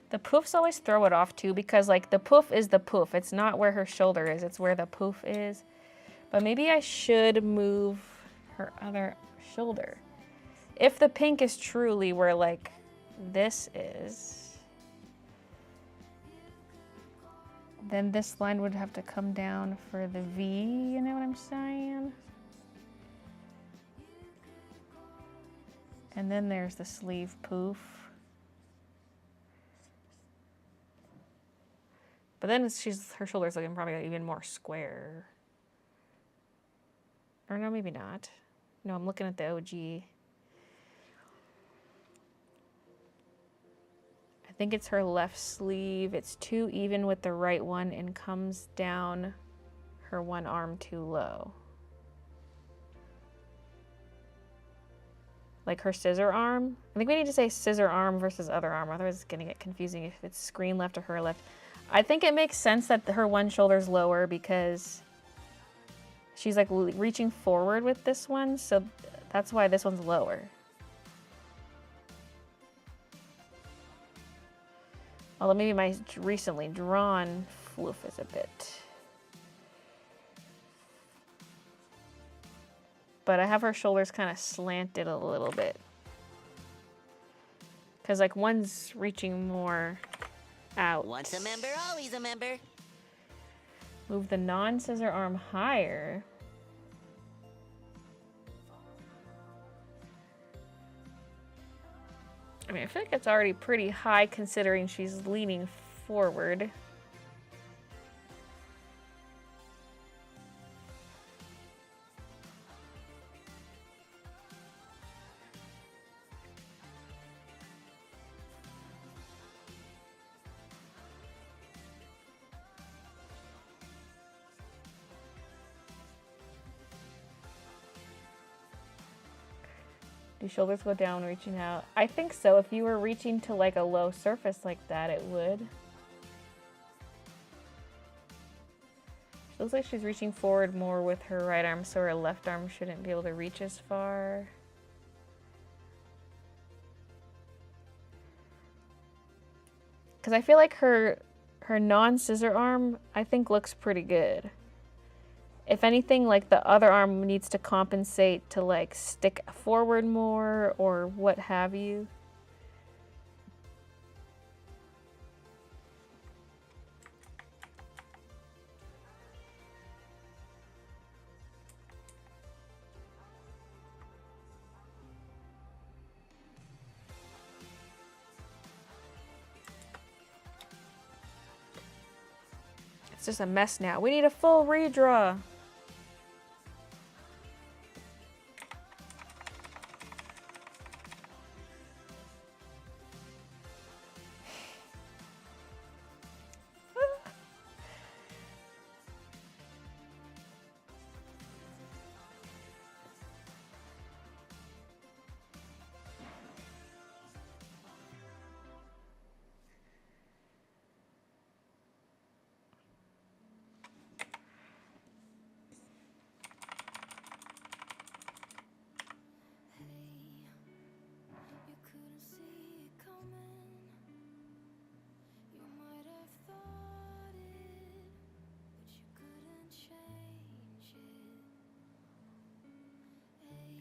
The poofs always throw it off too, because like the poof is the poof. It's not where her shoulder is, it's where the poof is. But maybe I should move her other shoulder. If the pink is truly where like this is, then this line would have to come down for the V, you know what I'm saying? And then there's the sleeve poof. But then her shoulder's looking probably even more square. Or no, maybe not. No, I'm looking at the OG. I think it's her left sleeve. It's too even with the right one and comes down her one arm too low. Like her scissor arm. I think we need to say scissor arm versus other arm, otherwise it's gonna get confusing if it's screen left or her left. I think it makes sense that her one shoulder's lower because she's like reaching forward with this one, so that's why this one's lower. Although maybe my recently drawn floof is a bit. but I have her shoulders kind of slanted a little bit. Because, like, one's reaching more out. Once a member, always a member. Move the non-scissor arm higher. I mean, I feel like it's already pretty high considering she's leaning forward. Do shoulders go down reaching out? I think so. If you were reaching to like a low surface like that, it would. She looks like she's reaching forward more with her right arm, so her left arm shouldn't be able to reach as far. Because I feel like her non-scissor arm, I think, looks pretty good. If anything, like the other arm needs to compensate to like stick forward more or what have you. It's just a mess now. We need a full redraw.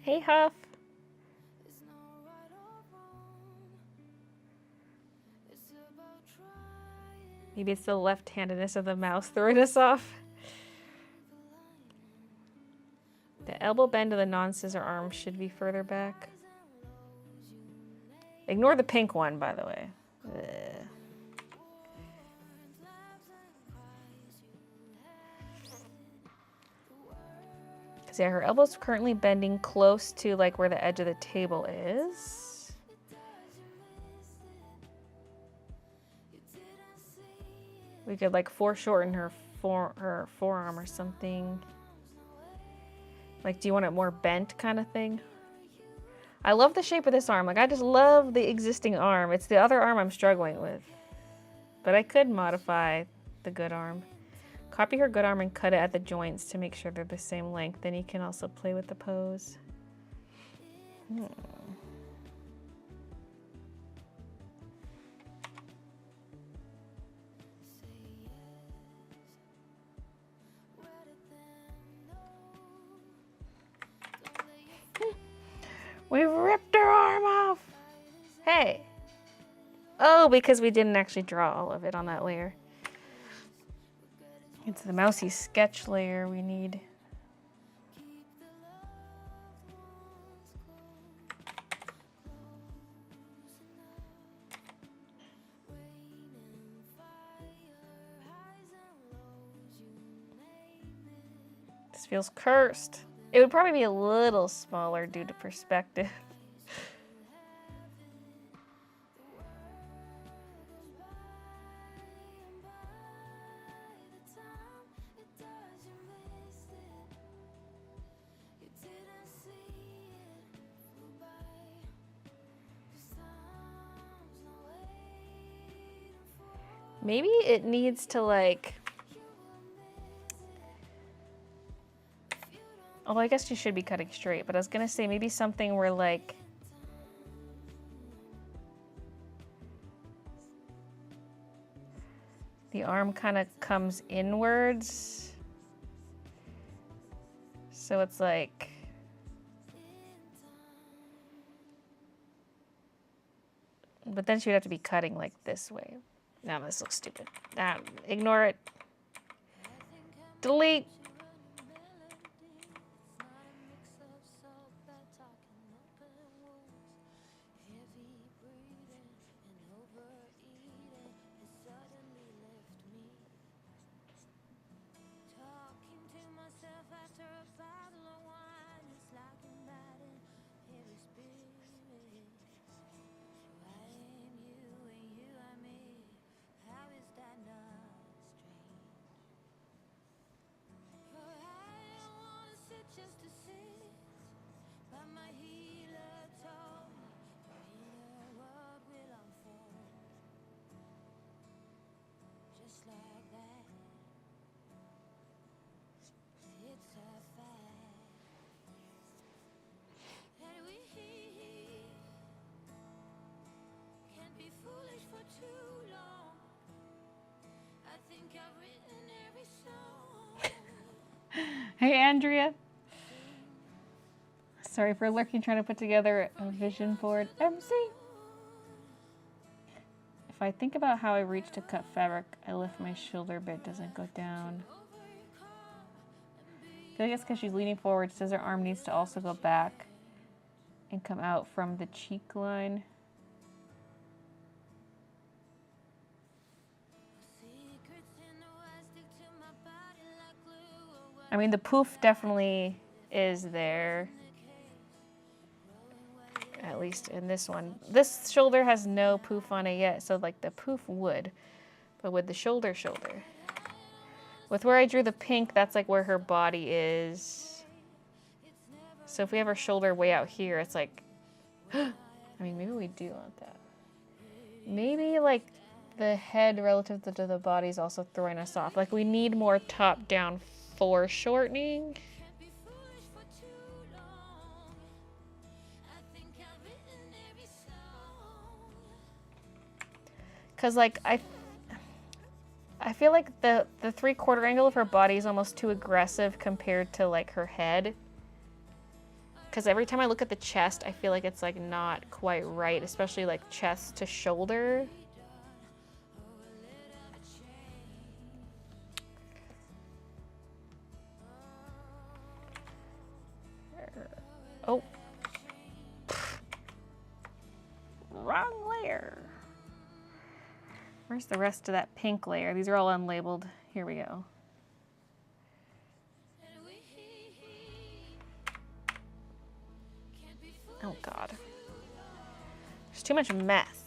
Hey, Huff. Maybe it's the left-handedness of the mouse throwing us off. The elbow bend of the non-scissor arm should be further back. Ignore the pink one, by the way. Ugh. Because yeah, her elbow's currently bending close to like where the edge of the table is. We could like foreshorten her forearm or something. Like, do you want it more bent kind of thing? I love the shape of this arm. Like, I just love the existing arm. It's the other arm I'm struggling with. But I could modify the good arm. Copy her good arm and cut it at the joints to make sure they're the same length. Then you can also play with the pose. We ripped her arm off. Hey. Oh, because we didn't actually draw all of it on that layer. It's the mousy sketch layer we need. This feels cursed. It would probably be a little smaller due to perspective. Maybe it needs to like... Oh, I guess you should be cutting straight, but I was gonna say maybe something where like... the arm kind of comes inwards. So it's like... But then she would have to be cutting like this way. Now this looks stupid. Ignore it. Delete. Hey, Andrea. Sorry for lurking, trying to put together a vision board. MC. If I think about how I reach to cut fabric, I lift my shoulder bit, doesn't go down. I feel like it's because she's leaning forward. Says her arm needs to also go back and come out from the cheek line. I mean, the poof definitely is there. At least in this one. This shoulder has no poof on it yet, so like the poof would. But with the shoulder. With where I drew the pink, that's like where her body is. So if we have her shoulder way out here, it's like... I mean, maybe we do want that. Maybe like the head relative to the body is also throwing us off. Like we need more top-down foreshortening. Cause like I feel like the 3/4 angle of her body is almost too aggressive compared to like her head. Cause every time I look at the chest, I feel like it's like not quite right, especially like chest to shoulder. Oh. Wrong layer. Where's the rest of that pink layer? These are all unlabeled. Here we go. Oh God. There's too much mess.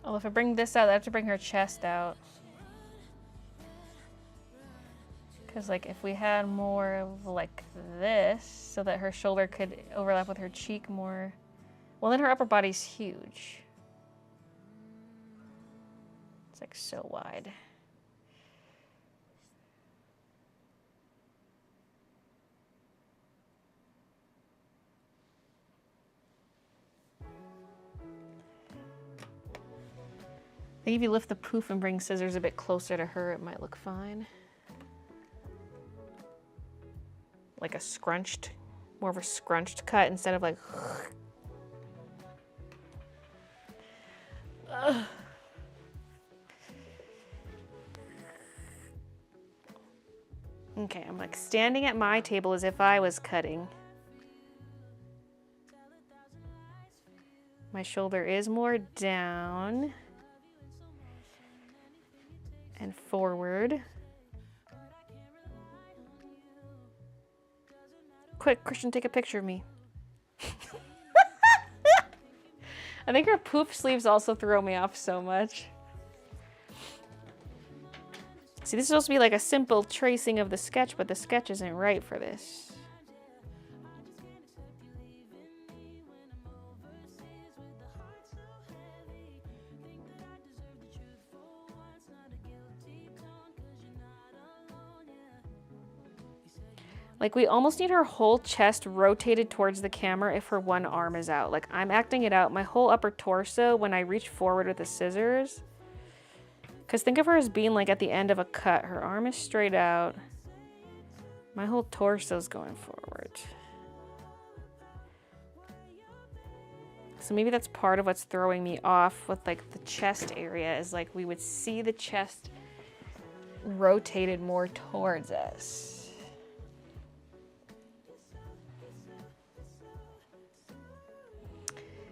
Well, if I bring this out, I have to bring her chest out. Because, like, if we had more of, like, this, so that her shoulder could overlap with her cheek more, well, then her upper body's huge. It's, like, so wide. I think if you lift the poof and bring scissors a bit closer to her, it might look fine. Like a scrunched, more of a scrunched cut instead of like... Okay, I'm like standing at my table as if I was cutting. My shoulder is more down and forward. Quick, Christian, take a picture of me. I think her poof sleeves also throw me off so much. See, this is supposed to be like a simple tracing of the sketch, but the sketch isn't right for this. Like, we almost need her whole chest rotated towards the camera if her one arm is out. Like, I'm acting it out. My whole upper torso when I reach forward with the scissors. Because think of her as being, like, at the end of a cut. Her arm is straight out. My whole torso's going forward. So maybe that's part of what's throwing me off with, like, the chest area. Is, like, we would see the chest rotated more towards us.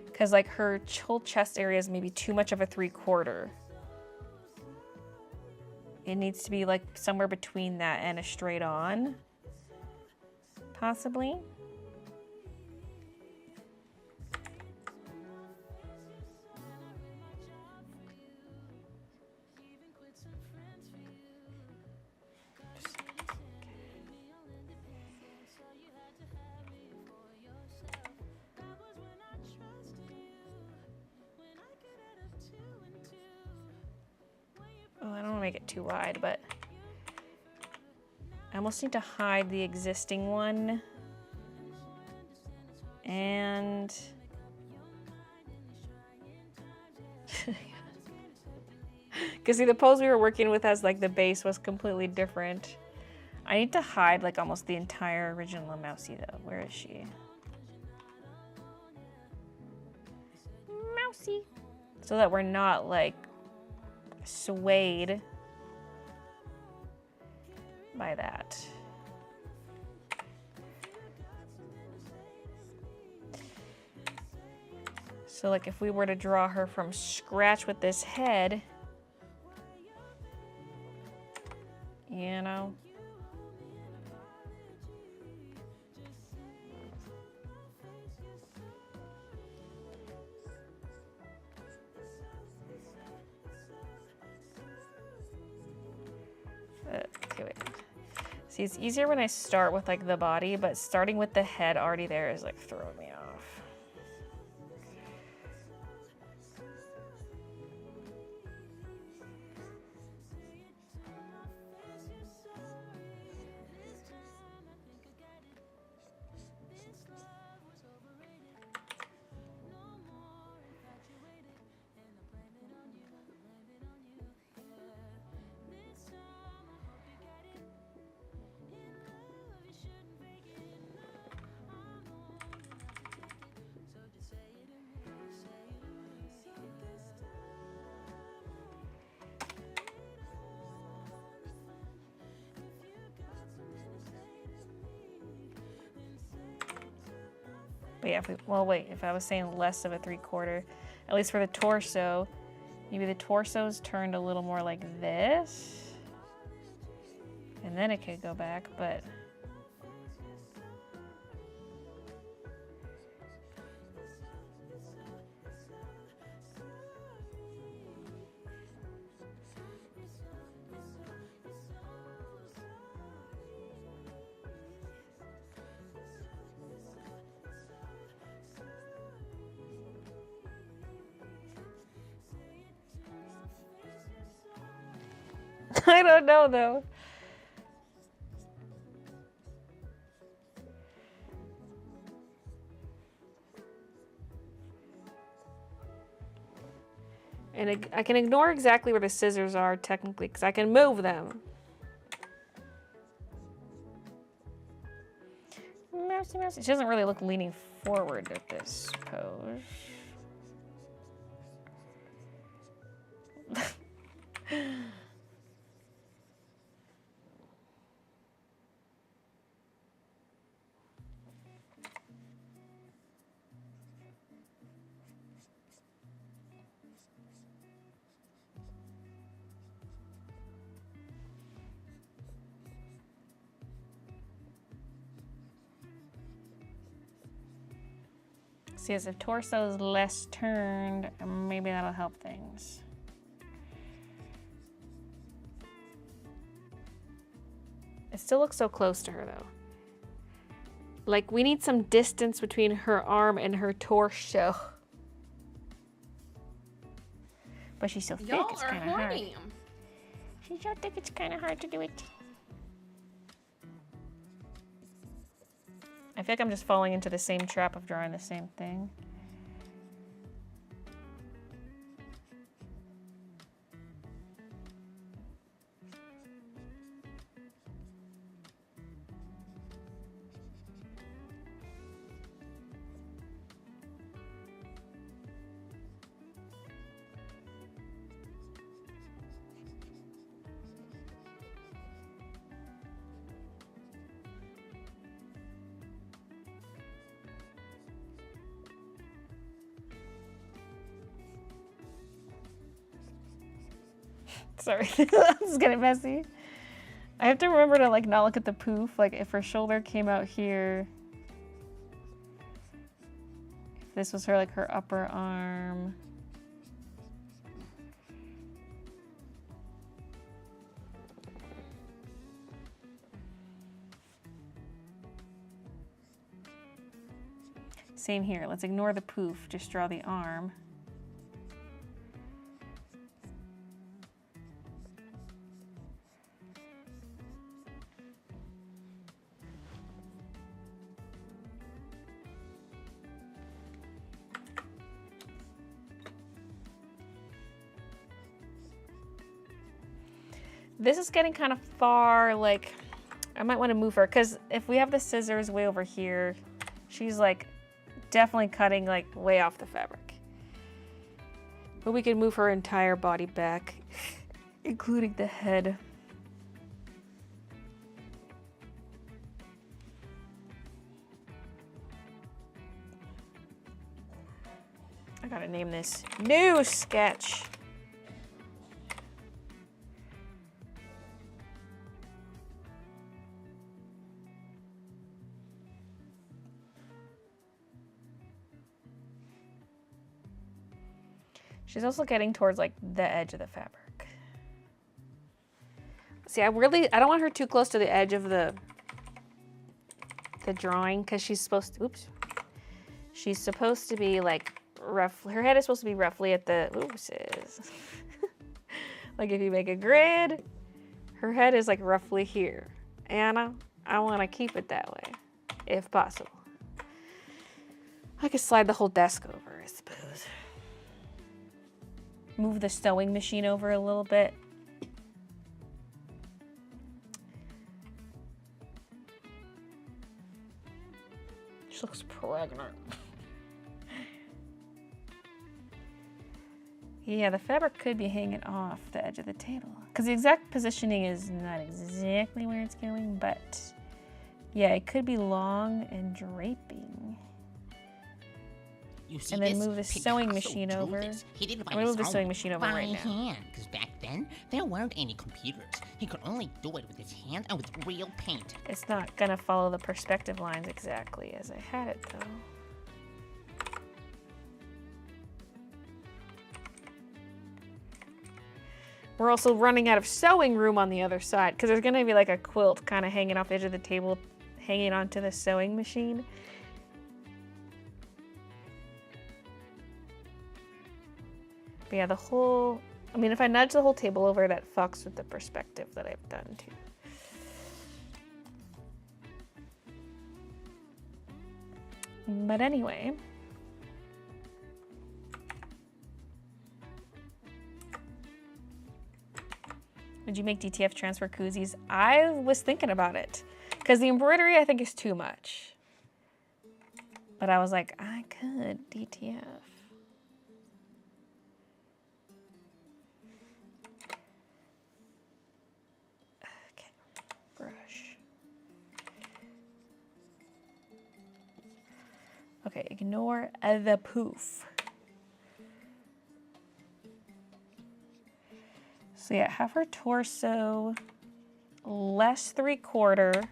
Because, like, her whole chest area is maybe too much of a 3/4. It needs to be, like, somewhere between that and a straight on. Possibly. Oh, I don't want to make it too wide, but I almost need to hide the existing one. And because see, the pose we were working with as like the base was completely different. I need to hide like almost the entire original Mousy though. Where is she? Mousy. So that we're not like swayed by that. So like if we were to draw her from scratch with this head, you know, okay, wait. See, it's easier when I start with like the body, but starting with the head already there is like throwing me off. But yeah, well, wait, if I was saying less of a 3/4, at least for the torso, maybe the torso's turned a little more like this, and then it could go back, but I don't know though. And I can ignore exactly where the scissors are technically because I can move them. Mousy, mousy. She doesn't really look leaning forward at this pose. See, as if torso is less turned, maybe that'll help things. It still looks so close to her though. Like we need some distance between her arm and her torso. But she's so thick, it's kind of hard. She's so thick, it's kind of hard to do it. I feel like I'm just falling into the same trap of drawing the same thing. Sorry, this is getting messy. I have to remember to like not look at the poof. Like if her shoulder came out here, if this was her like her upper arm. Same here. Let's ignore the poof. Just draw the arm. This is getting kind of far, like, I might want to move her, because if we have the scissors way over here, she's, like, definitely cutting, like, way off the fabric. But we can move her entire body back, including the head. I gotta name this new sketch. She's also getting towards like the edge of the fabric. See, I don't want her too close to the edge of the drawing because she's supposed to, oops. She's supposed to be like rough, her head is supposed to be roughly at the, oopses. Like if you make a grid, her head is like roughly here. And I want to keep it that way, if possible. I could slide the whole desk over, I suppose. Move the sewing machine over a little bit. She looks pregnant. Yeah, the fabric could be hanging off the edge of the table. Because the exact positioning is not exactly where it's going, but yeah, it could be long and draping. You see and then this? move the Picasso sewing machine drew over. this. He did it by I'm gonna his move the own, sewing machine over by right now. hand, because back then there weren't any computers. He could only do it with his hand and with real paint. It's not gonna follow the perspective lines exactly as I had it though. We're also running out of sewing room on the other side because there's gonna be like a quilt kind of hanging off the edge of the table, hanging onto the sewing machine. But yeah, the whole, I mean, if I nudge the whole table over, that fucks with the perspective that I've done too. But anyway. Would you make DTF transfer koozies? I was thinking about it. Because the embroidery I think is too much. But I was like, I could DTF. Brush. Okay, ignore the poof. So yeah, have her torso less 3/4.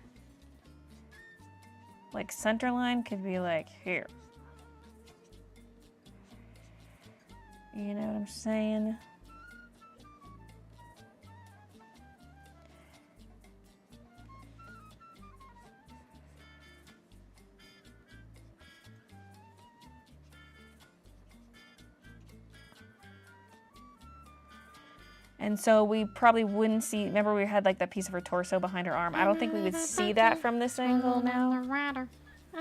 Like center line could be like here. You know what I'm saying? And so we probably wouldn't see, remember we had like that piece of her torso behind her arm. I don't think we would see that from this angle now.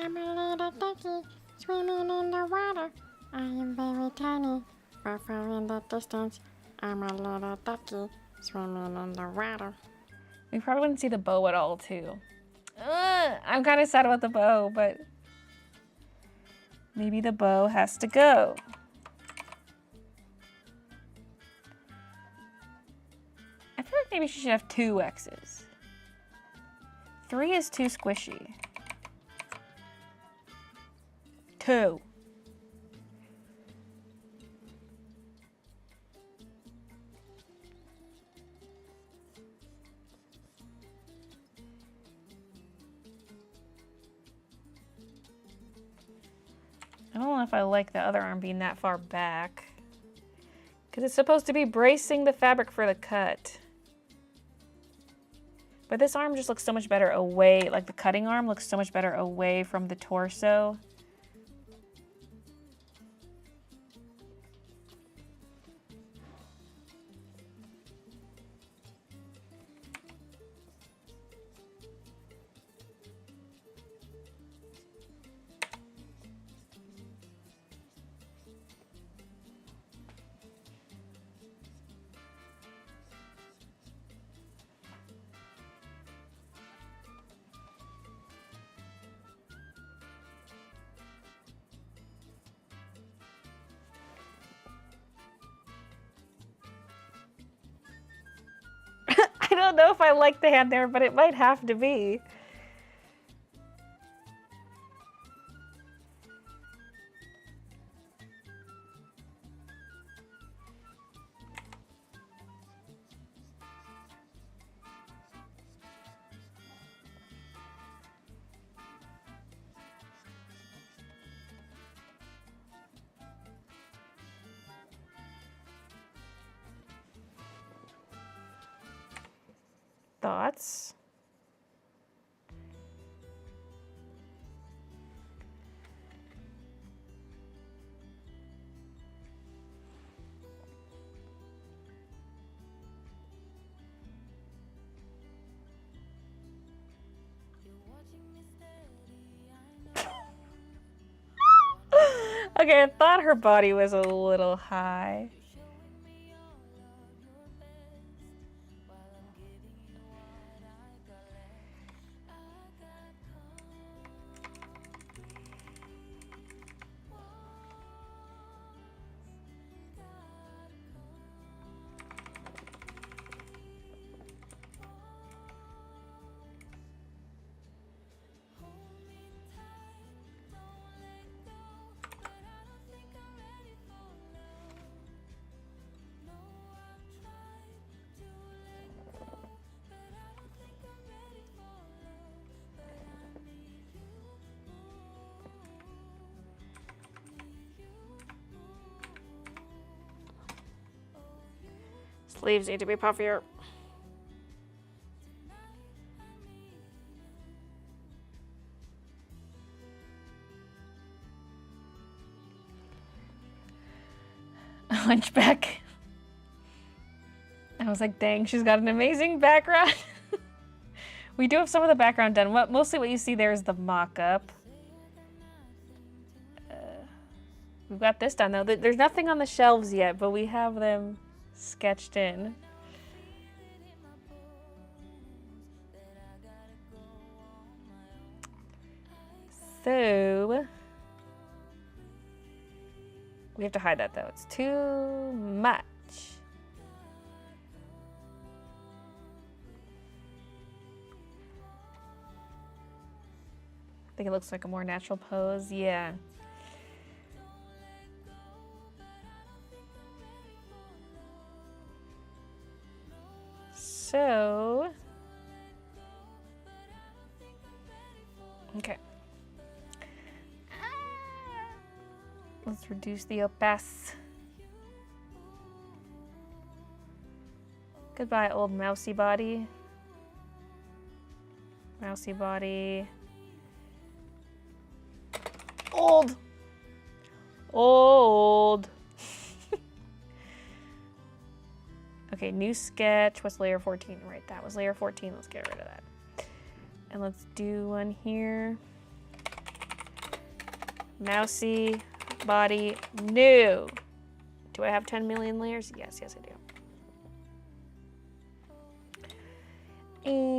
I'm a little ducky swimming in the water. I am very tiny, far, far in the distance. I'm a little ducky swimming in the water. We probably wouldn't see the bow at all, too. I'm kind of sad about the bow, but maybe the bow has to go. I feel like maybe she should have 2 X's. 3 is too squishy. 2. I don't know if I like the other arm being that far back. Because it's supposed to be bracing the fabric for the cut. But this arm just looks so much better away, like the cutting arm looks so much better away from the torso. I don't know if I like the hand there, but it might have to be. Thoughts? Okay, I thought her body was a little high. Sleeves need to be puffier. Hunchback. I was like, dang, she's got an amazing background. We do have some of the background done. Mostly what you see there is the mock-up. We've got this done, though. There's nothing on the shelves yet, but we have them sketched in. So we have to hide that, though. It's too much. I think it looks like a more natural pose. Yeah. So, okay. Let's reduce the opaque. Goodbye, old mousy body. Mousy body. Old. Old. Okay, new sketch. What's layer 14? Right, that was layer 14. Let's get rid of that. And let's do one here. Mousy body new. Do I have 10 million layers? Yes, yes I do.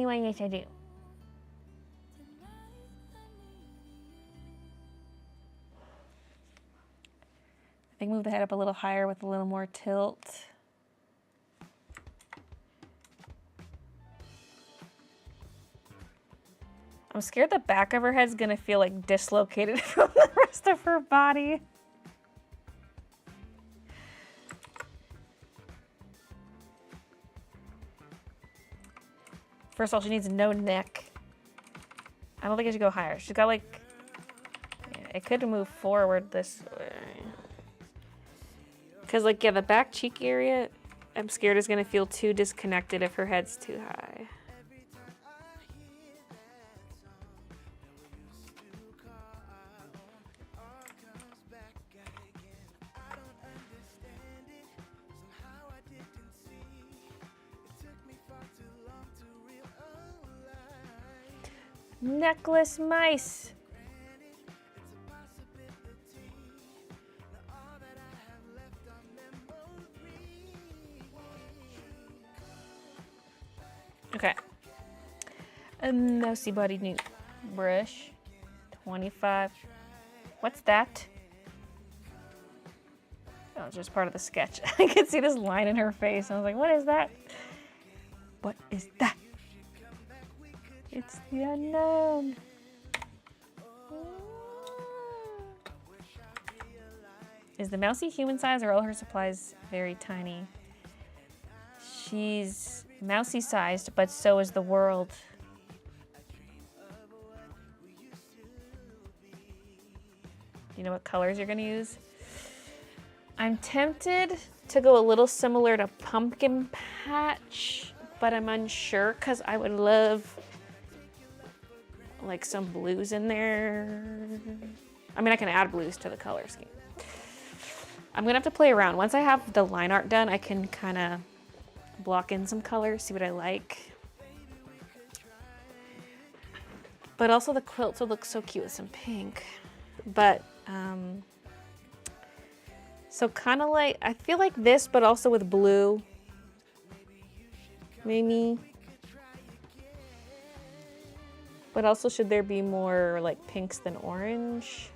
Well, yes I do. I think move the head up a little higher with a little more tilt. I'm scared the back of her head's gonna feel like dislocated from the rest of her body. First of all, she needs no neck. I don't think I should go higher. She's got like, yeah, it could move forward this way. Cause like, yeah, the back cheek area, I'm scared is gonna feel too disconnected if her head's too high. Necklace mice. Okay. A mousy body new brush. 25. What's that? Oh, it's just part of the sketch. I could see this line in her face. I was like, what is that? What is that? It's the unknown. Is the mousy human size or all her supplies very tiny? She's mousy sized, but so is the world. You know what colors you're gonna use? I'm tempted to go a little similar to Pumpkin Patch, but I'm unsure because I would love like some blues in there. I mean, I can add blues to the color scheme. I'm gonna have to play around. Once I have the line art done, I can kind of block in some colors, see what I like. But also the quilts will look so cute with some pink. But, so kind of like, I feel like this, but also with blue. Maybe. But also, should there be more like pinks than orange?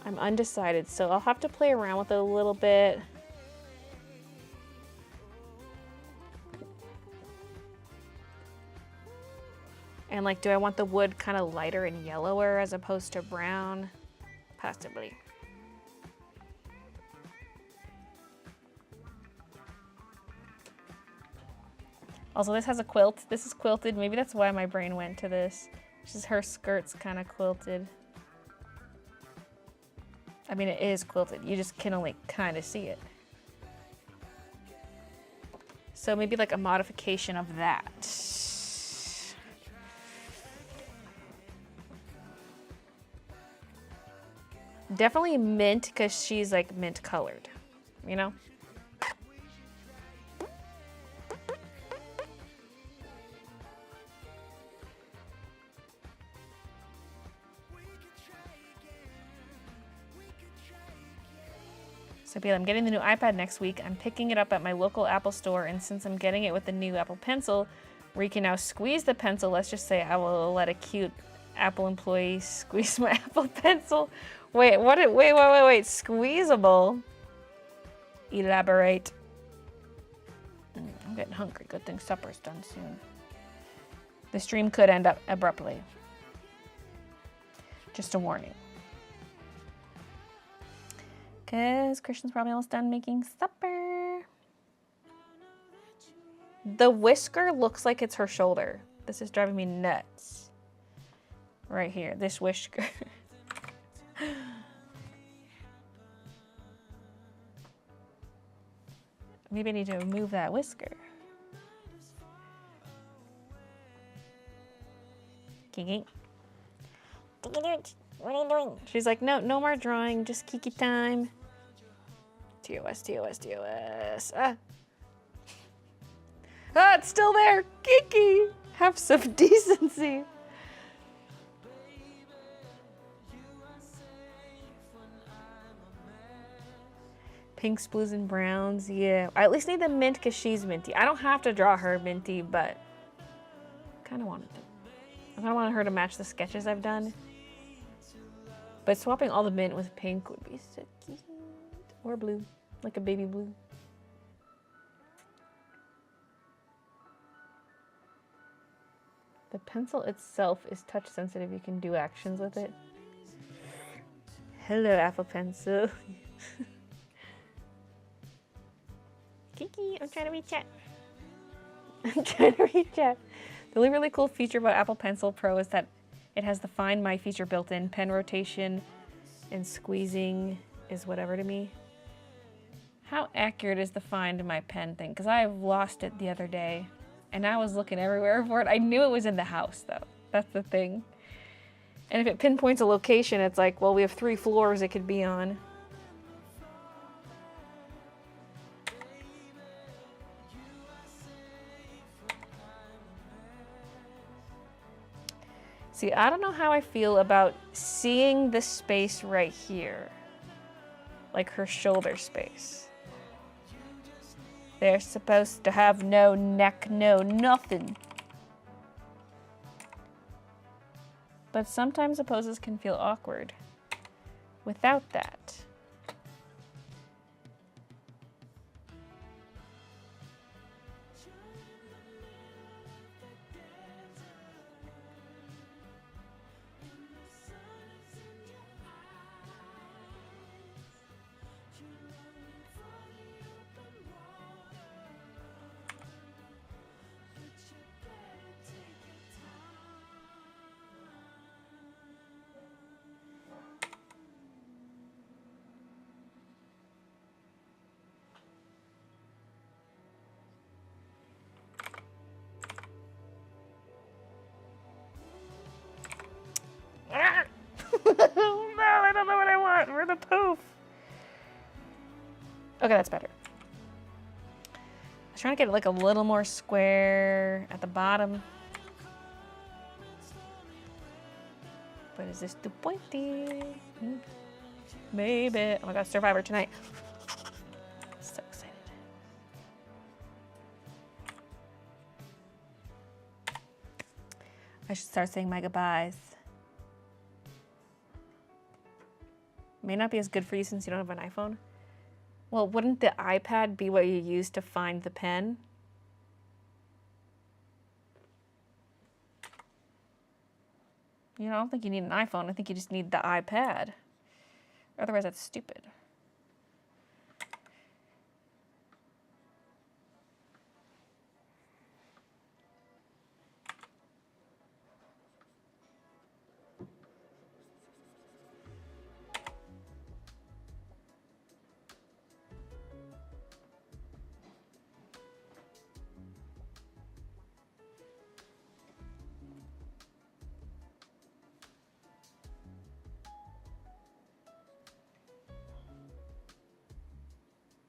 I'm undecided, so I'll have to play around with it a little bit. And like, do I want the wood kind of lighter and yellower as opposed to brown? Possibly. Also, this has a quilt. This is quilted. Maybe that's why my brain went to this. Just her skirt's kind of quilted. I mean, it is quilted. You just can only kind of see it. So maybe like a modification of that. Definitely mint because she's like mint colored, you know? So Baylee, I'm getting the new iPad next week. I'm picking it up at my local Apple store, and since I'm getting it with the new Apple Pencil, where you can now squeeze the pencil, let's just say I will let a cute Apple employee squeeze my Apple Pencil. Wait, what? Wait. Squeezable? Elaborate. I'm getting hungry. Good thing supper's done soon. The stream could end up abruptly. Just a warning. Because Christian's probably almost done making supper. The whisker looks like it's her shoulder. This is driving me nuts. Right here, this whisker. Maybe I need to remove that whisker. Kiki. What are you doing? She's like, no more drawing, just Kiki time. TOS. Ah, it's still there. Kiki, have some decency. Pinks, blues, and browns. Yeah, I at least need the mint because she's minty. I don't have to draw her minty, but kind of wanted to. I kind of wanted her to match the sketches I've done. But swapping all the mint with pink would be so cute. Or blue, like a baby blue. The pencil itself is touch sensitive. You can do actions with it. Hello, Apple Pencil. Kiki, I'm trying to reach out. I'm trying to reach out. The only really cool feature about Apple Pencil Pro is that it has the Find My feature built in. Pen rotation and squeezing is whatever to me. How accurate is the Find My pen thing? Because I lost it the other day. And I was looking everywhere for it. I knew it was in the house, though. That's the thing. And if it pinpoints a location, it's like, well, we have 3 floors it could be on. See, I don't know how I feel about seeing this space right here. Like her shoulder space. They're supposed to have no neck, no nothing. But sometimes the poses can feel awkward without that. No, I don't know what I want. Where's the poof? Okay, that's better. I was trying to get like a little more square at the bottom. But is this too pointy? Maybe. Oh my god, Survivor tonight. So excited. I should start saying my goodbyes. May not be as good for you since you don't have an iPhone. Well, wouldn't the iPad be what you use to find the pen? You know, I don't think you need an iPhone. I think you just need the iPad. Otherwise, that's stupid.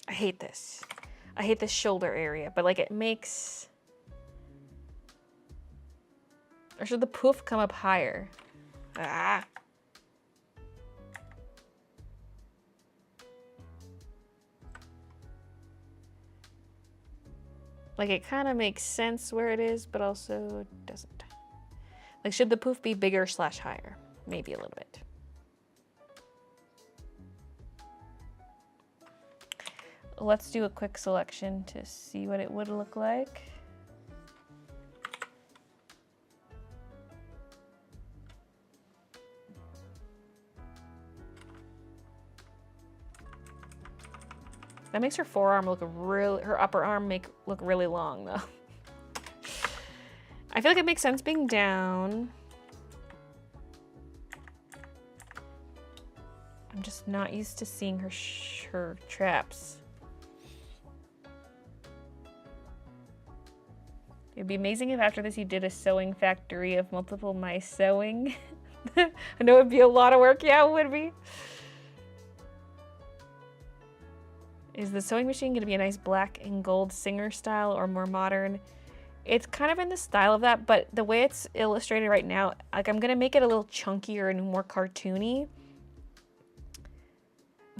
I hate this. I hate this shoulder area, but like it makes... Or should the poof come up higher? Ah. Like it kind of makes sense where it is, but also doesn't. Like should the poof be bigger / higher? Maybe a little bit. Let's do a quick selection to see what it would look like. That makes her forearm look her upper arm look really long though. I feel like it makes sense being down. I'm just not used to seeing her traps. It'd be amazing if after this you did a sewing factory of multiple mice sewing. I know it'd be a lot of work. Yeah, it would be. Is the sewing machine going to be a nice black and gold Singer style or more modern? It's kind of in the style of that, but the way it's illustrated right now, like I'm going to make it a little chunkier and more cartoony.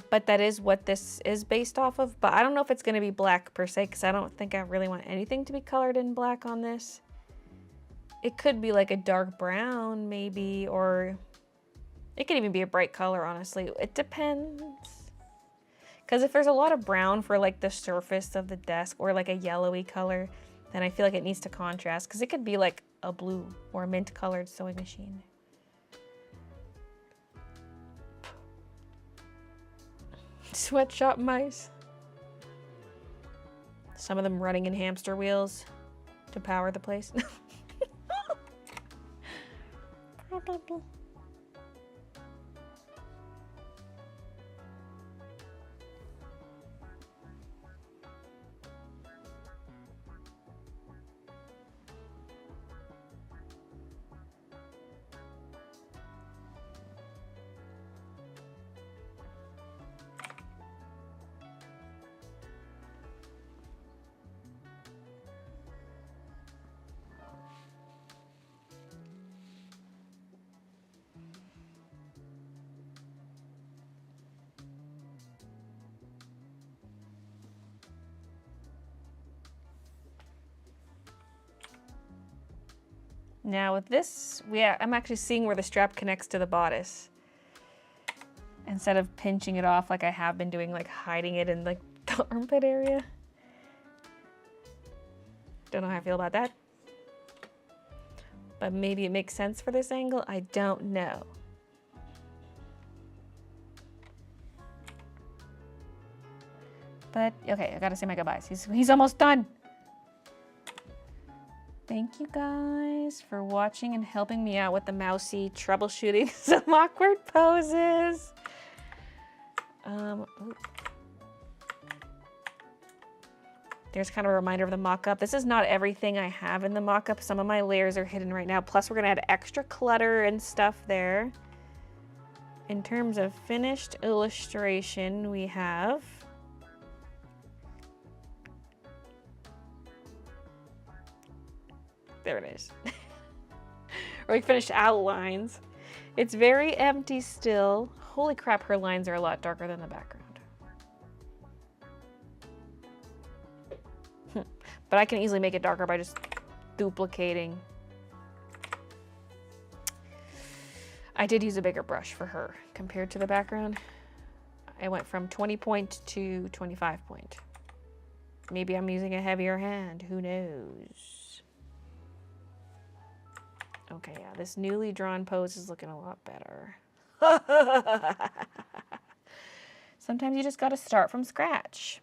But that is what this is based off of. But I don't know if it's going to be black per se, because I don't think I really want anything to be colored in black on this. It could be like a dark brown maybe, or it could even be a bright color, honestly. It depends. Because if there's a lot of brown for like the surface of the desk or like a yellowy color, then I feel like it needs to contrast, because it could be like a blue or mint colored sewing machine. Sweatshop mice. Some of them running in hamster wheels to power the place. Poor baby. Now with this, I'm actually seeing where the strap connects to the bodice. Instead of pinching it off like I have been doing, like hiding it in like the armpit area. Don't know how I feel about that. But maybe it makes sense for this angle, I don't know. But, okay, I gotta say my goodbyes. He's almost done. Thank you guys for watching and helping me out with the mousy troubleshooting some awkward poses. There's kind of a reminder of the mock-up. This is not everything I have in the mock-up. Some of my layers are hidden right now. Plus we're gonna add extra clutter and stuff there. In terms of finished illustration, we have there it is. Or like finished outlines. It's very empty still. Holy crap, her lines are a lot darker than the background. But I can easily make it darker by just duplicating. I did use a bigger brush for her compared to the background. I went from 20 point to 25 point. Maybe I'm using a heavier hand, who knows? Okay, yeah, this newly drawn pose is looking a lot better. Sometimes you just gotta start from scratch.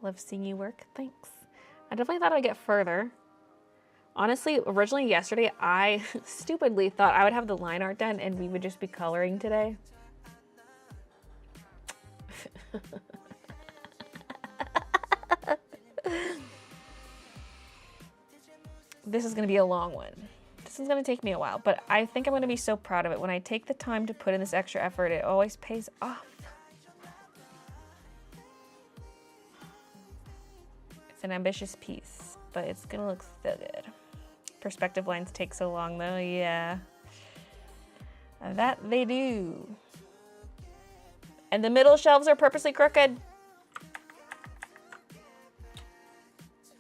Love seeing you work, thanks. I definitely thought I'd get further. Honestly, originally yesterday, I stupidly thought I would have the line art done and we would just be coloring today. This is going to be a long one. This is going to take me a while, but I think I'm going to be so proud of it. When I take the time to put in this extra effort, it always pays off. It's an ambitious piece, but it's going to look so good. Perspective lines take so long though, yeah. That they do. And the middle shelves are purposely crooked.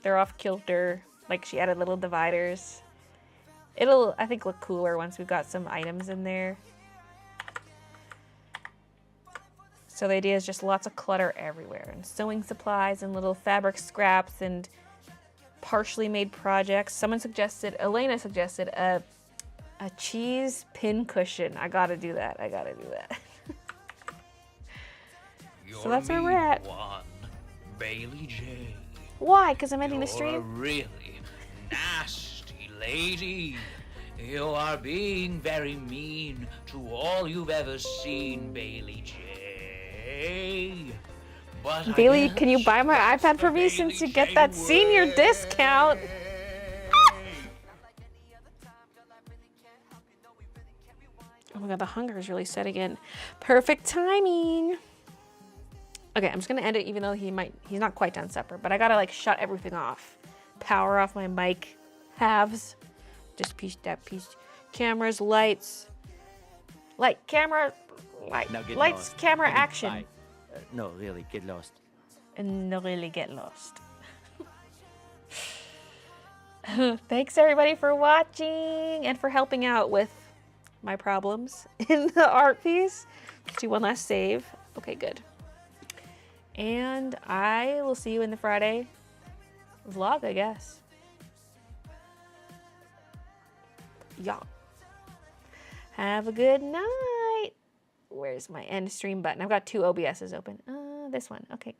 They're off kilter. Like she added little dividers. It'll, I think, look cooler once we've got some items in there. So the idea is just lots of clutter everywhere, and sewing supplies and little fabric scraps and partially made projects. Someone suggested, Elena suggested a cheese pin cushion. I gotta do that. I gotta do that. So that's where we're at. One, Baylee J. Why? Because I'm ending the You're a stream? really nasty lady. You are being very mean to all you've ever seen, Baylee J. But Baylee, can you buy my iPad for me since you get that senior discount? Oh my god, the hunger is really setting in. Perfect timing. Okay, I'm just gonna end it even though he's not quite done supper, but I gotta like shut everything off. Power off my mic halves. Just piece that piece. cameras, lights. Light, camera, light, Now get lights, lost. camera, I mean, action. bye. No, really, get lost. And no, really get lost. Thanks everybody for watching and for helping out with my problems in the art piece. Let's do one last save. Okay, good. And I will see you in the Friday vlog, I guess. Yeah. Have a good night. Where's my end stream button? I've got 2 OBSs open. This one. Okay, cool.